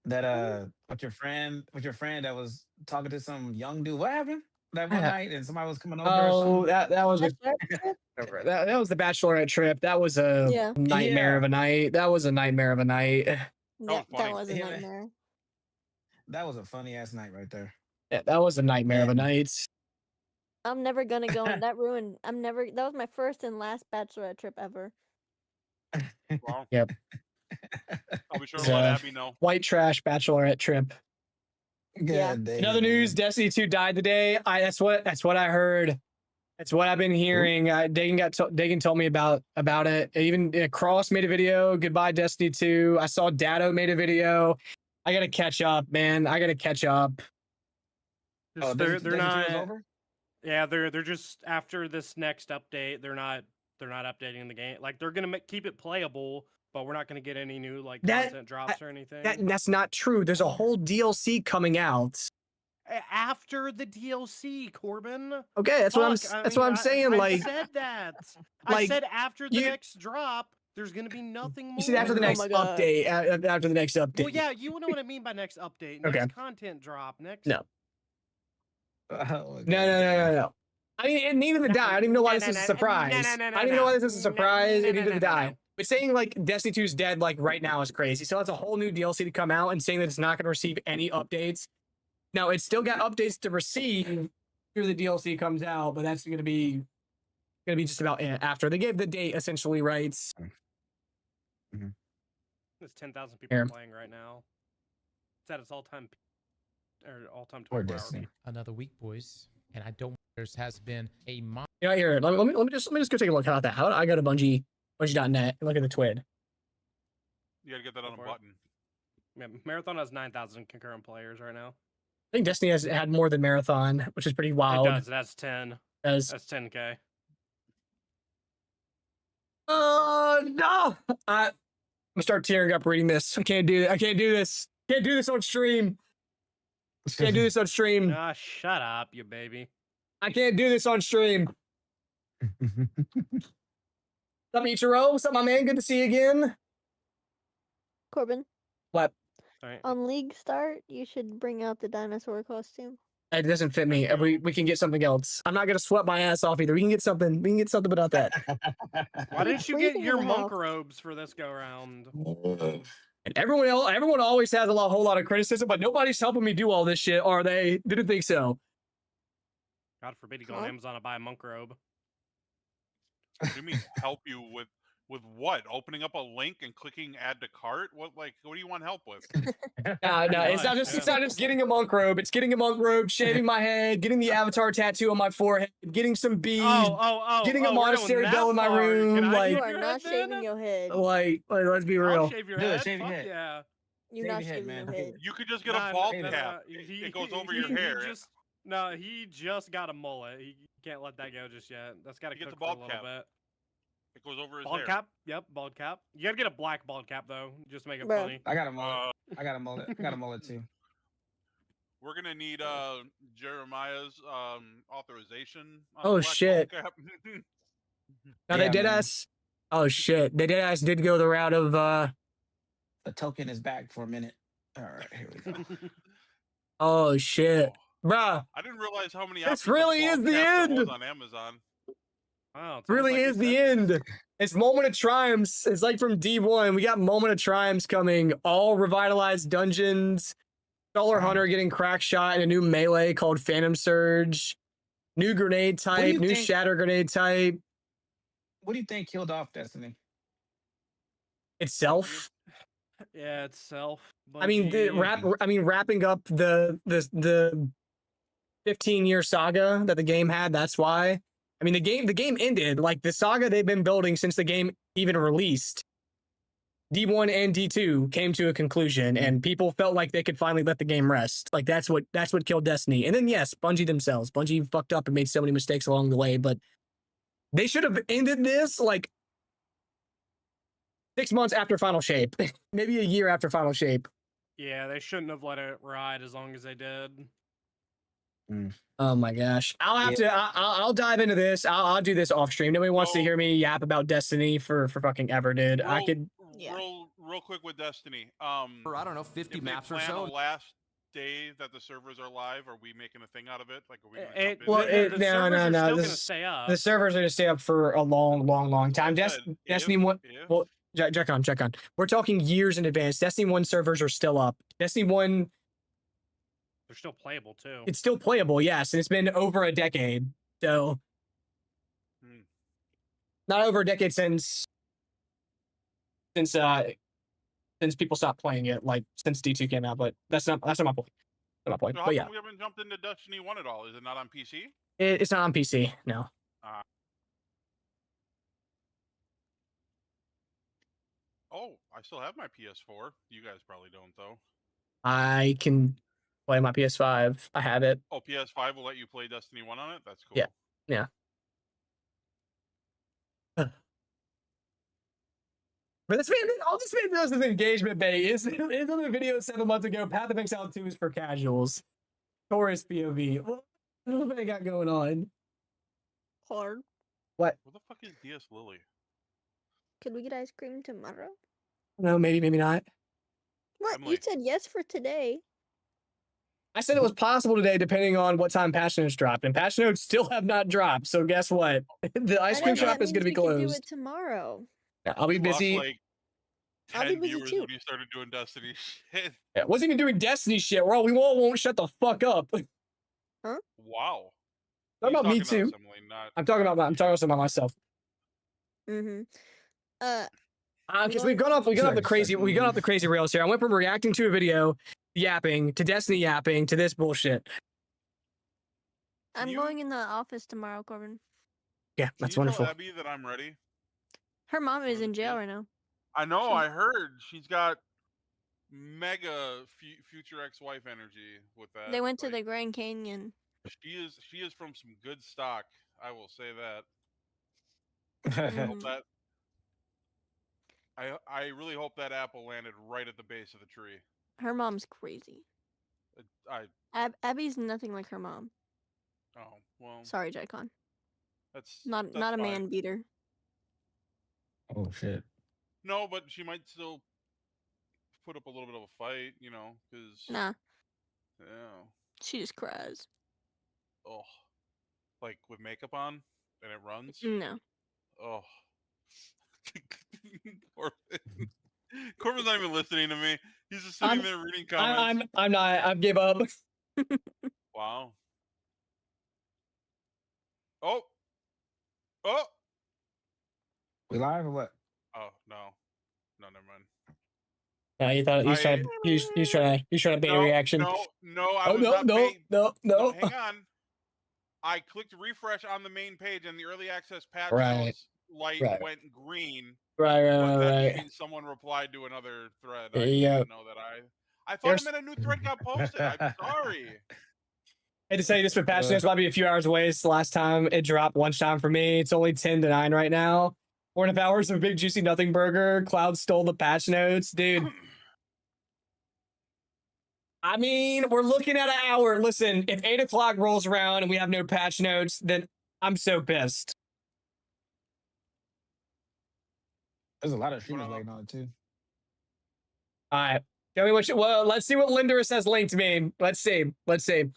That with your friend that was talking to some young dude. What happened that one night and somebody was coming over? Oh, that was that was the bachelorette trip. That was a nightmare of a night. That was a nightmare of a night. Yeah, that was a nightmare. That was a funny ass night right there. Yeah, that was a nightmare of a night. I'm never gonna go on that ruined. That was my first and last bachelorette trip ever. Well, Yep. I'll be sure to let Abby know. White trash bachelorette trip. Yeah. In other news, Destiny 2 died today. That's what I heard. That's what I've been hearing. Dagan told me about it. Even Cross made a video. Goodbye, Destiny 2. I saw Dado made a video. I gotta catch up, man. I gotta catch up. They're not. Yeah, they're just after this next update. They're not updating the game. Like they're gonna keep it playable, but we're not gonna get any new like content drops or anything. That's not true. There's a whole DLC coming out. After the DLC, Corbin. Okay, that's what I'm saying. I said that. I said after the next drop, there's gonna be nothing more. You said after the next update. After the next update. Well, yeah, you know what I mean by next update. Okay. Next content drop. Next. No. No. I mean, it needed to die. I don't even know why this is a surprise. I don't even know why this is a surprise. It needed to die. But saying like Destiny 2 is dead like right now is crazy. So it's a whole new DLC to come out and saying that it's not going to receive any updates. Now it's still got updates to receive after the DLC comes out, but that's going to be just about it after they gave the date essentially, right? There's 10,000 people playing right now. It's at its all-time 24 hours. Another week, boys, and I don't. There has been a Yeah, here. Let me just go take a look at that. How I go to Bungie.net and look at the TWID. You gotta get that on a button. Yeah, Marathon has 9,000 concurrent players right now. I think Destiny has had more than Marathon, which is pretty wild. It does. It has 10. That's 10K. No! I'm gonna start tearing up reading this. I can't do it. I can't do this. Can't do this on stream. Can't do this on stream. Ah, shut up, you baby. I can't do this on stream. What's up, Ichiro? What's up, my man? Good to see you again. Corbin. What? On League Start, you should bring out the dinosaur costume. It doesn't fit me. We can get something else. I'm not gonna sweat my ass off either. We can get something. We can get something without that. Why didn't you get your monk robes for this go round? And everyone always has whole lot of criticism, but nobody's helping me do all this shit, are they? Didn't think so. God forbid you go on Amazon and buy a monk robe. What do you mean help you with what? Opening up a link and clicking add to cart? What do you want help with? No, it's not just getting a monk robe. It's getting a monk robe, shaving my head, getting the avatar tattoo on my forehead, getting some beads, getting a monastery bell in my room. You are not shaving your head. Like, let's be real. I'll shave your head. Fuck yeah. You're not shaving your head. You could just get a bald cap. It goes over your hair. He just got a mullet. He can't let that go just yet. That's got to cook for a little bit. It goes over his bald hair. Cap? Yep, bald cap. You gotta get a black bald cap though, just to make it Bro. funny. I got a mullet. I got a mullet. I got a mullet too. We're gonna need Jeremiah's authorization. On Oh the Black shit! Ball Cap. Now they did us. Oh shit! They did go the route of The token is back for a minute. All right, here we go. Oh shit, bruh! I didn't realize how many. This options of really ball is the cap there was end. on Amazon. Wow, it's Really is the end. It's Moment of Triumphs. It's like from D1. We got Moment of Triumphs coming. All revitalized dungeons. Solar Hunter getting crack shot in a new melee called Phantom Surge. New grenade type. New think- shatter grenade type. What do you think killed off Destiny? Itself. Yeah, itself. I mean, wrapping up the 15-year saga that the game had. That's why. I mean, the game ended. Like the saga they've been building since the game even released. D1 and D2 came to a conclusion, and people felt like they could finally let the game rest. Like that's what killed Destiny. And then yes, Bungie themselves. Bungie fucked up and made so many mistakes along the way, but they should have ended this like 6 months after Final Shape, maybe a year after Final Shape. Yeah, they shouldn't have let it ride as long as they did. Oh my gosh! I'll have to. I'll dive into this. I'll do this off stream. Nobody wants to hear me yap about Destiny for fucking ever, dude. I could. Real quick with Destiny. For, I don't know, 50 if maps they or plan so. The last day that the servers are live, are we making a thing out of it? Like, are we? Well, no. The servers are gonna stay up for a long time. Destiny 1. Well, check on. We're talking years in advance. Destiny 1 servers are still up. Destiny 1. They're still playable too. It's still playable, yes, and it's been over a decade. So, not over a decade since people stopped playing it, like since D2 came out. But that's not my point. That's my point. So how But yeah, come we haven't jumped into Destiny 1 at all? Is it not on PC? it's not on PC. No. Oh, I still have my PS4. You guys probably don't though. I can play my PS5. I have it. Oh, PS5 will let you play Destiny 1 on it? That's cool. Yeah. But all this man does is engagement bait. Is another video 7 months ago. Path of Exile 2 is for casuals. Taurus POV. What do they got going on? Hard. What? Where the fuck is DS Lily? Could we get ice cream tomorrow? No, maybe not. What? You said yes for today. I said it was possible today, depending on what time Passion Notes dropped, and Passion Notes still have not dropped. So guess what? The ice cream shop is going to be Do closed. it tomorrow. Yeah, I'll be busy. Lost, like, I'll be 10 busy viewers too. when you started doing Destiny shit. Yeah, wasn't even doing Destiny shit. We won't shut the fuck up. Huh? Wow. Talking about me He's too. talking about Emily, not- I'm talking about myself. Mm-hmm. Because we've gone off the crazy rails here. I went from reacting to a video, yapping, to Destiny yapping, to this bullshit. I'm going in the office tomorrow, Corbin. Yeah, that's Can you wonderful. tell Abby that I'm ready. Her mom is in jail right now. I know. I heard she's got mega future ex-wife energy with that. They went to the Grand Canyon. She is from some good stock. I will say that. Mhm. I really hope that apple landed right at the base of the tree. Her mom's crazy. Abby's nothing like her mom. Oh well. Sorry, Jaicon. That's not a fine. man beater. Oh shit. No, but she might still put up a little bit of a fight, because. Nah, Yeah. she just cries. Oh. Like with makeup on, and it runs. No. Oh. Corbin's not even listening to me. He's just sitting there reading comments. I'm not. I've gave up. Wow. Oh. Oh. We live or what? Oh no. No, never mind. Yeah, you thought you was trying to bait a reaction. No. I Oh was no, not no. Hang on. I clicked refresh on the main page, and the early access patch Right. notes light Right. went green. Right. But that means someone replied to another thread. I Yeah. didn't know that. I thought I meant a new thread got posted. I'm sorry. I had to say this for Passion Notes might be a few hours away. It's the last time it dropped lunchtime for me. It's only 10 to 9 right now. 4.5 hours of Big Juicy Nothing Burger. Cloud stole the patch notes, dude. I mean, we're looking at an hour. Listen, if 8 o'clock rolls around and we have no patch notes, then I'm so pissed. There's a lot of streamers waiting on it too. All right. Show me what you, well, let's see what Linderus has linked me. Let's see. Let's see.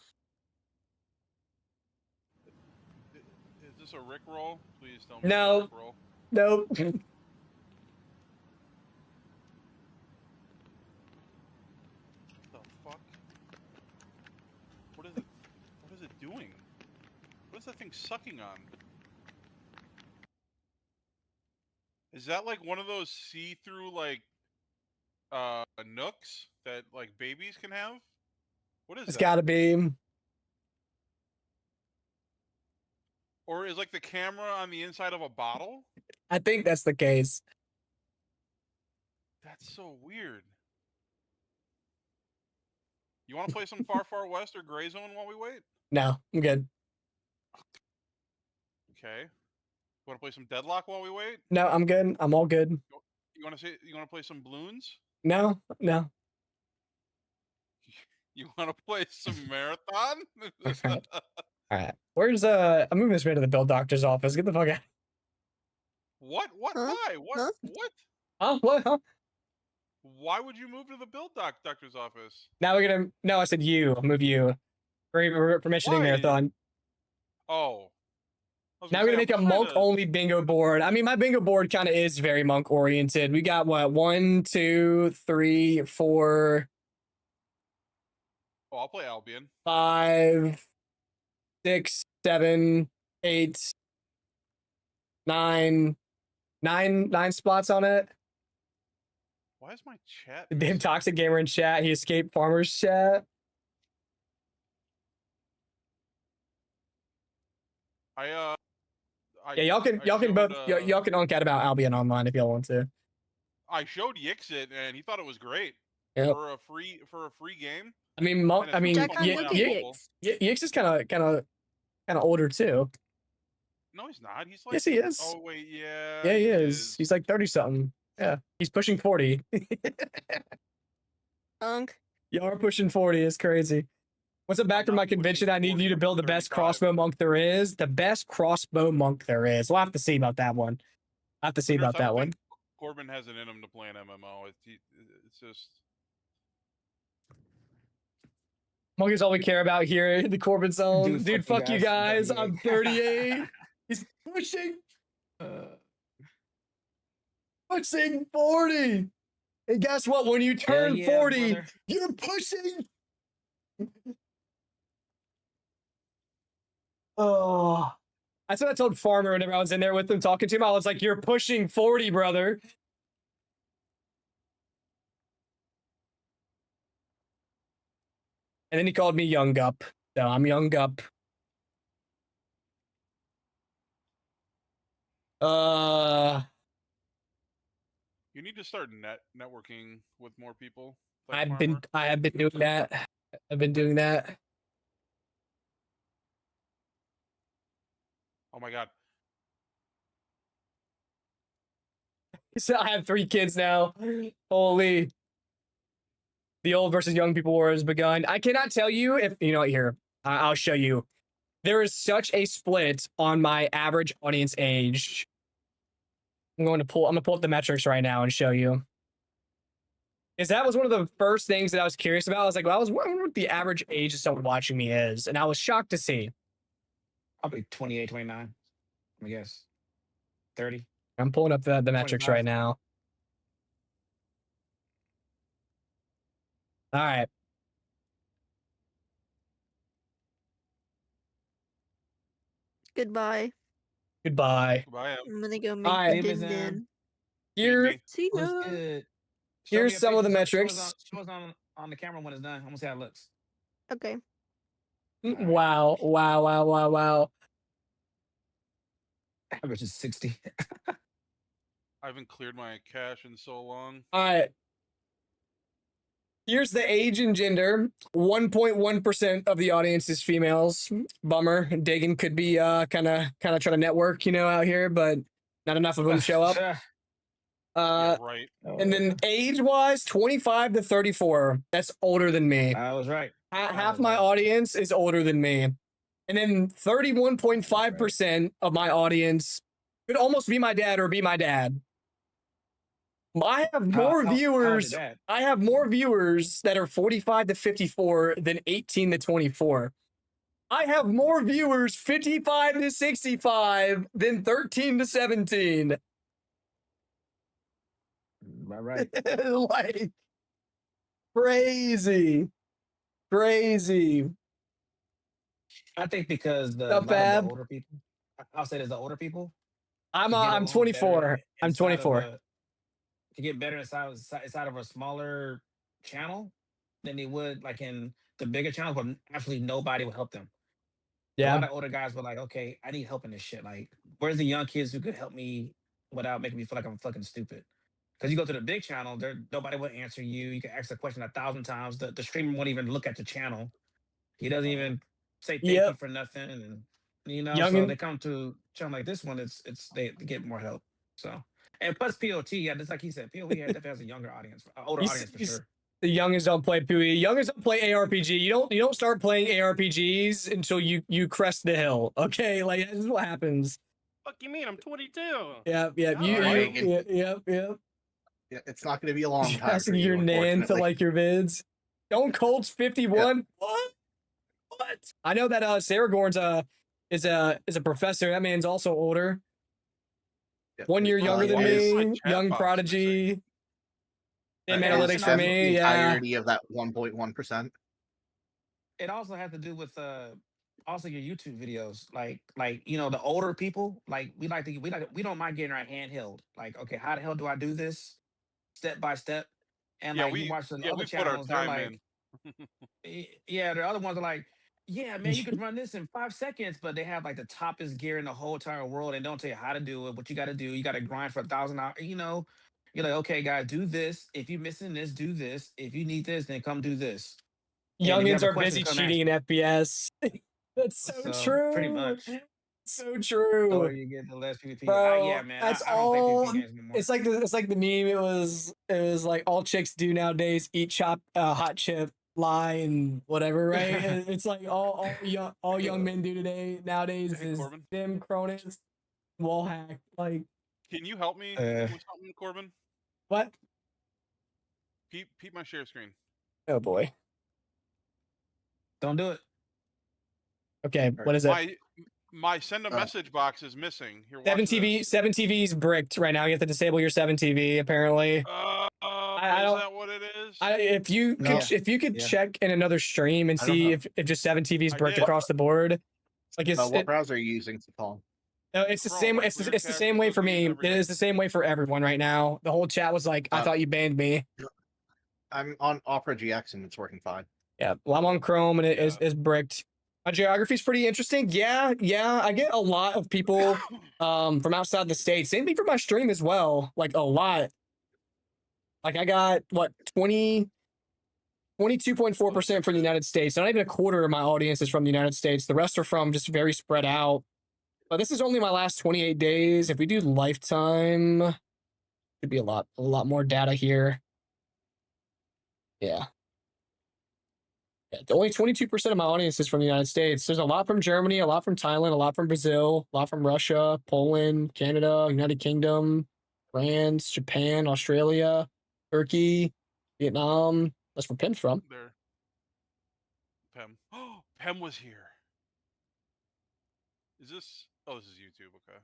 Is this a Rick roll? Please tell me. No. Rick roll. Nope. The fuck? What is it? What is it doing? What is that thing sucking on? Is that like one of those see-through like nooks that like babies can have? What is It's that? gotta be. Or is like the camera on the inside of a bottle? I think that's the case. That's so weird. You want to play some Far Far West or Gray Zone while we wait? No, I'm good. Okay. You want to play some Deadlock while we wait? No, I'm good. I'm all good. You want to say you want to play some Bloons? No, no. You want to play some Marathon? All right. Where's I'm moving this man to the Bill Doctor's office. Get the fuck out. What? What? Why? What? Huh? What? Huh? What? Huh? Why would you move to the Bill Doctor's office? Now we're gonna. No, I said you. I'll move you. For mentioning Why? Marathon. Oh. Now we're gonna make a monk only bingo board. I mean, my bingo board kind of is very monk oriented. We got what? 1, 2, 3, 4, Oh, I'll play Albion. 5, 6, 7, 8, 9, 9 spots on it. Why is my chat? The damn toxic gamer in chat. He escaped farmer's chat. Yeah, y'all can both y'all can uncat about Albion online if y'all want to. I showed Yixit and he thought it was great Yep. for a free game. I mean, And it's fucking unavailable. Yix is kind of older too. No, he's not. He's like Yes, he is. Oh wait, yeah. Yeah, he is. He's like 30 something. Yeah, he's pushing 40. Y'all are pushing 40. It's crazy. Once I'm back from my convention, I need you to build the best crossbow monk there is. The best crossbow monk there is. We'll have to see about that one. I'll have to see about that one. Corbin has it in him to play an MMO. It's just Monk is all we care about here in the Corbin zone. Dude, fuck fuck you you guys. guys. I'm 38. He's pushing. Pushing 40. And guess what? When you turn yeah, 40, brother. you're pushing. Oh, that's what I told Farmer whenever I was in there with him talking to him. I was like, "You're pushing 40, brother." And then he called me Young Gup. So I'm Young Gup. you need to start networking with more people. I have been doing that. I've been doing that. Oh my god. So I have 3 kids now. Holy. The old versus young people war has begun. I cannot tell you if, you know what, here, I'll show you. There is such a split on my average audience age. I'm gonna pull up the metrics right now and show you. Because that was one of the first things that I was curious about. I was like, well, I wonder what the average age of someone watching me is. And I was shocked to see. Probably 28, 29. I guess 30. I'm pulling up the metrics 25. right now. All right. Goodbye. Goodbye. Goodbye. I'm gonna go make All right. the din. Here, See ya. Looks good. here's some of the Show us metrics. on the camera when it's done. I want to see how it looks. Okay. Wow. Wow. Wow. Wow. Wow. Average is 60. I haven't cleared my cache in so long. All right. Here's the age and gender. 1.1% of the audience is females. Bummer. Dagan could be kind of trying to network, out here, but not enough of them show up. Right. And then age-wise, 25 to 34. That's older than me. I was right. Half my audience is older than me. And then 31.5% of my audience could almost be my dad or be my dad. I have more viewers. I have more viewers that are 45 to 54 than 18 to 24. I have more viewers 55 to 65 than 13 to 17. Right. Like crazy. I think because the, Not bad. of the older people, I'll say there's the older people. I'm 24. I'm 24. To get better inside of a smaller channel than they would like in the bigger channels, but absolutely nobody would help them. Yeah. A lot of older guys were like, okay, I need help in this shit. Like, where's the young kids who could help me without making me feel like I'm fucking stupid? Because you go to the big channel, nobody will answer you. You can ask a question 1,000 times. The streamer won't even look at the channel. He doesn't even say thank you for nothing. And so they come to a channel like this one, they get more help. So and plus POT, yeah, just like he said, POT definitely has a younger audience, older audience for sure. The youngins don't play PoE. Youngins don't play ARPG. You don't start playing ARPGs until you crest the hill. Okay, like this is what happens. Fuck you mean? I'm 22. Yep. Yeah, it's not going to be a long time. Asking your nan to like your vids. Stone Cold's 51. Yep. What? I know that Saragorn's is a professor. That man's also older. Yep. 1 year younger than me. Young prodigy. Same analytics for me. The yeah. entirety of that 1.1%. It also has to do with also your YouTube videos. Like the older people, like we don't mind getting our hand held. Like, okay, how the hell do I do this? Step by step. And you watch the other channels, they're like, the other ones are like, yeah, man, you could run this in 5 seconds, but they have like the toppest gear in the whole entire world and don't tell you how to do it, what you got to do. You got to grind for 1,000 hours. You're like, okay, guys, do this. If you're missing this, do this. If you need this, then come do this. Youngins are busy cheating in FPS. That's so true. Pretty much. So true. Or you get the less PvP. Bro, yeah, man. That's I don't play PvP games anymore. It's like the meme. It was like all chicks do nowadays: eat hot chip, lie, and whatever. Right? It's like all young men do nowadays is Sim, Cronus, wallhack. Like, can you help me with something, Corbin? What? Peep my share screen. Oh boy. Don't do it. Okay, what is it? My send a message box is missing. Here, 7TV's bricked right now. You have to disable your 7TV apparently. Is that what it is? If you could check in another stream and see if just 7TV's bricked across the board. Like what browser are you using, Paul? No, it's the same. It's the same way for me. It is the same way for everyone right now. The whole chat was like, "I thought you banned me." I'm on Opera GX and it's working fine. Yeah, well, I'm on Chrome and it is bricked. My geography is pretty interesting. Yeah. I get a lot of people from outside the state. Same thing for my stream as well. Like a lot. Like I got 22.4% from the United States. Not even a quarter of my audience is from the United States. The rest are from just very spread out. But this is only my last 28 days. If we do lifetime, could be a lot more data here. Yeah. Only 22% of my audience is from the United States. There's a lot from Germany, a lot from Thailand, a lot from Brazil, a lot from Russia, Poland, Canada, United Kingdom, France, Japan, Australia, Turkey, Vietnam. That's where Pem's from. There. Pem. Oh, Pem was here. Is this? Oh, this is YouTube. Okay.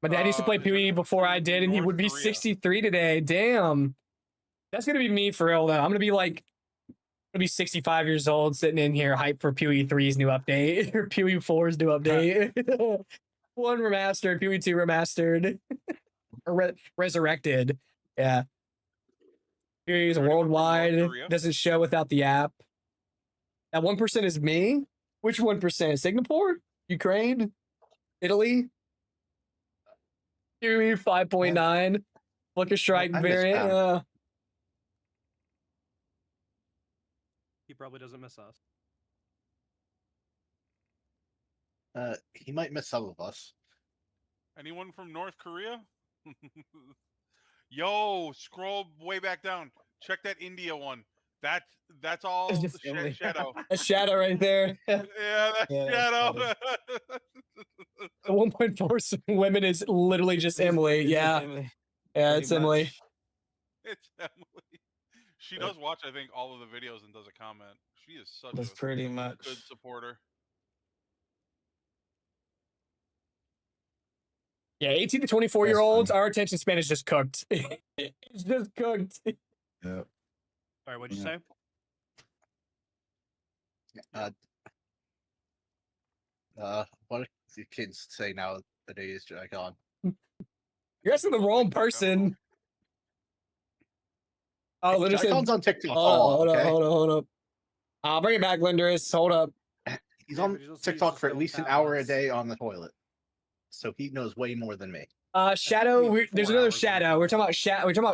My dad used to play PoE before I did, and he would be 63 today. Damn. That's going to be me for real, though. I'm going to be like, be 65 years old sitting in here hyped for PoE 3's new update or PoE 4's new update. 1 remastered, PoE 2 remastered, or resurrected. Yeah. PoE is worldwide. Doesn't show without the app. That 1% is me. Which 1%? Singapore? Ukraine? Italy? PoE 5.9. Flicker Strike variant. He probably doesn't miss us. He might miss some of us. Anyone from North Korea? Yo, scroll way back down. Check that India one. That's all It's just Emily. Shadow. A shadow right there. Yeah, that's Yeah, that's Shadow. The 1.4 women is literally just Emily. It's just Yeah. Emily, Yeah, pretty it's Emily. much. It's Emily. She does watch, I think, all of the videos and does a comment. She is such That's a pretty much. good supporter. Yeah, 18 to 24-year-olds, our attention span is just cooked. It's just cooked. Yeah. Sorry, what'd you say? What do kids say nowadays, Jackon? You're asking the wrong person. Oh, Linder's Jackon's on TikTok. Hold okay? up. I'll bring it back, Linders. Hold up. He's on TikTok for at least an hour a day on the toilet, so he knows way more than me. Shadow. There's another Shadow. We're talking about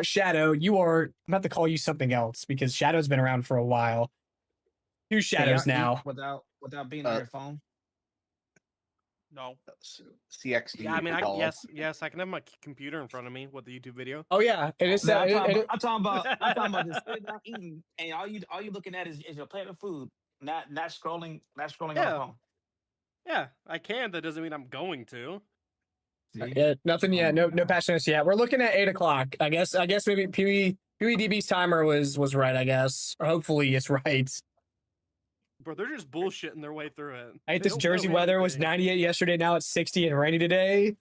Shadow. I'm about to call you something else because Shadow's been around for a while. Two Shadows now. Without being on your phone. No. CXD. Yeah, I mean, yes, I can have my computer in front of me with the YouTube video. Oh yeah, it is. No, I'm talking about just sitting down eating, and all you looking at is your plate of food, not scrolling on the phone. Yeah, I can. That doesn't mean I'm going to. Yeah, nothing yet. No patch notes yet. We're looking at 8 o'clock. I guess maybe PewDB's timer was right. I guess, or hopefully it's right. Bro, they're just bullshitting their way through it. I hate this Jersey weather was 98 yesterday. Now it's 60 and rainy today.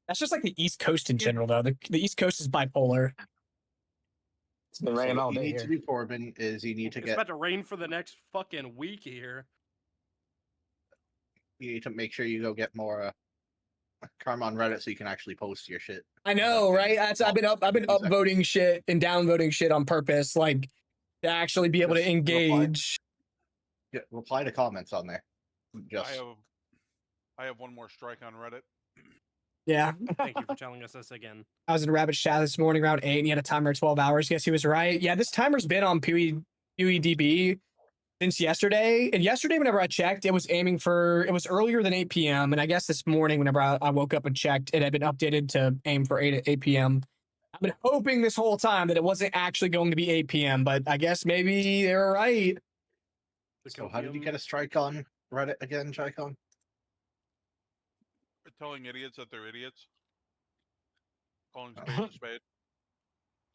That's just like the East Coast in general, though. The East Coast is bipolar. It's been raining all What you day need here. to do, Corbin, is you need to It's about to rain for the next fucking week here. you need to make sure you go get more karma on Reddit so you can actually post your shit. I know, right? I've been upvoting shit and downvoting shit on purpose, like to actually be able to engage. Reply to comments on there. I have one more strike on Reddit. Yeah. Thank you for telling us this again. I was in Rabbit Chat this morning around 8 and he had a timer of 12 hours. Guess he was right. Yeah, this timer's been on PewDB since yesterday. And yesterday, whenever I checked, it was earlier than 8 p.m. And I guess this morning, whenever I woke up and checked, it had been updated to aim for 8 p.m. I've been hoping this whole time that it wasn't actually going to be 8 p.m., but I guess maybe they were right. So how did you get a strike on Reddit again, Jaikon? Telling idiots that they're idiots. Calling spade a spade.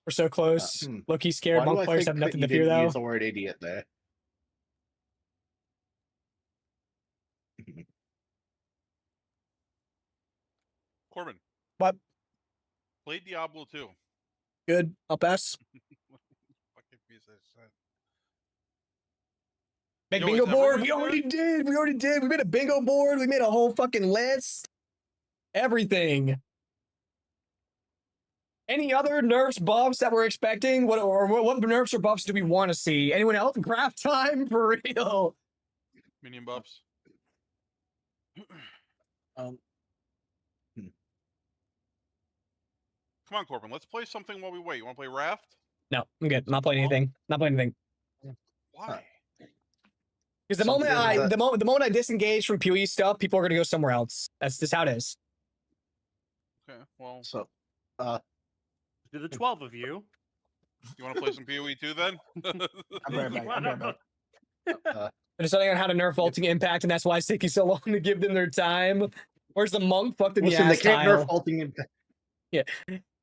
We're so close. Loki scared. Why do Monk I players think have that nothing you to fear, didn't though. Use the word idiot there. Corbin. What? Play Diablo 2. Good. I'll pass. Fucking piece of shit. Make Yo, bingo is board. everyone We already did. We made a bingo board. We made a whole fucking list. Everything. Any other nerfs, buffs that we're expecting? What nerfs or buffs do we want to see? Anyone else? Craft time for real. Minion buffs. Um. Come on, Corbin. Let's play something while we wait. You want to play Raft? No, I'm good. I'm not playing anything. Not playing anything. Why? Because the moment I disengage from PoE stuff, people are gonna go somewhere else. That's just how it is. Okay. Well. So, To the 12 of you. You want to play some PoE too, then? I'm right back. I'm deciding on how to nerf vaulting impact, and that's why it's taking so long to give them their time. Where's the monk? Fucked in the listen, ass they can't tile. nerf vaulting impact. Yeah.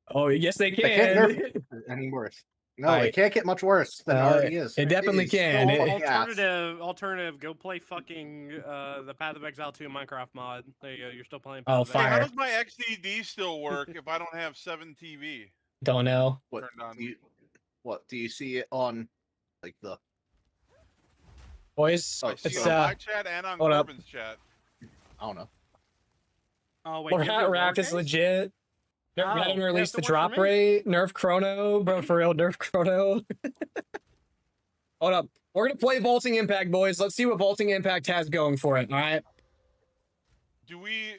Oh, yes, they can. They can't nerf it any worse. No, it can't get much worse than it already is. It definitely is can. so Alternative, go play fucking the Path of Exile 2 Minecraft mod. There you go. You're still playing. Oh, Path of Exile. Hey, how fire. does my XDD still work if I don't have 7 TV? Don't know. What Turned on. do you see it on like the Boys, I see it's it on my chat and on hold up. Corbin's chat. I don't know. Oh wait, We're not Raft is legit. Nerf Oh, hadn't it released has the to work for drop me? rate. Nerf Chrono, bro, for real. Nerf Chrono. Hold up. We're gonna play Vaulting Impact, boys. Let's see what Vaulting Impact has going for it. All right. Do we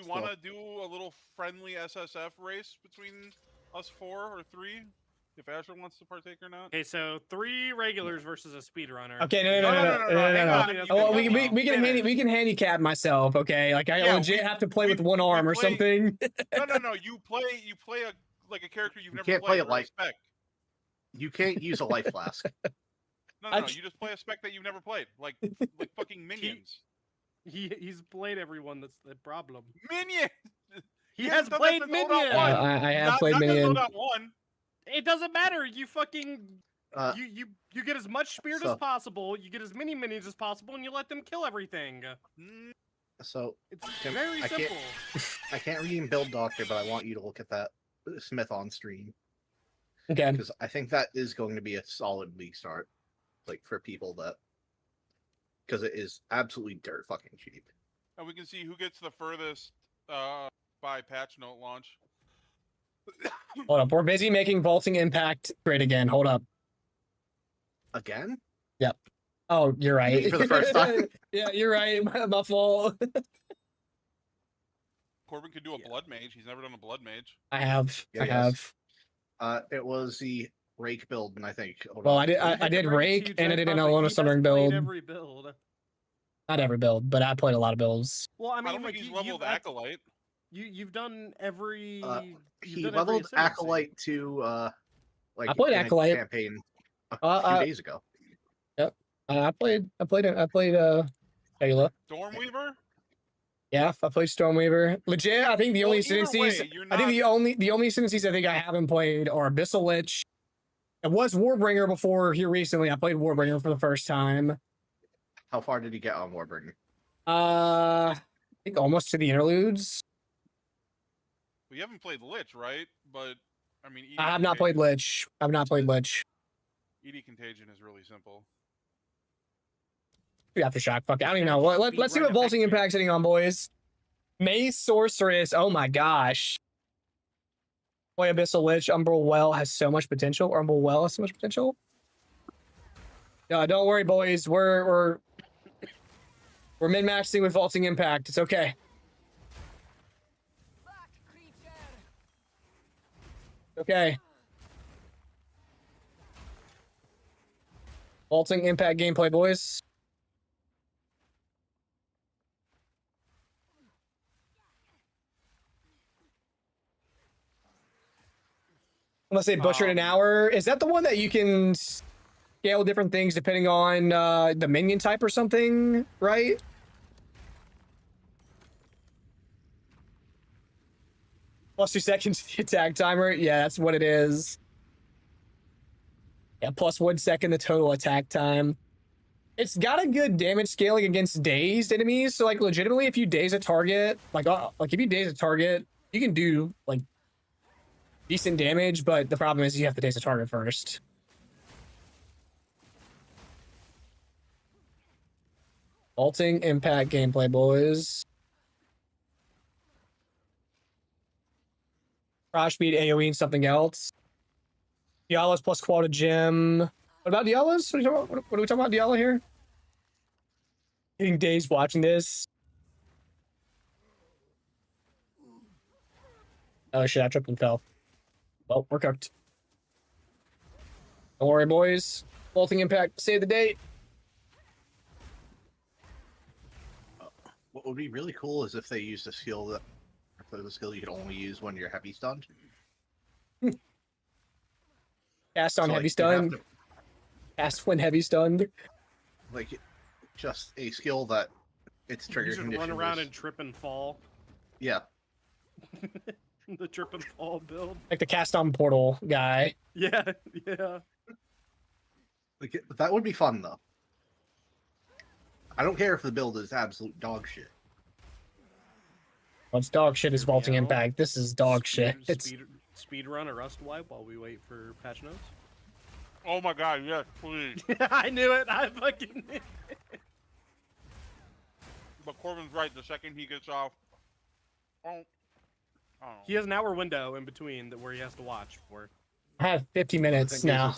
want to do a little friendly SSF race between us 4 or 3? If Asher wants to partake or not? Okay, so 3 regulars versus a speedrunner. Okay, no. hang on. Oh, we can handicap myself. Okay, like I Yeah, legit have to play with one arm or something. No. You play like a character you've never can't play played it or a like- spec. You can't use a life flask. No, you just play a spec that you've never played, like fucking minions. He's played everyone. That's the problem. Minions. He has done that played since Minions. Loadout 1. I have Not- played not since Minion. Loadout 1. It doesn't matter. You fucking you get as much spirit as so- possible. You get as many minions as possible, and you let them kill everything. So It's Tim, very I simple. I can't read Build Doctor, but I want you to look at that Smith on stream. Okay. Because I think that is going to be a solid league start, like for people that, because it is absolutely dirt fucking cheap. And we can see who gets the furthest by patch note launch. Hold up. We're busy making Vaulting Impact great again. Hold up. Again? Yep. Oh, you're right. For the first time? Yeah, you're right. My fault. Corbin could do a blood mage. He's never done a blood mage. I have. Yeah, I have. It was the Rake build, and I think. Well, I did Rake and I did an Alona Sundering build. Every build. Not every build, but I played a lot of builds. Well, I mean, don't like think he's you, leveled Acolyte. You've done every. He done every leveled ascendancy. Acolyte to like I played in a Acolyte. campaign a few days ago. Yep. I played Ayla. Stormweaver? Yeah, I played Stormweaver. Legit, I think the only either way, ascendancies you're I think not- the only ascendancies I think I haven't played are Abyssal Lich. It was Warbringer before here recently. I played Warbringer for the first time. How far did he get on Warbringer? I think almost to the interludes. Well, you haven't played Lich, right? But I mean, I have not played Lich. I've not played Lich. ED Contagion is really simple. Aftershock. Fuck it. I don't even know. Let's see what Vaulting Impact's hitting on, boys. Maze Sorceress. Oh my gosh. Boy, Abyssal Lich. Umbral Well has so much potential. Umbral Well has so much potential. Don't worry, boys. We're min-maxing with Vaulting Impact. It's okay. Okay. Vaulting Impact gameplay, boys. I'm gonna say Butcher in an hour. Is that the one that you can scale different things depending on the minion type or something, right? Plus 2 seconds to the attack timer. Yeah, that's what it is. Yeah, plus 1 second the total attack time. It's got a good damage scaling against dazed enemies. So like legitimately, if you daze a target, like if you daze a target, you can do like decent damage, but the problem is you have to daze a target first. Vaulting Impact gameplay, boys. Crash speed, AoE, and something else. Diala's plus Quota Gem. What about Diala's? What are we talking about Diala here? Getting dazed watching this. Oh shit, I tripped and fell. Well, we're cooked. Don't worry, boys. Vaulting Impact, save the date. What would be really cool is if they used a skill that the skill you could only use when you're heavy stunned. Cast on So, heavy like, you stun. have Cast when heavy stunned. Like just a skill that its trigger You just condition run around is- and trip and fall. Yeah. The trip and fall build. Like the cast on portal guy. Yeah, yeah. Like that would be fun though. I don't care if the build is absolute dog shit. Well, it's dog shit is Vaulting Impact. This is dog shit. It's Speed run a rust wipe while we wait for patch notes. Oh my god, yes, please. I knew it. I fucking knew it. But Corbin's right. The second he gets off, oh, He has an hour window in between where he has to watch for. I have 50 minutes now.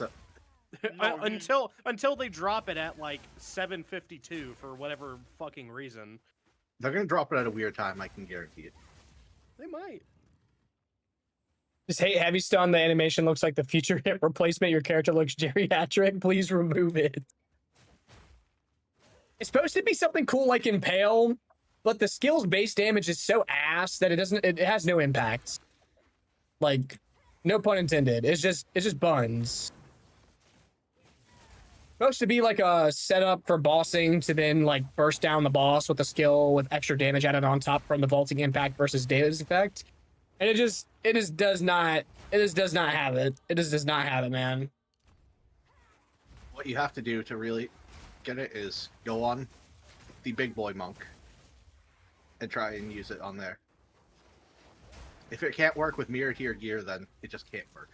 Until they drop it at like 7:52 for whatever fucking reason. They're gonna drop it at a weird time, I can guarantee it. They might. Just hate heavy stun. The animation looks like the future hip replacement. Your character looks geriatric. Please remove it. It's supposed to be something cool like Impale, but the skill's base damage is so ass that it has no impact. Like, No pun intended. It's just buns. Supposed to be like a setup for bossing to then like burst down the boss with a skill with extra damage added on top from the vaulting impact versus David's effect. And it just does not have it. It just does not have it, man. What you have to do to really get it is go on the big boy monk and try and use it on there. If it can't work with mirror tier gear, then it just can't work.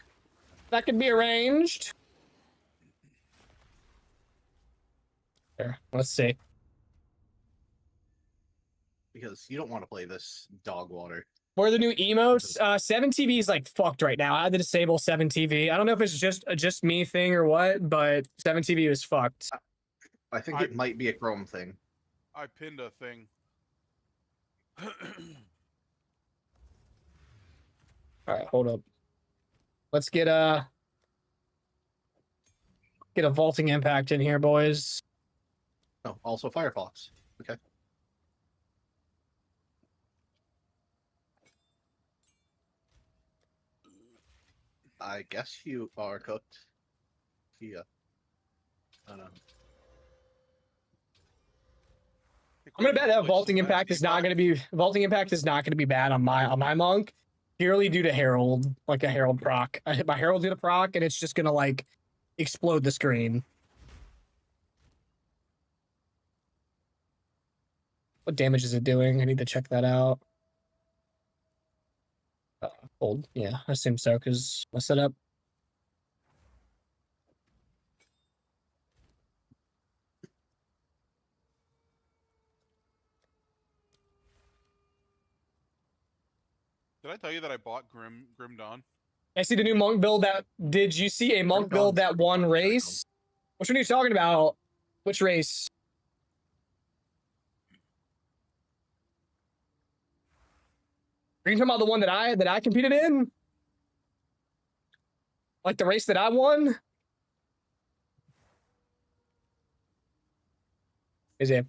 That could be arranged. There, let's see. Because you don't want to play this dog water. What are the new emotes? 7TV is like fucked right now. I had to disable 7TV. I don't know if it's just me thing or what, but 7TV is fucked. I think it might be a Chrome thing. I pinned a thing. All right, hold up. Let's get a vaulting impact in here, boys. Oh, also Firefox. Okay. I guess you are cooked. Yeah. I don't know. I'm gonna bet that vaulting impact is not gonna be bad on my monk, purely due to Herald, like a Herald proc. I hit my Herald due to proc, and it's just gonna like explode the screen. What damage is it doing? I need to check that out. Hold, yeah, I assume so because my setup. Did I tell you that I bought Grim Dawn? I see the new monk build. Did you see a monk build that won race? Which one are you talking about? Which race? Are you talking about the one that I competed in? Like the race that I won? Is it?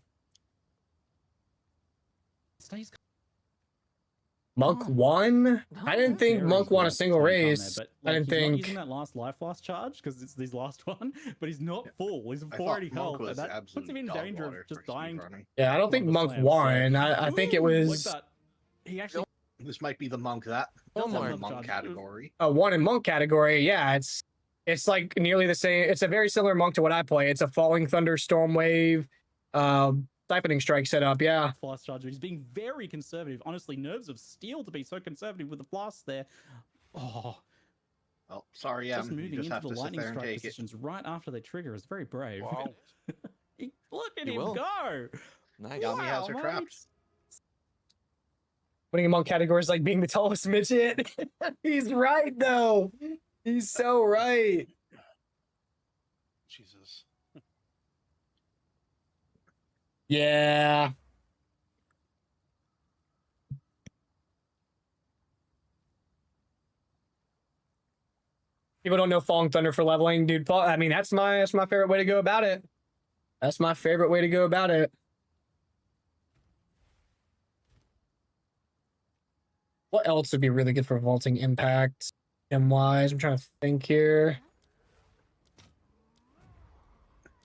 Monk won? I didn't think Monk won a single race. I didn't He's not think. using that last life loss charge because it's his last one, but he's not full. He's 40 health. And that puts him in danger of just dying. Yeah, I don't think Monk won. I think it was. Like that. He actually. This might be the monk that. Don't That's have the the monk charge. category. A one in monk category. Yeah, it's like nearly the same. It's a very similar monk to what I play. It's a falling thunder, storm wave, siphoning strike setup. Yeah. Flask charge. He's being very conservative. Honestly, nerves of steel to be so conservative with the flask there. Oh. Oh, sorry, Just you moving just into have the to sit lightning there and strike take it. positions right after they trigger is very brave. Wow. Look at He him will. go. Nice. Yami has her mate. trapped. Winning among categories like being the tallest midget. He's right though. He's so right. Jesus. Yeah. People don't know Falling Thunder for leveling, dude. I mean, that's my favorite way to go about it. That's my favorite way to go about it. What else would be really good for vaulting impact? M-wise, I'm trying to think here.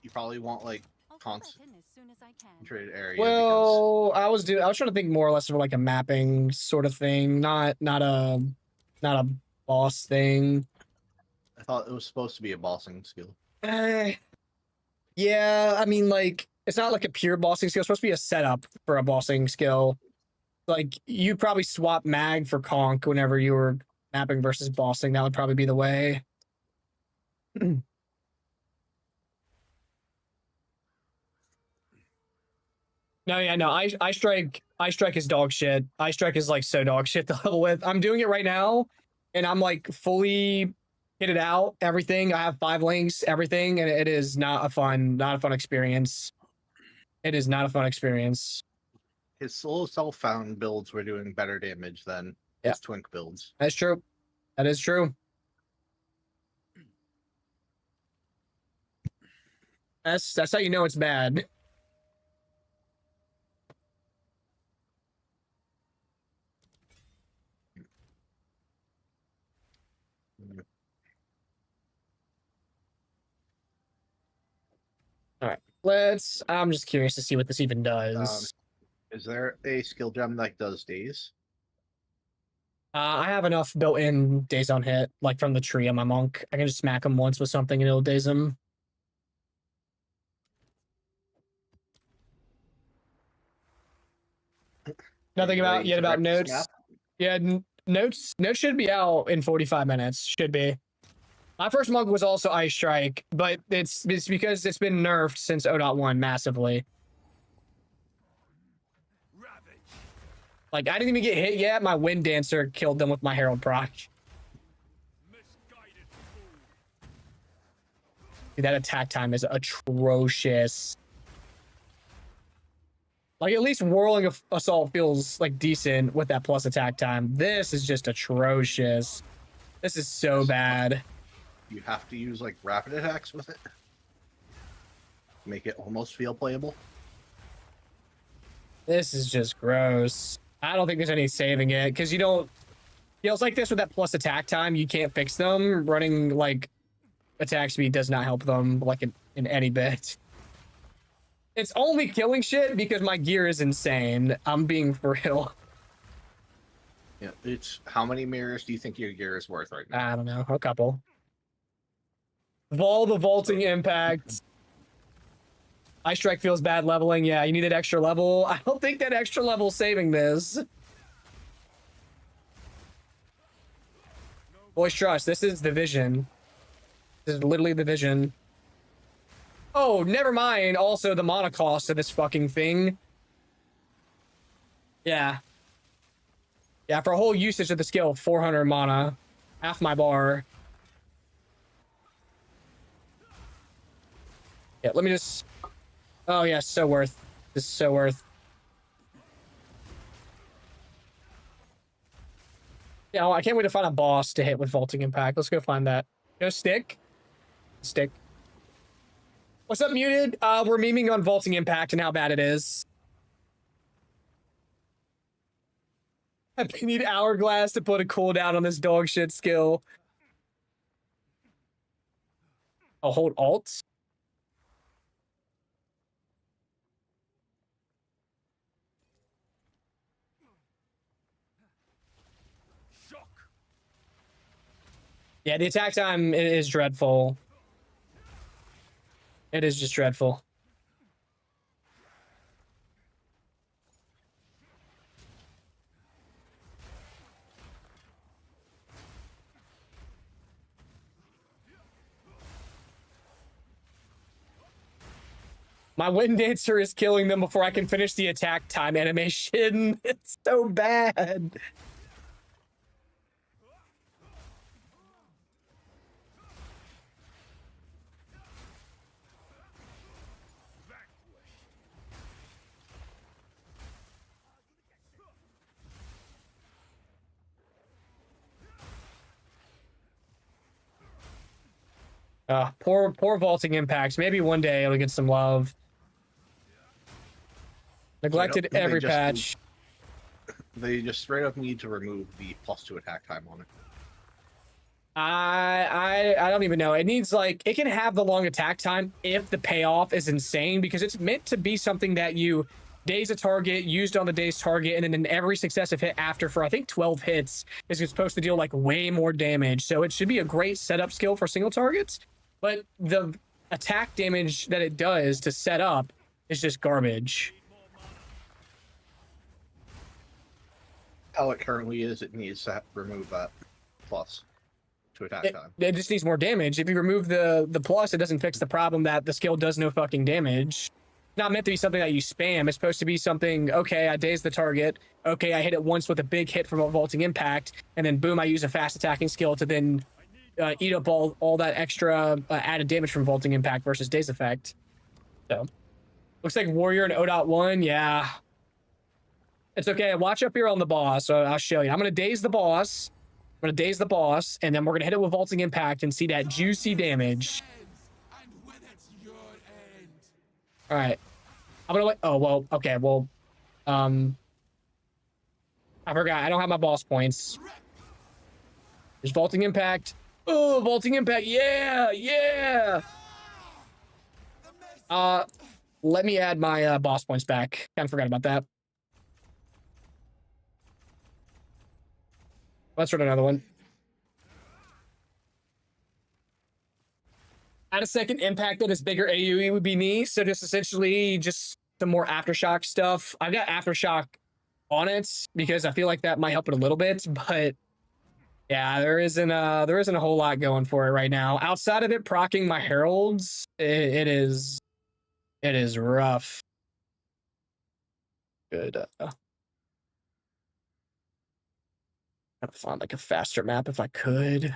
You probably want like concentrated area. Well, I was trying to think more or less of like a mapping sort of thing, not a boss thing. I thought it was supposed to be a bossing skill. Yeah, I mean, like it's not like a pure bossing skill. It's supposed to be a setup for a bossing skill. Like you probably swap mag for conk whenever you were mapping versus bossing. That would probably be the way. No, yeah, no. I strike is dog shit. I strike is like so dog shit to level with. I'm doing it right now, and I'm like fully kitted out. Everything. I have 5 links. Everything, and it is not a fun experience. It is not a fun experience. His solo self-found builds were doing better damage than his twink builds. That's true. That is true. That's how you know it's bad. All right, I'm just curious to see what this even does. Is there a skill gem that does daze? I have enough built-in daze on hit, like from the tree on my monk. I can just smack him once with something and it'll daze him. Nothing about yet about notes. Yeah, notes should be out in 45 minutes. Should be. My first monk was also Ice Strike, but it's because it's been nerfed since 0.1 massively. Like, I didn't even get hit yet. My Wind Dancer killed them with my Herald proc. Dude, that attack time is atrocious. Like, at least Whirling Assault feels, like, decent with that plus attack time. This is just atrocious. This is so bad. You have to use, like, rapid attacks with it. Make it almost feel playable. This is just gross. I don't think there's any saving it, because you don't... Feels like this with that plus attack time, you can't fix them. Running, like, attack speed does not help them, like, in any bit. It's only killing shit because my gear is insane. I'm being for real. Yeah, it's... How many mirrors do you think your gear is worth right now? I don't know, a couple. Vol the Vaulting Impact. Ice Strike feels bad leveling. Yeah, you needed extra level. I don't think that extra level saving this. Boys trust, this is the vision. This is literally the vision. Oh, never mind. Also, the mana cost of this fucking thing. Yeah. Yeah, for a whole usage of the skill, 400 mana. Half my bar. Yeah, let me just... Oh, yeah, so worth. This is so worth. Yeah, well, I can't wait to find a boss to hit with Vaulting Impact. Let's go find that. Go Stick. Stick. What's up, Muted? We're memeing on Vaulting Impact and how bad it is. I need Hourglass to put a cooldown on this dog shit skill. Oh, hold Alt. Yeah, the attack time is dreadful. It is just dreadful. My Wind Dancer is killing them before I can finish the attack time animation. It's so bad. Poor Vaulting Impacts. Maybe one day it'll get some love. Neglected every patch. They just straight up need to remove the +2 attack time on it. I don't even know. It needs, like, it can have the long attack time if the payoff is insane, because it's meant to be something that you daze a target, used on the daze target, and then in every successive hit after for I think 12 hits is supposed to deal like way more damage. So it should be a great setup skill for single targets, but the attack damage that it does to set up is just garbage. How it currently is, it needs to remove that +2 attack time. It just needs more damage. If you remove the plus, it doesn't fix the problem that the skill does no fucking damage. It's not meant to be something that you spam. It's supposed to be something, okay, I daze the target. Okay, I hit it once with a big hit from a Vaulting Impact, and then boom, I use a fast attacking skill to then eat up all that extra added damage from Vaulting Impact versus Daze Effect. So, looks like Warrior in 0.1, yeah. It's okay, watch up here on the boss, so I'll show you. I'm going to daze the boss. I'm going to daze the boss, and then we're going to hit it with Vaulting Impact and see that juicy damage. All right. I'm going to wait. Oh, well, okay, well, I forgot. I don't have my boss points. There's Vaulting Impact. Oh, vaulting impact. Yeah, yeah. Let me add my boss points back. Kind of forgot about that. Let's run another one. Add a second impact that is bigger AoE would be me. So just essentially just some more Aftershock stuff. I've got Aftershock on it because I feel like that might help it a little bit, but yeah, there isn't a whole lot going for it right now. Outside of it proccing my heralds, it is rough. Good. I'd have to find like a faster map if I could.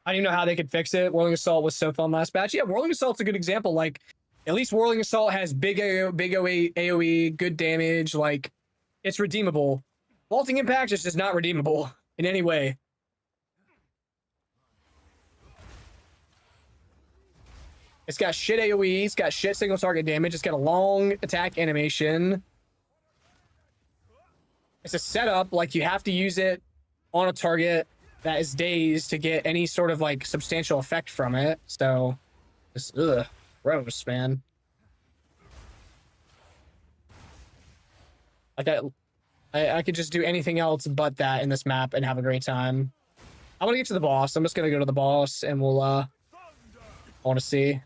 I don't even know how they could fix it. Whirling Assault was so fun last batch. Yeah, Whirling Assault's a good example. Like, at least Whirling Assault has big AoE, good damage. Like, it's redeemable. Vaulting Impact is just not redeemable in any way. It's got shit AoE. It's got shit single target damage. It's got a long attack animation. It's a setup. Like, you have to use it on a target that is dazed to get any sort of like substantial effect from it. So, it's gross, man. Like I could just do anything else but that in this map and have a great time. I want to get to the boss. I'm just gonna go to the boss and we'll I want to see.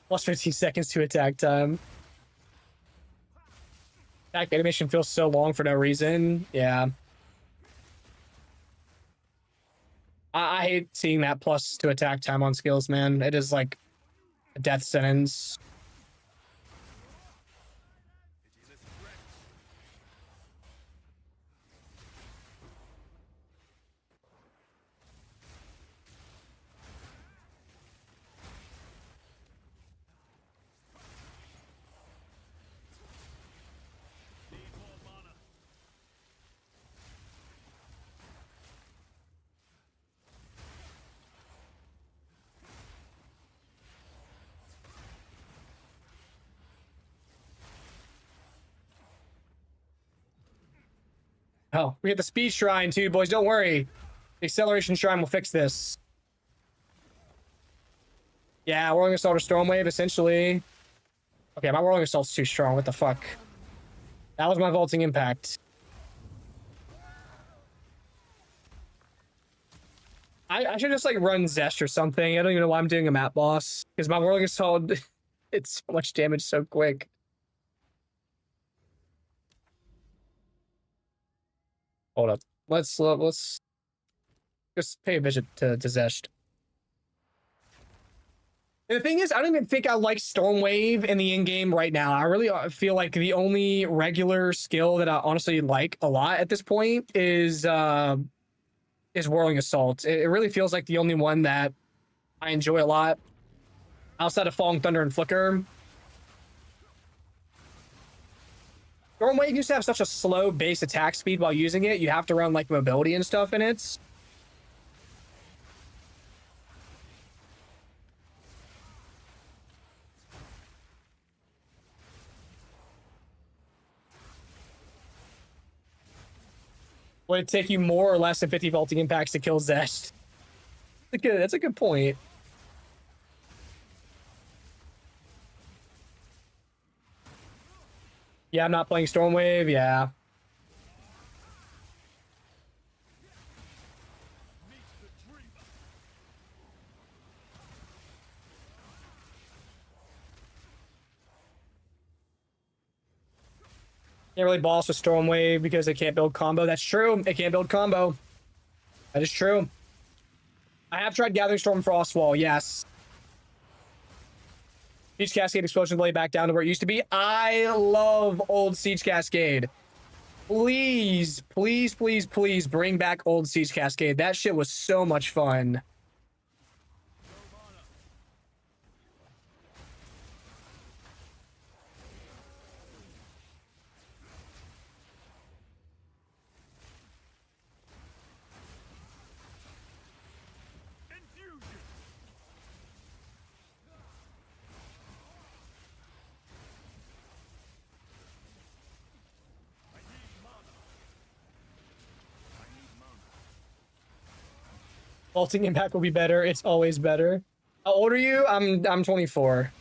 Plus 15 seconds to attack time. Attack animation feels so long for no reason. Yeah. I hate seeing that plus to attack time on skills, man. It is like a death sentence. Oh, we get the speed shrine too, boys. Don't worry. The acceleration shrine will fix this. Yeah, Whirling Assault or Stormwave, essentially. Okay, my Whirling Assault's too strong. What the fuck? That was my vaulting impact. I should just like run Zest or something. I don't even know why I'm doing a map boss. Because my Whirling Assault, it's so much damage so quick. Hold up. Let's just pay a visit to Zest. And the thing is, I don't even think I like Stormwave in the in-game right now. I really feel like the only regular skill that I honestly like a lot at this point is Whirling Assault. It really feels like the only one that I enjoy a lot outside of Falling Thunder and Flicker. Stormwave used to have such a slow base attack speed while using it. You have to run like mobility and stuff in it. Would it take you more or less than 50 vaulting impacts to kill Zest? That's a good point. Yeah, I'm not playing Stormwave. Yeah. Can't really boss with Stormwave because it can't build combo. That's true. It can't build combo. That is true. I have tried Gathering Storm Frostwall. Yes. Siege Cascade Explosion Blade back down to where it used to be. I love old Siege Cascade. Please, please, please, please bring back old Siege Cascade. That shit was so much fun. Vaulting impact will be better. It's always better. How old are you? I'm 24.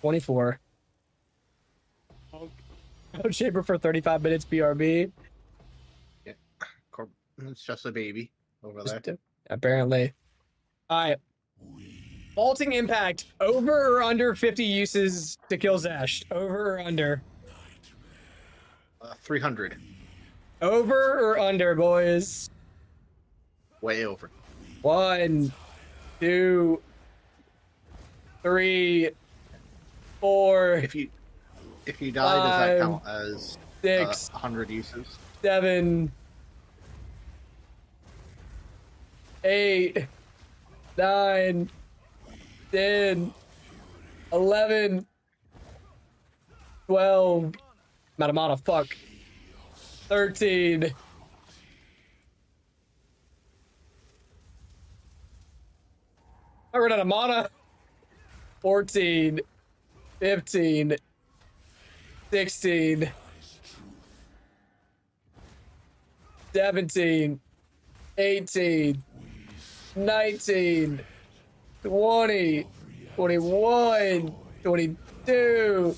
24. Code Shaper for 35 minutes BRB. Yeah. It's just a baby over there. Apparently. All right. Vaulting impact. Over or under 50 uses to kill Zash? Over or under? 300. Over or under, boys? Way over. 1, 2, 3, 4. If you die, does that count as 6, 100 uses? 7, 8, 9, 10, 11, 12. Matamana, fuck. 13. I ran out of mana. 14, 15, 16, 17, 18, 19, 20, 21, 22.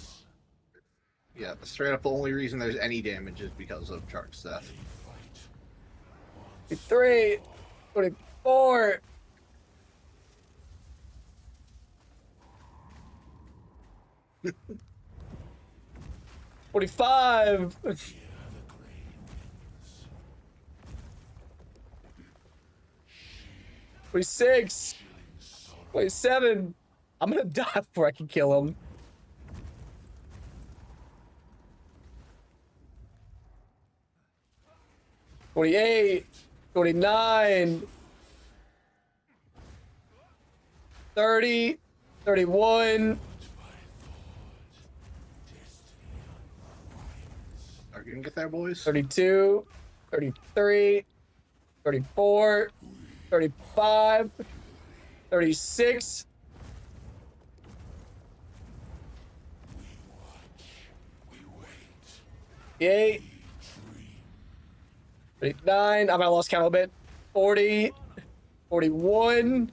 Yeah, straight up the only reason there's any damage is because of charge death. 23, 24. $45. 26. 27. I'm gonna die before I can kill him. 28. 29. 30. 31. Are you gonna get there, boys? 32, 33, 34, 35, 36. 38, 39. I might have lost count a little bit. 40, 41.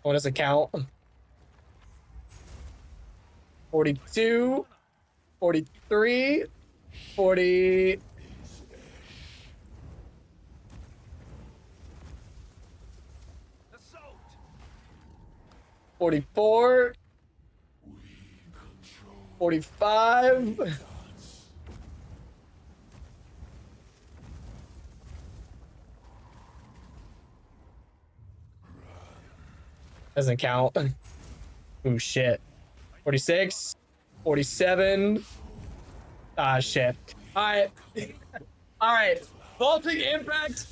Oh, it doesn't count. 42, 43, 40. Assault. 44, 45. Doesn't count. Oh shit. 46, 47. Ah, shit. All right. All right. Vaulting impact.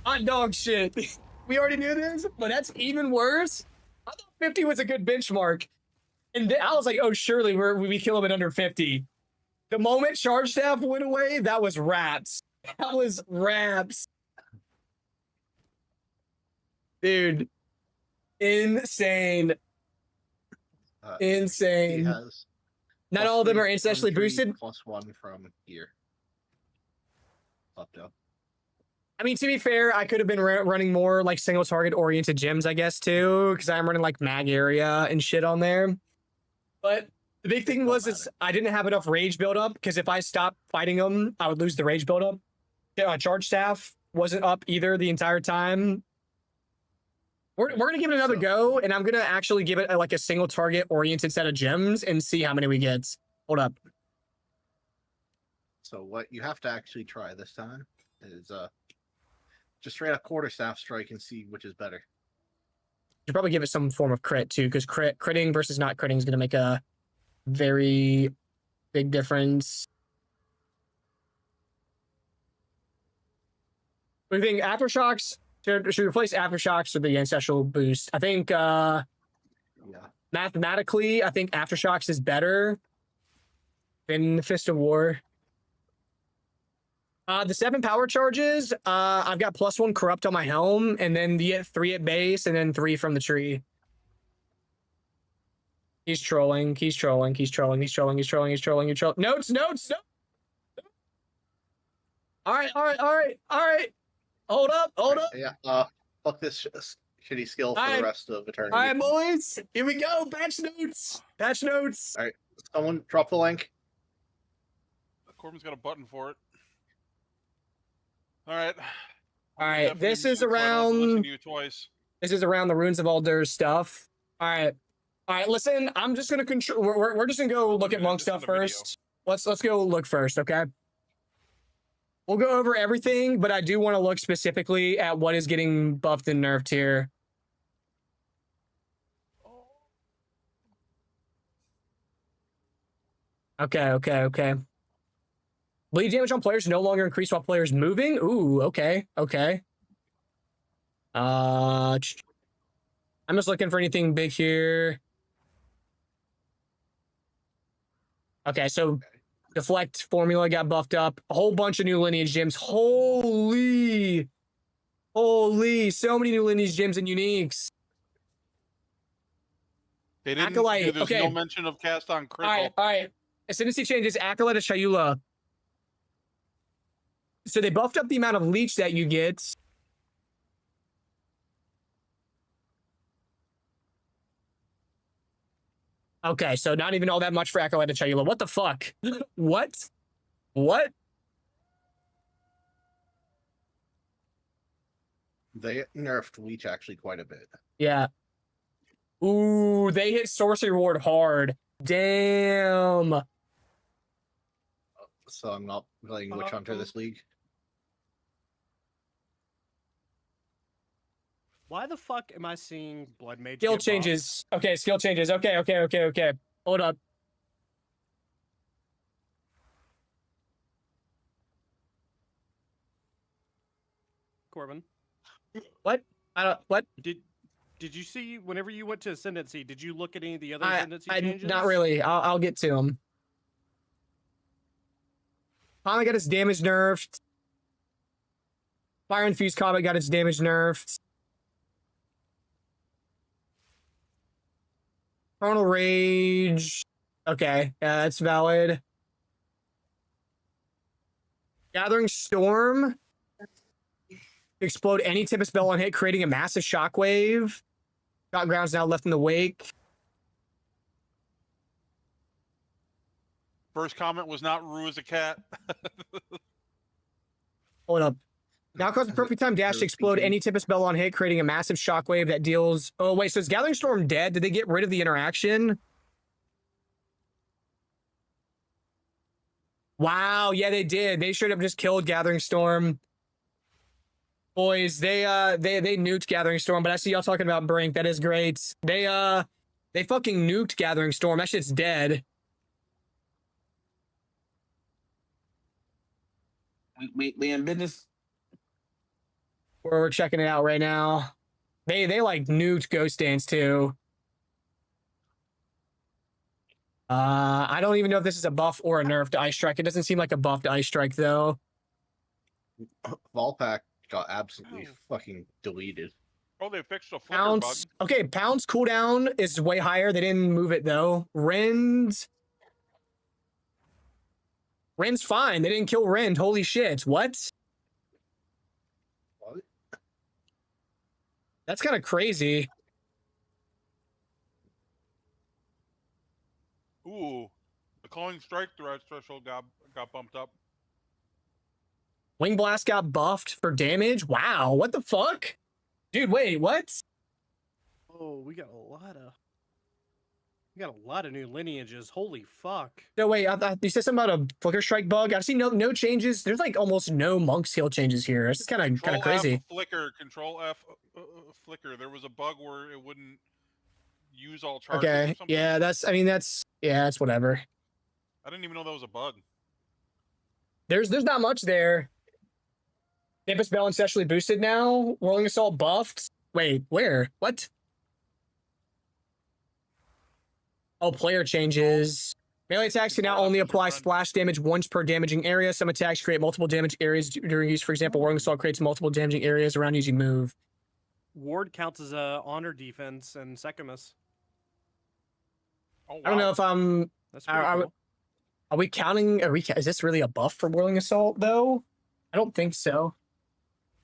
Hot dog shit. We already knew this, but that's even worse. I thought 50 was a good benchmark. And then I was like, oh, surely we kill him at under 50. The moment Charge Staff went away, that was raps. That was raps. Dude. Insane. Insane. He has Not all of them are ancestally boosted. +1 from here. Up down. I mean, to be fair, I could have been running more like single target oriented gems, I guess, too, because I'm running like mag area and shit on there. But the big thing was is I didn't have enough rage build up, because if I stopped fighting them, I would lose the rage build up. Charge Staff wasn't up either the entire time. We're gonna give it another go, and I'm gonna actually give it like a single target oriented set of gems and see how many we get. Hold up. So what you have to actually try this time is just straight up quarterstaff strike and see which is better. You probably give it some form of crit too, because critting versus not critting is gonna make a very big difference. What do you think? Aftershocks? Should we replace Aftershocks with the Ancestral Boost? I think mathematically, I think Aftershocks is better than the Fist of War. The 7 power charges, I've got +1 corrupt on my helm, and then you get 3 at base, and then 3 from the tree. He's trolling, he's trolling, he's trolling, he's trolling, he's trolling, he's trolling, he's trolling. Notes, notes, no! All right. Hold up. Yeah. Fuck this shitty skill for the rest of eternity. All right, boys. Here we go. Patch notes. All right. Someone drop the link. Corbin's got a button for it. All right. All right. This is around. You twice. This is around the Runes of Aldur stuff. All right. Listen, I'm just gonna control. We're just gonna go look at monk stuff first. Let's go look first, okay? We'll go over everything, but I do want to look specifically at what is getting buffed and nerfed here. Okay. Bleed damage on players no longer increased while players moving. Ooh, okay. I'm just looking for anything big here. Okay, so deflect formula got buffed up. A whole bunch of new lineage gems. Holy, so many new lineage gems and uniques. They didn't. Acolyte. There's Okay. no mention of cast on critical. All right. Ascendancy changes Acolyte of Shayula. So they buffed up the amount of leech that you get. Okay, so not even all that much for Acolyte of Shayula. What the fuck? What? They nerfed Leech actually quite a bit. Yeah. Ooh, they hit Sorcery Ward hard. Damn. So I'm not playing Witch Hunter this league. Why the fuck am I seeing Blood Mage? Skill get buffed? changes. Okay, skill changes. Okay. Hold up. Corbin. What? What? Did you see whenever you went to Ascendancy? Did you look at any of the other Ascendancy changes? Not really. I'll get to them. Finally got its damage nerfed. Fire Infused Combat got its damage nerfed. Chronal Rage. Okay, yeah, that's valid. Gathering Storm. Explode any type of spell on hit, creating a massive shockwave. Shot grounds now left in the wake. First comment was not Rue as a cat. Hold up. Now causes perfect time dash to explode any type of spell on hit, creating a massive shockwave that deals. Oh, wait, so is Gathering Storm dead? Did they get rid of the interaction? Wow, yeah, they did. They straight up just killed Gathering Storm. Boys, they nuked Gathering Storm, but I see y'all talking about Brink. That is great. They fucking nuked Gathering Storm. That shit's dead. We in business. We're checking it out right now. They like nuked Ghost Dance too. I don't even know if this is a buff or a nerf to Ice Strike. It doesn't seem like a buff to Ice Strike though. Volpack got absolutely fucking deleted. Oh, they fixed a flicker bug. Pounds. Okay, Pounds cooldown is way higher. They didn't move it though. Rend's fine. They didn't kill Rend. Holy shit. What? That's kind of crazy. Ooh, the Calling Strike threshold got bumped up. Wing Blast got buffed for damage. Wow, what the fuck? Dude, wait, what? Oh, we got a lot of new lineages. Holy fuck. No, wait, I thought you said something about a Flicker Strike bug. I see no changes. There's like almost no monk skill changes here. It's just kind of crazy. F, flicker, Control F, flicker. There was a bug where it wouldn't use all charges. Okay, or something. yeah, that's whatever. I didn't even know that was a bug. There's not much there. Tempest Balance actually boosted now. Whirling Assault buffed. Wait, where? What? Oh, player changes. Melee attacks can now only apply splash damage once per damaging area. Some attacks create multiple damage areas during use. For example, Whirling Assault creates multiple damaging areas around using move. Ward counts as a honor defense and Secumus. Oh, wow. I don't know if I'm. That's pretty cool. Are we counting? Is this really a buff for Whirling Assault though? I don't think so.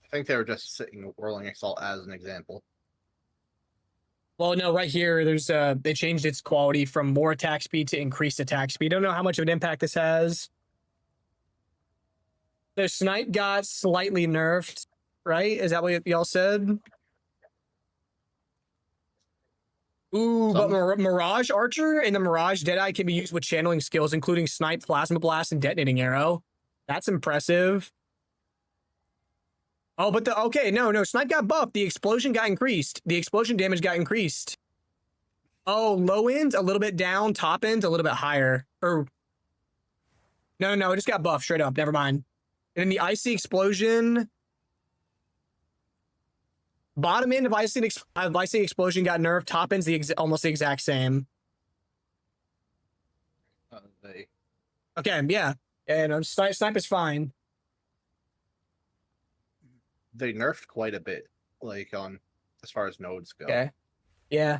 I think they were just sitting Whirling Assault as an example. Well, no, right here, there's they changed its quality from more attack speed to increased attack speed. I don't know how much of an impact this has. The snipe got slightly nerfed, right? Is that what y'all said? Ooh, but Mirage Archer and the Mirage Deadeye can be used with channeling skills, including Snipe, Plasma Blast, and Detonating Arrow. That's impressive. Oh, but no, Snipe got buffed. The explosion got increased. The explosion damage got increased. Oh, low end a little bit down, top end a little bit higher. Or no, it just got buffed straight up. Never mind. And then the Icy Explosion, bottom end of Icy Explosion got nerfed. Top end's almost the exact same. Okay, yeah, and Snipe is fine. They nerfed quite a bit, like on as far as nodes go. Okay. Yeah.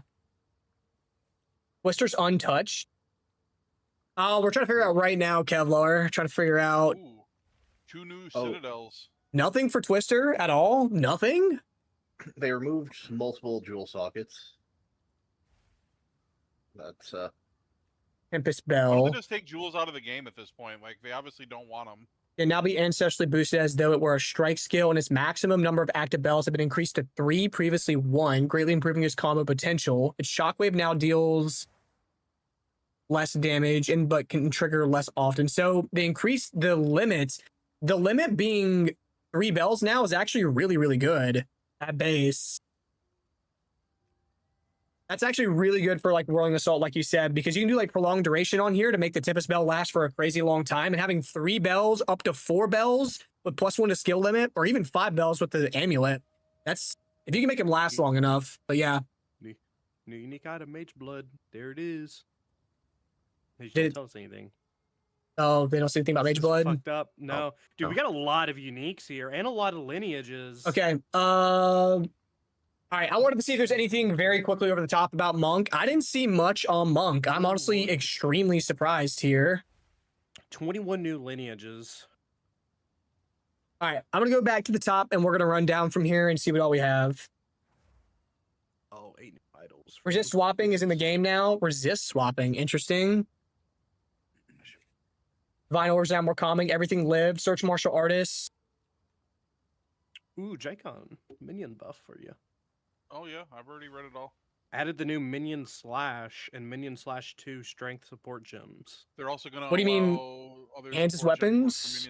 Twister's untouched. Oh, we're trying to figure out right now, Kevlar. Trying to figure out. Ooh, 2 new Citadels. Nothing for Twister at all? Nothing? They removed multiple jewel sockets. That's Tempest Why Bell. don't they just take jewels out of the game at this point? Like, they obviously don't want them. Can now be ancestrally boosted as though it were a strike skill, and its maximum number of active bells have been increased to 3, previously 1, greatly improving its combo potential. Its shockwave now deals less damage but can trigger less often. So they increased the limits. The limit being 3 bells now is actually really, really good at base. That's actually really good for like Whirling Assault, like you said, because you can do like prolonged duration on here to make the Tempest Bell last for a crazy long time. And having 3 bells up to 4 bells with +1 to skill limit, or even 5 bells with the amulet. That's if you can make them last long enough. But yeah. New unique item, Mage Blood. There it is. They just don't tell us anything. Oh, they don't say anything about Mage Blood? Fucked up. No. Dude, we got a lot of uniques here and a lot of lineages. Okay. All right, I wanted to see if there's anything very quickly over the top about Monk. I didn't see much on Monk. I'm honestly extremely surprised here. 21 new lineages. All right, I'm going to go back to the top, and we're going to run down from here and see what all we have. Oh, 8 new idols. Resist swapping is in the game now. Resist swapping. Interesting. Divine Orbs now more calming. Everything lived. Search Martial Artists. Ooh, Jaycon. Minion buff for you. Oh yeah, I've already read it all. Added the new Minion Slash and Minion Slash 2 strength support gems. They're also going to What do you mean? Hands as weapons?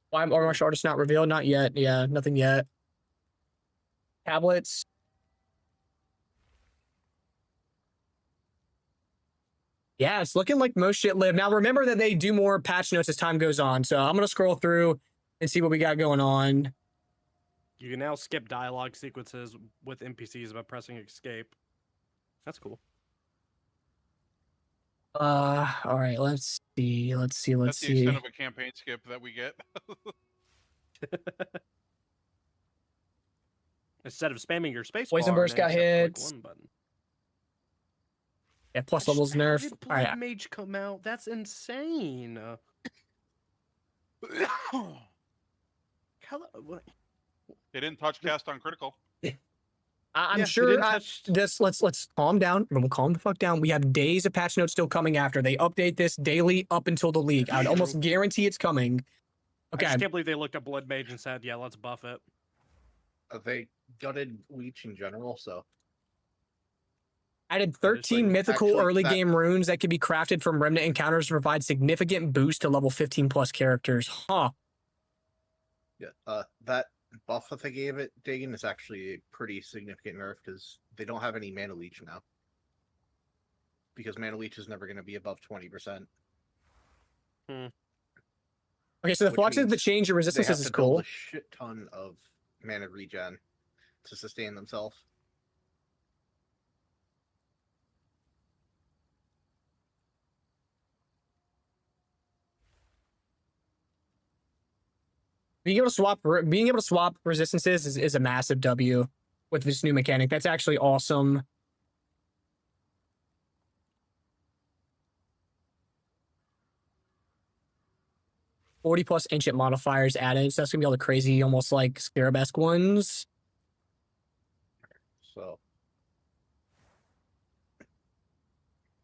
Why are Martial Artists not revealed? Not yet. Yeah, nothing yet. Tablets. Yeah, it's looking like most shit live. Now, remember that they do more patch notes as time goes on. So I'm going to scroll through and see what we got going on. You can now skip dialogue sequences with NPCs by pressing escape. That's cool. All right, let's see. That's the extent of a campaign skip that we get. Instead of spamming your space Poison bar, Burst got hit. one button. Yeah, plus levels nerf. How did All right. Blood Mage come out? That's insane. They didn't touch cast on critical. I'm Yeah, sure they didn't let's calm down. We'll calm the fuck down. We have days of patch notes still coming after. They update this daily up until the league. I would almost guarantee it's coming. I Okay. just can't believe they looked at Blood Mage and said, "Yeah, let's buff it." They gutted Leech in general, so Added 13 mythical actually, early that- game runes that can be crafted from Remnant encounters to provide significant boost to level 15 plus characters. Huh. yeah, that buff that they gave it, Dagon, is actually a pretty significant nerf because they don't have any Mana Leech now. Because Mana Leech is never going to be above 20%. Okay, so the Which fluxes means that change your they resistance have is to build cool. a shit ton of mana regen to sustain themselves. Being able to swap resistances is a massive W with this new mechanic. That's actually awesome. 40 plus ancient modifiers added. So that's gonna be all the crazy, almost like Scarabesque ones. So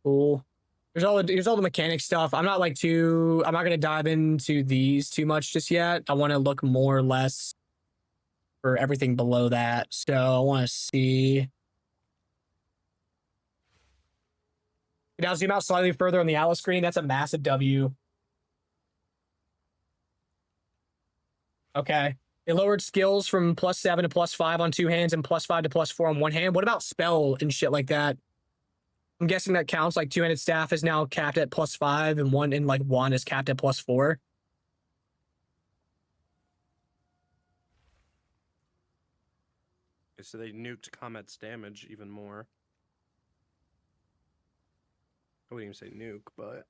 cool. Here's all the mechanic stuff. I'm not gonna dive into these too much just yet. I want to look more or less for everything below that. So I want to see. Now zoom out slightly further on the Atlas screen. That's a massive W. Okay. It lowered skills from +7 to +5 on 2 hands and +5 to +4 on 1 hand. What about spell and shit like that? I'm guessing that counts. Like 2-handed staff is now capped at +5 and one is capped at +4. So they nuked Comet's damage even more. I wouldn't even say nuke, but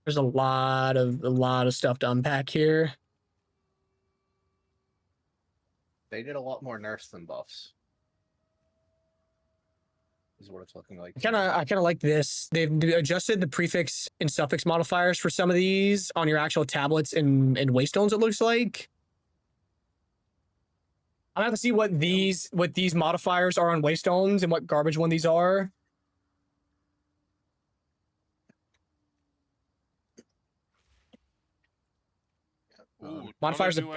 there's a lot of stuff to unpack here. they did a lot more nerfs than buffs. Is what it's looking like. I kind of like this. They've adjusted the prefix and suffix modifiers for some of these on your actual tablets in Waystones, it looks like. I'll have to see what these modifiers are on Waystones and what garbage one these are. Ooh, modifiers of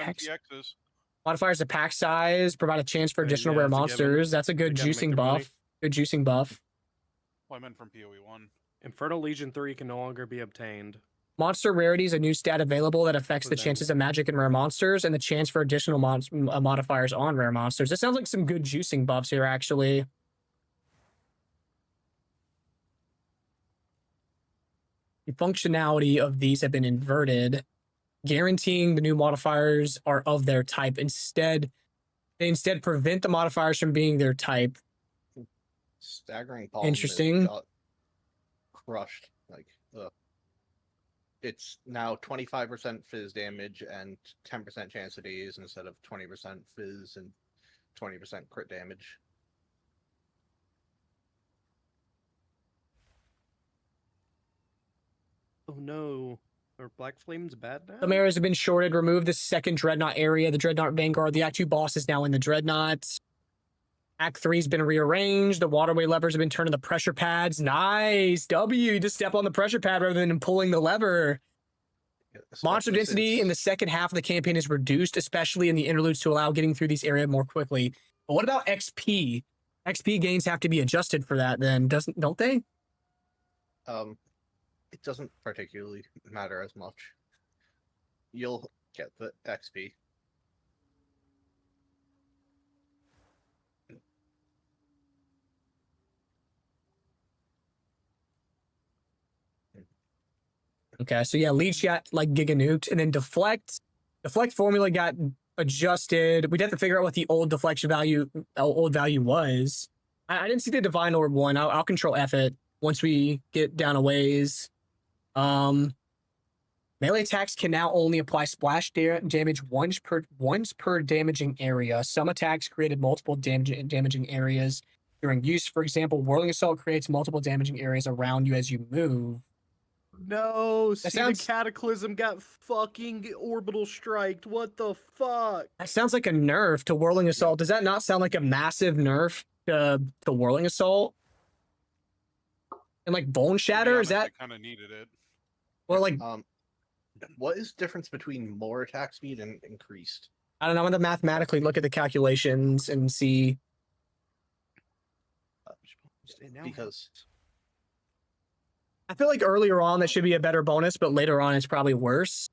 pack size provide a chance for additional rare monsters. That's a good juicing buff. Good juicing buff. Well, I meant from PoE 1. Infernal Legion 3 can no longer be obtained. Monster rarity is a new stat available that affects the chances of magic and rare monsters and the chance for additional modifiers on rare monsters. This sounds like some good juicing buffs here, actually. The functionality of these have been inverted, guaranteeing the new modifiers are of their type. They instead prevent the modifiers from being their type. Staggering Palm Interesting. got crushed. Like, it's now 25% fizz damage and 10% chance of daze instead of 20% fizz and 20% crit damage. Oh no. Are Black Flames bad now? Some areas have been shorted. Remove the second Dreadnought area. The Dreadnought Vanguard. The Act 2 boss is now in the Dreadnought. Act 3's been rearranged. The waterway levers have been turned into pressure pads. Nice. W. You just step on the pressure pad rather than pulling the lever. Monster density in the second half of the campaign is reduced, especially in the interludes, to allow getting through these areas more quickly. But what about XP? XP gains have to be adjusted for that then, don't they? It doesn't particularly matter as much. You'll get the XP. Okay, so yeah, Leech got like Giga Nuked, and then Deflect formula got adjusted. We'd have to figure out what the old deflection value, was. I didn't see the Divine Orb one. I'll control F it once we get down a ways. Melee attacks can now only apply splash damage once per damaging area. Some attacks created multiple damaging areas during use. For example, Whirling Assault creates multiple damaging areas around you as you move. No, see, the Cataclysm got fucking orbital striked. What the fuck? That sounds like a nerf to Whirling Assault. Does that not sound like a massive nerf to Whirling Assault? And like Bone Shatter, is that kind of needed it? Well, like, what is the difference between more attack speed and increased? I don't know. I'm going to mathematically look at the calculations and see. Because I feel like earlier on that should be a better bonus, but later on it's probably worse.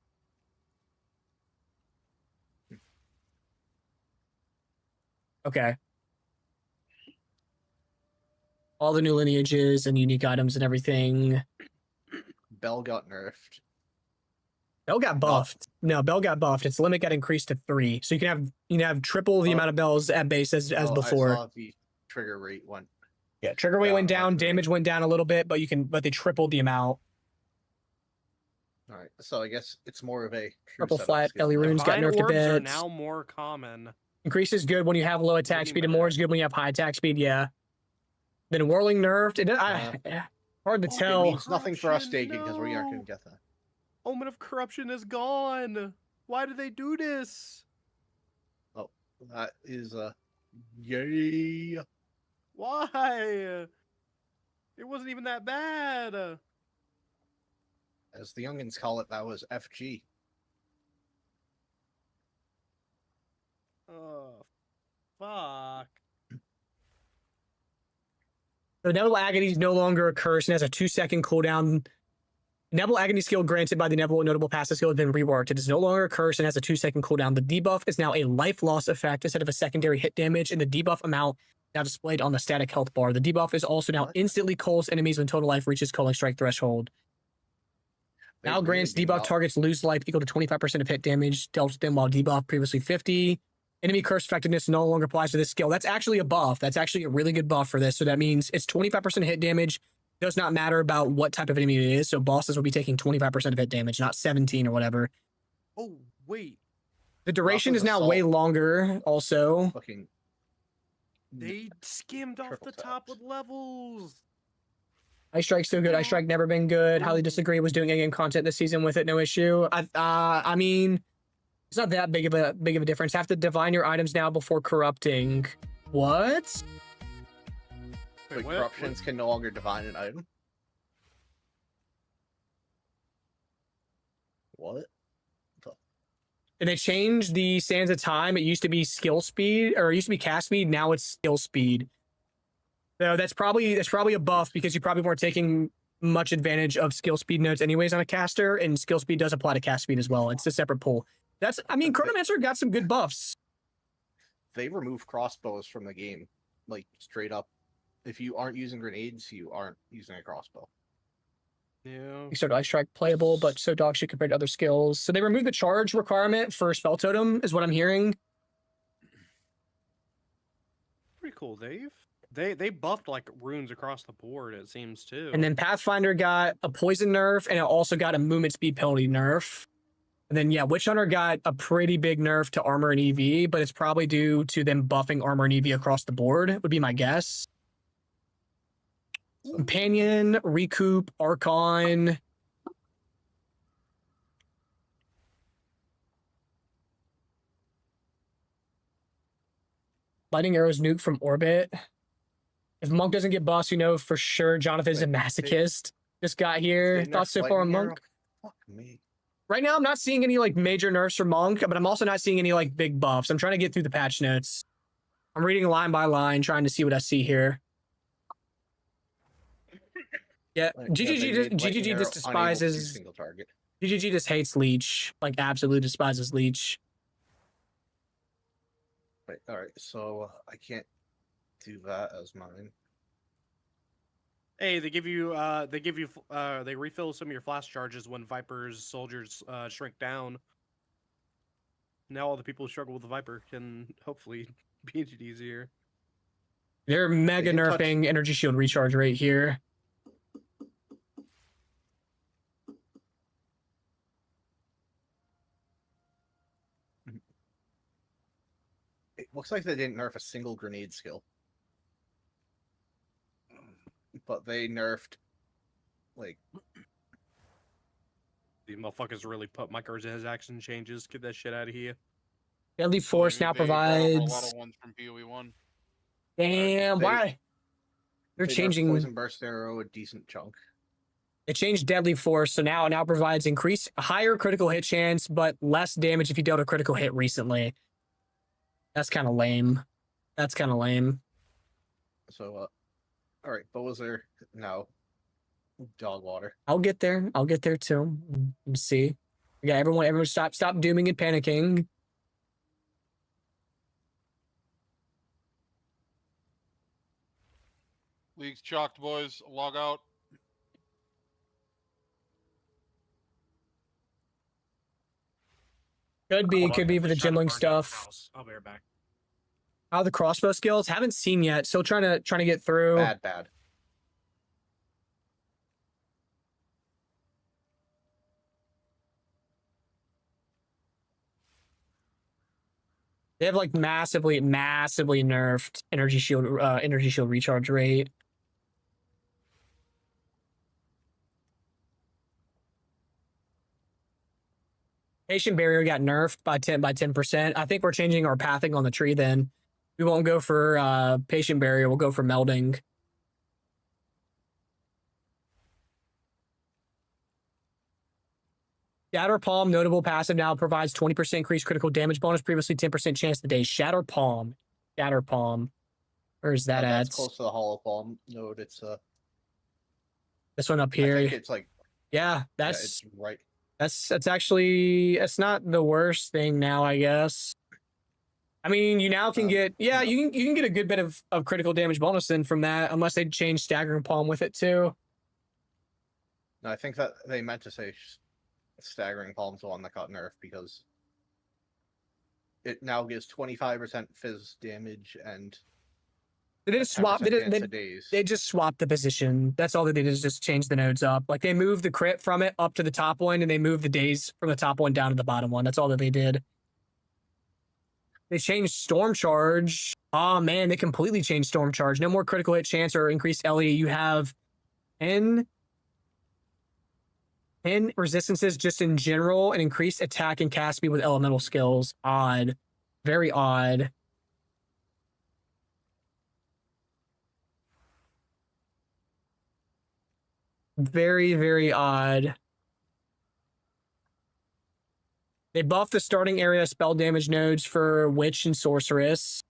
Okay. All the new lineages and unique items and everything. Bell got nerfed. Bell got buffed. No, Bell got buffed. Its limit got increased to 3. So you can have triple the amount of bells at base as before. I saw the trigger rate went. Yeah, trigger rate went down, damage went down a little bit, but they tripled the amount. All right, so I guess it's more of a Triple flat Ellie runes got nerfed a bit. Are now more common. Increase is good when you have low attack speed, and more is good when you have high attack speed. Yeah. Then Whirling nerfed. Hard to It tell. means nothing for us staking because we aren't going to get that. Omen of Corruption is gone. Why did they do this? Oh, that is yay. Why? It wasn't even that bad. As the youngins call it, that was FG. Oh, fuck. The Nebula Agony is no longer a curse and has a 2-second cooldown. Nebula Agony skill granted by the Nebula Notable Passive skill has been reworked. It is no longer a curse and has a 2-second cooldown. The debuff is now a life loss effect instead of a secondary hit damage, and the debuff amount now displayed on the static health bar. The debuff is also now instantly culls enemies when total life reaches culling strike threshold. Now grants debuff targets lose life equal to 25% of hit damage dealt to them while debuff previously 50. Enemy curse effectiveness no longer applies to this skill. That's actually a buff. That's actually a really good buff for this. So that means it's 25% hit damage. Does not matter about what type of enemy it is. So bosses will be taking 25% of hit damage, not 17 or whatever. Oh, wait. The duration is now way longer also. Fucking They skimmed off the top with levels. Ice Strike's still good. Ice Strike never been good. Highly disagree. Was doing in-game content this season with it, no issue. I mean, it's not that big of a difference. Have to divine your items now before corrupting. What? Wait, corruptions can no longer divine an item. What? And they changed the Sands of Time. It used to be skill speed, or it used to be cast speed. Now it's skill speed. So that's probably a buff because you probably weren't taking much advantage of skill speed nodes anyways on a caster, and skill speed does apply to cast speed as well. It's a separate pool. Chronomancer got some good buffs. They remove crossbows from the game, like straight up. If you aren't using grenades, you aren't using a crossbow. Yeah. So Ice Strike playable, but so dog shit compared to other skills. So they removed the charge requirement for Spell Totem, is what I'm hearing. Pretty cool, Dave. They buffed like runes across the board, it seems too. And then Pathfinder got a poison nerf, and it also got a movement speed penalty nerf. And then, yeah, Witch Hunter got a pretty big nerf to armor and EV, but it's probably due to them buffing armor and EV across the board, would be my guess. Companion, Recoup, Archon. Lightning arrows nuke from orbit. If Monk doesn't get boss, you know for sure Jonathan's a masochist. Just got here. Thoughts so far on Monk? Fuck me. Right now, I'm not seeing any like major nerfs for Monk, but I'm also not seeing any like big buffs. I'm trying to get through the patch notes. I'm reading line by line, trying to see what I see here. Yeah, GGG just despises. GGG just hates Leech, like absolutely despises Leech. Wait, all right, so I can't do that as mine. Hey, they refill some of your flash charges when Viper's soldiers shrink down. Now all the people who struggle with the Viper can hopefully beat it easier. They're mega nerfing energy shield recharge rate here. It looks like they didn't nerf a single grenade skill. But they nerfed, like... These motherfuckers really put Micros in his action changes. Get that shit out of here. Deadly Force now provides... A lot of ones from PoE1. Damn, why? They're changing... Poison Burst Arrow a decent chunk. They changed Deadly Force, so now it now provides higher critical hit chance, but less damage if you dealt a critical hit recently. That's kind of lame. That's kind of lame. So, all right, Bowser now dog water. I'll get there. I'll get there too. Let's see. Yeah, everyone stop dooming and panicking. League's chalked, boys. Log out. Could be for the Gimling stuff. I'll be right back. How the crossbow skills? Haven't seen yet. Still trying to get through. Bad. They have like massively nerfed energy shield recharge rate. Patient Barrier got nerfed by 10%. I think we're changing our pathing on the tree then. We won't go for Patient Barrier, we'll go for Melding. Shatter Palm, notable passive, now provides 20% increased critical damage bonus, previously 10% chance today. Shatter Palm. Shatter Palm. Where's that at? That's close to the Hollow Palm node. It's this one up here. I think it's like that's it's right. That's actually, it's not the worst thing now, I guess. I mean, you now can get you can get a good bit of critical damage bonus in from that, unless they change Staggering Palm with it too. No, I think that they meant to say Staggering Palm's the one that got nerfed because it now gives 25% fizz damage and they didn't swap. They just swapped the position. That's all they did is just change the nodes up. Like they moved the crit from it up to the top one, and they moved the days from the top one down to the bottom one. That's all that they did. They changed Storm Charge. Oh man, they completely changed Storm Charge. No more critical hit chance or increased LE. You have 10 resistances just in general, and increased attack and cast speed with elemental skills. Odd. Very odd. Very, very odd. They buffed the starting area spell damage nodes for Witch and Sorceress.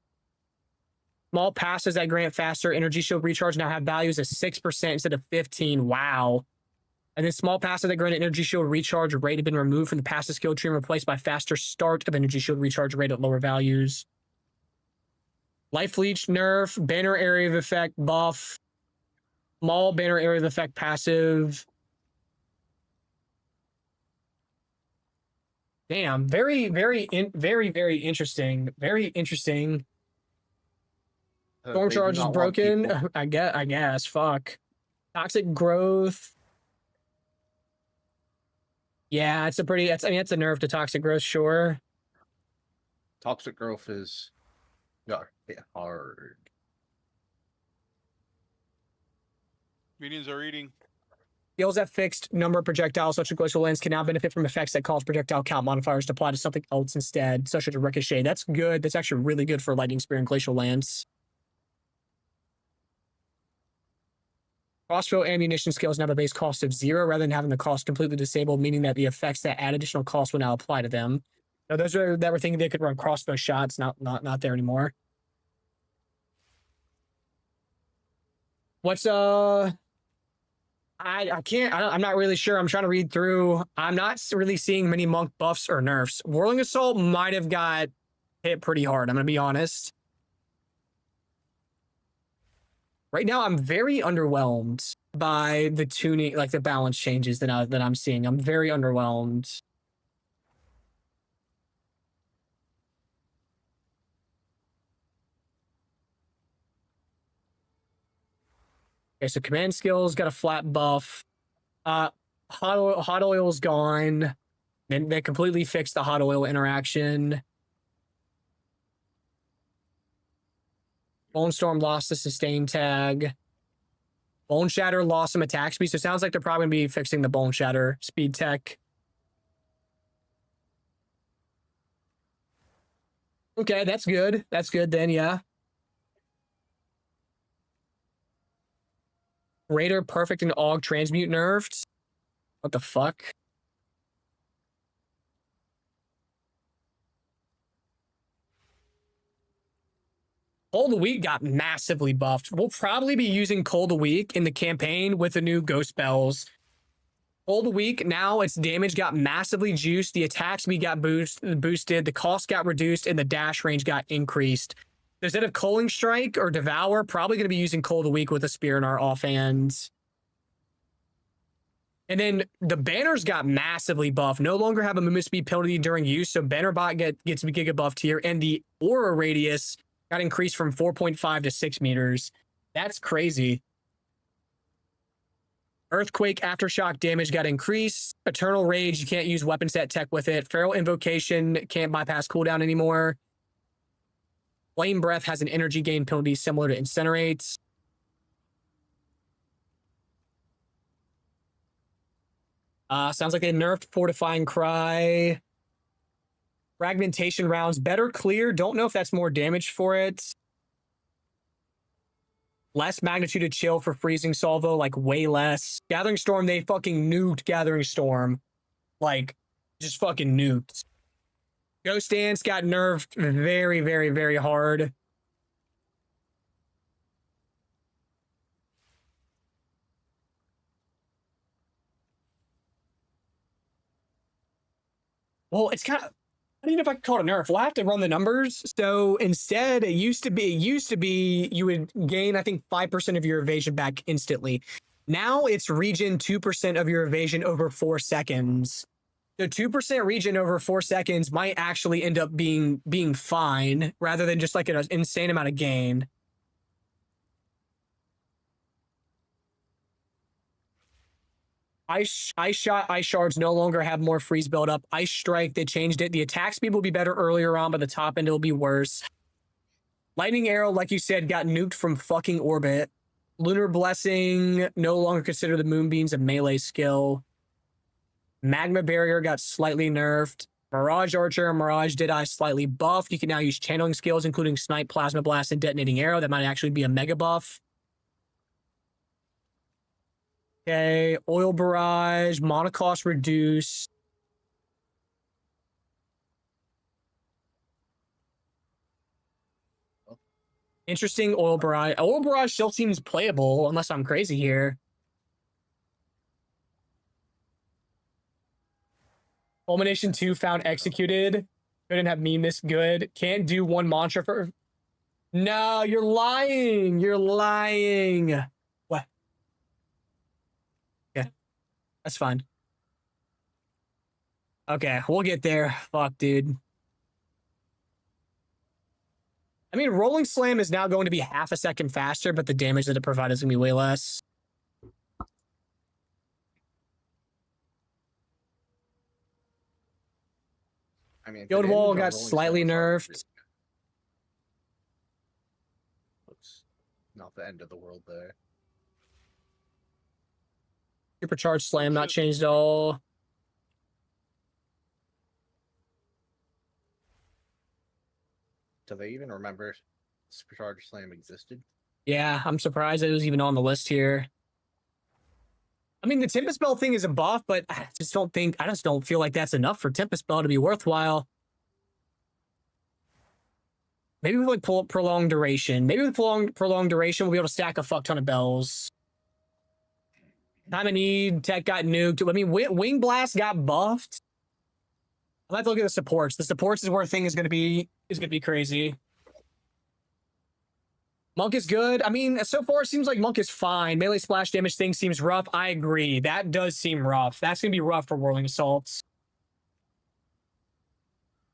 Small passes that grant faster energy shield recharge now have values of 6% instead of 15. Wow. And then small passes that grant energy shield recharge rate have been removed from the passive skill tree and replaced by faster start of energy shield recharge rate at lower values. Life Leech nerf, banner area of effect buff, small banner area of effect passive. Damn, very, very interesting. Very interesting. Storm Charge is broken. I guess. Fuck. Toxic Growth. Yeah, it's a pretty. It's a nerf to Toxic Growth, sure. Toxic Growth is hard. Minions are eating. Skills that fixed number of projectiles, such as Glacial Lens, can now benefit from effects that cause projectile count modifiers to apply to something else instead, such as a Ricochet. That's good. That's actually really good for Lightning Spear and Glacial Lance. Crossbow ammunition skills now have a base cost of 0 rather than having the cost completely disabled, meaning that the effects that add additional costs will now apply to them. Now, those that were thinking they could run crossbow shots, not there anymore. What's I can't. I'm not really sure. I'm trying to read through. I'm not really seeing many monk buffs or nerfs. Whirling Assault might have got hit pretty hard. I'm gonna be honest. Right now, I'm very underwhelmed by the tuning, like the balance changes that I'm seeing. I'm very underwhelmed. Okay, so command skills got a flat buff. Hot oil's gone. And they completely fixed the hot oil interaction. Bone Storm lost the sustain tag. Bone Shatter lost some attack speed, so it sounds like they're probably going to be fixing the Bone Shatter speed tech. Okay, that's good. That's good then, yeah. Raider Perfect and Aug Transmute nerfed. What the fuck? Cold a Week got massively buffed. We'll probably be using Cold a Week in the campaign with the new Ghost Spells. Cold a Week, now its damage got massively juiced, the attack speed got boosted, the cost got reduced, and the dash range got increased. So instead of Culling Strike or Devour, probably going to be using Cold a Week with a Spear in our offhand. And then the banners got massively buffed. No longer have a movement speed penalty during use, so Bannerbot gets Giga buffed here, and the aura radius got increased from 4.5 to 6 meters. That's crazy. Earthquake Aftershock damage got increased. Eternal Rage, you can't use weapon set tech with it. Feral Invocation can't bypass cooldown anymore. Flame Breath has an energy gain penalty similar to Incinerate. Sounds like they nerfed Fortifying Cry. Fragmentation rounds, better clear. Don't know if that's more damage for it. Less magnitude of chill for freezing salvo, like way less. Gathering Storm, they fucking nuked Gathering Storm. Like, just fucking nuked. Ghost Dance got nerfed very, very, very hard. Well, it's kind of, I mean, if I could call it a nerf, we'll have to run the numbers. So instead, it used to be you would gain, I think, 5% of your evasion back instantly. Now it's regen 2% of your evasion over 4 seconds. So 2% regen over 4 seconds might actually end up being fine rather than just like an insane amount of gain. Ice shards no longer have more freeze buildup. Ice strike, they changed it. The attack speed will be better earlier on, but the top end it'll be worse. Lightning arrow, like you said, got nuked from fucking orbit. Lunar blessing, no longer consider the moonbeams a melee skill. Magma barrier got slightly nerfed. Mirage archer and Mirage Deadeye slightly buffed. You can now use channeling skills, including snipe, plasma blast, and detonating arrow. That might actually be a mega buff. Okay, oil barrage, mana cost reduced. Interesting oil barrage. Oil barrage still seems playable, unless I'm crazy here. Culmination 2 found executed. Couldn't have meme this good. Can't do one mantra for... No, you're lying. You're lying. What? Yeah, that's fine. Okay, we'll get there. Fuck, dude. I mean, Rolling Slam is now going to be half a second faster, but the damage that it provides is going to be way less. I mean, Guild Wall got slightly nerfed. It's not the end of the world there. Supercharged Slam not changed at all. Do they even remember Supercharged Slam existed? Yeah, I'm surprised it was even on the list here. I mean, the Tempest Spell thing is a buff, but I just don't feel like that's enough for Tempest Spell to be worthwhile. Maybe with like prolonged duration. Maybe with prolonged duration, we'll be able to stack a fuck ton of bells. Time of Need, Tech got nuked. I mean, Wing Blast got buffed. I'll have to look at the supports. The supports is where thing is gonna be crazy. Monk is good. I mean, so far it seems like Monk is fine. Melee splash damage thing seems rough. I agree. That does seem rough. That's gonna be rough for Whirling Assaults.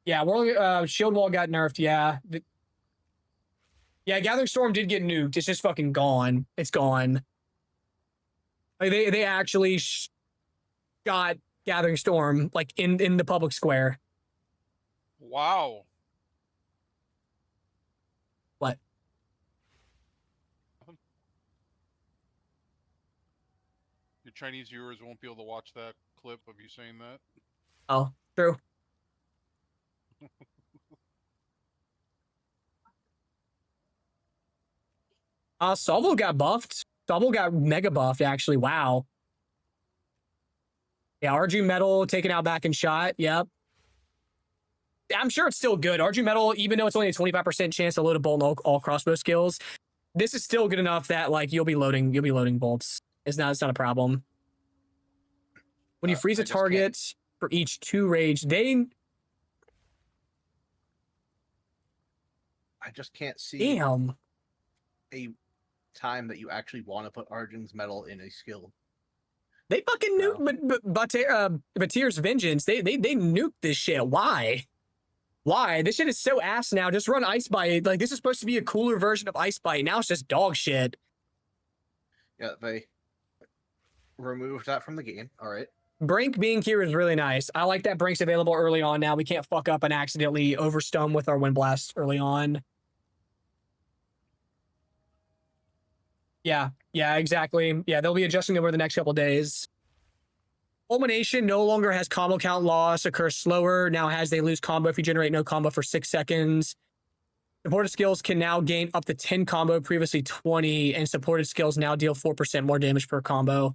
Yeah, Whirling Shield Wall got nerfed. Yeah. Yeah, Gathering Storm did get nuked. It's just fucking gone. It's gone. Like they actually got Gathering Storm like in the public square. Wow. What? Your Chinese viewers won't be able to watch that clip of you saying that. Oh, true. Salvo got buffed. Salvo got mega buffed, actually. Wow. Yeah, Arju Metal taken out back and shot. Yep. I'm sure it's still good. Arju Metal, even though it's only a 25% chance to load a bolt in all crossbow skills, this is still good enough that like you'll be loading bolts. It's not a problem. When you freeze a target for each 2 rage, I just can't see damn a time that you actually want to put Arju's Metal in a skill. They fucking nuked Batir's Vengeance. They nuked this shit. Why? Why? This shit is so ass now. Just run Ice Bite. Like, this is supposed to be a cooler version of Ice Bite. Now it's just dog shit. Yeah, they removed that from the game. All right. Brink being here is really nice. I like that Brink's available early on now. We can't fuck up and accidentally overstun with our Wind Blast early on. Yeah, exactly. Yeah, they'll be adjusting over the next couple days. Culmination no longer has combo count loss, occurs slower. Now has they lose combo if you generate no combo for 6 seconds. Supported skills can now gain up to 10 combo, previously 20, and supported skills now deal 4% more damage per combo.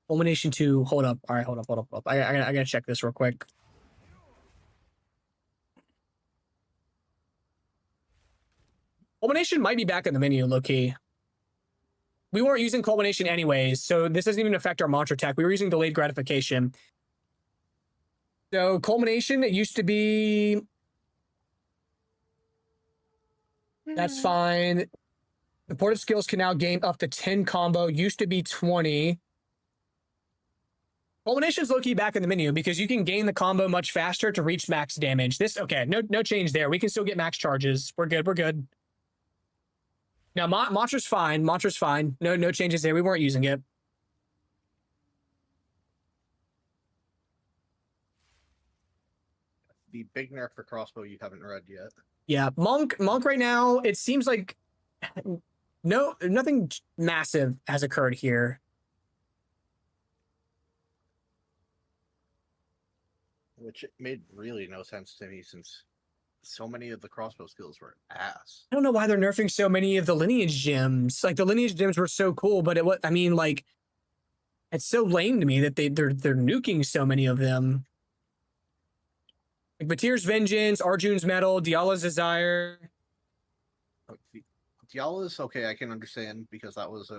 Culmination 2, hold up. All right, hold up. I gotta check this real quick. Culmination might be back in the menu, low-key. We weren't using Culmination anyways, so this doesn't even affect our mantra tech. We were using delayed gratification. So Culmination, it used to be... That's fine. Supported skills can now gain up to 10 combo. Used to be 20. Culmination's low-key back in the menu because you can gain the combo much faster to reach max damage. This, okay, no change there. We can still get max charges. We're good. Now, Mantra's fine. No changes there. We weren't using it. The big nerf for crossbow you haven't read yet. Yeah, Monk right now, it seems like nothing massive has occurred here. Which made really no sense to me since so many of the crossbow skills were ass. I don't know why they're nerfing so many of the lineage gems. Like the lineage gems were so cool, but it's so lame to me that they're nuking so many of them. Like Batir's Vengeance, Arjun's Medal, Diala's Desire. Diala's okay, I can understand because that was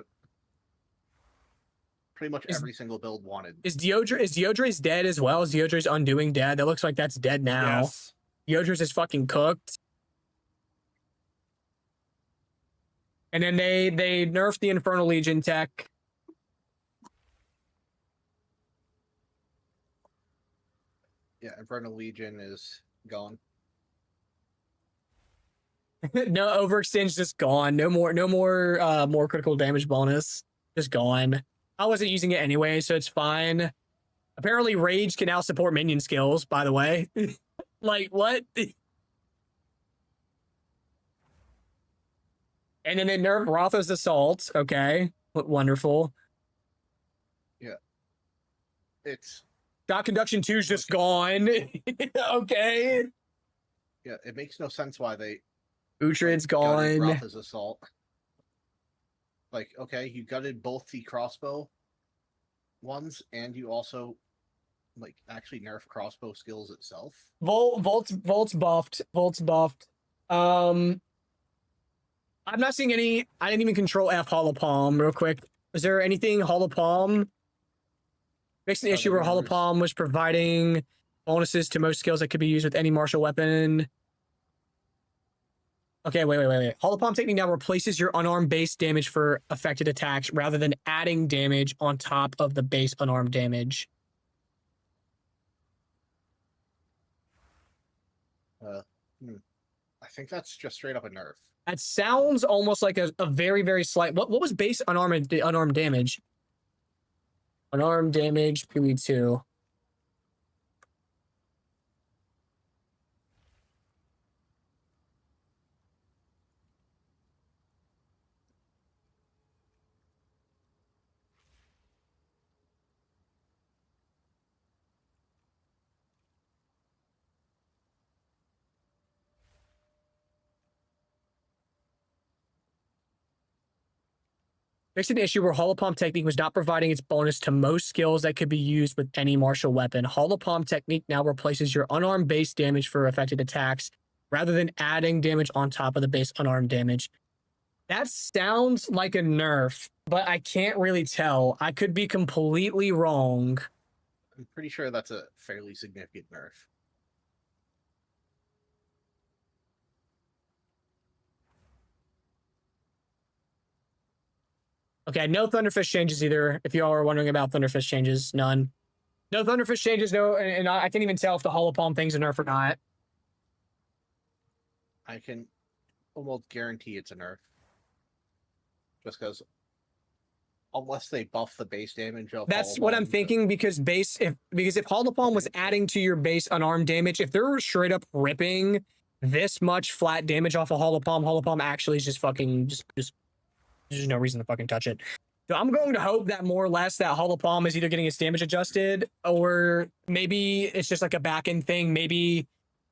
pretty much every single build wanted. Is Deodra's dead as well? Is Deodra's Undoing dead? That looks like that's dead now. Yes. Deodra's is fucking cooked. And then they nerfed the Infernal Legion tech. Yeah, Infernal Legion is gone. No, overextend's just gone. No more critical damage bonus. Just gone. I wasn't using it anyway, so it's fine. Apparently Rage can now support minion skills, by the way. Like, what? And then they nerfed Rotha's Assault. Okay. Wonderful. Yeah. It's... Shock Conduction 2 is just gone. Okay. Yeah, it makes no sense why they... Uhtred's gone. Rotha's Assault. Like, okay, you gutted both the crossbow ones, and you also, like, actually nerf crossbow skills itself. Volt's buffed. I'm not seeing any... I didn't even control F Holopalm real quick. Is there anything Holopalm? Fixing the issue where Holopalm was providing bonuses to most skills that could be used with any martial weapon. Okay, wait. Holopalm technique now replaces your unarmed base damage for affected attacks rather than adding damage on top of the base unarmed damage. I think that's just straight up a nerf. That sounds almost like a very, very slight... What was base unarmed damage? Unarmed damage, PW2. Fixed an issue where Holopalm technique was not providing its bonus to most skills that could be used with any martial weapon. Holopalm technique now replaces your unarmed base damage for affected attacks rather than adding damage on top of the base unarmed damage. That sounds like a nerf, but I can't really tell. I could be completely wrong. I'm pretty sure that's a fairly significant nerf. Okay, no Thunderfist changes either. If y'all are wondering about Thunderfist changes, none. No Thunderfist changes, no, and I can't even tell if the Holopalm thing's a nerf or not. I can almost guarantee it's a nerf. Just because, unless they buff the base damage of That's what I'm thinking, because if Holopalm was adding to your base unarmed damage, if they're straight up ripping this much flat damage off of Holopalm actually is just fucking just there's no reason to fucking touch it. So I'm going to hope that more or less that Hollow Palm is either getting its damage adjusted, or maybe it's just like a back end thing. Maybe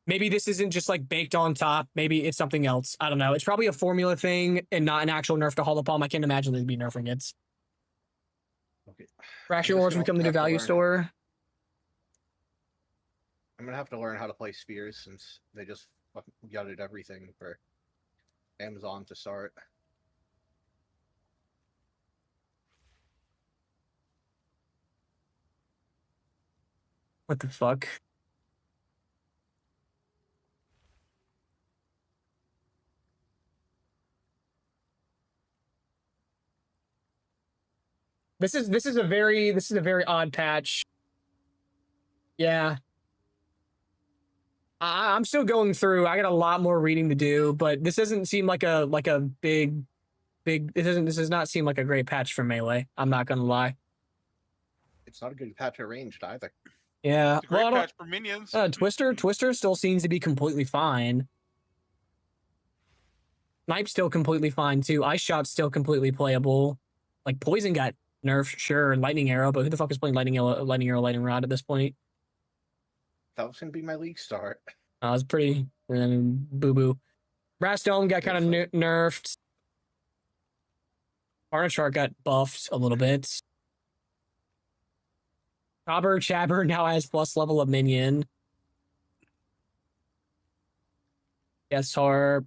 this isn't just like baked on top. Maybe it's something else. I don't know. It's probably a formula thing and not an actual nerf to Hollow Palm. I can't imagine they'd be nerfing it. Okay. Fraction Wars become the new value store. I'm gonna have to learn how to play spears since they just fucking gutted everything for Amazon to start. What the fuck? This is a very odd patch. Yeah. I'm still going through. I got a lot more reading to do, but this doesn't seem like a big this does not seem like a great patch for Melee. I'm not gonna lie. It's not a good patch at ranged either. Yeah. It's a great Well, I don't- patch for minions. Twister still seems to be completely fine. Snipe's still completely fine too. Ice Shot's still completely playable. Like Poison got nerfed, sure, Lightning Arrow, but who the fuck is playing Lightning Arrow, Lightning Rod at this point? That was gonna be my league start. It's pretty boo-boo. Brass Dome got kind of nerfed. Carnage Shark got buffed a little bit. Chabber now has plus level of minion. Yes, Harp.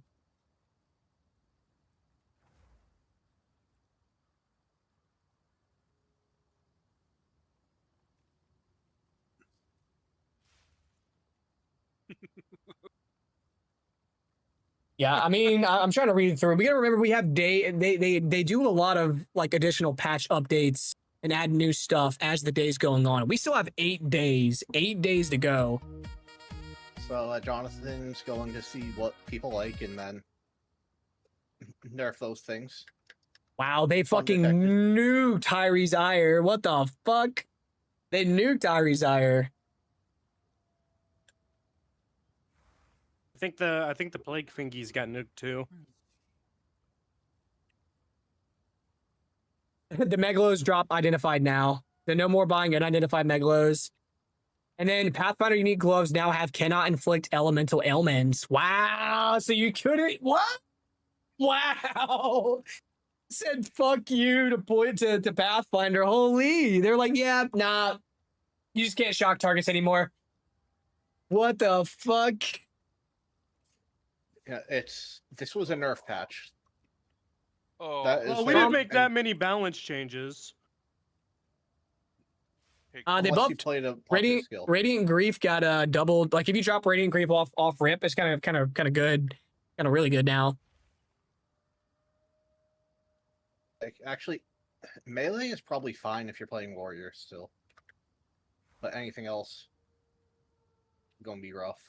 Yeah, I mean, I'm trying to read through. We gotta remember we have they do a lot of like additional patch updates and add new stuff as the day's going on. We still have 8 days to go. So Jonathan's going to see what people like and then nerf those things. Wow, they fucking nuked Tyrese Ire. What the fuck? They nuked Tyrese Ire. I think the plague fingies got nuked too. The Megalos drop identified now. So no more buying unidentified Megalos. And then Pathfinder unique gloves now cannot inflict elemental ailments. Wow. So you couldn't. What? Wow. Said fuck you to point to Pathfinder. Holy. They're like, yeah, nah. You just can't shock targets anymore. What the fuck? Yeah, this was a nerf patch. Oh, well, we didn't make that many balance changes. They buffed Radiant Grief got doubled. Like if you drop Radiant Grief off rip, it's kind of good, kind of really good now. Like actually, melee is probably fine if you're playing warrior still, but anything else gonna be rough.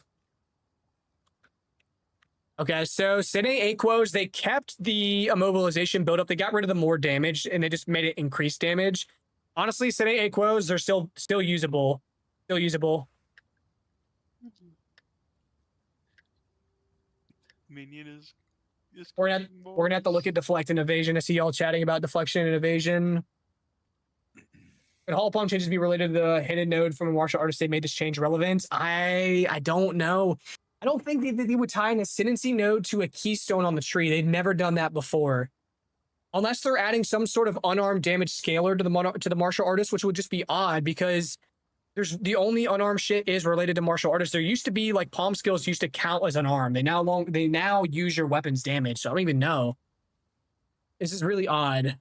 Okay, so Sine Aquos, they kept the immobilization build up. They got rid of the more damage and they just made it increase damage. Honestly, Sine Aquos, they're still usable. Still usable. Minion is we're gonna have to look at deflect and evasion. I see y'all chatting about deflection and evasion. Could Hollow Palm changes be related to the hidden node from a martial artist they made this change relevant? I don't know. I don't think they would tie an ascendancy node to a keystone on the tree. They've never done that before. Unless they're adding some sort of unarmed damage scaler to the martial artist, which would just be odd because there's the only unarmed shit is related to martial artists. There used to be like palm skills used to count as unarmed. They now use your weapon's damage. So I don't even know. This is really odd.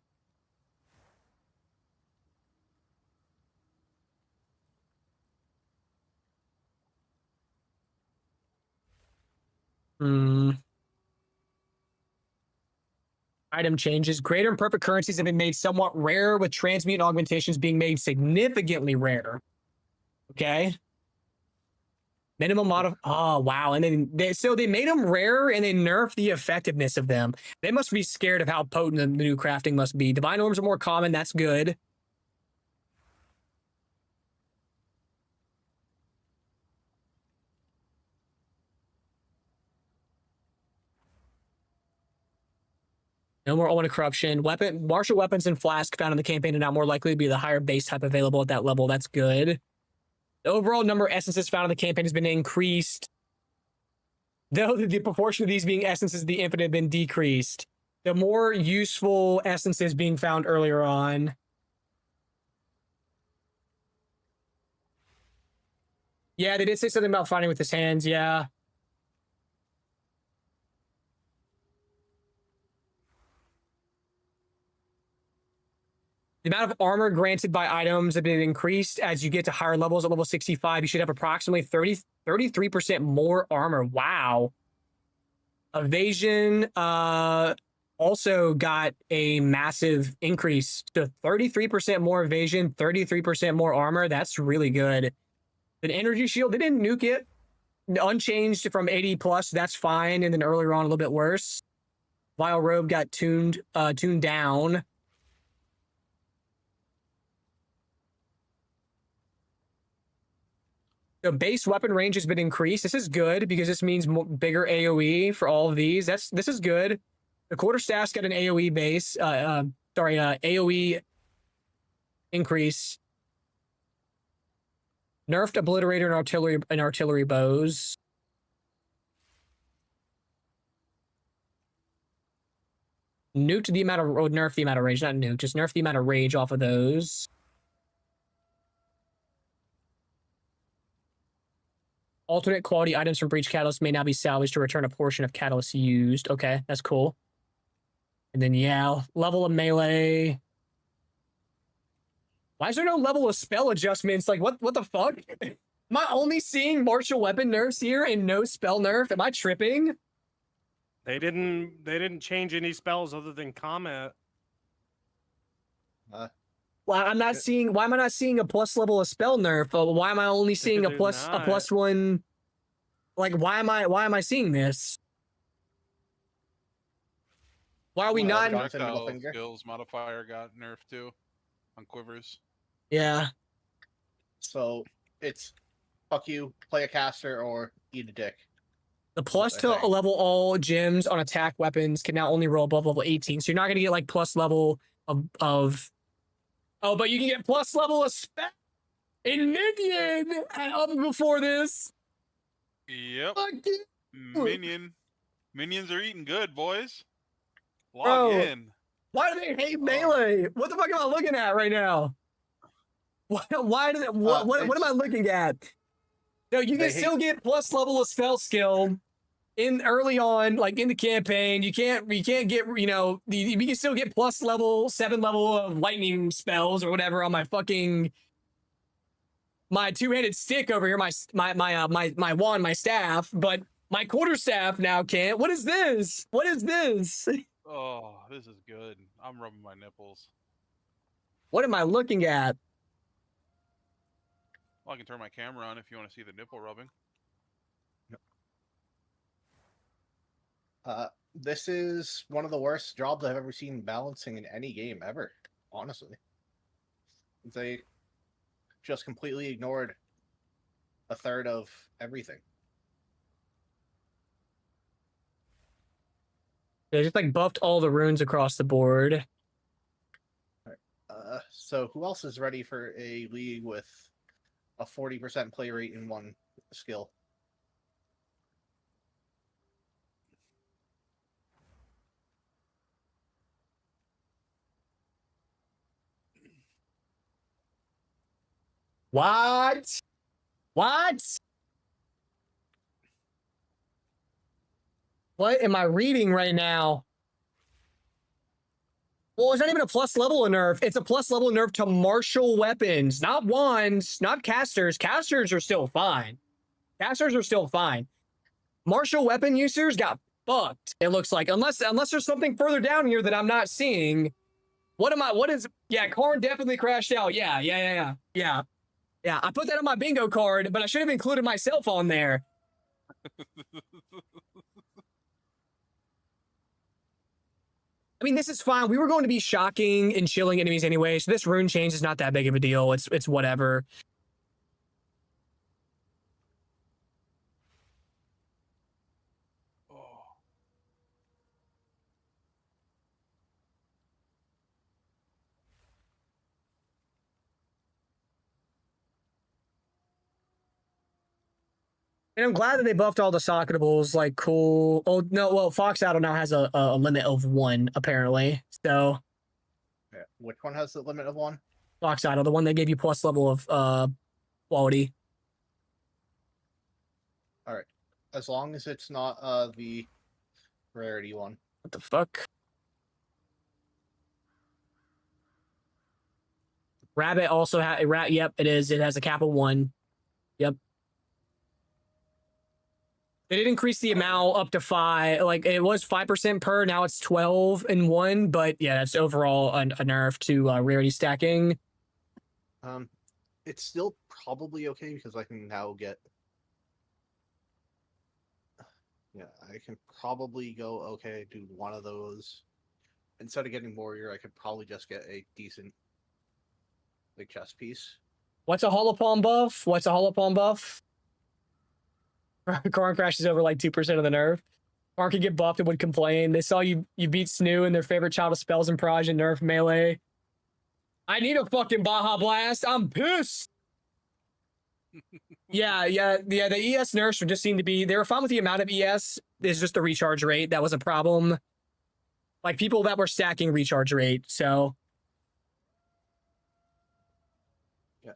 Item changes. Greater and perfect currencies have been made somewhat rare, with transmute augmentations being made significantly rare. Okay. Minimum oh, wow. And then they made them rare and they nerfed the effectiveness of them. They must be scared of how potent the new crafting must be. Divine Orbs are more common. That's good. No more Omen of Corruption. Martial weapons and flask found in the campaign are now more likely to be the higher base type available at that level. That's good. The overall number of essences found in the campaign has been increased, though the proportion of these being essences of the infinite have been decreased. The more useful essences being found earlier on. Yeah, they did say something about fighting with his hands, yeah. The amount of armor granted by items have been increased as you get to higher levels. At level 65, you should have approximately 33% more armor. Wow. Evasion also got a massive increase to 33% more evasion, 33% more armor. That's really good. The energy shield, they didn't nuke it. Unchanged from 80 plus, that's fine. And then earlier on, a little bit worse. Vile Robe got tuned down. The base weapon range has been increased. This is good because this means bigger AoE for all of these. This is good. The quarterstaff's got an AoE base. AoE increase. Nerfed obliterator and artillery bows. Nuked the amount of nerf the amount of range, not nuked, just nerf the amount of range off of those. Alternate quality items from Breach Catalyst may now be salvaged to return a portion of catalyst used. Okay, that's cool. And then, yeah, level of melee. Why is there no level of spell adjustments? Like, what the fuck? Am I only seeing martial weapon nerfs here and no spell nerf? Am I tripping? They didn't change any spells other than comment. Well, I'm not seeing. Why am I not seeing a plus level of spell nerf? Why am I only seeing a plus one? Like, why am I seeing this? Why are we not? Projectile skills modifier got nerfed too on quivers. Yeah. So it's fuck you, play a caster, or eat a dick. The plus to level all gems on attack weapons can now only roll above level 18. So you're not gonna get like plus level of oh, but you can get plus level of spell in Minion before this. Yep. Minions are eating good, boys. Log Bro, in. why do they hate melee? What the fuck am I looking at right now? What am I looking at? No, you can still get plus level of spell skill in early on, like in the campaign. You can't get, you know, you can still get plus level 7 level of lightning spells or whatever on my two-handed stick over here, my wand, my staff, but my quarterstaff now can't. What is this? What is this? Oh, this is good. I'm rubbing my nipples. What am I looking at? Well, I can turn my camera on if you want to see the nipple rubbing. This is one of the worst jobs I've ever seen balancing in any game ever, honestly. They just completely ignored a third of everything. They just like buffed all the runes across the board. So who else is ready for a league with a 40% play rate in one skill? What? What am I reading right now? Well, it's not even a plus level nerf. It's a plus level nerf to martial weapons, not wands, not casters. Casters are still fine. Martial weapon users got fucked, it looks like. Unless there's something further down here that I'm not seeing. Yeah, Karn definitely crashed out. Yeah. I put that on my bingo card, but I should have included myself on there. I mean, this is fine. We were going to be shocking and chilling enemies anyway, so this rune change is not that big of a deal. It's whatever. And I'm glad that they buffed all the socketables, like cool. Oh no, well, Fox Idol now has a limit of 1 apparently. So Yeah. Which one has the limit of 1? Fox Idol, the one that gave you plus level of quality. All right. As long as it's not the rarity one. What the fuck? Rabbit also has yep, it is. It has a cap of 1. Yep. They did increase the amount up to 5. Like it was 5% per. Now it's 12 and 1. But yeah, that's overall a nerf to rarity stacking. It's still probably okay because I can now get. Yeah, I can probably go okay. Do one of those instead of getting warrior. I could probably just get a decent like chest piece. What's a holopalm buff? What's a holopalm buff? Karn crashes over like 2% of the nerf. Karn could get buffed and would complain. They saw you beat Snoo and their favorite child of spells and Praj and nerf melee. I need a fucking Baja Blast. I'm pissed. Yeah. The ES nerfs were just seemed to be, they were fine with the amount of ES. It's just the recharge rate that was a problem. Like people that were stacking recharge rate. So yeah.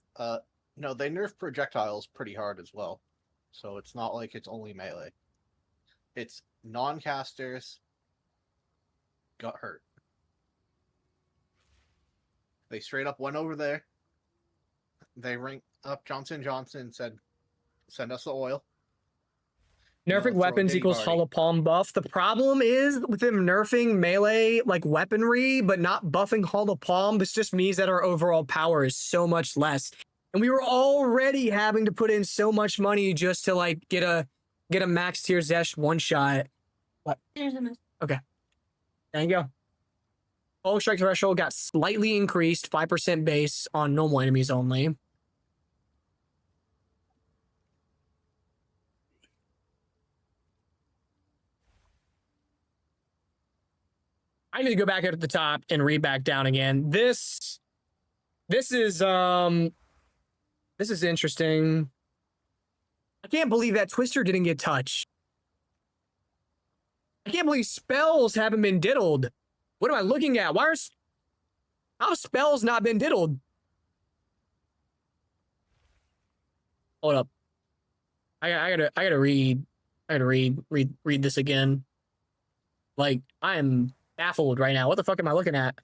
No, they nerf projectiles pretty hard as well. So it's not like it's only melee. It's non-casters got hurt. They straight up went over there. They ring up Johnson Johnson, said, "Send us the oil." Nerfing weapons equals holopalm buff. The problem is with them nerfing melee like weaponry, but not buffing holopalm. This just means that our overall power is so much less. And we were already having to put in so much money just to like get a max tier Zesh one shot. What? Okay. There you go. All strike threshold got slightly increased, 5% base on normal enemies only. I need to go back up at the top and read back down again. This is interesting. I can't believe that Twister didn't get touched. I can't believe spells haven't been diddled. What am I looking at? How have spells not been diddled? Hold up. I gotta read this again. Like, I am baffled right now. What the fuck am I looking at?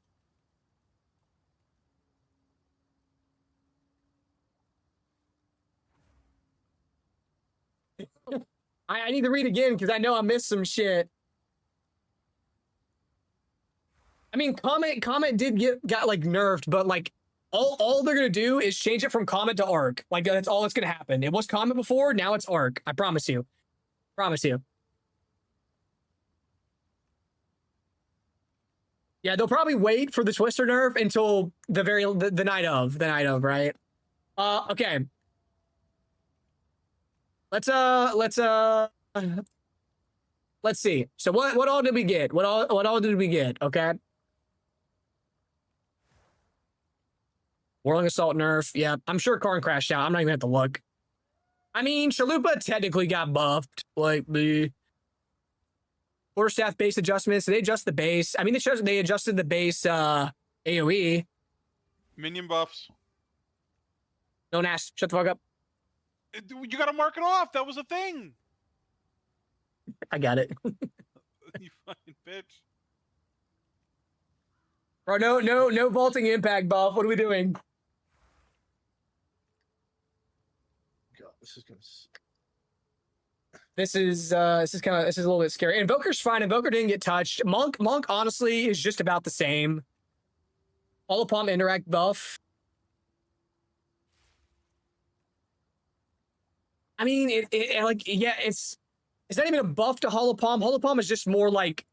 I need to read again because I know I missed some shit. I mean, Comet did got like nerfed, but like all they're gonna do is change it from Comet to Arc. Like that's all that's gonna happen. It was Comet before, now it's Arc. I promise you. Promise you. Yeah, they'll probably wait for the Twister nerf until the night of, right? Okay. Let's see. So what all did we get? What all did we get? Okay. Whirling Assault nerf. Yeah, I'm sure Karn crashed out. I'm not even gonna have to look. I mean, Chalupa technically got buffed. Like the Quarterstaff base adjustments. They adjust the base. I mean, they adjusted the base AoE. Minion buffs. Don't ask. Shut the fuck up. You gotta mark it off. That was a thing. I got it. You fucking bitch. Bro, no vaulting impact buff. What are we doing? God, this is gonna. This is a little bit scary. Invoker's fine. Invoker didn't get touched. Monk honestly is just about the same. Holopalm interact buff. I mean, it's not even a buff to Holopalm. Holopalm is just more like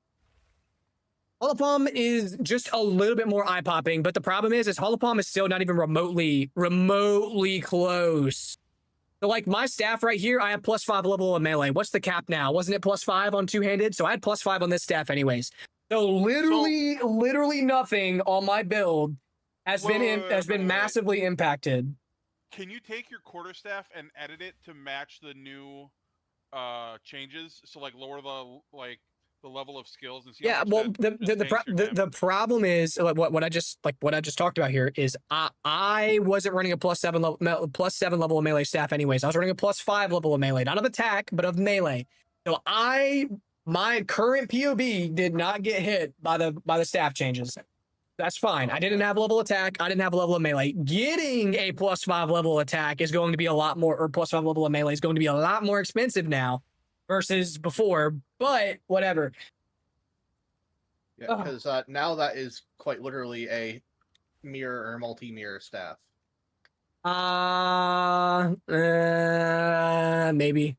Holopalm is just a little bit more eye-popping, but the problem is Holopalm is still not even remotely close. So like my staff right here, I have +5 level of melee. What's the cap now? Wasn't it +5 on two-handed? So I had +5 on this staff anyways. So literally nothing on my build has been massively impacted. Can you take your quarterstaff and edit it to match the new changes. So like lower the level of skills and see. Yeah, well, the problem is what I just talked about here is I wasn't running a +7 level of melee staff anyways. I was running a +5 level of melee, not of attack, but of melee. So my current POB did not get hit by the staff changes. That's fine. I didn't have level attack. I didn't have a level of melee. Getting a +5 level attack is going to be a lot more, or +5 level of melee is going to be a lot more expensive now versus before. But whatever. Yeah, because now that is quite literally a mirror or multi-mirror staff. Maybe.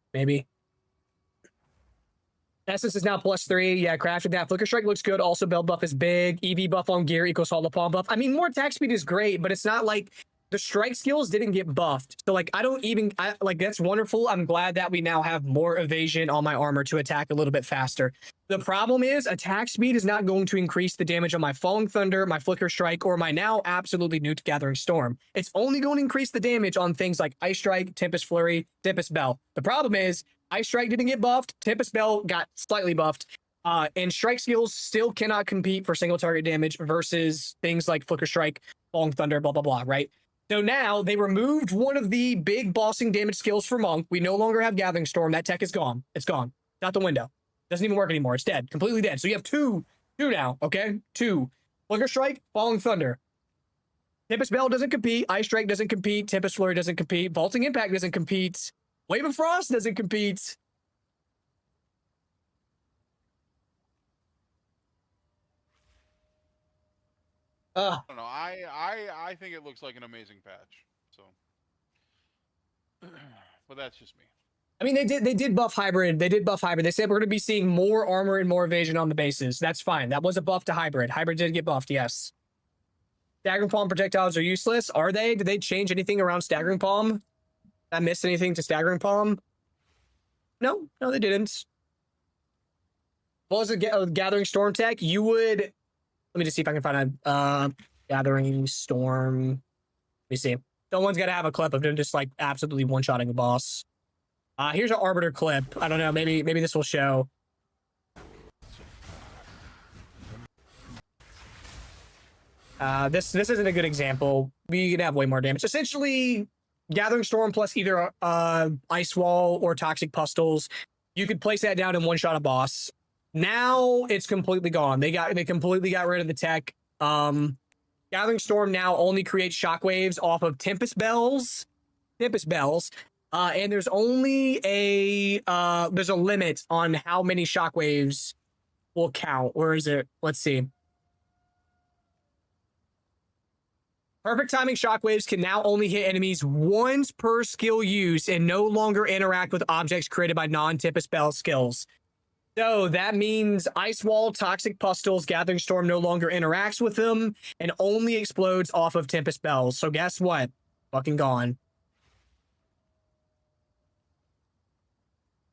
Essence is now +3. Yeah, crafted that. Flicker Strike looks good. Also, Bell buff is big. EV buff on gear equals Hall of Palm buff. I mean, more attack speed is great, but it's not like the strike skills didn't get buffed. So, like, that's wonderful. I'm glad that we now have more evasion on my armor to attack a little bit faster. The problem is attack speed is not going to increase the damage on my Falling Thunder, my Flicker Strike, or my now absolutely nuked Gathering Storm. It's only going to increase the damage on things like Ice Strike, Tempest Flurry, Tempest Bell. The problem is Ice Strike didn't get buffed. Tempest Bell got slightly buffed. And strike skills still cannot compete for single target damage versus things like Flicker Strike, Falling Thunder, blah, blah, blah, right? So now they removed one of the big bossing damage skills for Monk. We no longer have Gathering Storm. That tech is gone. It's gone. It's out the window. Doesn't even work anymore. It's dead. Completely dead. So you have two now, okay? 2. Flicker Strike, Falling Thunder. Tempest Bell doesn't compete. Ice Strike doesn't compete. Tempest Flurry doesn't compete. Vaulting Impact doesn't compete. Wave of Frost doesn't compete. I don't know. I think it looks like an amazing patch. So, but that's just me. I mean, they did buff hybrid. They did buff hybrid. They said we're going to be seeing more armor and more evasion on the bases. That's fine. That was a buff to hybrid. Hybrid did get buffed, yes. Staggering Palm projectiles are useless. Are they? Did they change anything around Staggering Palm? Did I miss anything to Staggering Palm? No, they didn't. What was a Gathering Storm tech? You would... Let me just see if I can find a Gathering Storm. Let me see. Someone's got to have a clip of them just like absolutely one-shotting a boss. Here's an Arbiter clip. I don't know. Maybe this will show. This isn't a good example. We could have way more damage. Essentially, Gathering Storm plus either Ice Wall or Toxic Pustules. You could place that down and one-shot a boss. Now it's completely gone. They completely got rid of the tech. Gathering Storm now only creates shockwaves off of Tempest Bells. And there's only there's a limit on how many shockwaves will count. Where is it? Let's see. Perfect timing shockwaves can now only hit enemies once per skill use and no longer interact with objects created by non-Tempest Bell skills. So that means Ice Wall, Toxic Pustules, Gathering Storm no longer interacts with them and only explodes off of Tempest Bells. So guess what? Fucking gone.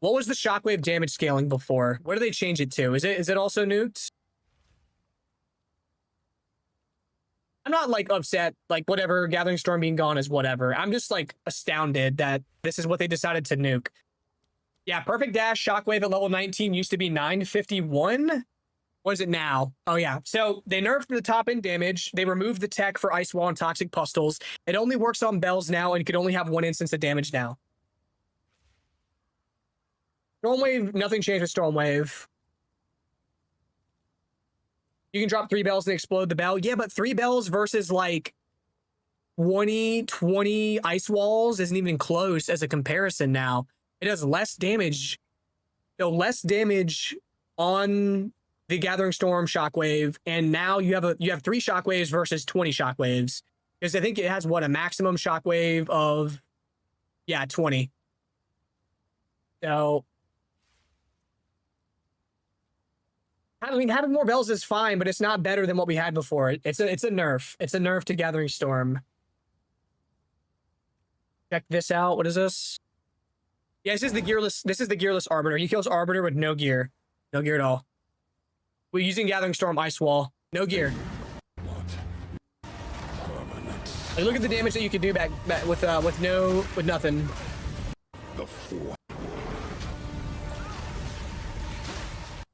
What was the shockwave damage scaling before? What do they change it to? Is it also nuked? I'm not like upset, like whatever, Gathering Storm being gone is whatever. I'm just like astounded that this is what they decided to nuke. Yeah, Perfect Dash shockwave at level 19 used to be 951. What is it now? Oh yeah. So they nerfed the top end damage. They removed the tech for Ice Wall and Toxic Pustules. It only works on bells now and can only have 1 instance of damage now. Stormwave, nothing changed with Stormwave. You can drop 3 bells and explode the bell. Yeah, but 3 bells versus like 20 Ice Walls isn't even close as a comparison now. It does less damage. Less damage on the Gathering Storm shockwave, and now you have 3 shockwaves versus 20 shockwaves. Because I think it has what, a maximum shockwave of 20. So I mean, having more bells is fine, but it's not better than what we had before. It's a nerf. It's a nerf to Gathering Storm. Check this out. What is this? Yeah, this is the gearless Arbiter. He kills Arbiter with no gear. No gear at all. We're using Gathering Storm Ice Wall. No gear. Like, look at the damage that you can do back with nothing.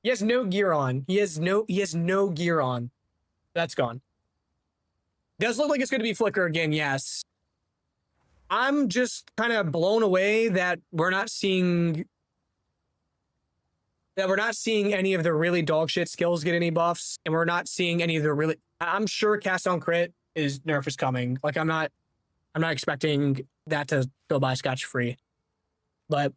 He has no gear on. He has no gear on. That's gone. Does look like it's going to be Flicker again, yes. I'm just kind of blown away that we're not seeing any of the really dog shit skills get any buffs, and we're not seeing any of the really. I'm sure Cast on Crit nerf is coming. Like I'm not expecting that to go by scotch free, but.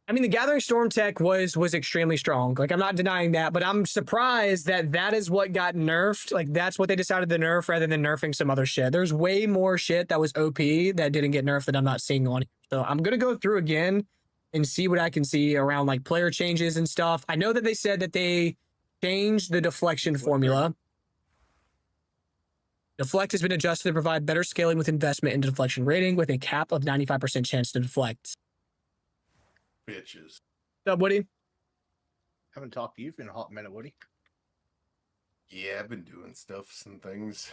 I mean, the Gathering Storm tech was extremely strong. Like, I'm not denying that, but I'm surprised that is what got nerfed. Like, that's what they decided to nerf rather than nerfing some other shit. There's way more shit that was OP that didn't get nerfed that I'm not seeing on. So I'm going to go through again and see what I can see around, like, player changes and stuff. I know that they said that they changed the deflection formula. Deflect has been adjusted to provide better scaling with investment into deflection rating with a cap of 95% chance to deflect. Bitches. What's up, Woody? Haven't talked to you in a hot minute, Woody. Yeah, I've been doing stuff and things.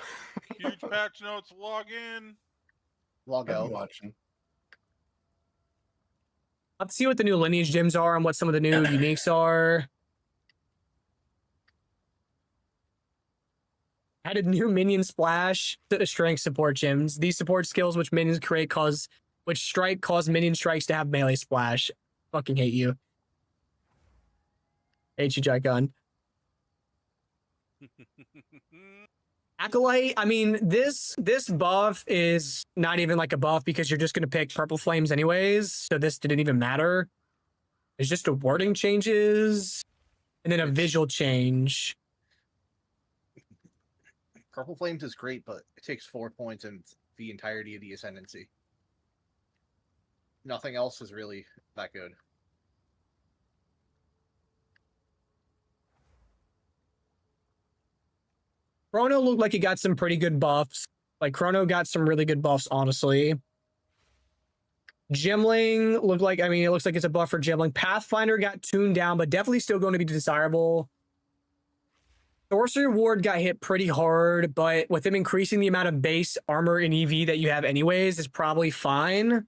Huge patch notes. Log in. Log out. Watching. Let's see what the new lineage gems are and what some of the new uniques are. Added new minion splash to the strength support gems. These support skills which minions create cause minion strikes to have melee splash. Fucking hate you. Hate you, Jaikon. Acolyte, I mean, this buff is not even like a buff because you're just going to pick purple flames anyways, so this didn't even matter. It's just a wording changes and then a visual change. Purple Flames is great, but it takes 4 points and the entirety of the Ascendancy. Nothing else is really that good. Chrono looked like he got some pretty good buffs. Like, Chrono got some really good buffs, honestly. Gemling looked like, I mean, it looks like it's a buff for Gemling. Pathfinder got tuned down, but definitely still going to be desirable. Sorcerer Ward got hit pretty hard, but with him increasing the amount of base armor and EV that you have anyways, is probably fine.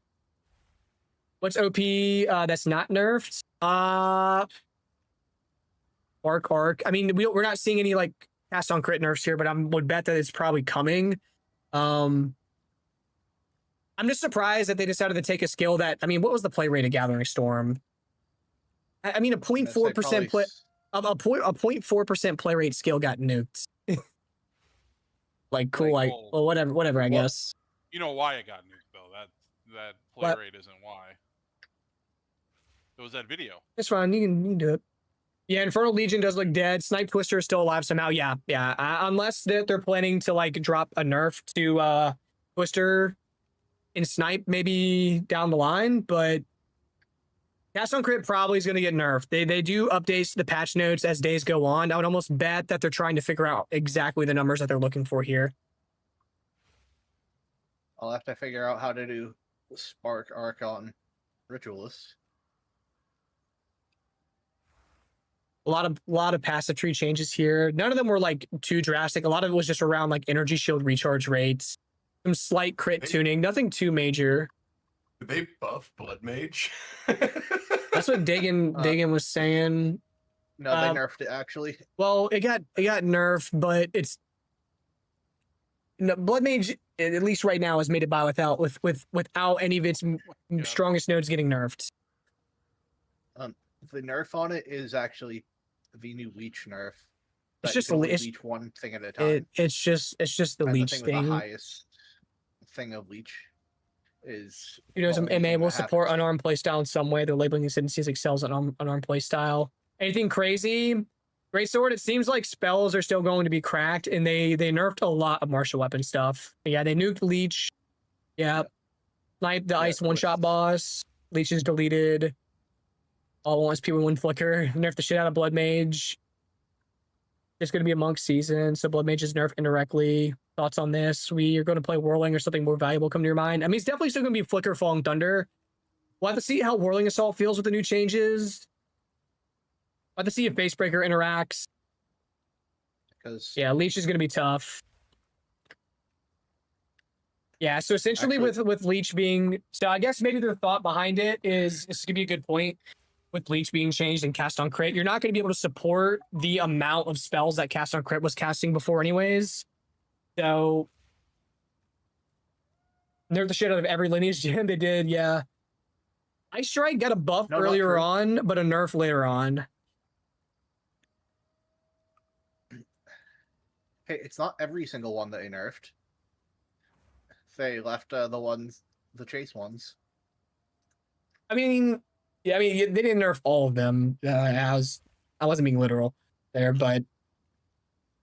What's OP that's not nerfed? Arc. I mean, we're not seeing any, like, cast on crit nerfs here, but I would bet that it's probably coming. I'm just surprised that they decided to take a skill that, I mean, what was the play rate of Gathering Storm? I mean, a 0.4% play, a 0.4% play rate skill got nuked. Like, cool, like, well, whatever, I guess. You know why it got nuked, though. That play rate isn't why. It was that video. It's fine. You can do it. Yeah, Infernal Legion does look dead. Snipe Twister is still alive somehow. Yeah. Unless they're planning to, like, drop a nerf to Twister in Snipe maybe down the line, but Cast on Crit probably is going to get nerfed. They do updates to the patch notes as days go on. I would almost bet that they're trying to figure out exactly the numbers that they're looking for here. I'll have to figure out how to do Spark Arc on Ritualist. A lot of passive tree changes here. None of them were like too drastic. A lot of it was just around like energy shield recharge rates, some slight crit tuning, nothing too major. Did they buff Blood Mage? That's what Dagan was saying. No, they nerfed it actually. Well, it got nerfed, but it's Blood Mage, at least right now, is made it by without any of its strongest nodes getting nerfed. The nerf on it is actually the new Leech nerf. It's just Leech one thing at a time. It's just the And Leech the thing. The highest thing of Leech is some MA will support unarmed playstyle in some way. They're labeling the Ascendancy as excels on unarmed playstyle. Anything crazy? Greatsword, it seems like spells are still going to be cracked, and they nerfed a lot of martial weapon stuff. Yeah, they nuked Leech. Yeah. Snipe the ice one-shot boss. Leech is deleted. All once people win Flicker. Nerf the shit out of Blood Mage. It's going to be a monk season, so Blood Mage is nerfed indirectly. Thoughts on this? We are going to play Whirling or something more valuable come to your mind. I mean, it's definitely still going to be Flicker, Falling Thunder. We'll have to see how Whirling Assault feels with the new changes. We'll have to see if Facebreaker interacts. Yeah, Leech is going to be tough. Yeah, so essentially with Leech being, so I guess maybe their thought behind it is, this could be a good point, with Leech being changed and cast on crit, you're not going to be able to support the amount of spells that cast on crit was casting before anyways. So nerf the shit out of every lineage gen they did, yeah. Ice Strike got a buff earlier on, but a nerf later on. Hey, it's not every single one that they nerfed. They left the chase ones. I mean, yeah, I mean, they didn't nerf all of them. I wasn't being literal there, but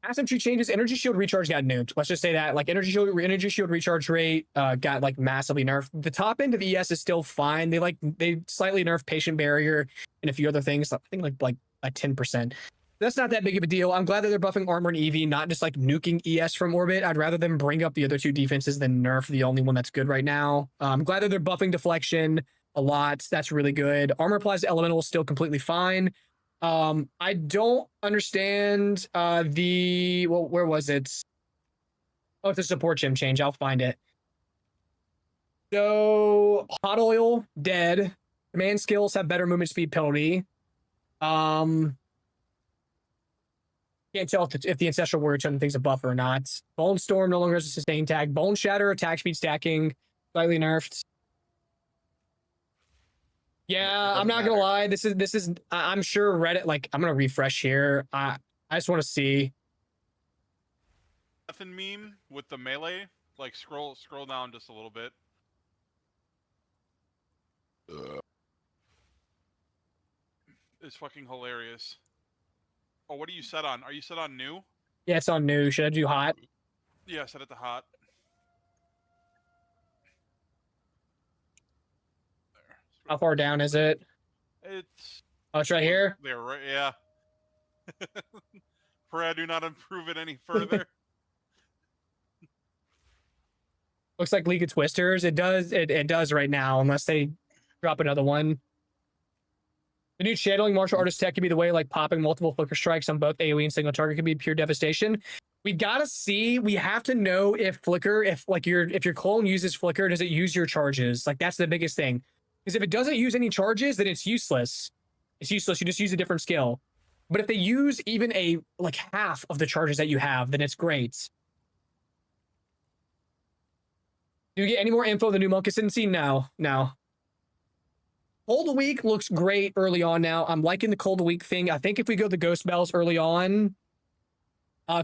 Ascent Tree changes, Energy Shield recharge got nuked. Let's just say that, like, Energy Shield recharge rate got like massively nerfed. The top end of ES is still fine. They slightly nerfed Patient Barrier and a few other things. I think like a 10%. That's not that big of a deal. I'm glad that they're buffing armor and EV, not just like nuking ES from orbit. I'd rather them bring up the other two defenses than nerf the only one that's good right now. I'm glad that they're buffing deflection a lot. That's really good. Armor applies to elemental still completely fine. I don't understand where was it? Oh, it's a support gem change. I'll find it. So hot oil dead. Command skills have better movement speed penalty. Can't tell if the Ancestral Warrior turn things a buffer or not. Bone Storm no longer has a sustain tag. Bone Shatter, attack speed stacking, slightly nerfed. Yeah, I'm not gonna lie. This is. I'm sure Reddit. Like, I'm gonna refresh here. I just want to see. Nothing meme with the melee. Like, scroll down just a little bit. It's fucking hilarious. Oh, what are you set on? Are you set on new? Yeah, it's on new. Should I do hot? Yeah, set it to hot. How far down is it? It's. Oh, it's right here. There, right? Yeah. Pray I do not improve it any further. Looks like League of Twisters. It does. It does right now, unless they drop another one. The new channeling martial artist tech could be the way, like popping multiple flicker strikes on both AoE and single target could be pure devastation. We gotta see. We have to know if flicker, if your clone uses flicker, does it use your charges? Like, that's the biggest thing. Because if it doesn't use any charges, then it's useless. It's useless. You just use a different skill. But if they use even like half of the charges that you have, then it's great. Do you get any more info on the new Monk Ascendancy? No. Cold Week looks great early on now. I'm liking the Cold Week thing. I think if we go the Ghost Bells early on,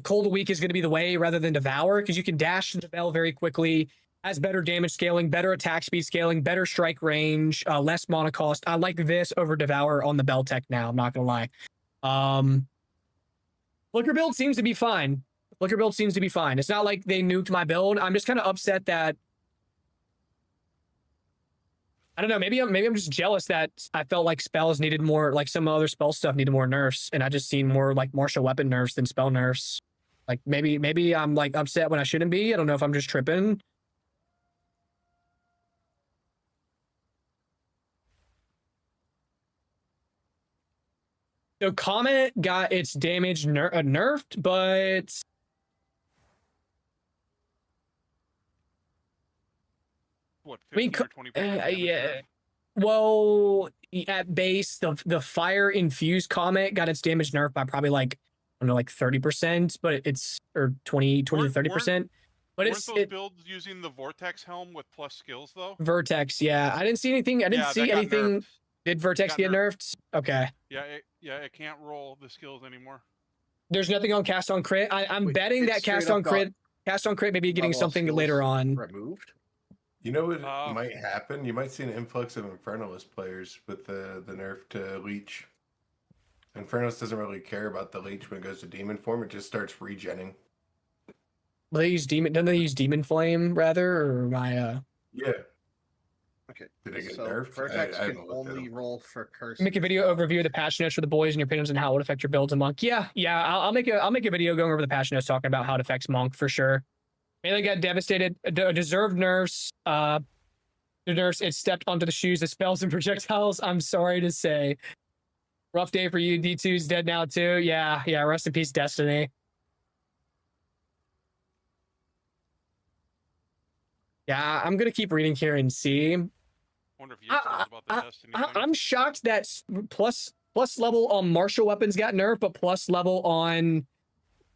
Cold Week is going to be the way rather than Devour, because you can dash the Bell very quickly, has better damage scaling, better attack speed scaling, better strike range, less mana cost. I like this over Devour on the Bell tech now, I'm not going to lie. Flicker build seems to be fine. It's not like they nuked my build. I'm just kind of upset that I don't know. Maybe I'm just jealous that I felt like spells needed more, like some other spell stuff needed more nerfs, and I just seen more like martial weapon nerfs than spell nerfs. Like maybe I'm like upset when I shouldn't be. I don't know if I'm just tripping. So Comet got its damage nerfed, but What, 15 or 20%? yeah. Well, at base, the fire infused Comet got its damage nerfed by probably like, I don't know, like 30%, but it's, or 20 to 30%. But Weren't those builds using the Vortex helm with plus skills though? Vertex, yeah. I didn't see anything. I didn't see anything. Did Vertex get nerfed? Okay. Yeah, it can't roll the skills anymore. There's nothing on cast on crit. I'm betting that cast on crit maybe getting something later on. Removed. You know what might happen? You might see an influx of Infernalist players with the nerf to Leech. Infernalist doesn't really care about the Leech when it goes to Demon form. It just starts regenning. Well, they use Demon. Don't they use Demon Flame rather, or my? Yeah. Okay. Did it get so nerfed? Vertex can only roll for curse. Make a video overview of the patch notes for the boys and your opinions on how it would affect your builds in Monk. Yeah. I'll make a video going over the patch notes talking about how it affects Monk for sure. Melee got devastated. Deserved nerfs. The nerfs, it stepped onto the shoes of spells and projectiles. I'm sorry to say. Rough day for you. D2's dead now too. Yeah. Rest in peace, Destiny. Yeah, I'm gonna keep reading here and see. Wonder if you knows about the Destiny thing. I'm shocked that plus level on martial weapons got nerfed, but plus level on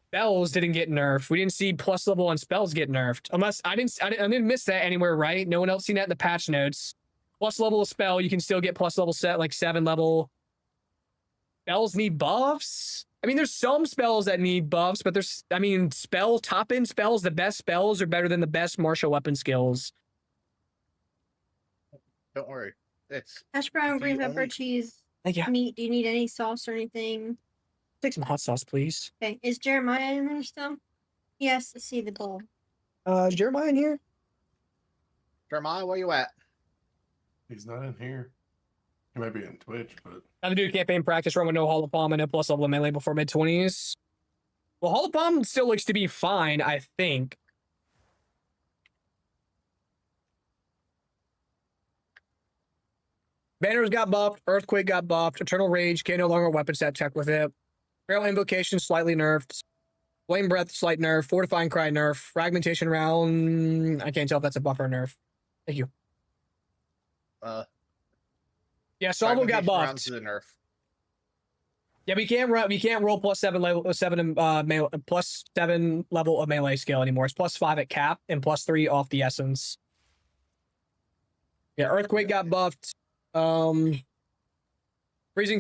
spells didn't get nerfed. We didn't see plus level on spells get nerfed, unless I didn't miss that anywhere, right? No one else seen that in the patch notes. Plus level of spell, you can still get plus level set like 7 level. Spells need buffs. I mean, there's some spells that need buffs, but there's, I mean, top end spells, the best spells are better than the best martial weapon skills. Don't worry. It's hash brown, green pepper, cheese, Thank you. meat. Do you need any sauce or anything? Take some hot sauce, please. Okay. Is Jeremiah in there still? Yes, I see the bowl. Is Jeremiah in here? Jeremiah, where you at? He's not in here. He might be in Twitch, but Time to do campaign practice run with no Hall of Palm and no plus level of melee before mid-20s. Well, Hall of Palm still looks to be fine, I think. Banners got buffed, Earthquake got buffed, Eternal Rage can no longer weapon set check with it. Feral Invocation slightly nerfed. Flame Breath slight nerf. Fortifying Cry nerf. Fragmentation Round, I can't tell if that's a buff or a nerf. Thank you. Yeah, Salvo got buffed. To the nerf. Yeah, we can't roll plus 7 level plus 7 level of melee skill anymore. It's plus 5 at cap and plus 3 off the essence. Yeah, Earthquake got buffed. Freezing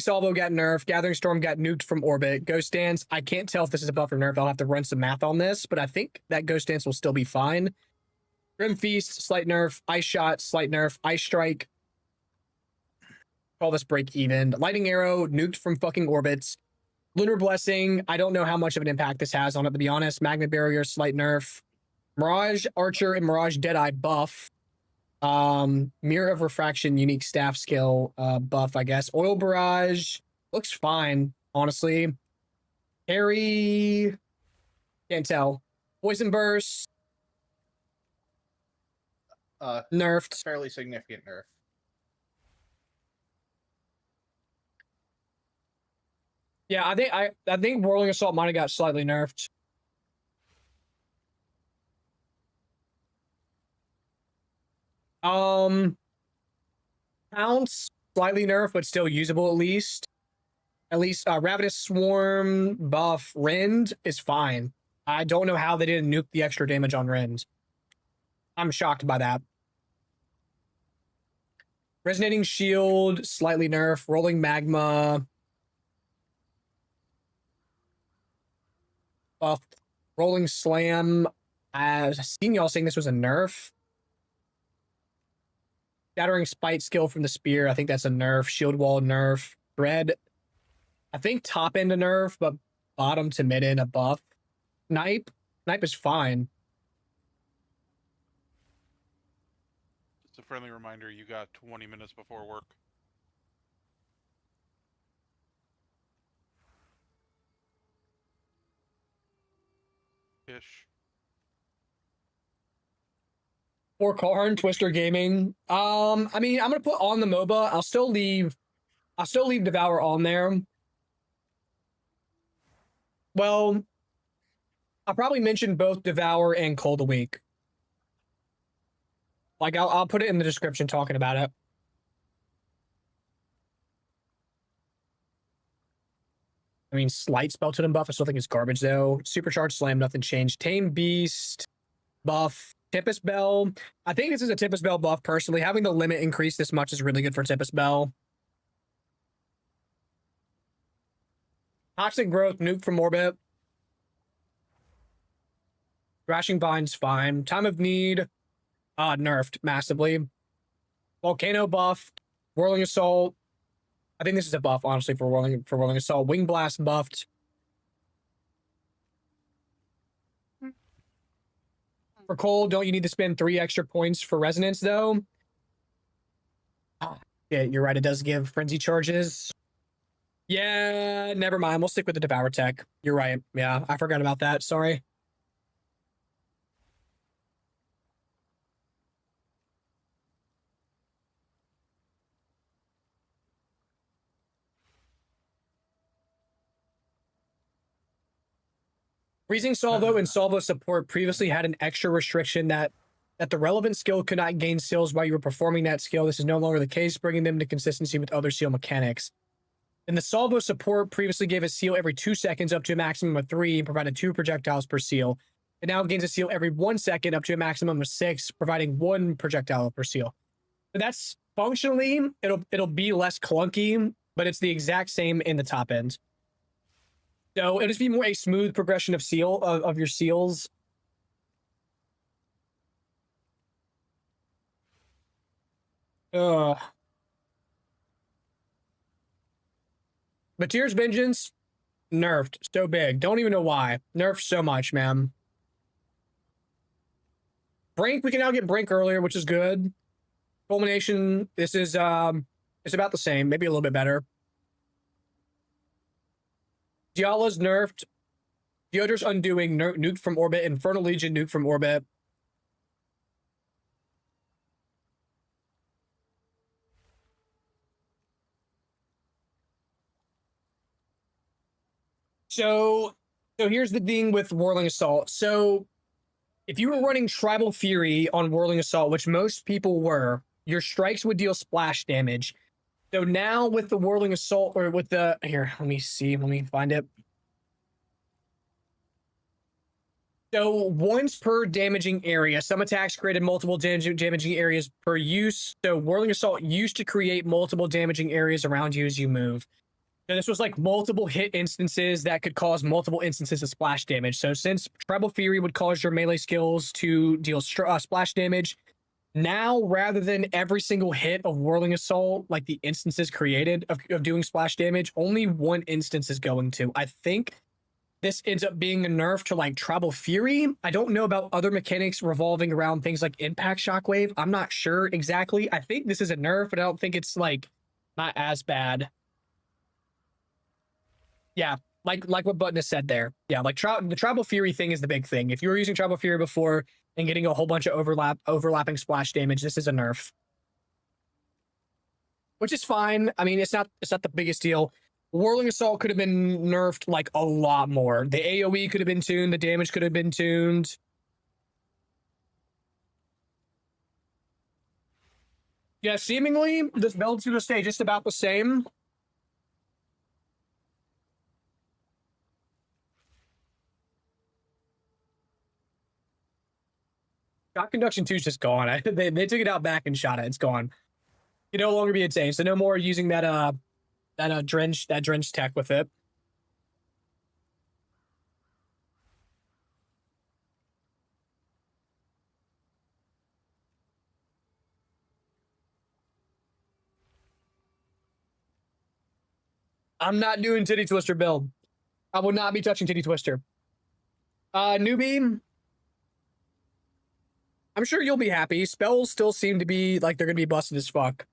Salvo got nerfed. Gathering Storm got nuked from orbit. Ghost Dance, I can't tell if this is a buff or nerf. I'll have to run some math on this, but I think that Ghost Dance will still be fine. Grim Feast, slight nerf. Ice Shot, slight nerf. Ice Strike, call this break even. Lightning Arrow, nuked from fucking orbits. Lunar Blessing, I don't know how much of an impact this has on it, to be honest. Magma Barrier, slight nerf. Mirage Archer and Mirage Deadeye buff. Mirror of Refraction, unique staff skill buff, I guess. Oil Barrage, looks fine, honestly. Harry, can't tell. Poison Burst, nerfed. Fairly significant nerf. Yeah, I think Whirling Assault might have got slightly nerfed. Pounce slightly nerfed, but still usable at least. Ravenous Swarm buff Rend is fine. I don't know how they didn't nuke the extra damage on Rend. I'm shocked by that. Resonating Shield slightly nerfed. Rolling Magma buff. Rolling Slam. I've seen y'all saying this was a nerf. Shattering Spite skill from the spear, I think that's a nerf. Shield Wall nerf. Dread, I think top end a nerf, but bottom to mid end a buff. Snipe is fine. Just a friendly reminder, you got 20 minutes before work. Ish. Or Karn, Twister Gaming. I mean, I'm gonna put on the MOBA. I'll still leave Devour on there. Well, I'll probably mention both Devour and Cold a Week. Like, I'll put it in the description talking about it. I mean, slight spell totem buff, I still think it's garbage though. Supercharged Slam, nothing changed. Tame Beast buff. Tempest Bell. I think this is a Tempest Bell buff personally. Having the limit increase this much is really good for Tempest Bell. Toxic Growth, nuke from orbit. Thrashing Vine's fine. Time of Need, nerfed massively. Volcano buff. Whirling Assault. I think this is a buff, honestly, for Whirling Assault. Wing Blast buffed. For Cold, don't you need to spend 3 extra points for Resonance, though? Yeah, you're right. It does give Frenzy charges. Yeah, never mind. We'll stick with the Devour Tech. You're right. Yeah, I forgot about that. Sorry. Freezing Salvo and Salvo support previously had an extra restriction that that the relevant skill could not gain seals while you were performing that skill. This is no longer the case, bringing them to consistency with other seal mechanics. And the Salvo support previously gave a seal every 2 seconds up to a maximum of 3 and provided 2 projectiles per seal. It now gains a seal every 1 second up to a maximum of 6, providing 1 projectile per seal. So that's functionally, it'll be less clunky, but it's the exact same in the top end. So it'll just be more a smooth progression of of your seals. Mateer's Vengeance, nerfed so big. Don't even know why. Nerfed so much, man. Brink, we can now get Brink earlier, which is good. Fulmination, this is it's about the same, maybe a little bit better. Diala's nerfed. Deodra's Undoing, nuked from orbit. Infernal Legion, nuked from orbit. So here's the thing with Whirling Assault. So if you were running Tribal Fury on Whirling Assault, which most people were, your strikes would deal splash damage. So now with the Whirling Assault, or with the, here, let me find it. So once per damaging area, some attacks created multiple damaging areas per use. So Whirling Assault used to create multiple damaging areas around you as you move. So this was like multiple hit instances that could cause multiple instances of splash damage. So since Tribal Fury would cause your melee skills to deal splash damage, now rather than every single hit of Whirling Assault, like the instances created of doing splash damage, only one instance is going to. I think this ends up being a nerf to like Tribal Fury. I don't know about other mechanics revolving around things like Impact Shockwave. I'm not sure exactly. I think this is a nerf, but I don't think it's like not as bad. Yeah, like what Button has said there. Yeah, like the Tribal Fury thing is the big thing. If you were using Tribal Fury before and getting a whole bunch of overlapping splash damage, this is a nerf. Which is fine. I mean, it's not the biggest deal. Whirling Assault could have been nerfed like a lot more. The AoE could have been tuned, the damage could have been tuned. Yeah, seemingly this build's gonna stay just about the same. Shot Conduction 2 is just gone. They took it out back and shot it. It's gone. It can no longer be obtained. So no more using that drench tech with it. I'm not doing Titty Twister build. I will not be touching Titty Twister. Newbie, I'm sure you'll be happy. Spells still seem to be like they're gonna be busted as fuck.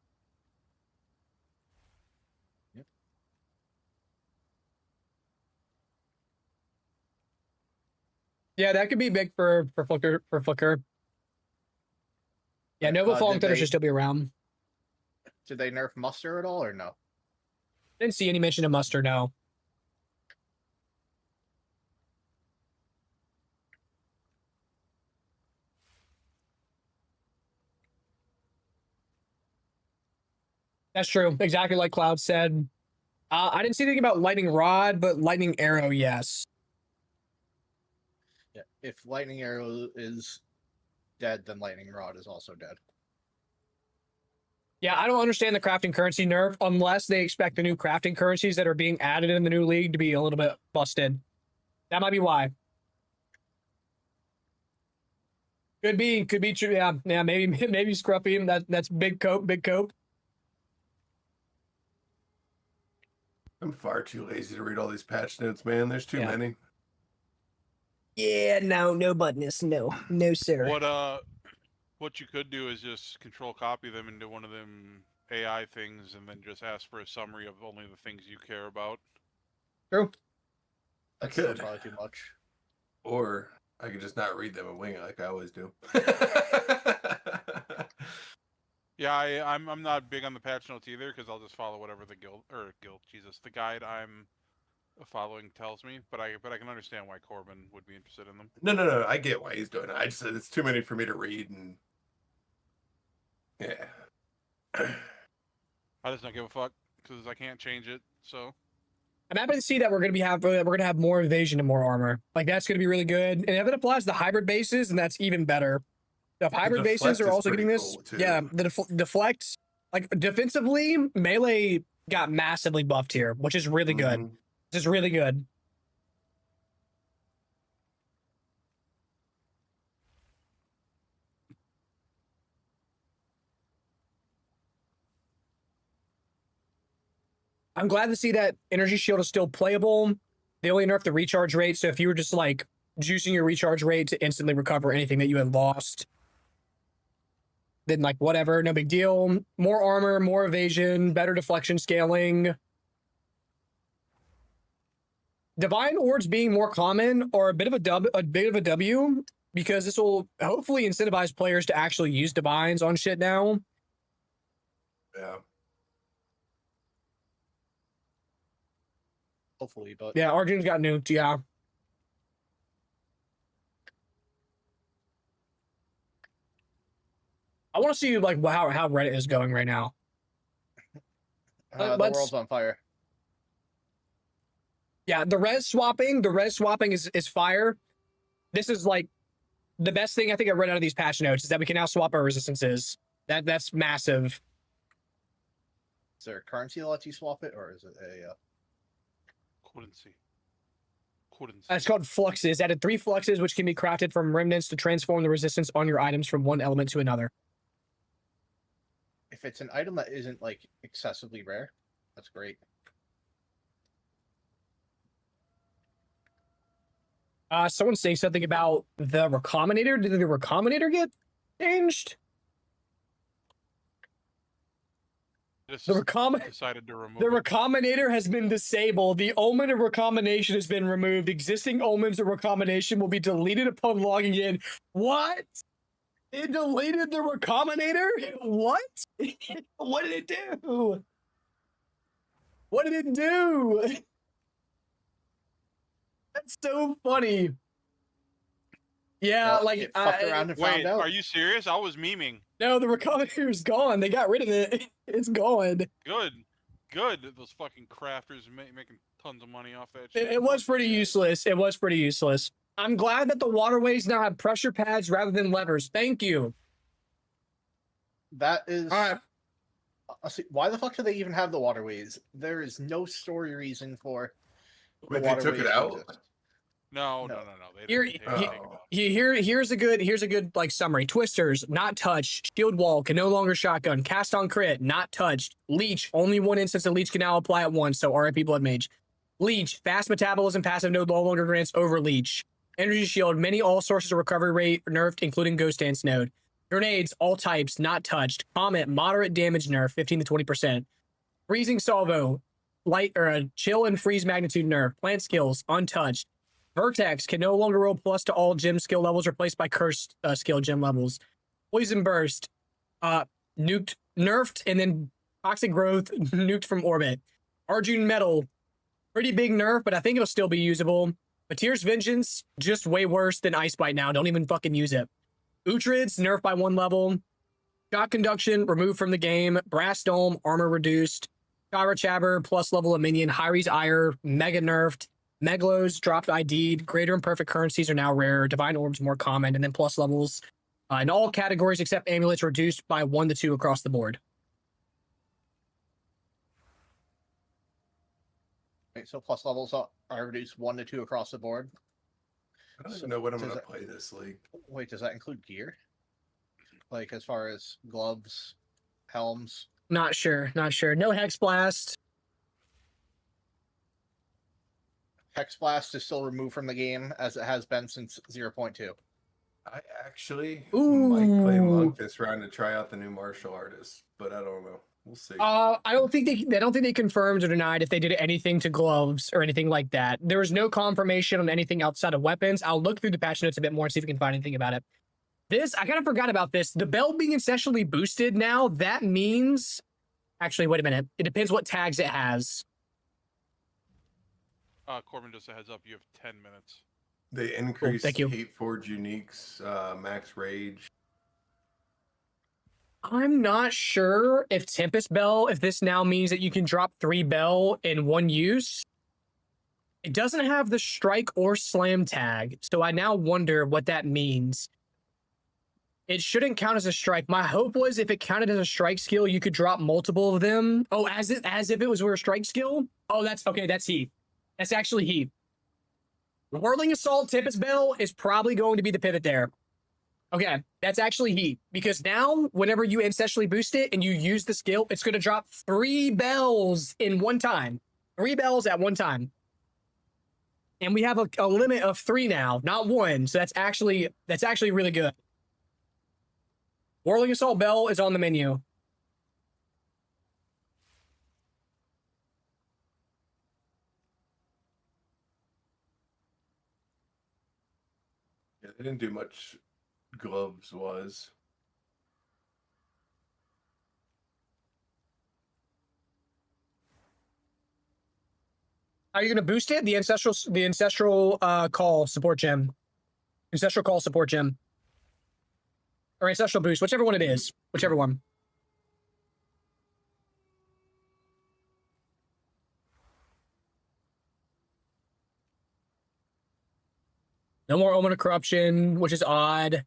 Yep. Yeah, that could be big for Flicker. Yeah, Nova Falling Thunder should still be around. Did they nerf Muster at all or no? Didn't see any mention of Muster, no. That's true. Exactly like Cloud said. I didn't see anything about Lightning Rod, but Lightning Arrow, yes. Yeah. If Lightning Arrow is dead, then Lightning Rod is also dead. Yeah, I don't understand the crafting currency nerf unless they expect the new crafting currencies that are being added in the new league to be a little bit busted. That might be why. Could be true. Yeah, maybe Scruffy. That's big cope. I'm far too lazy to read all these patch notes, man. There's too many. Yeah, no Buttness. No, sir. What you could do is just control copy them into one of them AI things and then just ask for a summary of only the things you care about. True. I could. Probably too much. Or I could just not read them and wing it like I always do. Yeah, I'm not big on the patch notes either because I'll just follow whatever the guide I'm following tells me, but I can understand why Corbin would be interested in them. No. I get why he's doing it. I just said it's too many for me to read, and yeah. I just don't give a fuck because I can't change it. So I'm happy to see that we're gonna have more evasion and more armor. Like that's gonna be really good. And if it applies to hybrid bases, then that's even better. If hybrid bases are also getting this, cool, yeah, the deflect, like defensively, melee got massively buffed here, which is really good. This is really good. I'm glad to see that Energy Shield is still playable. They only nerfed the recharge rate, so if you were just like juicing your recharge rate to instantly recover anything that you had lost, then like whatever, no big deal. More armor, more evasion, better deflection scaling. Divine Orbs being more common are a bit of a W, because this will hopefully incentivize players to actually use divines on shit now. Yeah. Hopefully, but Yeah, Arjune's got nuked, yeah. I want to see like how Reddit is going right now. the world's on fire. Yeah, the res swapping is fire. This is like the best thing I think I read out of these patch notes is that we can now swap our resistances. That's massive. Is there a currency that lets you swap it, or is it a Currency. It's called fluxes. Added 3 fluxes, which can be crafted from remnants to transform the resistance on your items from one element to another. If it's an item that isn't like excessively rare, that's great. Someone's saying something about the Recombinator. Did the Recombinator get changed? The Recombinator has been disabled. The omen of recombination has been removed. Existing omens of recombination will be deleted upon logging in. What? It deleted the Recombinator? What? What did it do? What did it do? That's so funny. Yeah, well, like it fucked around and found wait, out. are you serious? I was memeing. No, the Recombinator's gone. They got rid of it. It's gone. Good. Those fucking crafters making tons of money off that shit. It was pretty useless. It was pretty useless. I'm glad that the waterways now have pressure pads rather than levers. Thank you. That is. All right. Why the fuck do they even have the waterways? There is no story reason for. Wait, they took it out? No. Here's a good like summary. Twisters not touched. Shield wall can no longer shotgun. Cast on crit not touched. Leech only one instance of leech can now apply at once. So RIP Blood Mage. Leech fast metabolism passive node no longer grants over leech. Energy shield many all sources of recovery rate nerfed including ghost dance node. Grenades all types not touched. Comet moderate damage nerf 15 to 20%. Freezing salvo light or a chill and freeze magnitude nerf. Plant skills untouched. Vertex can no longer roll plus to all gem skill levels replaced by cursed skill gem levels. Poison burst, nerfed, and then toxic growth nuked from orbit. Arjun metal, pretty big nerf, but I think it'll still be usable. Batir's Vengeance, just way worse than Ice Bite now. Don't even fucking use it. Uhtred's nerfed by 1 level. Shock conduction removed from the game. Brass Dome armor reduced. Chara Chabber plus level of minion. Hyri's Ire mega nerfed. Meglos dropped ID'd. Greater and perfect currencies are now rare. Divine Orbs more common. And then plus levels in all categories except amulets reduced by 1 to 2 across the board. Wait, so plus levels are reduced 1 to 2 across the board? I don't even know what I'm going to play this league. Wait, does that include gear? Like as far as gloves, helms? Not sure. No Hex Blast. Hex Blast is still removed from the game as it has been since 0.2. I actually might play Monk this round to try out the new martial artist, but I don't know. We'll see. I don't think they confirmed or denied if they did anything to gloves or anything like that. There was no confirmation on anything outside of weapons. I'll look through the patch notes a bit more and see if we can find anything about it. I kind of forgot about this. The bell being essentially boosted now, that means... Actually, wait a minute. It depends what tags it has. Corbin, just a heads up, you have 10 minutes. They increased thank you. Hateforge Unique's max rage. I'm not sure if Tempest Bell, if this now means that you can drop 3 Bell in one use. It doesn't have the strike or slam tag, so I now wonder what that means. It shouldn't count as a strike. My hope was if it counted as a strike skill, you could drop multiple of them. Oh, as if it was a strike skill? Oh, that's okay, that's heat. That's actually heat. Whirling Assault Tempest Bell is probably going to be the pivot there. Okay, that's actually heat. Because now, whenever you ancestrally boost it and you use the skill, it's going to drop 3 bells in one time. 3 bells at one time. And we have a limit of 3 now, not 1. So that's actually really good. Whirling Assault Bell is on the menu. Yeah, they didn't do much. Gloves was. Are you going to boost it? The ancestral call support gem. Ancestral call support gem. Or ancestral boost, whichever one it is. Whichever one. No more Omen of Corruption, which is odd.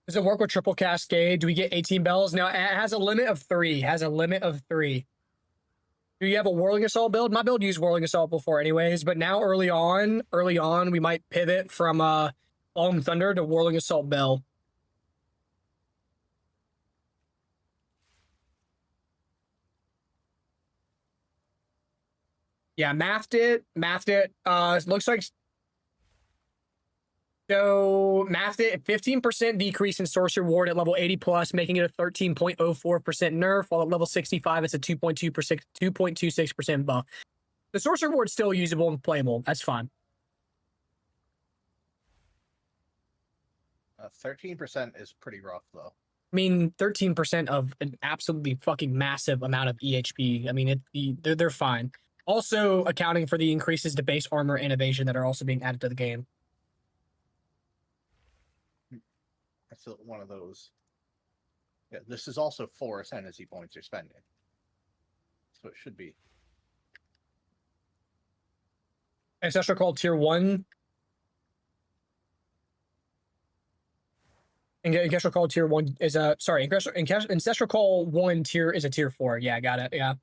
Does it work with triple cascade? Do we get 18 bells? No, it has a limit of 3. Has a limit of 3. Do you have a Whirling Assault build? My build used Whirling Assault before anyways, but now early on, we might pivot from Long Thunder to Whirling Assault Bell. Yeah, mathed it. Looks like so mathed it 15% decrease in Sorcerer Ward at level 80 plus, making it a 13.04% nerf, while at level 65 it's a 2.26% buff. The Sorcerer Ward's still usable and playable. That's fine. 13% is pretty rough, though. I mean, 13% of an absolutely fucking massive amount of EHP. I mean, they're fine. Also accounting for the increases to base armor and evasion that are also being added to the game. That's one of those. Yeah, this is also 4 ascendancy points you're spending. So it should be. Ancestral Call Tier 1. Ancestral Call Tier 1 is a... Sorry, Ancestral Call 1 tier is a Tier 4. Yeah, got it. Yeah.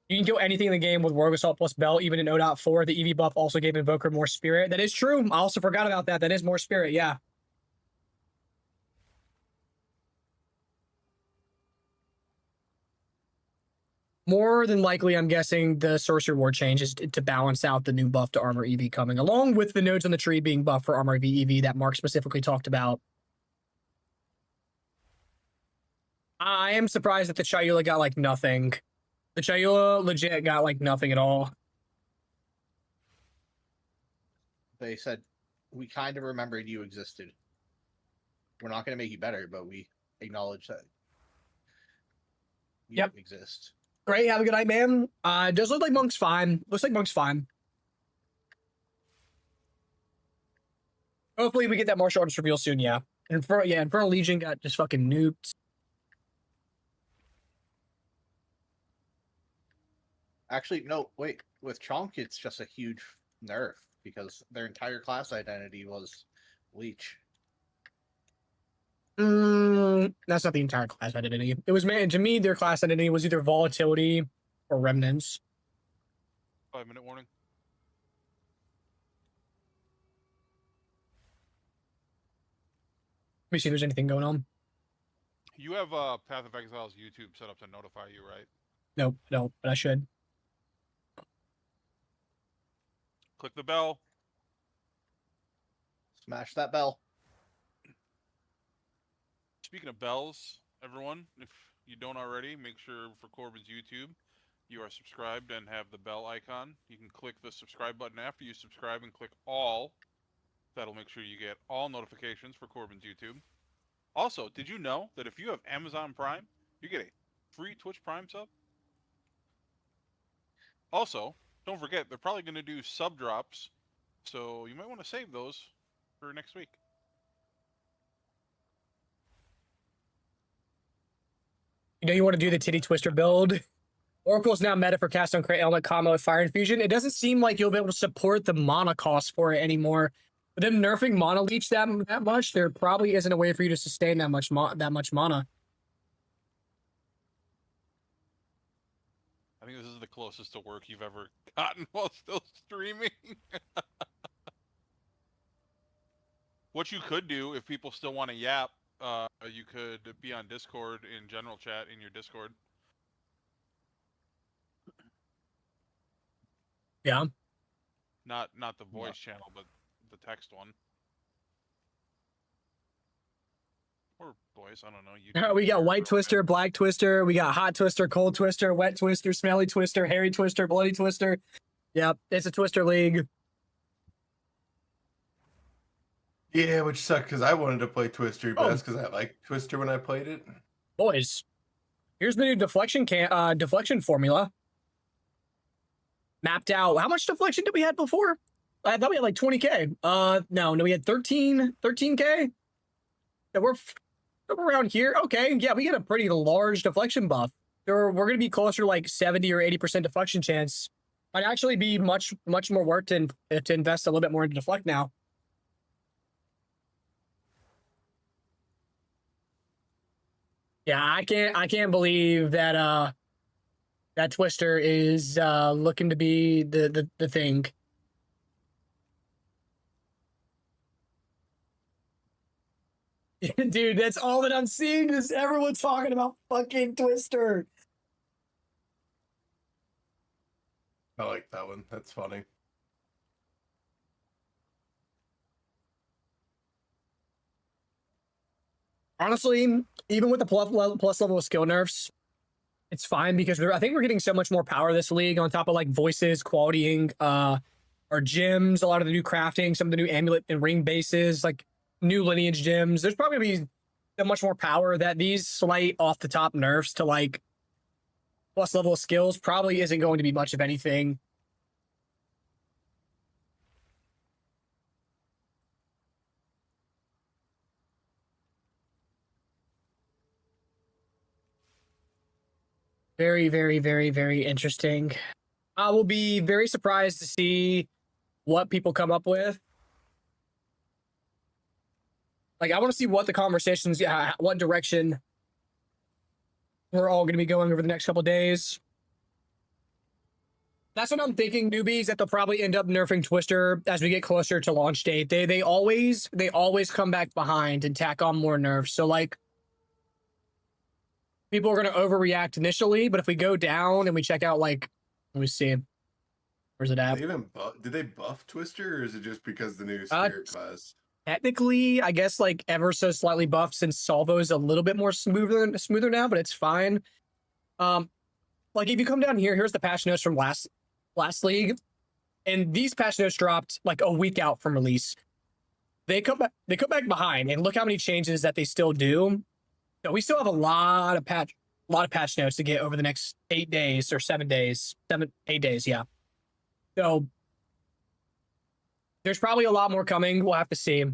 You can kill anything in the game with Whirling Assault plus Bell, even in 0.4. The EV buff also gave Invoker more spirit. That is true. I also forgot about that. That is more spirit, yeah. More than likely, I'm guessing the Sorcerer Ward change is to balance out the new buff to Armor EV coming, along with the nodes on the tree being buffed for Armor EV that Mark specifically talked about. I am surprised that the Chayula got, like, nothing. The Chayula legit got, like, nothing at all. They said, we kind of remembered you existed. We're not going to make you better, but we acknowledge that you exist. Great, have a good night, man. It does look like Monk's fine. Looks like Monk's fine. Hopefully we get that martial artist reveal soon, yeah. And Infernal Legion got just fucking nuked. Actually, no, wait. With Chonk, it's just a huge nerf because their entire class identity was Leech. That's not the entire class identity. It was, to me, their class identity was either Volatility or Remnants. 5-minute warning. Let me see if there's anything going on. You have Path of Exile's YouTube set up to notify you, right? Nope, no, but I should. Click the bell. Smash that bell. Speaking of bells, everyone, if you don't already, make sure for Corbin's YouTube, you are subscribed and have the bell icon. You can click the subscribe button after you subscribe and click all. That'll make sure you get all notifications for Corbin's YouTube. Also, did you know that if you have Amazon Prime, you get a free Twitch Prime sub? Also, don't forget, they're probably going to do sub drops, so you might want to save those for next week. You know you want to do the Titty Twister build? Oracle's now meta for cast on Crate Element combo with Fire Infusion. It doesn't seem like you'll be able to support the mana cost for it anymore. With them nerfing Mana Leech that much, there probably isn't a way for you to sustain that much mana. I think this is the closest to work you've ever gotten while still streaming. What you could do, if people still want to yap, you could be on Discord in general chat in your Discord. Yeah. Not the voice channel, but the text one. Or voice, I don't know. We got White Twister, Black Twister, we got Hot Twister, Cold Twister, Wet Twister, Smelly Twister, Hairy Twister, Bloody Twister. Yep, it's a Twister League. Yeah, which sucked because I wanted to play Twister best because I liked Twister when I played it. Boys, here's the new deflection formula. Mapped out. How much deflection did we have before? I thought we had like 20k. No, we had 13k. Yeah, we're around here. Okay, yeah, we get a pretty large deflection buff. We're going to be closer to like 70 or 80% deflection chance. Might actually be much more worth to invest a little bit more into deflect now. Yeah, I can't believe that that Twister is looking to be the thing. Dude, that's all that I'm seeing is everyone talking about fucking Twister. I like that one. That's funny. Honestly, even with the plus level of skill nerfs, it's fine because I think we're getting so much more power this league on top of like voices, qualitying, our gems, a lot of the new crafting, some of the new amulet and ring bases, like new lineage gems. There's probably gonna be so much more power that these slight off the top nerfs to like plus level of skills probably isn't going to be much of anything. Very, very, very, very interesting. I will be very surprised to see what people come up with. Like, I want to see what the conversations, what direction we're all going to be going over the next couple of days. That's what I'm thinking, newbies, that they'll probably end up nerfing Twister as we get closer to launch date. They always come back behind and tack on more nerfs. So, like, people are going to overreact initially, but if we go down and we check out, like, let me see. Where's it at? Did they buff Twister, or is it just because the new Spirit class? Technically, I guess, like, ever so slightly buffed since Salvo is a little bit more smoother now, but it's fine. Like, if you come down here, here's the patch notes from last league, and these patch notes dropped like a week out from release. They come back behind, and look how many changes that they still do. So we still have a lot of patch notes to get over the next 8 days or 7 days, 8 days, yeah. So there's probably a lot more coming. We'll have to see.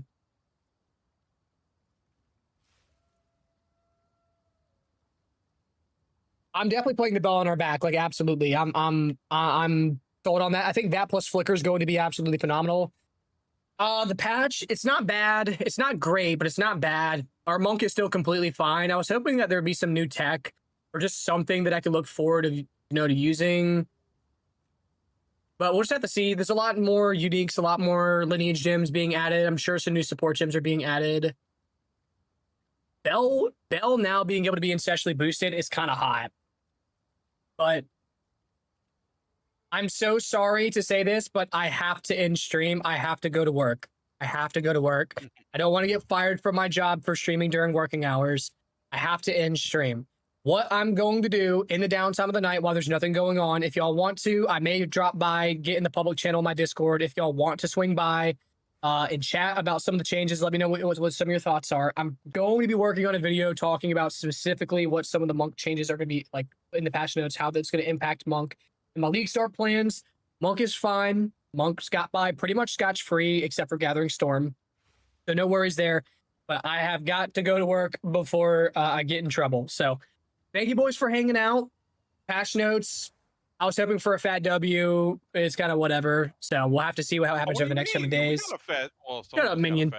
I'm definitely putting the bell on our back. Like, absolutely. I'm sold on that. I think that plus Flicker is going to be absolutely phenomenal. The patch, it's not bad. It's not great, but it's not bad. Our monk is still completely fine. I was hoping that there'd be some new tech or just something that I could look forward to, to using. But we'll just have to see. There's a lot more uniques, a lot more lineage gems being added. I'm sure some new support gems are being added. Bell now being able to be ancestally boosted is kind of hot. But I'm so sorry to say this, but I have to end stream. I have to go to work. I don't want to get fired from my job for streaming during working hours. I have to end stream. what I'm going to do in the downtime of the night while there's nothing going on. If y'all want to, I may drop by, get in the public channel, my Discord. If y'all want to swing by and chat about some of the changes, let me know what some of your thoughts are. I'm going to be working on a video talking about specifically what some of the Monk changes are going to be like in the patch notes, how that's going to impact Monk. In my League Start plans, Monk is fine. Monk's got by pretty much scotch-free except for Gathering Storm. So no worries there. But I have got to go to work before I get in trouble. So thank you, boys, for hanging out. Patch notes. I was hoping for a fat W. It's kind of whatever. So we'll have to see what happens over the next 7 days. Shut up, Minion.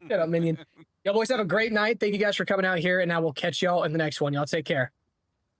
Shut up, Minion. Y'all boys have a great night. Thank you guys for coming out here, and I will catch y'all in the next one. Y'all take care.